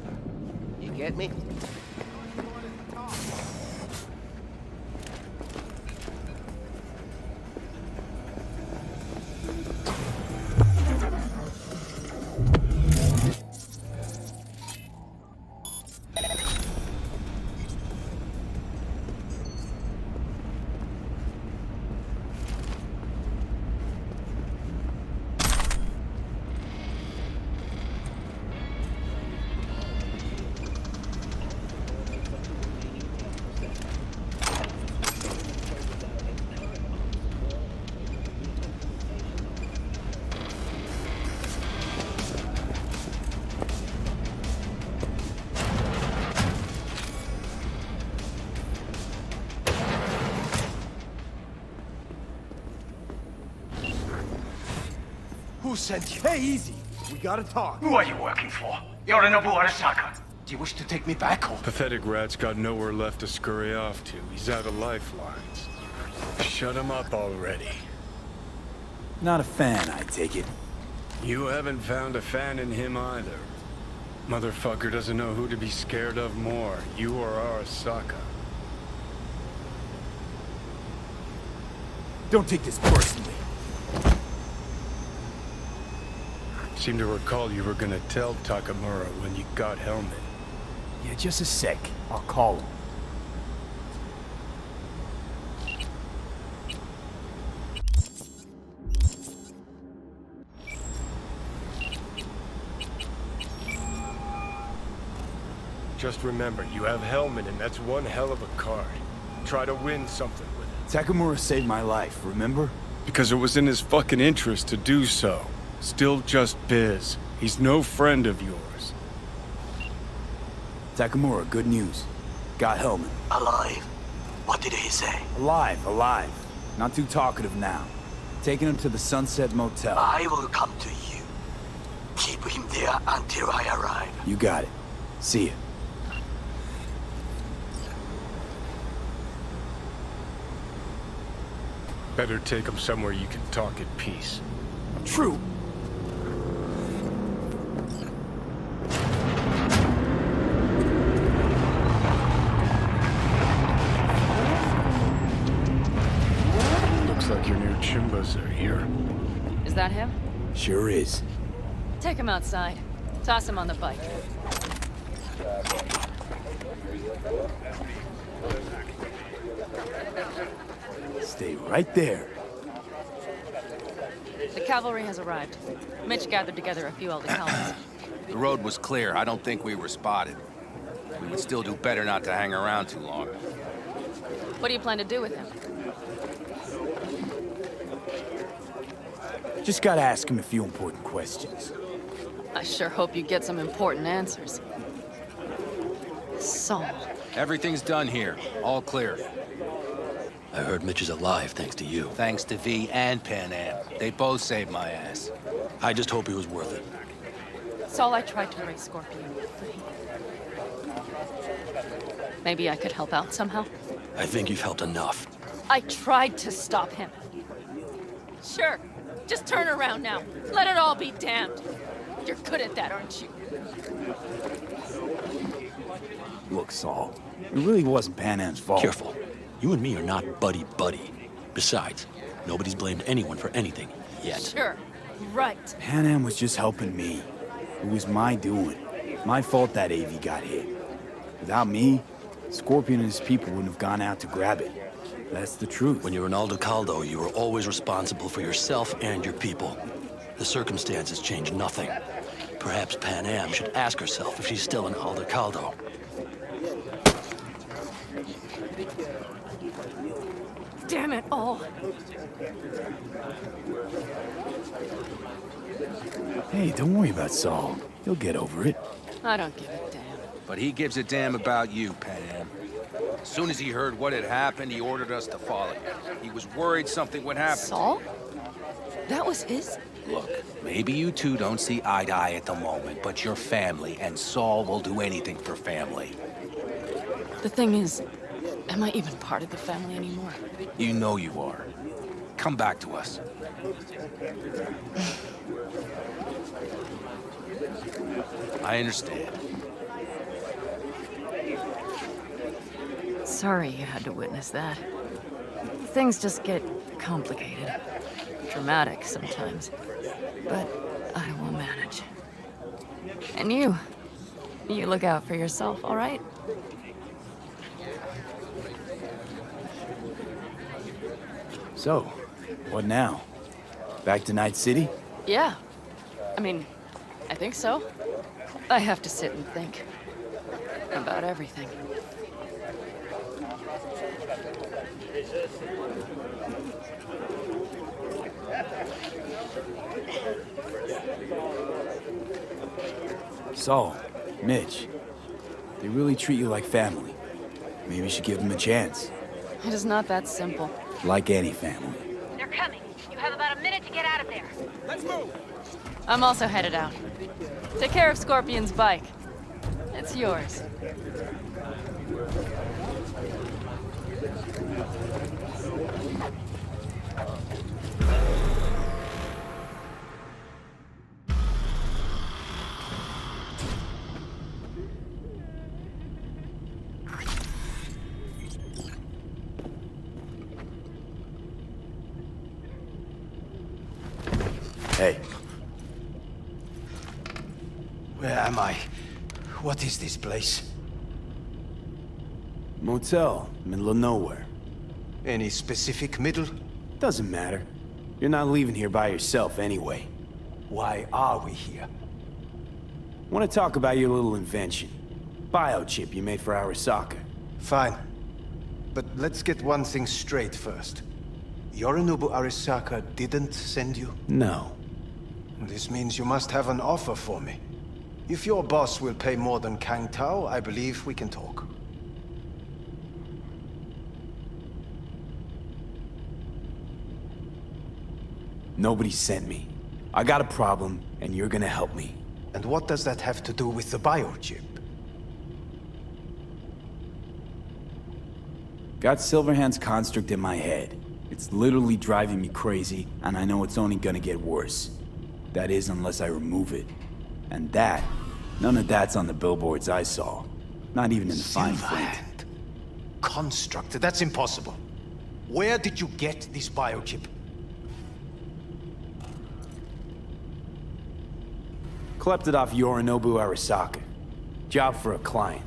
Speaker 5: You get me?
Speaker 1: Who sent you? Hey, easy. We gotta talk.
Speaker 22: Who are you working for? Yorinobu Arasaka.
Speaker 1: Do you wish to take me back home?
Speaker 7: Pathetic rat's got nowhere left to scurry off to. He's out of lifelines. Shut him up already.
Speaker 2: Not a fan, I take it.
Speaker 7: You haven't found a fan in him either. Motherfucker doesn't know who to be scared of more, you or Arasaka.
Speaker 2: Don't take this personally.
Speaker 7: Seem to recall you were gonna tell Takamura when you got Helmet.
Speaker 2: Yeah, just a sec. I'll call him.
Speaker 7: Just remember, you have Helmet and that's one hell of a card. Try to win something with it.
Speaker 2: Takamura saved my life, remember?
Speaker 7: Because it was in his fucking interest to do so. Still just Biz. He's no friend of yours.
Speaker 2: Takamura, good news. Got Helmet.
Speaker 22: Alive. What did he say?
Speaker 2: Alive. Not too talkative now. Taking him to the Sunset Motel.
Speaker 22: I will come to you. Keep him there until I arrive.
Speaker 2: You got it. See ya.
Speaker 7: Better take him somewhere you can talk in peace.
Speaker 2: True.
Speaker 7: Looks like your new Chimbas are here.
Speaker 18: Is that him?
Speaker 2: Sure is.
Speaker 18: Take him outside. Toss him on the bike.
Speaker 2: Stay right there.
Speaker 18: The cavalry has arrived. Mitch gathered together a few eldest helmets.
Speaker 4: The road was clear. I don't think we were spotted. We would still do better not to hang around too long.
Speaker 18: What do you plan to do with him?
Speaker 2: Just gotta ask him a few important questions.
Speaker 18: I sure hope you get some important answers. Saul.
Speaker 4: Everything's done here. All clear.
Speaker 12: I heard Mitch is alive thanks to you.
Speaker 4: Thanks to V and Pan Am. They both saved my ass.
Speaker 12: I just hope he was worth it.
Speaker 18: Saul, I tried to raise Scorpion. Maybe I could help out somehow?
Speaker 12: I think you've helped enough.
Speaker 18: I tried to stop him. Sure. Just turn around now. Let it all be damned. You're good at that, aren't you?
Speaker 2: Look, Saul, it really wasn't Pan Am's fault.
Speaker 12: Careful. You and me are not buddy-buddy. Besides, nobody's blamed anyone for anything, yet.
Speaker 18: Sure. Right.
Speaker 2: Pan Am was just helping me. It was my doing. My fault that AV got hit. Without me, Scorpion and his people wouldn't have gone out to grab it. That's the truth.
Speaker 12: When you're in Aldo Caldo, you are always responsible for yourself and your people. The circumstances change nothing. Perhaps Pan Am should ask herself if she's still in Aldo Caldo.
Speaker 18: Damn it all.
Speaker 2: Hey, don't worry about Saul. He'll get over it.
Speaker 18: I don't give a damn.
Speaker 4: But he gives a damn about you, Pan Am. As soon as he heard what had happened, he ordered us to follow you. He was worried something would happen.
Speaker 18: Saul? That was his?
Speaker 4: Look, maybe you two don't see eye to eye at the moment, but you're family, and Saul will do anything for family.
Speaker 18: The thing is, am I even part of the family anymore?
Speaker 4: You know you are. Come back to us. I understand.
Speaker 18: Sorry you had to witness that. Things just get complicated. Dramatic sometimes. But I will manage. And you look out for yourself, all right?
Speaker 2: So, what now? Back to Night City?
Speaker 18: Yeah. I mean, I think so. I have to sit and think. About everything.
Speaker 2: Saul, Mitch, they really treat you like family. Maybe you should give them a chance.
Speaker 18: It is not that simple.
Speaker 2: Like any family.
Speaker 20: They're coming. You have about a minute to get out of there.
Speaker 1: Let's move!
Speaker 18: I'm also headed out. Take care of Scorpion's bike. It's yours.
Speaker 2: Hey.
Speaker 12: Where am I? What is this place?
Speaker 2: Motel, middle of nowhere.
Speaker 12: Any specific middle?
Speaker 2: Doesn't matter. You're not leaving here by yourself anyway.
Speaker 12: Why are we here?
Speaker 2: Want to talk about your little invention. Biochip you made for Arasaka.
Speaker 12: Fine. But let's get one thing straight first. Yorinobu Arasaka didn't send you?
Speaker 2: No.
Speaker 12: This means you must have an offer for me. If your boss will pay more than Kang Tao, I believe we can talk.
Speaker 2: Nobody sent me. I got a problem, and you're gonna help me.
Speaker 12: And what does that have to do with the biochip?
Speaker 2: Got Silverhand's construct in my head. It's literally driving me crazy, and I know it's only gonna get worse. That is, unless I remove it. And that, none of that's on the billboards I saw. Not even in the fine print.
Speaker 12: Construct? That's impossible. Where did you get this biochip?
Speaker 2: Klept it off Yorinobu Arasaka. Job for a client.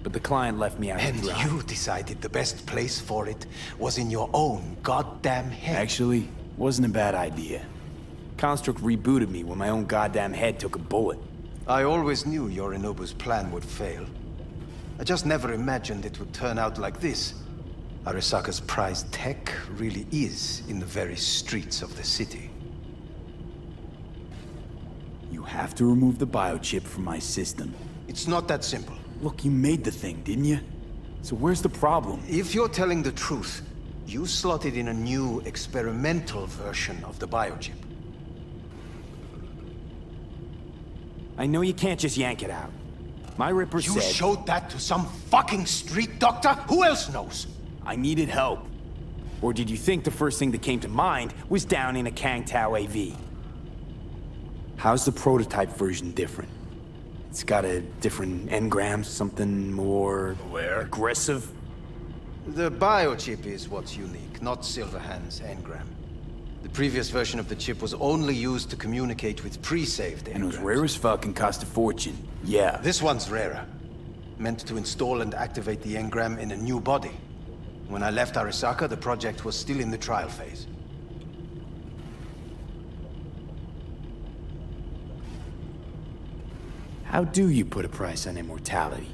Speaker 2: But the client left me out to
Speaker 12: And
Speaker 2: dry.
Speaker 12: you decided the best place for it was in your own goddamn head.
Speaker 2: Actually, wasn't a bad idea. Construct rebooted me when my own goddamn head took a bullet.
Speaker 12: I always knew Yorinobu's plan would fail. I just never imagined it would turn out like this. Arasaka's prized tech really is in the very streets of the city.
Speaker 2: You have to remove the biochip from my system.
Speaker 12: It's not that simple.
Speaker 2: Look, you made the thing, didn't you? So where's the problem?
Speaker 12: If you're telling the truth, you slotted in a new experimental version of the biochip.
Speaker 2: I know you can't just yank it out. My Ripper
Speaker 12: You
Speaker 2: said...
Speaker 12: showed that to some fucking street doctor? Who else knows?
Speaker 2: I needed help. Or did you think the first thing that came to mind was down in a Kang Tao AV? How's the prototype version different? It's got a different engram, something more... aggressive?
Speaker 12: The biochip is what's unique, not Silverhand's engram. The previous version of the chip was only used to communicate with pre-saved engrams.
Speaker 2: And it was rare as fuck and cost a fortune. Yeah.
Speaker 12: This one's rarer. Meant to install and activate the engram in a new body. When I left Arasaka, the project was still in the trial phase.
Speaker 2: How do you put a price on immortality?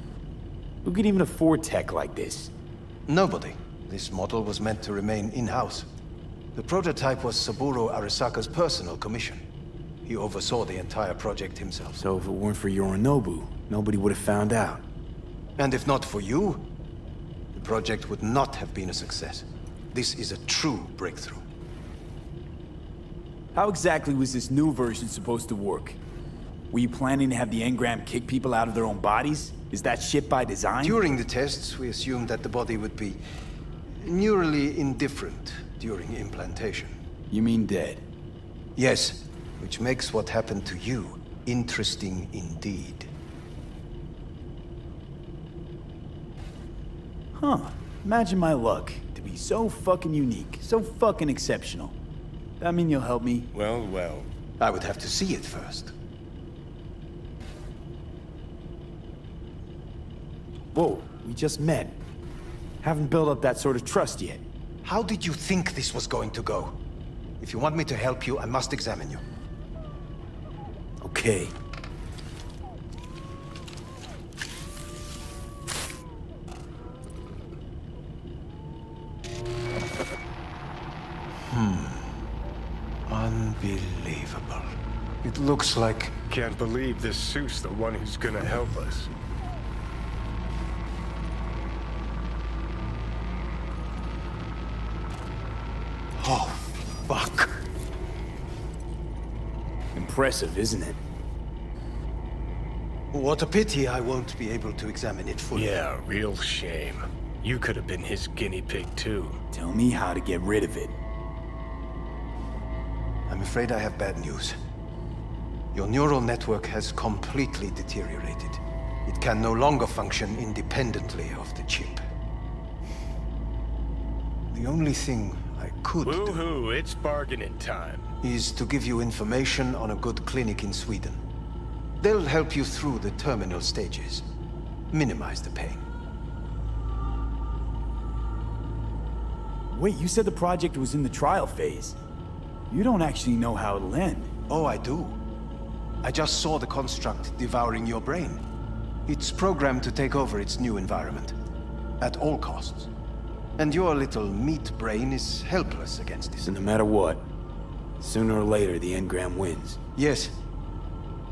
Speaker 2: Who could even afford tech like this?
Speaker 12: Nobody. This model was meant to remain in-house. The prototype was Saburo Arasaka's personal commission. He oversaw the entire project himself.
Speaker 2: So if it weren't for Yorinobu, nobody would have found out.
Speaker 12: And if not for you, the project would not have been a success. This is a true breakthrough.
Speaker 2: How exactly was this new version supposed to work? Were you planning to have the engram kick people out of their own bodies? Is that shit by design?
Speaker 12: During the tests, we assumed that the body would be neurally indifferent during implantation.
Speaker 2: You mean dead?
Speaker 12: Yes, which makes what happened to you interesting indeed.
Speaker 2: Huh. Imagine my luck. To be so fucking unique, so fucking exceptional. That mean you'll help me?
Speaker 7: Well, well.
Speaker 12: I would have to see it first.
Speaker 2: Whoa, we just met. Haven't built up that sort of trust yet.
Speaker 12: How did you think this was going to go? If you want me to help you, I must examine you.
Speaker 2: Okay.
Speaker 12: Unbelievable. It looks like...
Speaker 7: Can't believe this suit's the one who's gonna help us.
Speaker 12: Oh, fuck.
Speaker 2: Impressive, isn't it?
Speaker 12: What a pity I won't be able to examine it fully.
Speaker 7: Yeah, real shame. You could have been his guinea pig too.
Speaker 2: Tell me how to get rid of it.
Speaker 12: I'm afraid I have bad news. Your neural network has completely deteriorated. It can no longer function independently of the chip. The only thing I could do...
Speaker 7: Woohoo, it's bargaining time.
Speaker 12: ...is to give you information on a good clinic in Sweden. They'll help you through the terminal stages. Minimize the pain.
Speaker 2: Wait, you said the project was in the trial phase. You don't actually know how it'll end.
Speaker 12: Oh, I do. I just saw the construct devouring your brain. It's programmed to take over its new environment. At all costs. And your little meat brain is helpless against it.
Speaker 2: So no matter what, sooner or later the engram wins.
Speaker 12: Yes.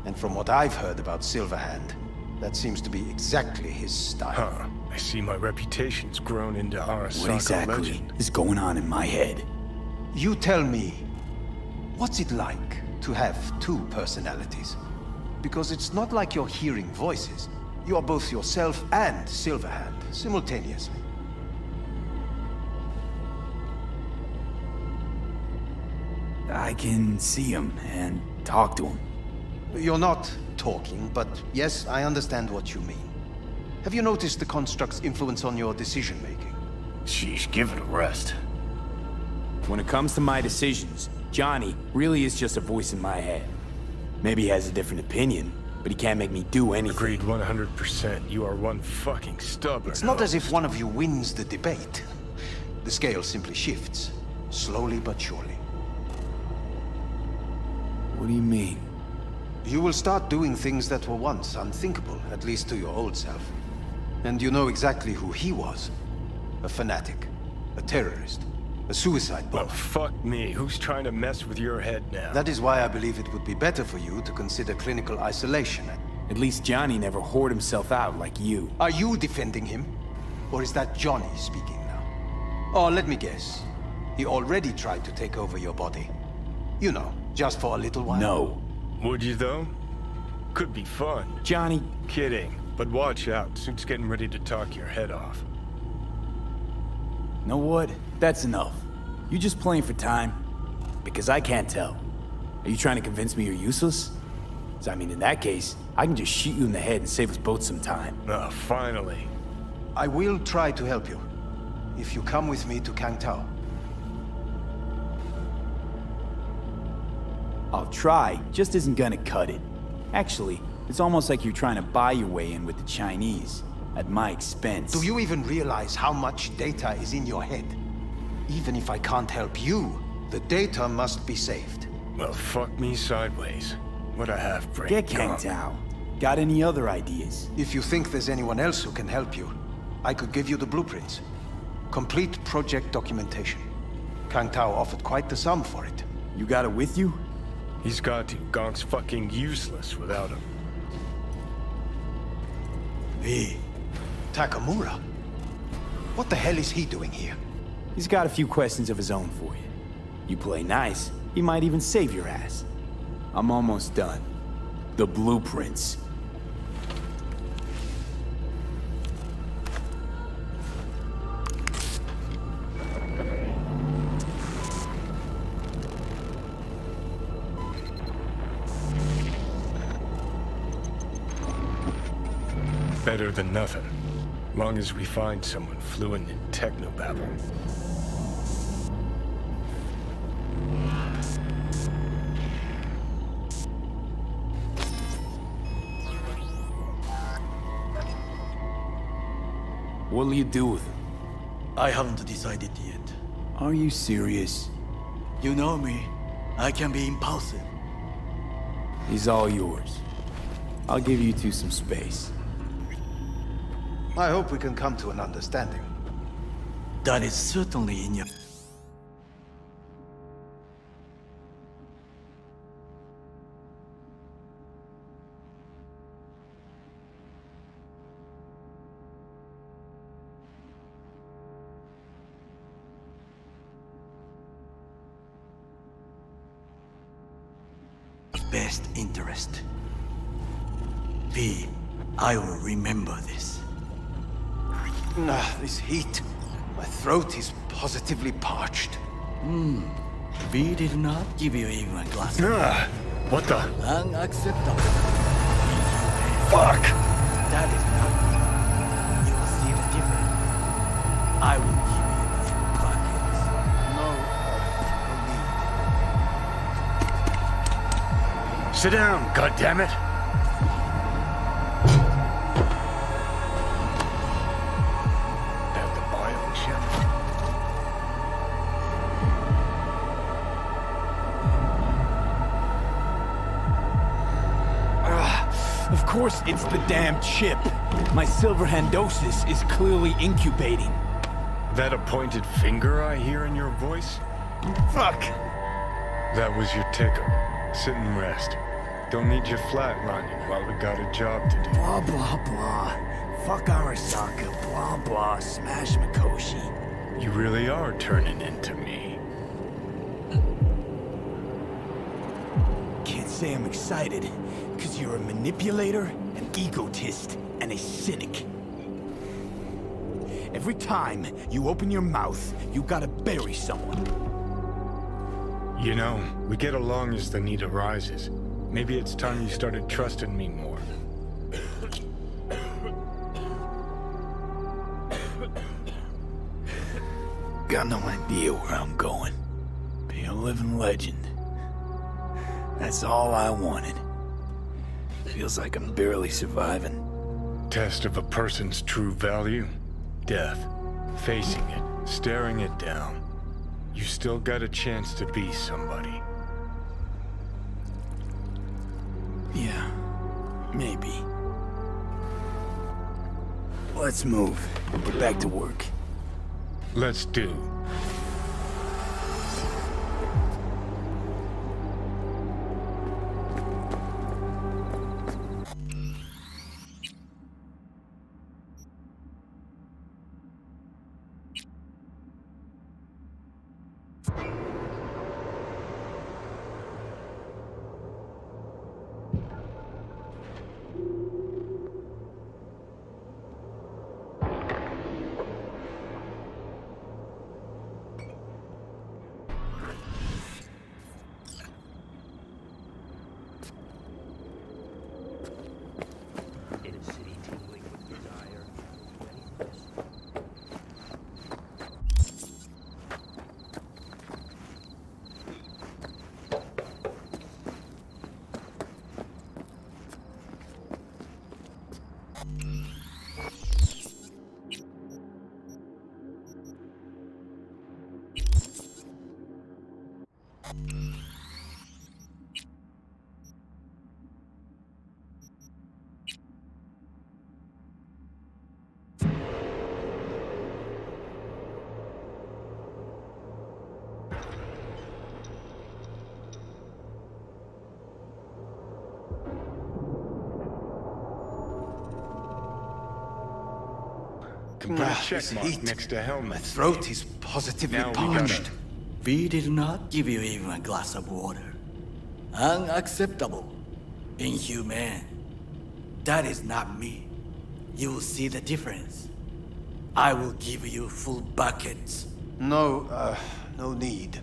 Speaker 12: And from what I've heard about Silverhand, that seems to be exactly his style.
Speaker 7: Huh. I see my reputation's grown into Arasaka
Speaker 2: What exactly
Speaker 7: legend.
Speaker 2: is going on in my head?
Speaker 12: You tell me, what's it like to have two personalities? Because it's not like you're hearing voices. You are both yourself and Silverhand, simultaneously.
Speaker 2: I can see him and talk to him.
Speaker 12: You're not talking, but yes, I understand what you mean. Have you noticed the construct's influence on your decision-making?
Speaker 2: Sheesh, give it a rest. When it comes to my decisions, Johnny really is just a voice in my head. Maybe he has a different opinion, but he can't make me do anything.
Speaker 7: Agreed 100%. You are one fucking stubborn.
Speaker 12: It's not as if one of you wins the debate. The scale simply shifts, slowly but surely.
Speaker 2: What do you mean?
Speaker 12: You will start doing things that were once unthinkable, at least to your old self. And you know exactly who he was. A fanatic, a terrorist, a suicide bomber.
Speaker 7: Well, fuck me. Who's trying to mess with your head now?
Speaker 12: That is why I believe it would be better for you to consider clinical isolation.
Speaker 2: At least Johnny never whored himself out like you.
Speaker 12: Are you defending him? Or is that Johnny speaking now? Oh, let me guess. He already tried to take over your body. You know, just for a little while.
Speaker 2: No.
Speaker 7: Would you, though? Could be fun.
Speaker 2: Johnny...
Speaker 7: Kidding. But watch out. Suit's getting ready to talk your head off.
Speaker 2: Know what? That's enough. You just playing for time? Because I can't tell. Are you trying to convince me you're useless? 'Cause I mean, in that case, I can just shoot you in the head and save us both some time.
Speaker 7: Ah, finally.
Speaker 12: I will try to help you. If you come with me to Kangtao.
Speaker 2: I'll try, just isn't gonna cut it. Actually, it's almost like you're trying to buy your way in with the Chinese, at my expense.
Speaker 12: Do you even realize how much data is in your head? Even if I can't help you, the data must be saved.
Speaker 7: Well, fuck me sideways. What a half-brain.
Speaker 2: Get Kangtao. Got any other ideas?
Speaker 12: If you think there's anyone else who can help you, I could give you the blueprints. Complete project documentation. Kangtao offered quite the sum for it.
Speaker 2: You got it with you?
Speaker 7: He's got to. Gonk's fucking useless without him.
Speaker 12: Hey, Takamura? What the hell is he doing here?
Speaker 2: He's got a few questions of his own for you. You play nice, he might even save your ass. I'm almost done. The blueprints.
Speaker 7: Better than nothing. Long as we find someone fluent in technobabble.
Speaker 2: What'll you do with him?
Speaker 22: I haven't decided yet.
Speaker 2: Are you serious?
Speaker 22: You know me. I can be impulsive.
Speaker 2: He's all yours. I'll give you two some space.
Speaker 12: I hope we can come to an understanding.
Speaker 22: That is certainly in your... best interest. V, I will remember this.
Speaker 12: This heat. My throat is positively parched.
Speaker 22: V did not give you even a glass.
Speaker 7: What the?
Speaker 22: Unacceptable.
Speaker 7: Fuck!
Speaker 22: That is not me. You will see the difference. I will give you full buckets.
Speaker 12: No
Speaker 7: Sit down, goddammit! At the biochip.
Speaker 2: Of course it's the damn chip. My silver handosis is clearly incubating.
Speaker 7: That a pointed finger I hear in your voice?
Speaker 2: Fuck!
Speaker 7: That was your ticker. Sit and rest. Don't need you flatlining while we got a job to do.
Speaker 2: Blah, blah, blah. Fuck Arasaka. Blah, blah. Smash Mikoshi.
Speaker 7: You really are turning into me.
Speaker 2: Can't say I'm excited, because you're a manipulator, an egotist, and a cynic. Every time you open your mouth, you gotta bury someone.
Speaker 7: You know, we get along as the need arises. Maybe it's time you started trusting me more.
Speaker 2: Got no idea where I'm going. Be a living legend. That's all I wanted. Feels like I'm barely surviving.
Speaker 7: Test of a person's true value? Death. Facing it, staring it down. You still got a chance to be somebody.
Speaker 2: Yeah, maybe. Let's move. Get back to work.
Speaker 7: Let's do. Can put a check mark next to helmet.
Speaker 12: My throat is positively
Speaker 7: Now we
Speaker 12: parched.
Speaker 22: V did not give you even a glass of water. Unacceptable. Inhumane. That is not me. You will see the difference. I will give you full buckets.
Speaker 12: No need.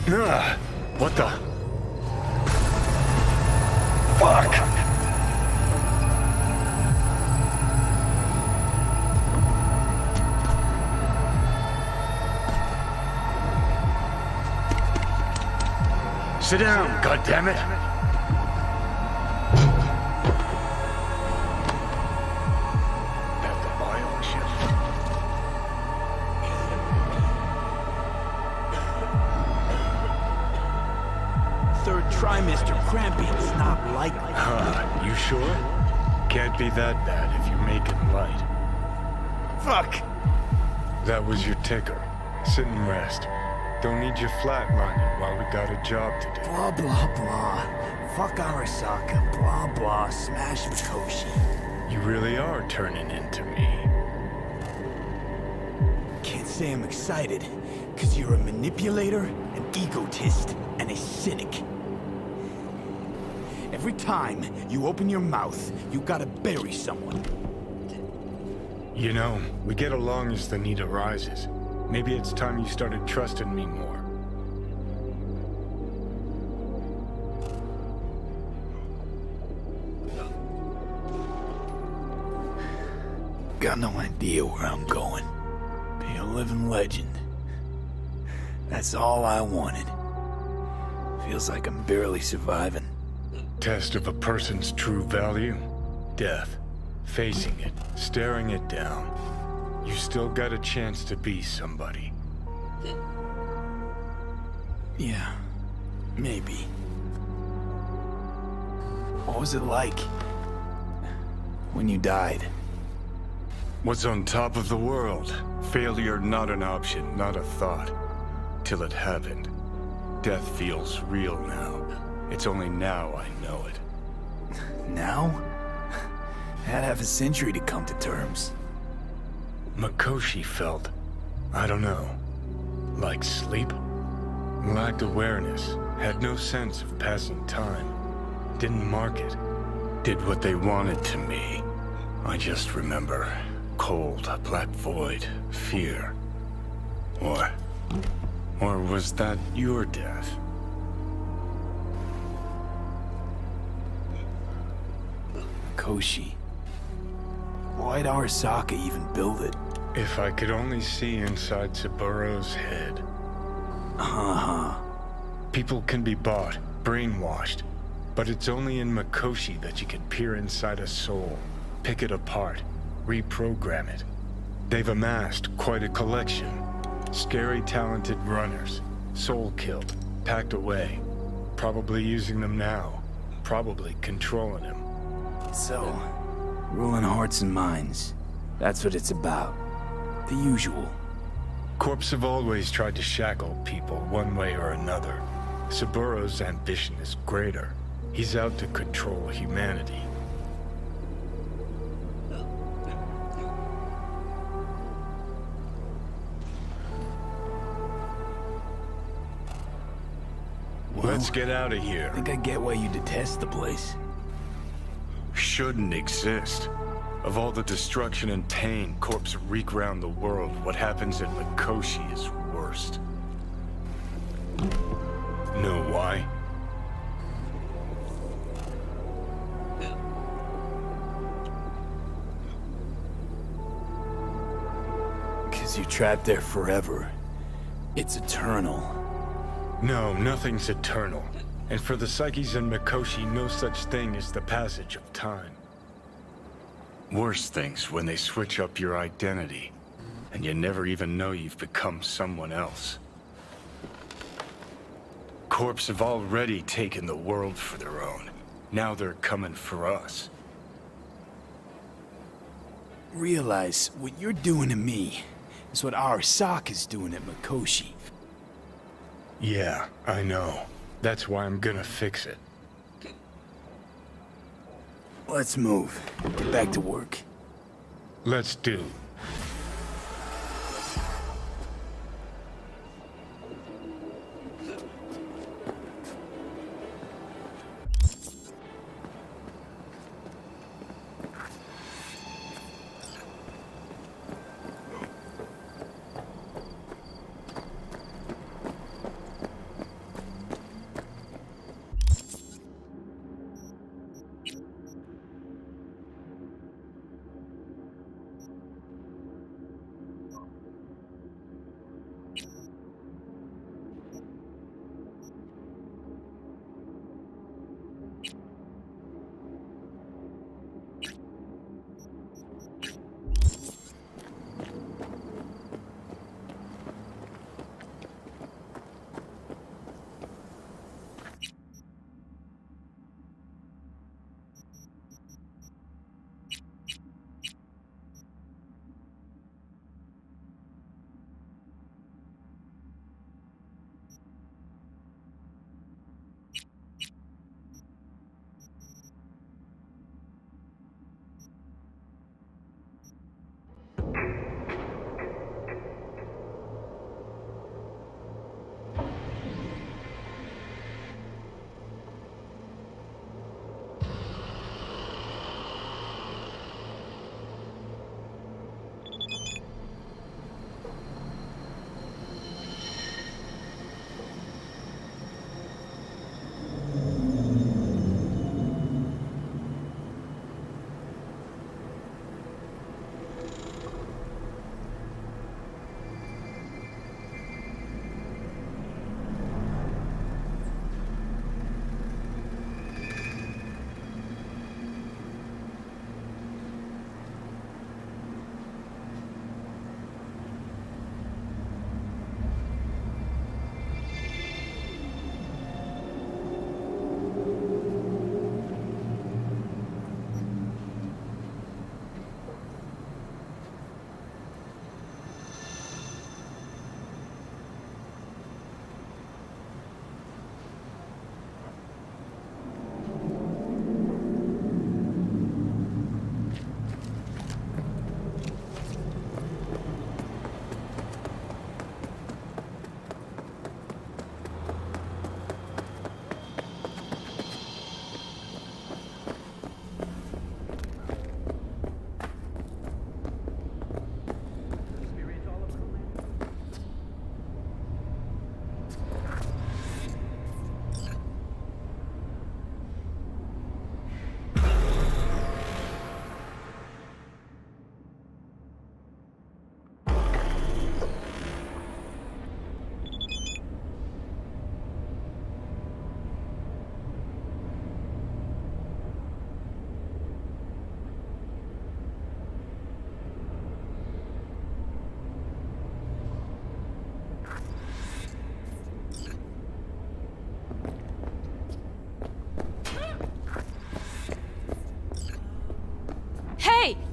Speaker 7: What the? Fuck! Sit down, goddammit! At the bio ship.
Speaker 2: Third trimester cramping is not likely.
Speaker 7: You sure? Can't be that bad if you make it light.
Speaker 2: Fuck!
Speaker 7: That was your ticker. Sit and rest. Don't need you flatlining while we got a job to do.
Speaker 2: Blah, blah, blah. Fuck Arasaka. Blah, blah. Smash Mikoshi.
Speaker 7: You really are turning into me.
Speaker 2: Can't say I'm excited, because you're a manipulator, an egotist, and a cynic. Every time you open your mouth, you gotta bury someone.
Speaker 7: You know, we get along as the need arises. Maybe it's time you started trusting me more.
Speaker 2: Got no idea where I'm going. Be a living legend. That's all I wanted. Feels like I'm barely surviving.
Speaker 7: Test of a person's true value? Death. Facing it, staring it down. You still got a chance to be somebody.
Speaker 2: Yeah, maybe. What was it like when you died?
Speaker 7: Was on top of the world. Failure not an option, not a thought. Till it happened. Death feels real now. It's only now I know it.
Speaker 2: Now? Had half a century to come to terms.
Speaker 7: Mikoshi felt, I don't know, like sleep? Lacked awareness, had no sense of passing time. Didn't mark it. Did what they wanted to me. I just remember cold, black void, fear. Or was that your death?
Speaker 2: Mikoshi. Why'd Arasaka even build it?
Speaker 7: If I could only see inside Saburo's head. People can be bought, brainwashed, but it's only in Mikoshi that you can peer inside a soul, pick it apart, reprogram it. They've amassed quite a collection. Scary, talented runners, soul-killed, packed away, probably using them now, probably controlling him.
Speaker 2: So, ruling hearts and minds. That's what it's about. The usual.
Speaker 7: Corps have always tried to shackle people one way or another. Saburo's ambition is greater. He's out to control humanity.
Speaker 2: Well,
Speaker 7: let's get out of here.
Speaker 2: I think I get why you detest the place.
Speaker 7: Shouldn't exist. Of all the destruction and pain corpses wreak around the world, what happens at Mikoshi is worst. Know why?
Speaker 2: Because you're trapped there forever. It's eternal.
Speaker 7: No, nothing's eternal. And for the psyches in Mikoshi, no such thing as the passage of time. Worse things when they switch up your identity, and you never even know you've become someone else. Corps have already taken the world for their own. Now they're coming for us.
Speaker 2: Realize what you're doing to me is what Arasaka's doing at Mikoshi.
Speaker 7: Yeah, I know. That's why I'm gonna fix it.
Speaker 2: Let's move. Get back to work.
Speaker 7: Let's do.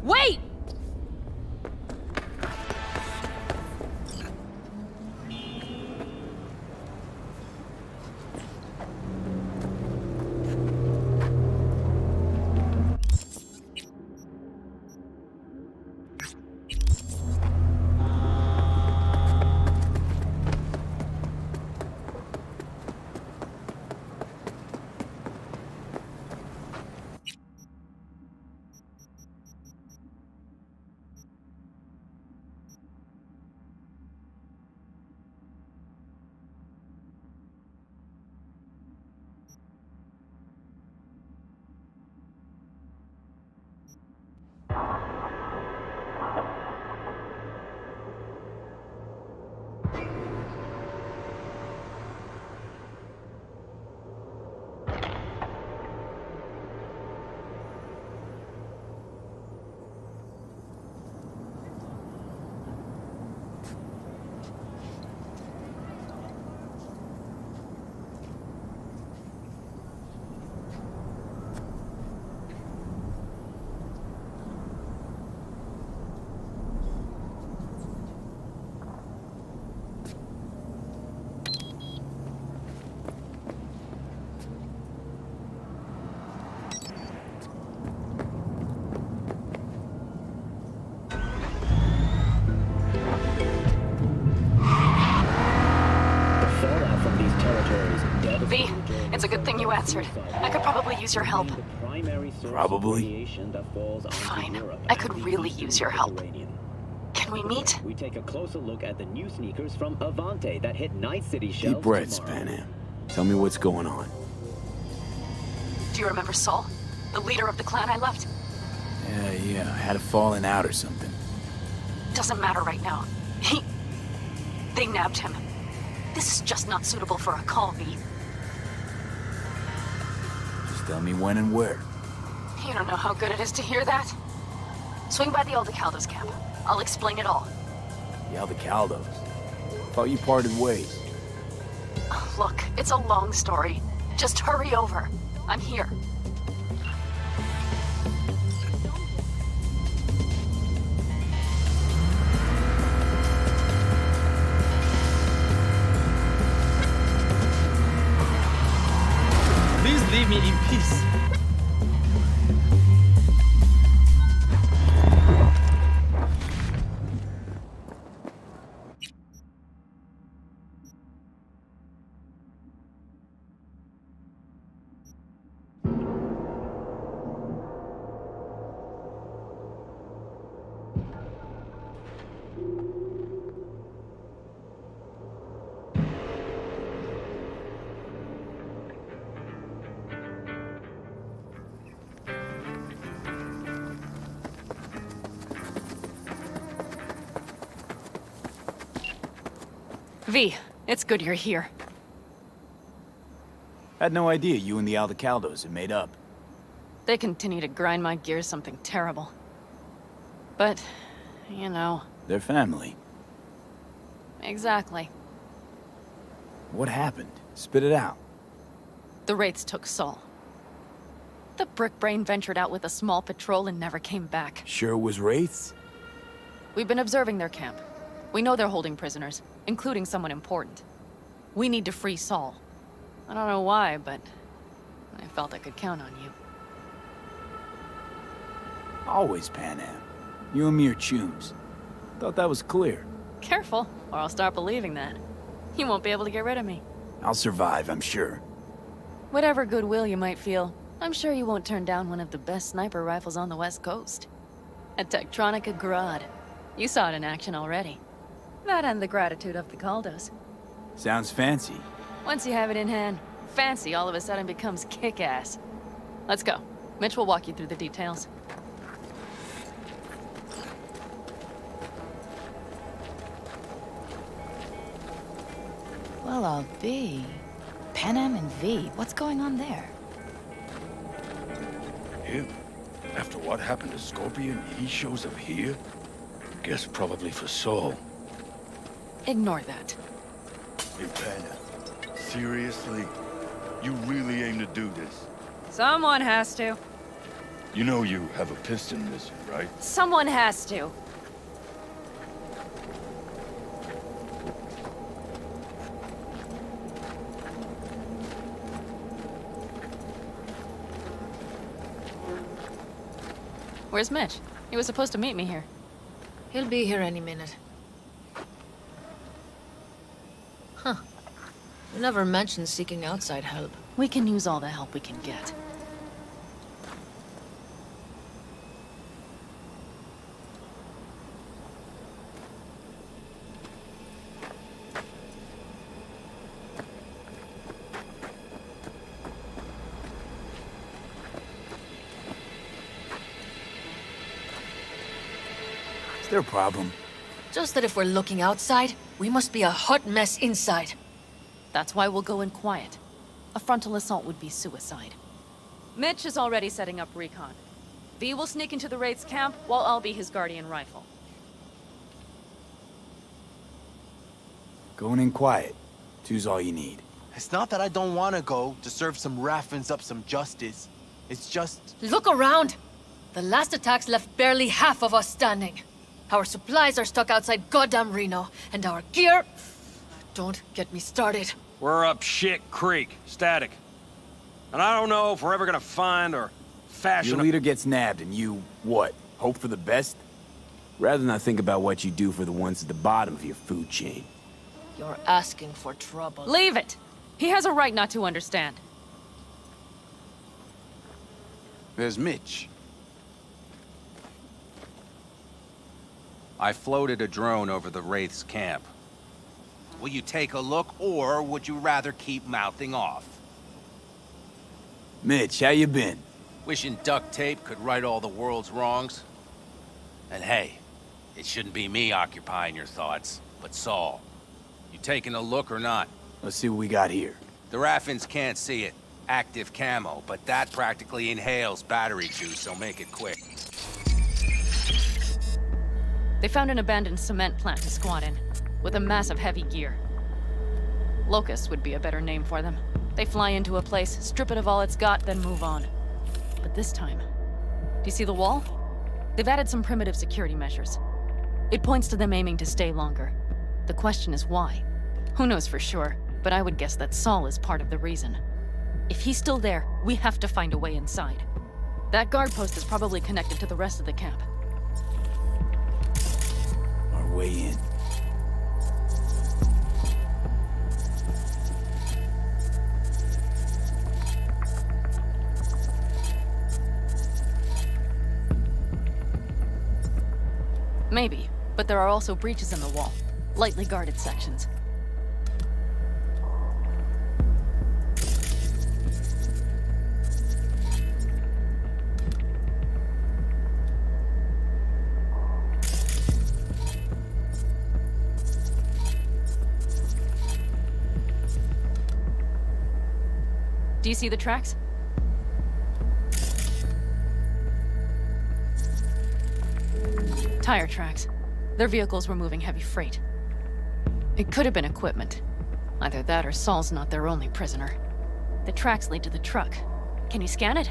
Speaker 18: Wait! V, it's a good thing you answered. I could probably use your help.
Speaker 2: Probably?
Speaker 18: Fine. I could really use your help. Can we meet?
Speaker 19: We take a closer look at the new sneakers from Avante that hit Night City shelves
Speaker 2: Deep breaths,
Speaker 19: tomorrow.
Speaker 2: Panam. Tell me what's going on.
Speaker 18: Do you remember Saul? The leader of the clan I left?
Speaker 2: Yeah, I had a falling out or something.
Speaker 18: Doesn't matter right now. They nabbed him. This is just not suitable for a call, V.
Speaker 2: Just tell me when and where.
Speaker 18: You don't know how good it is to hear that. Swing by the Aldecaldos camp. I'll explain it all.
Speaker 2: The Aldecaldos? Thought you parted ways.
Speaker 18: Look, it's a long story. Just hurry over. I'm here.
Speaker 9: Please leave me in peace.
Speaker 18: V, it's good you're here.
Speaker 2: Had no idea you and the Aldecaldos had made up.
Speaker 18: They continue to grind my gears something terrible. But, you know...
Speaker 2: They're family.
Speaker 18: Exactly.
Speaker 2: What happened? Spit it out.
Speaker 18: The Wraiths took Saul. The Brick Brain ventured out with a small patrol and never came back.
Speaker 2: Sure it was Wraiths?
Speaker 18: We've been observing their camp. We know they're holding prisoners, including someone important. We need to free Saul. I don't know why, but I felt I could count on you.
Speaker 2: Always Panam. You and me are chums. Thought that was clear.
Speaker 18: Careful, or I'll start believing that. You won't be able to get rid of me.
Speaker 2: I'll survive, I'm sure.
Speaker 18: Whatever goodwill you might feel, I'm sure you won't turn down one of the best sniper rifles on the West Coast. A Tektronica Grad. You saw it in action already. That and the gratitude of the Caldos.
Speaker 2: Sounds fancy.
Speaker 18: Once you have it in hand, fancy all of a sudden becomes kick-ass. Let's go. Mitch will walk you through the details.
Speaker 14: Well, I'll be. Panam and V, what's going on there?
Speaker 23: Him? After what happened to Scorpion, he shows up here? Guess probably for Saul.
Speaker 18: Ignore that.
Speaker 23: Hey, Panam, seriously? You really aim to do this?
Speaker 18: Someone has to.
Speaker 23: You know you have a piston missing, right?
Speaker 18: Someone has to. Where's Mitch? He was supposed to meet me here.
Speaker 8: He'll be here any minute. Huh. You never mentioned seeking outside help.
Speaker 18: We can use all the help we can get.
Speaker 2: Is there a problem?
Speaker 8: Just that if we're looking outside, we must be a hot mess inside.
Speaker 18: That's why we'll go in quiet. A frontal assault would be suicide. Mitch is already setting up recon. V will sneak into the Wraith's camp, while I'll be his guardian rifle.
Speaker 2: Going in quiet. Two's all you need.
Speaker 1: It's not that I don't want to go to serve some Raffins up some justice. It's just...
Speaker 8: Look around! The last attacks left barely half of us standing. Our supplies are stuck outside goddamn Reno, and our gear... Don't get me started.
Speaker 9: We're up shit creek, static. And I don't know if we're ever gonna find or fashion...
Speaker 2: Your leader gets nabbed and you, what, hope for the best? Rather not think about what you do for the ones at the bottom of your food chain.
Speaker 8: You're asking for trouble.
Speaker 18: Leave it! He has a right not to understand.
Speaker 4: There's Mitch. I floated a drone over the Wraith's camp. Will you take a look, or would you rather keep mouthing off?
Speaker 2: Mitch, how you been?
Speaker 4: Wishing duct tape could right all the world's wrongs? And hey, it shouldn't be me occupying your thoughts, but Saul. You taking a look or not?
Speaker 2: Let's see what we got here.
Speaker 4: The Raffins can't see it. Active camo, but that practically inhales battery juice, so make it quick.
Speaker 18: They found an abandoned cement plant to squat in, with a massive heavy gear. Locusts would be a better name for them. They fly into a place, strip it of all it's got, then move on. But this time... Do you see the wall? They've added some primitive security measures. It points to them aiming to stay longer. The question is why? Who knows for sure, but I would guess that Saul is part of the reason. If he's still there, we have to find a way inside. That guard post is probably connected to the rest of the camp.
Speaker 2: Our way in.
Speaker 18: Maybe, but there are also breaches in the wall. Lightly guarded sections. Do you see the tracks? Tire tracks. Their vehicles were moving heavy freight. It could have been equipment. Either that or Saul's not their only prisoner. The tracks lead to the truck. Can you scan it?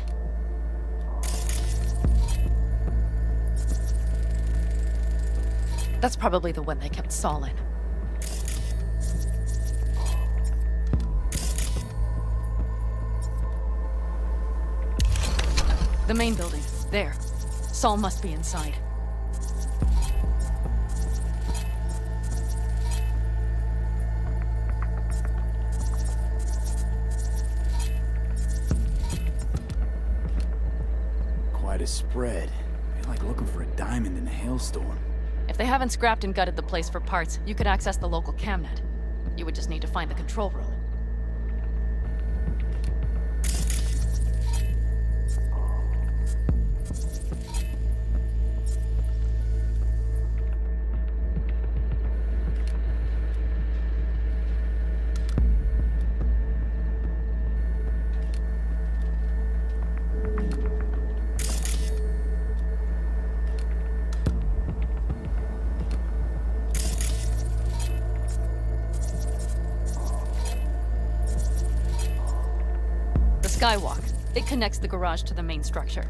Speaker 18: That's probably the one they kept Saul in. The main building. There. Saul must be inside.
Speaker 2: Quite a spread. You're like looking for a diamond in a hailstorm.
Speaker 18: If they haven't scrapped and gutted the place for parts, you could access the local camnet. You would just need to find the control room. Skywalk. It connects the garage to the main structure.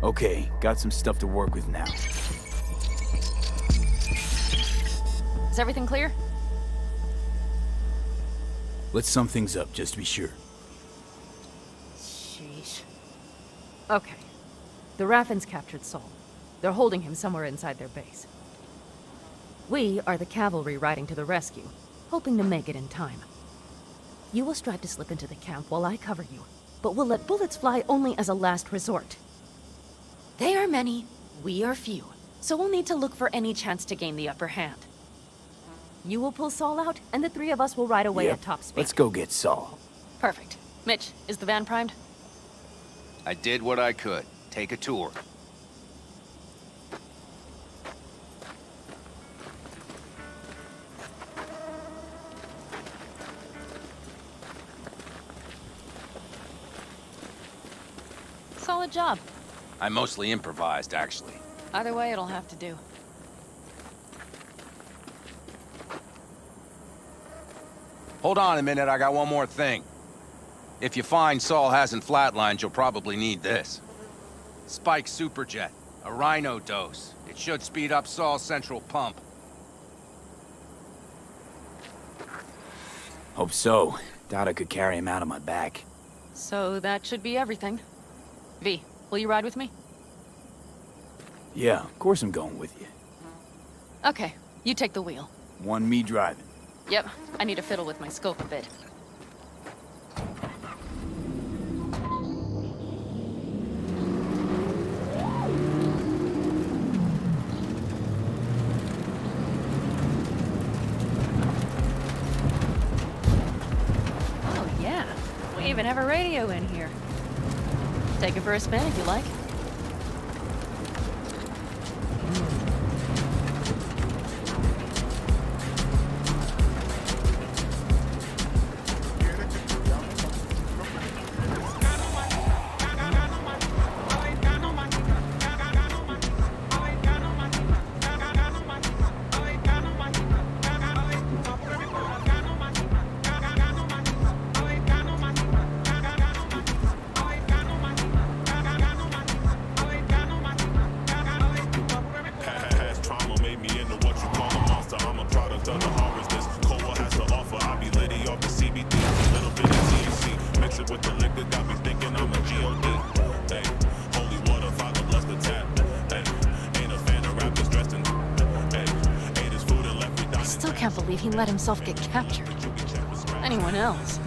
Speaker 2: Okay, got some stuff to work with now.
Speaker 18: Is everything clear?
Speaker 2: Let's sum things up, just to be sure.
Speaker 3: Sheesh. Okay. The Raffens captured Saul. They're holding him somewhere inside their base. We are the cavalry riding to the rescue, hoping to make it in time. You will strive to slip into the camp while I cover you, but we'll let bullets fly only as a last resort. They are many, we are few, so we'll need to look for any chance to gain the upper hand. You will pull Saul out, and the three of us will ride away
Speaker 2: Yep.
Speaker 3: at top speed.
Speaker 2: Let's go get Saul.
Speaker 18: Perfect. Mitch, is the van primed?
Speaker 4: I did what I could. Take a tour.
Speaker 18: Solid job.
Speaker 4: I mostly improvised, actually.
Speaker 18: Either way, it'll have to do.
Speaker 4: Hold on a minute, I got one more thing. If you find Saul hasn't flatlined, you'll probably need this. Spike Superjet, a Rhino dose. It should speed up Saul's central pump.
Speaker 2: Hope so. Doubt I could carry him out on my back.
Speaker 18: So that should be everything. V, will you ride with me?
Speaker 2: Yeah, of course I'm going with you.
Speaker 18: Okay, you take the wheel.
Speaker 2: One me driving.
Speaker 18: Yep, I need to fiddle with my scope a bit. Oh yeah, we even have a radio in here. Take it for a spin if you like. Can't believe he let himself get captured. Anyone else?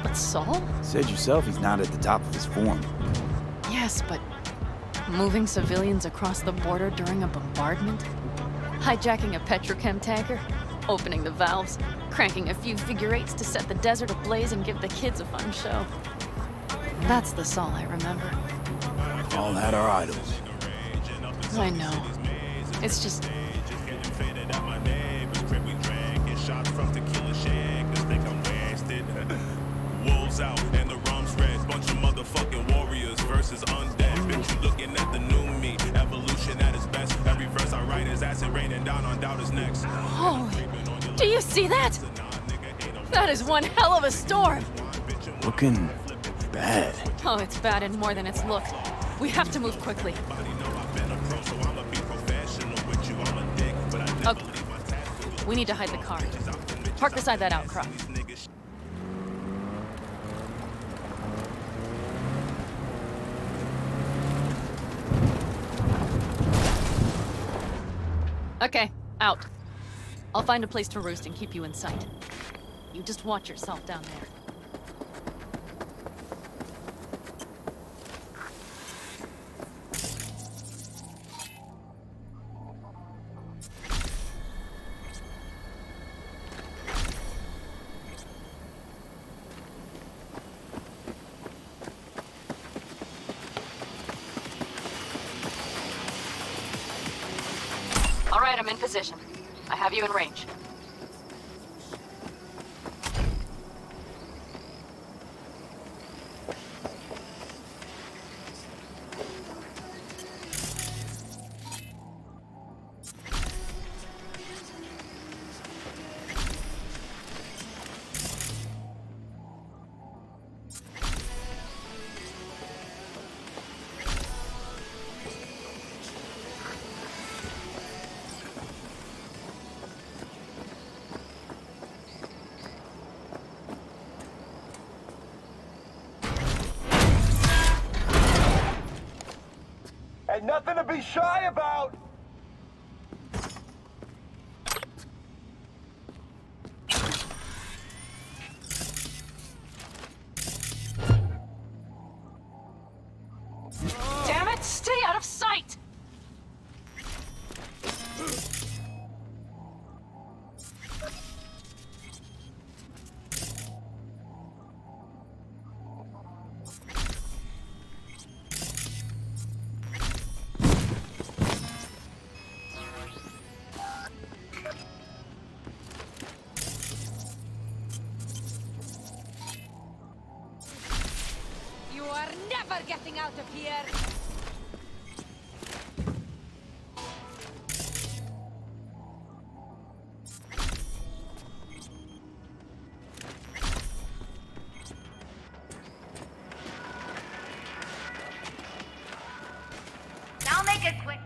Speaker 18: But Saul?
Speaker 2: Said yourself he's not at the top of his form.
Speaker 18: Yes, but moving civilians across the border during a bombardment? Hijacking a petrochem tanker? Opening the valves? Cranking a few figure eights to set the desert ablaze and give the kids a fun show? That's the Saul I remember.
Speaker 2: All had our idols.
Speaker 18: I know. It's just...
Speaker 13: Shots from tequila shakers, think I'm wasted. Wolves out and the rum's red. Bunch of motherfucking warriors versus undead. Bitch, you looking at the new me. Evolution at its best. Every verse I write is acid raining down on doubters' necks.
Speaker 18: Holy... Do you see that? That is one hell of a storm.
Speaker 2: Looking bad.
Speaker 18: Oh, it's bad and more than it's looked. We have to move quickly. Okay. We need to hide the car. Park beside that outcrop. Okay, out. I'll find a place to roost and keep you in sight. You just watch yourself down there. All right, I'm in position. I have you in range.
Speaker 11: be shy about!
Speaker 18: Damn it! Stay out of sight!
Speaker 20: You are never getting out of here!
Speaker 6: Now make it quick.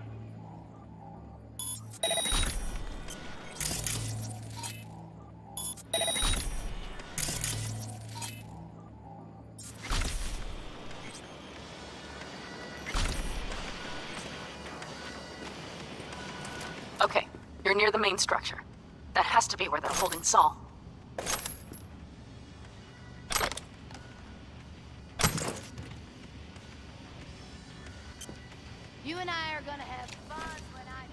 Speaker 3: Okay, you're near the main structure. That has to be where they're holding Saul.
Speaker 20: You and I are gonna have fun when I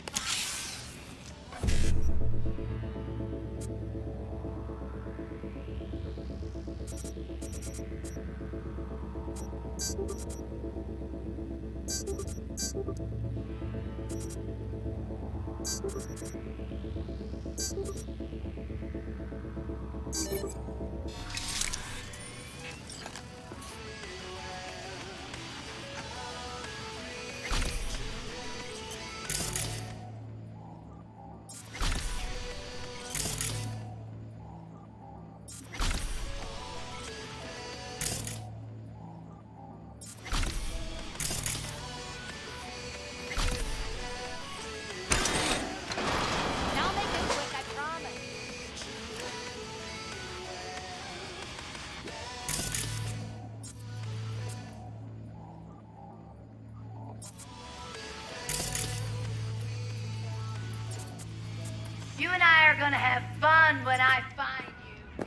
Speaker 20: Now make it quick, I promise.
Speaker 6: You and I are gonna have fun when I find you.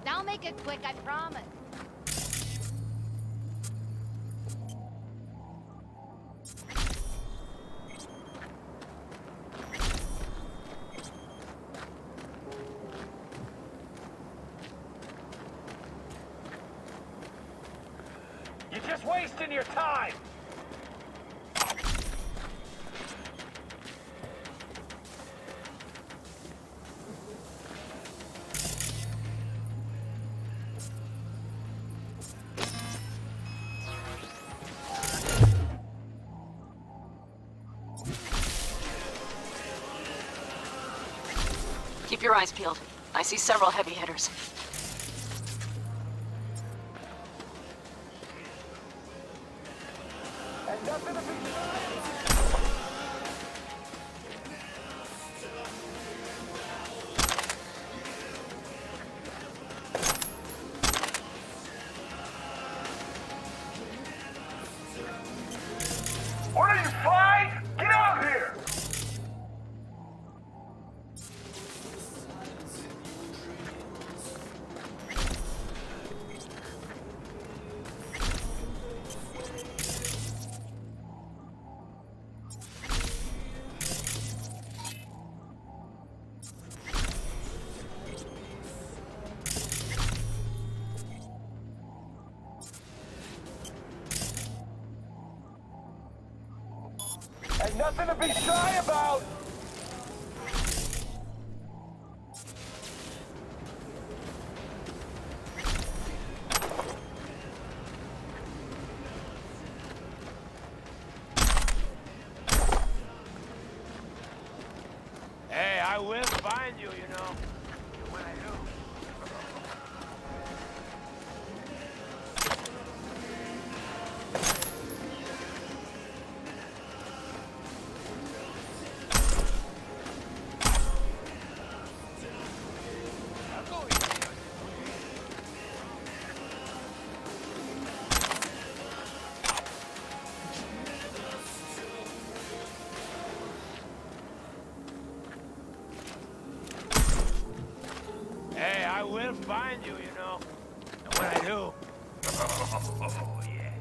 Speaker 20: Now make it quick, I promise.
Speaker 11: You're just wasting your time!
Speaker 3: Keep your eyes peeled. I see several heavy hitters.
Speaker 11: What are you, flying? Get out here! Ain't nothing to be shy about!
Speaker 9: Hey, I will find you, you know. When I do.
Speaker 15: will find you, you know. And when I do... Oh, yeah.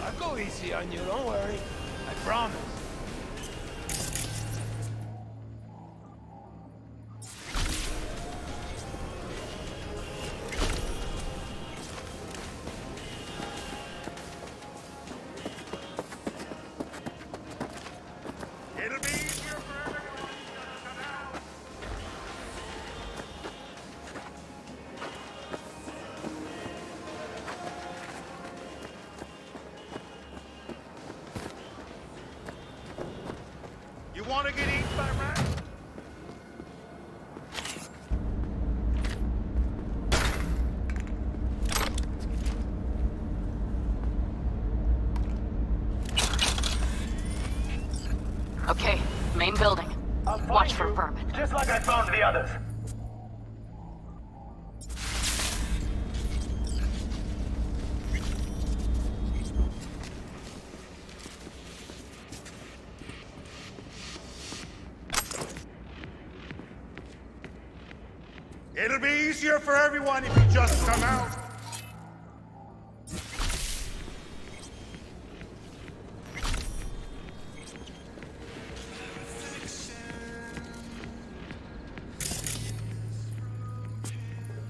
Speaker 15: I'll go easy on you, don't worry. I promise.
Speaker 13: It'll be easier for everyone to come out. You want to get eaten by rats?
Speaker 3: Okay, main building. Watch for vermin.
Speaker 15: Just like I found the others.
Speaker 13: It'll be easier for everyone if you just come out.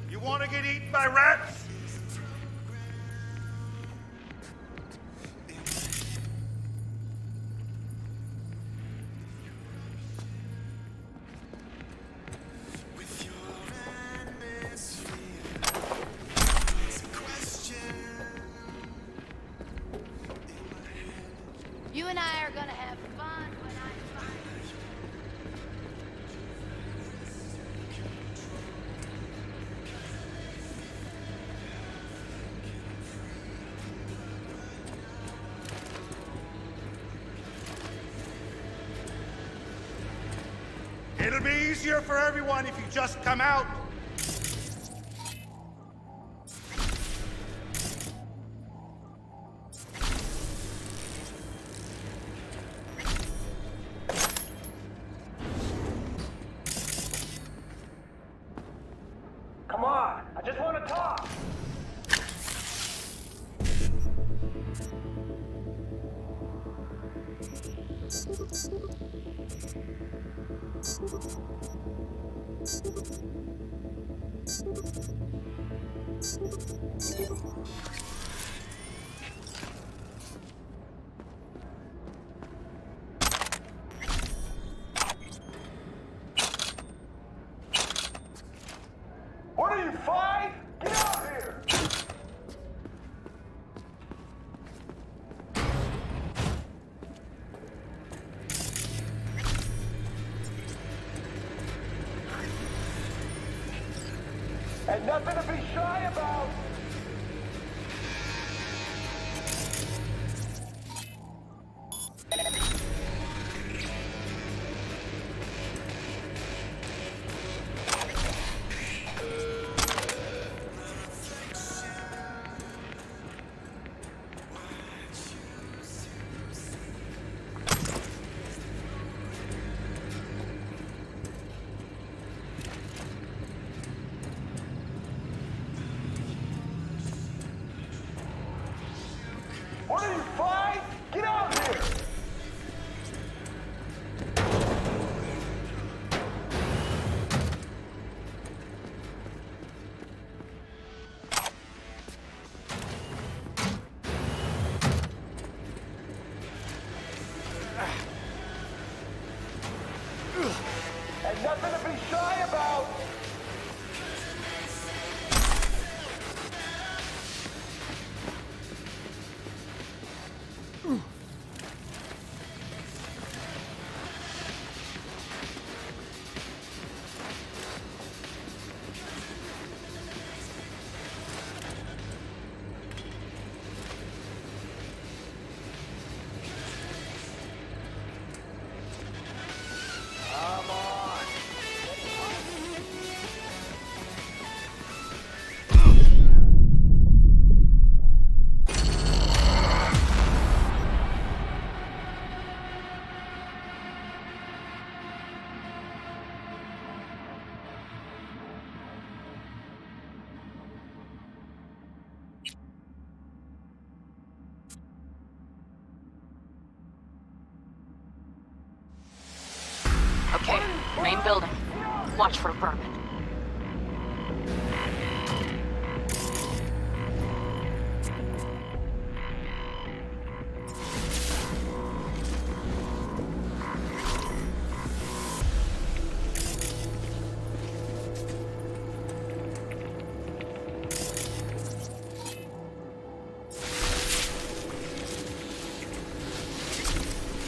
Speaker 13: You want to get eaten by rats?
Speaker 20: You and I are gonna have fun when I find
Speaker 13: It'll be easier for everyone if you just come out.
Speaker 15: Come on, I just want to talk. What are you, 5? Get out here! And nothing to be shy about! What are you, 5? Get out here! And nothing to be shy about!
Speaker 3: Same building. Watch for vermin.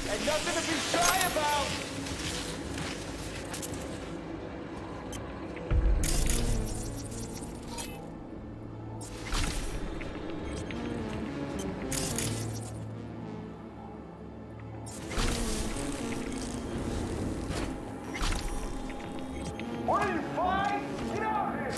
Speaker 1: And nothing to be shy about! What are you, flying? Get out of here!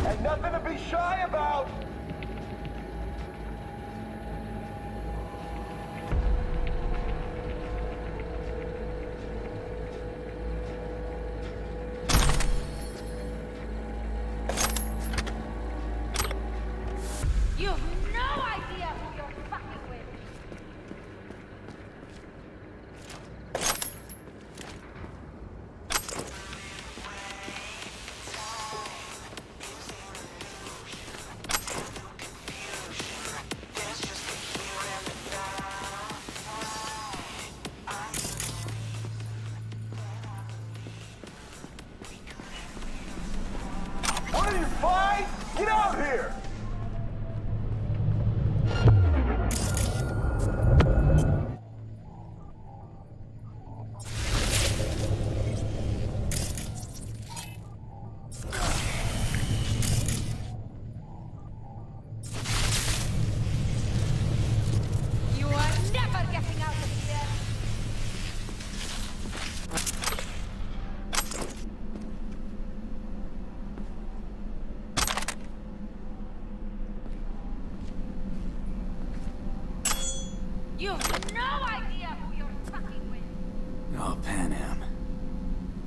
Speaker 1: And nothing to be shy about!
Speaker 6: You have no idea who you're fucking with.
Speaker 1: What are you, flying? Get out here!
Speaker 6: You are never getting out of here. You have no idea who you're fucking with.
Speaker 2: Oh, Pan Am.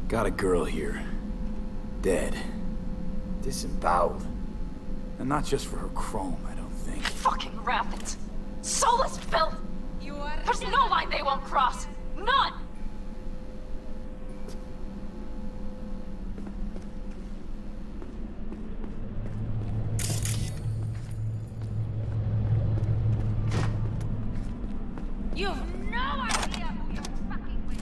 Speaker 2: Got a girl here. Dead. Disemboweled. And not just for her chrome, I don't think.
Speaker 3: Fucking rampant. Soulless filth!
Speaker 6: You are
Speaker 3: There's no line they won't cross! None!
Speaker 6: You have no idea who you're fucking with.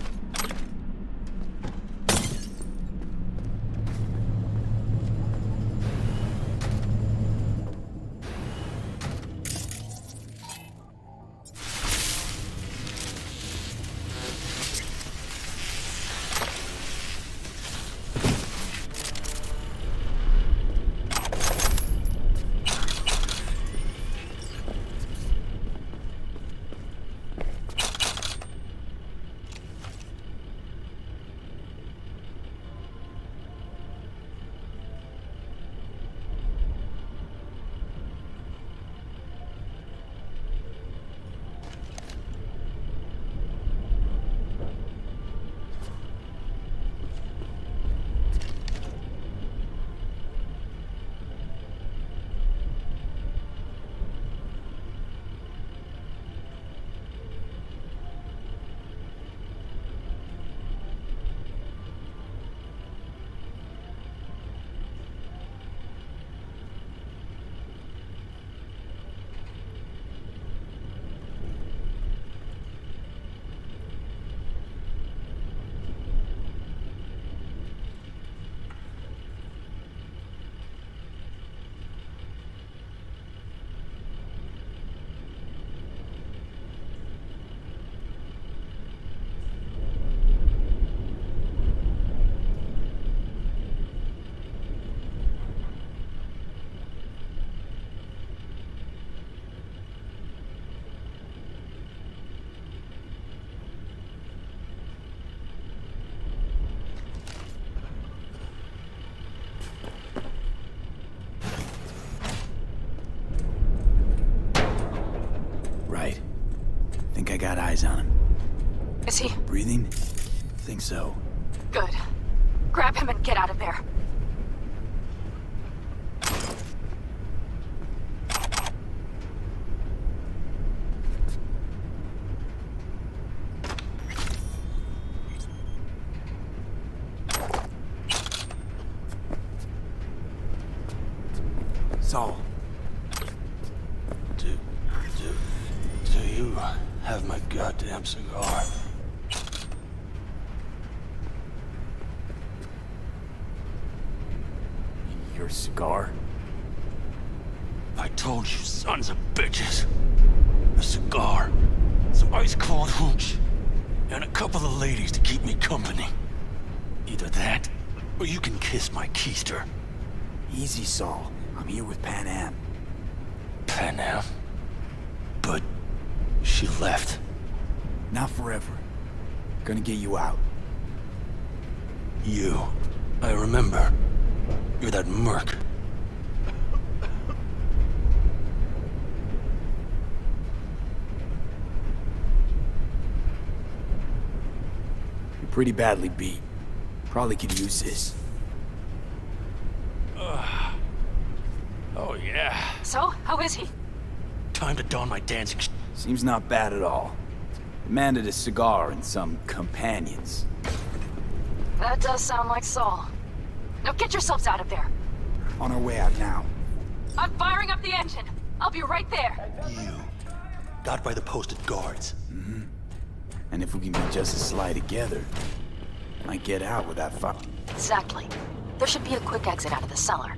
Speaker 2: got eyes on him.
Speaker 8: Is he?
Speaker 2: Breathing? Think so.
Speaker 8: Good. Grab him and get out of there.
Speaker 2: Saul.
Speaker 23: Do you have my goddamn cigar?
Speaker 2: Your cigar?
Speaker 23: I told you, sons of bitches. A cigar, some ice-cold hooch, and a couple of ladies to keep me company. Either that, or you can kiss my keister.
Speaker 2: Easy, Saul. I'm here with Pan Am.
Speaker 23: Pan Am? But she left.
Speaker 2: Not forever. Gonna get you out.
Speaker 23: You. I remember. You're that merc.
Speaker 2: You're pretty badly beat. Probably could use this.
Speaker 23: Oh, yeah.
Speaker 8: So, how is he?
Speaker 23: Time to don my dancing
Speaker 2: Seems not bad at all. Demanded a cigar and some companions.
Speaker 8: That does sound like Saul. Now get yourselves out of there.
Speaker 2: On our way out now.
Speaker 8: I'm firing up the engine. I'll be right there.
Speaker 23: You. Got by the posted guards.
Speaker 2: Mm-hmm. And if we can be just as sly together, might get out without fucking.
Speaker 8: Exactly. There should be a quick exit out of the cellar.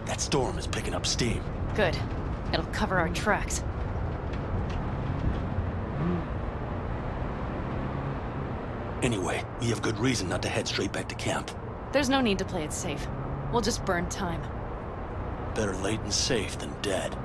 Speaker 23: That storm is picking up steam.
Speaker 18: Good. It'll cover our tracks.
Speaker 23: Anyway, we have good reason not to head straight back to camp.
Speaker 18: There's no need to play it safe. We'll just burn time.
Speaker 23: Better late and safe than dead.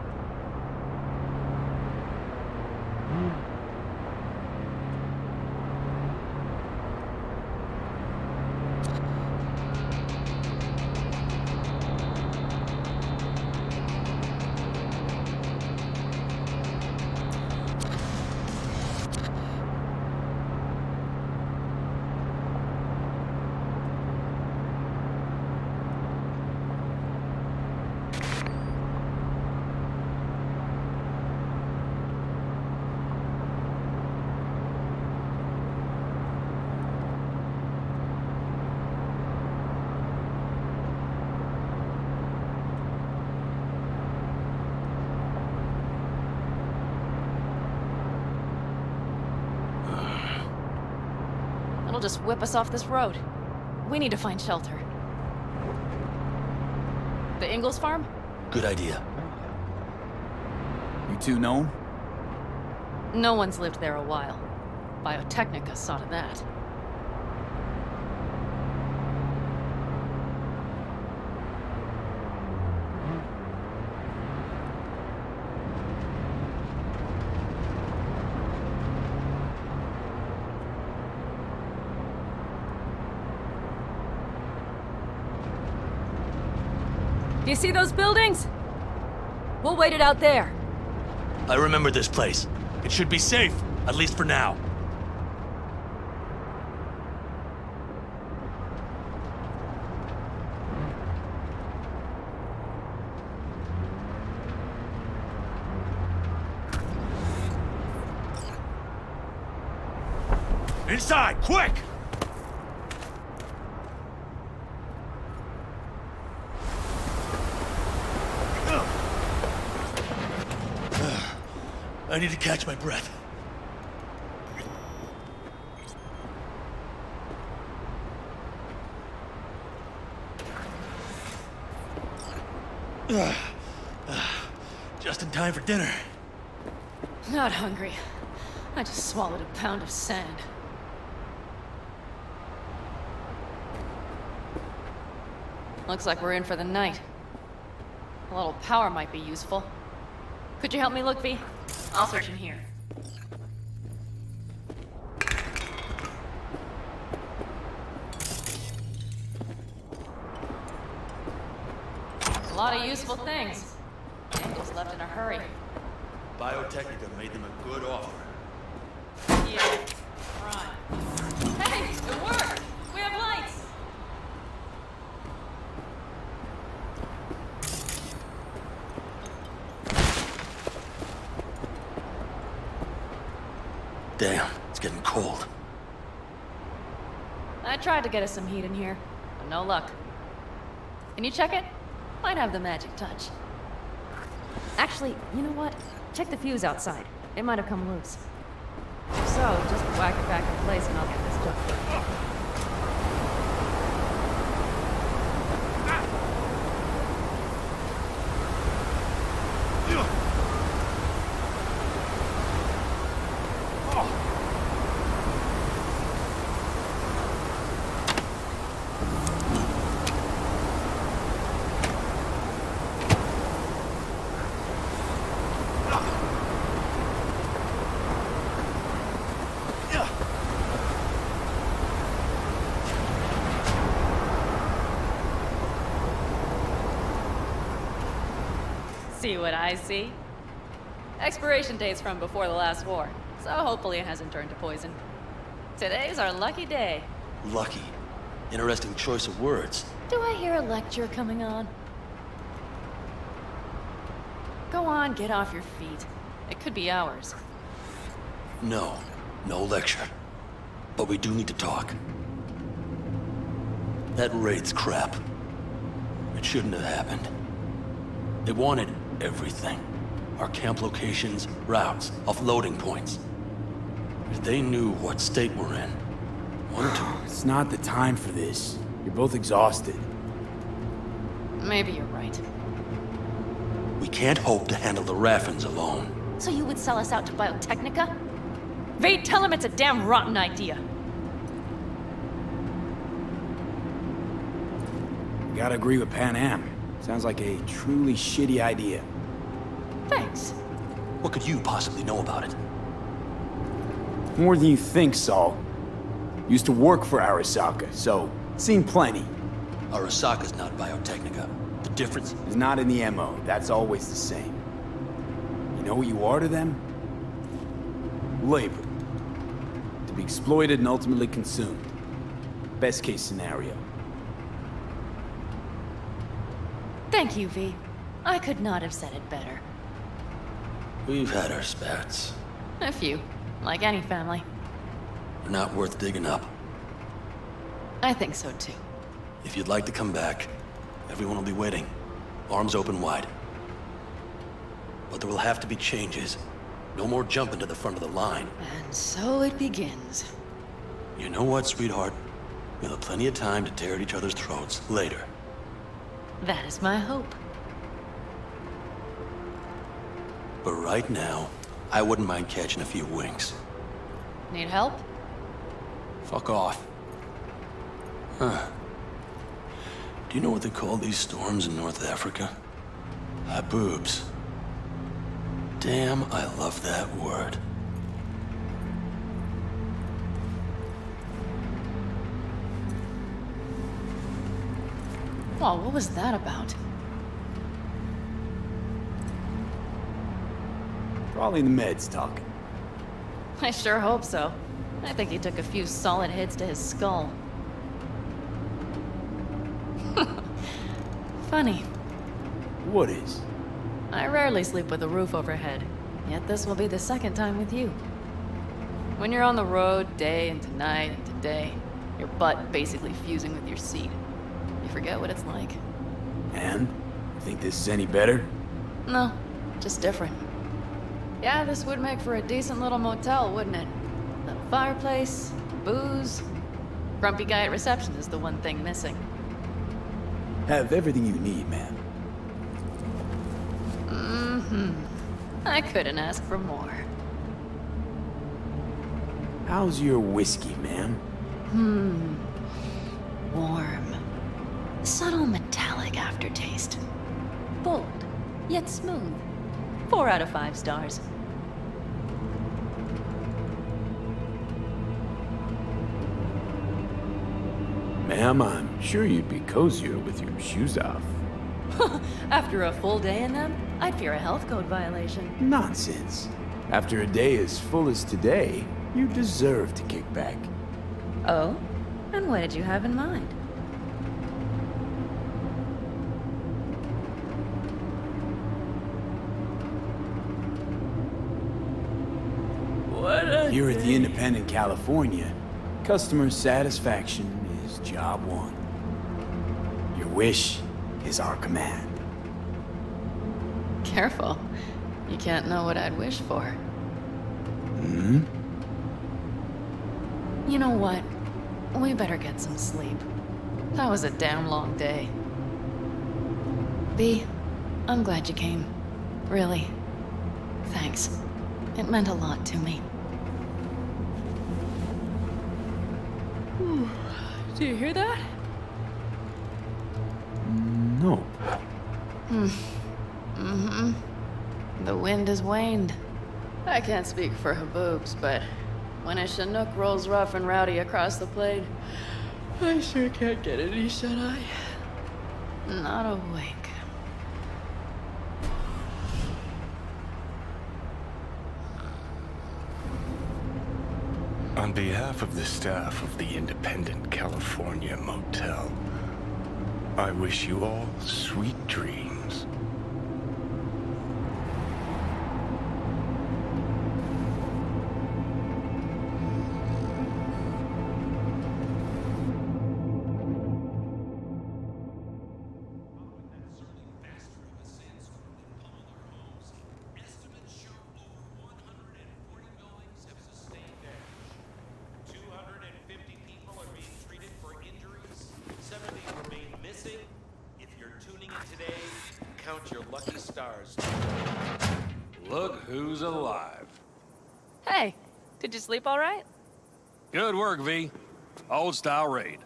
Speaker 18: It'll just whip us off this road. We need to find shelter. The Ingalls farm?
Speaker 23: Good idea.
Speaker 2: You two know him?
Speaker 18: No one's lived there a while. Biotechnica saw to that.
Speaker 3: Do you see those buildings? We'll wait it out there.
Speaker 23: I remember this place. It should be safe, at least for now. Inside, quick! I need to catch my breath. Just in time for dinner.
Speaker 18: Not hungry. I just swallowed a pound of sand. Looks like we're in for the night. A little power might be useful. Could you help me look, V? I'll search in here. A lot of useful things. Angles left in a hurry.
Speaker 23: Biotechnica made them a good offer.
Speaker 18: Yeah, right. Hey, it worked! We have lights!
Speaker 23: Damn, it's getting cold.
Speaker 18: I tried to get us some heat in here, but no luck. Can you check it? Might have the magic touch.
Speaker 3: Actually, you know what? Check the fuse outside. It might have come loose. So, just whack it back in place and I'll get this job.
Speaker 18: See what I see? Expiration date's from before the last war, so hopefully it hasn't turned to poison. Today's our lucky day.
Speaker 23: Lucky. Interesting choice of words.
Speaker 18: Do I hear a lecture coming on? Go on, get off your feet. It could be hours.
Speaker 23: No lecture. But we do need to talk. That raid's crap. It shouldn't have happened. They wanted everything. Our camp locations, routes, offloading points. If they knew what state we're in,
Speaker 2: It's not the time for this. You're both exhausted.
Speaker 18: Maybe you're right.
Speaker 23: We can't hope to handle the Raffens alone.
Speaker 18: So you would sell us out to Biotechnica? Vade, tell him it's a damn rotten idea.
Speaker 2: Gotta agree with Pan Am. Sounds like a truly shitty idea.
Speaker 18: Thanks.
Speaker 23: What could you possibly know about it?
Speaker 2: More than you think, Saul. Used to work for Arasaka, so seen plenty.
Speaker 23: Arasaka's not Biotechnica. The difference
Speaker 2: is not in the MO. That's always the same. You know what you are to them? Labor. To be exploited and ultimately consumed. Best case scenario.
Speaker 18: Thank you, V. I could not have said it better.
Speaker 23: We've had our spats.
Speaker 18: A few, like any family.
Speaker 23: They're not worth digging up.
Speaker 18: I think so too.
Speaker 23: If you'd like to come back, everyone will be waiting. Arms open wide. But there will have to be changes. No more jumping to the front of the line.
Speaker 18: And so it begins.
Speaker 23: You know what, sweetheart? We'll have plenty of time to tear at each other's throats later.
Speaker 18: That is my hope.
Speaker 23: But right now, I wouldn't mind catching a few winks.
Speaker 18: Need help?
Speaker 23: Fuck off. Huh. Do you know what they call these storms in North Africa? Haboobs. Damn, I love that word.
Speaker 18: Well, what was that about?
Speaker 2: Probably the meds talking.
Speaker 18: I sure hope so. I think he took a few solid hits to his skull. Funny.
Speaker 2: What is?
Speaker 18: I rarely sleep with a roof overhead, yet this will be the second time with you. When you're on the road day into night into day, your butt basically fusing with your seat. You forget what it's like.
Speaker 2: And? You think this is any better?
Speaker 18: No, just different. Yeah, this would make for a decent little motel, wouldn't it? Little fireplace, booze. Grumpy guy at reception is the one thing missing.
Speaker 2: Have everything you need, man.
Speaker 18: I couldn't ask for more.
Speaker 2: How's your whiskey, ma'am?
Speaker 18: Warm. Subtle metallic aftertaste. Bold, yet smooth. 4 out of 5 stars.
Speaker 2: Ma'am, I'm sure you'd be cozier with your shoes off.
Speaker 18: After a full day in them, I'd fear a health code violation.
Speaker 2: Nonsense. After a day as full as today, you deserve to kick back.
Speaker 18: Oh? And what did you have in mind?
Speaker 2: Here at the Independent California, customer satisfaction is job one. Your wish is our command.
Speaker 18: Careful. You can't know what I'd wish for.
Speaker 2: Hmm?
Speaker 18: You know what? We better get some sleep. That was a damn long day. B, I'm glad you came. Really. Thanks. It meant a lot to me. Do you hear that?
Speaker 2: Nope.
Speaker 18: The wind has waned. I can't speak for Haboobs, but when a Chinook rolls rough and rowdy across the plain, I sure can't get any shut-eye. Not a wink.
Speaker 7: On behalf of the staff of the Independent California Motel, I wish you all sweet dreams.
Speaker 9: Count your lucky stars. Look who's alive.
Speaker 18: Hey, did you sleep all right?
Speaker 9: Good work, V. Old style raid.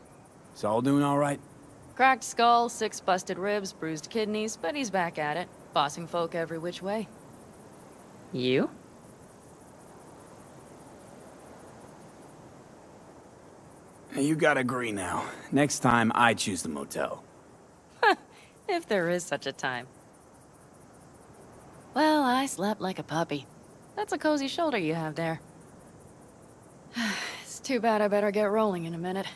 Speaker 2: Saul doing all right?
Speaker 18: Cracked skull, 6 busted ribs, bruised kidneys, but he's back at it, bossing folk every which way. You?
Speaker 2: You gotta agree now. Next time, I choose the motel.
Speaker 18: If there is such a time. Well, I slept like a puppy. That's a cozy shoulder you have there. It's too bad I better get rolling in a minute.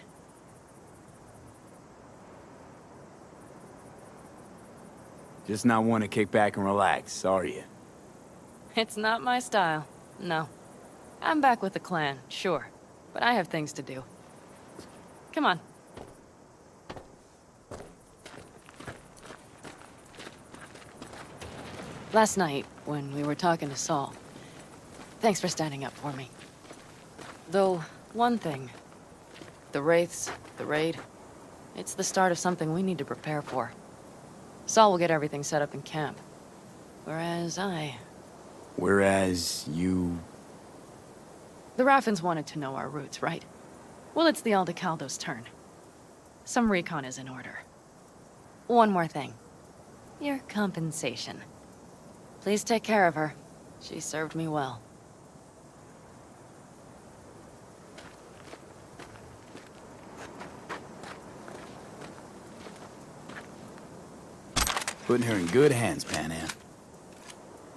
Speaker 2: Just not want to kick back and relax, are you?
Speaker 18: It's not my style, no. I'm back with the clan, sure, but I have things to do. Come on. Last night, when we were talking to Saul, thanks for standing up for me. Though, one thing. The Wraiths, the raid, it's the start of something we need to prepare for. Saul will get everything set up in camp. Whereas
Speaker 2: you...
Speaker 18: The Raffins wanted to know our roots, right? Well, it's the Aldecaldo's turn. Some recon is in order. One more thing. Your compensation. Please take care of her. She served me well.
Speaker 2: Putting her in good hands, Pan Am.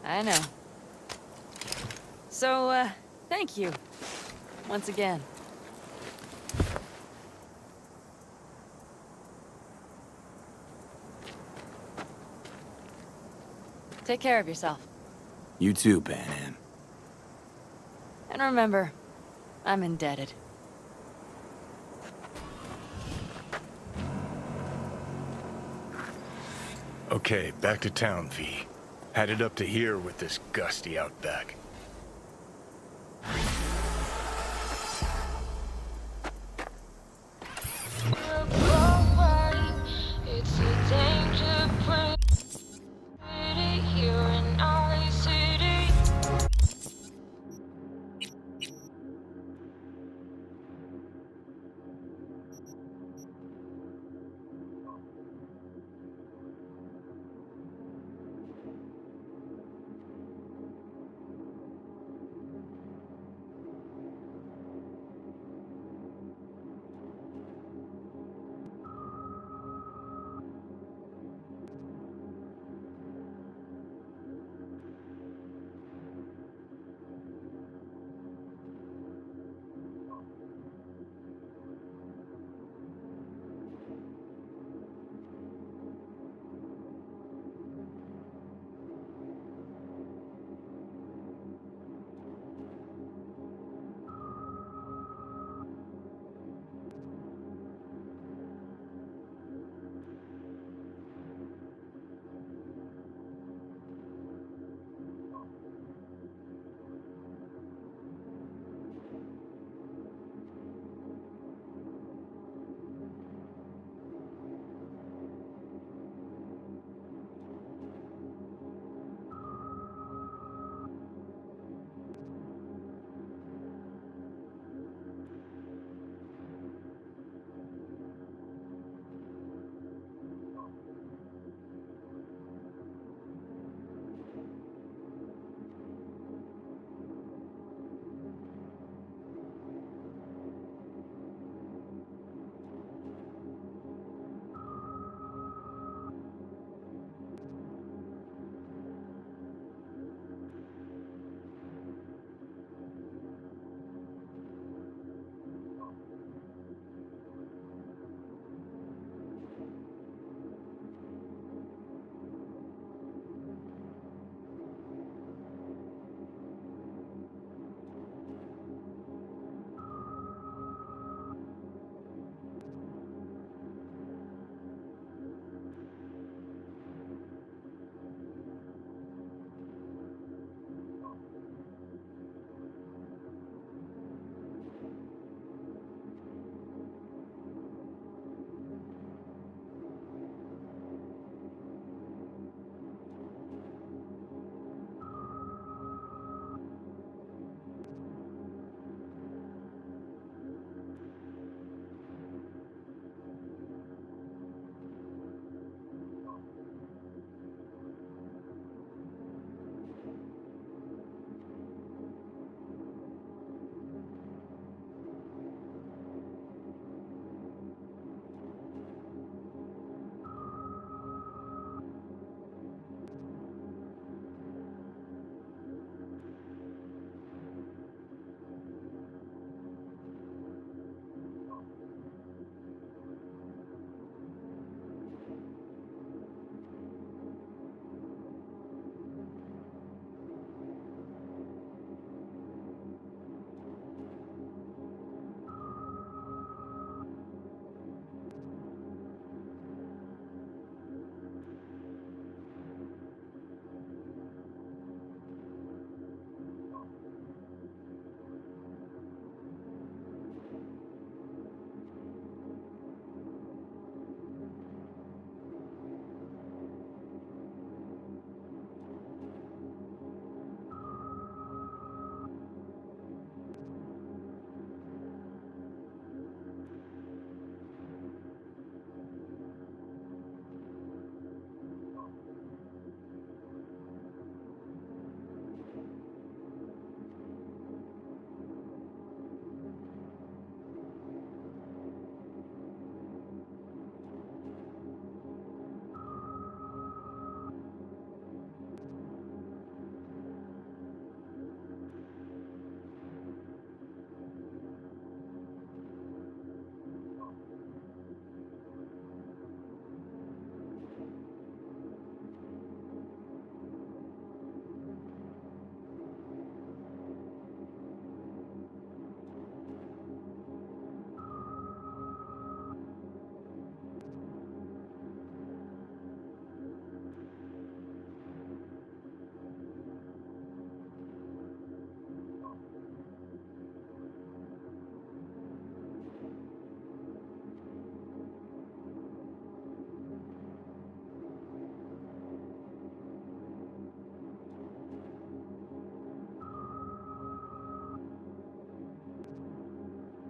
Speaker 18: I know.
Speaker 3: So, thank you. Once again. Take care of yourself.
Speaker 2: You too, Panam.
Speaker 3: And remember, I'm indebted.
Speaker 7: Okay, back to town, V. Headed up to here with this gusty outback.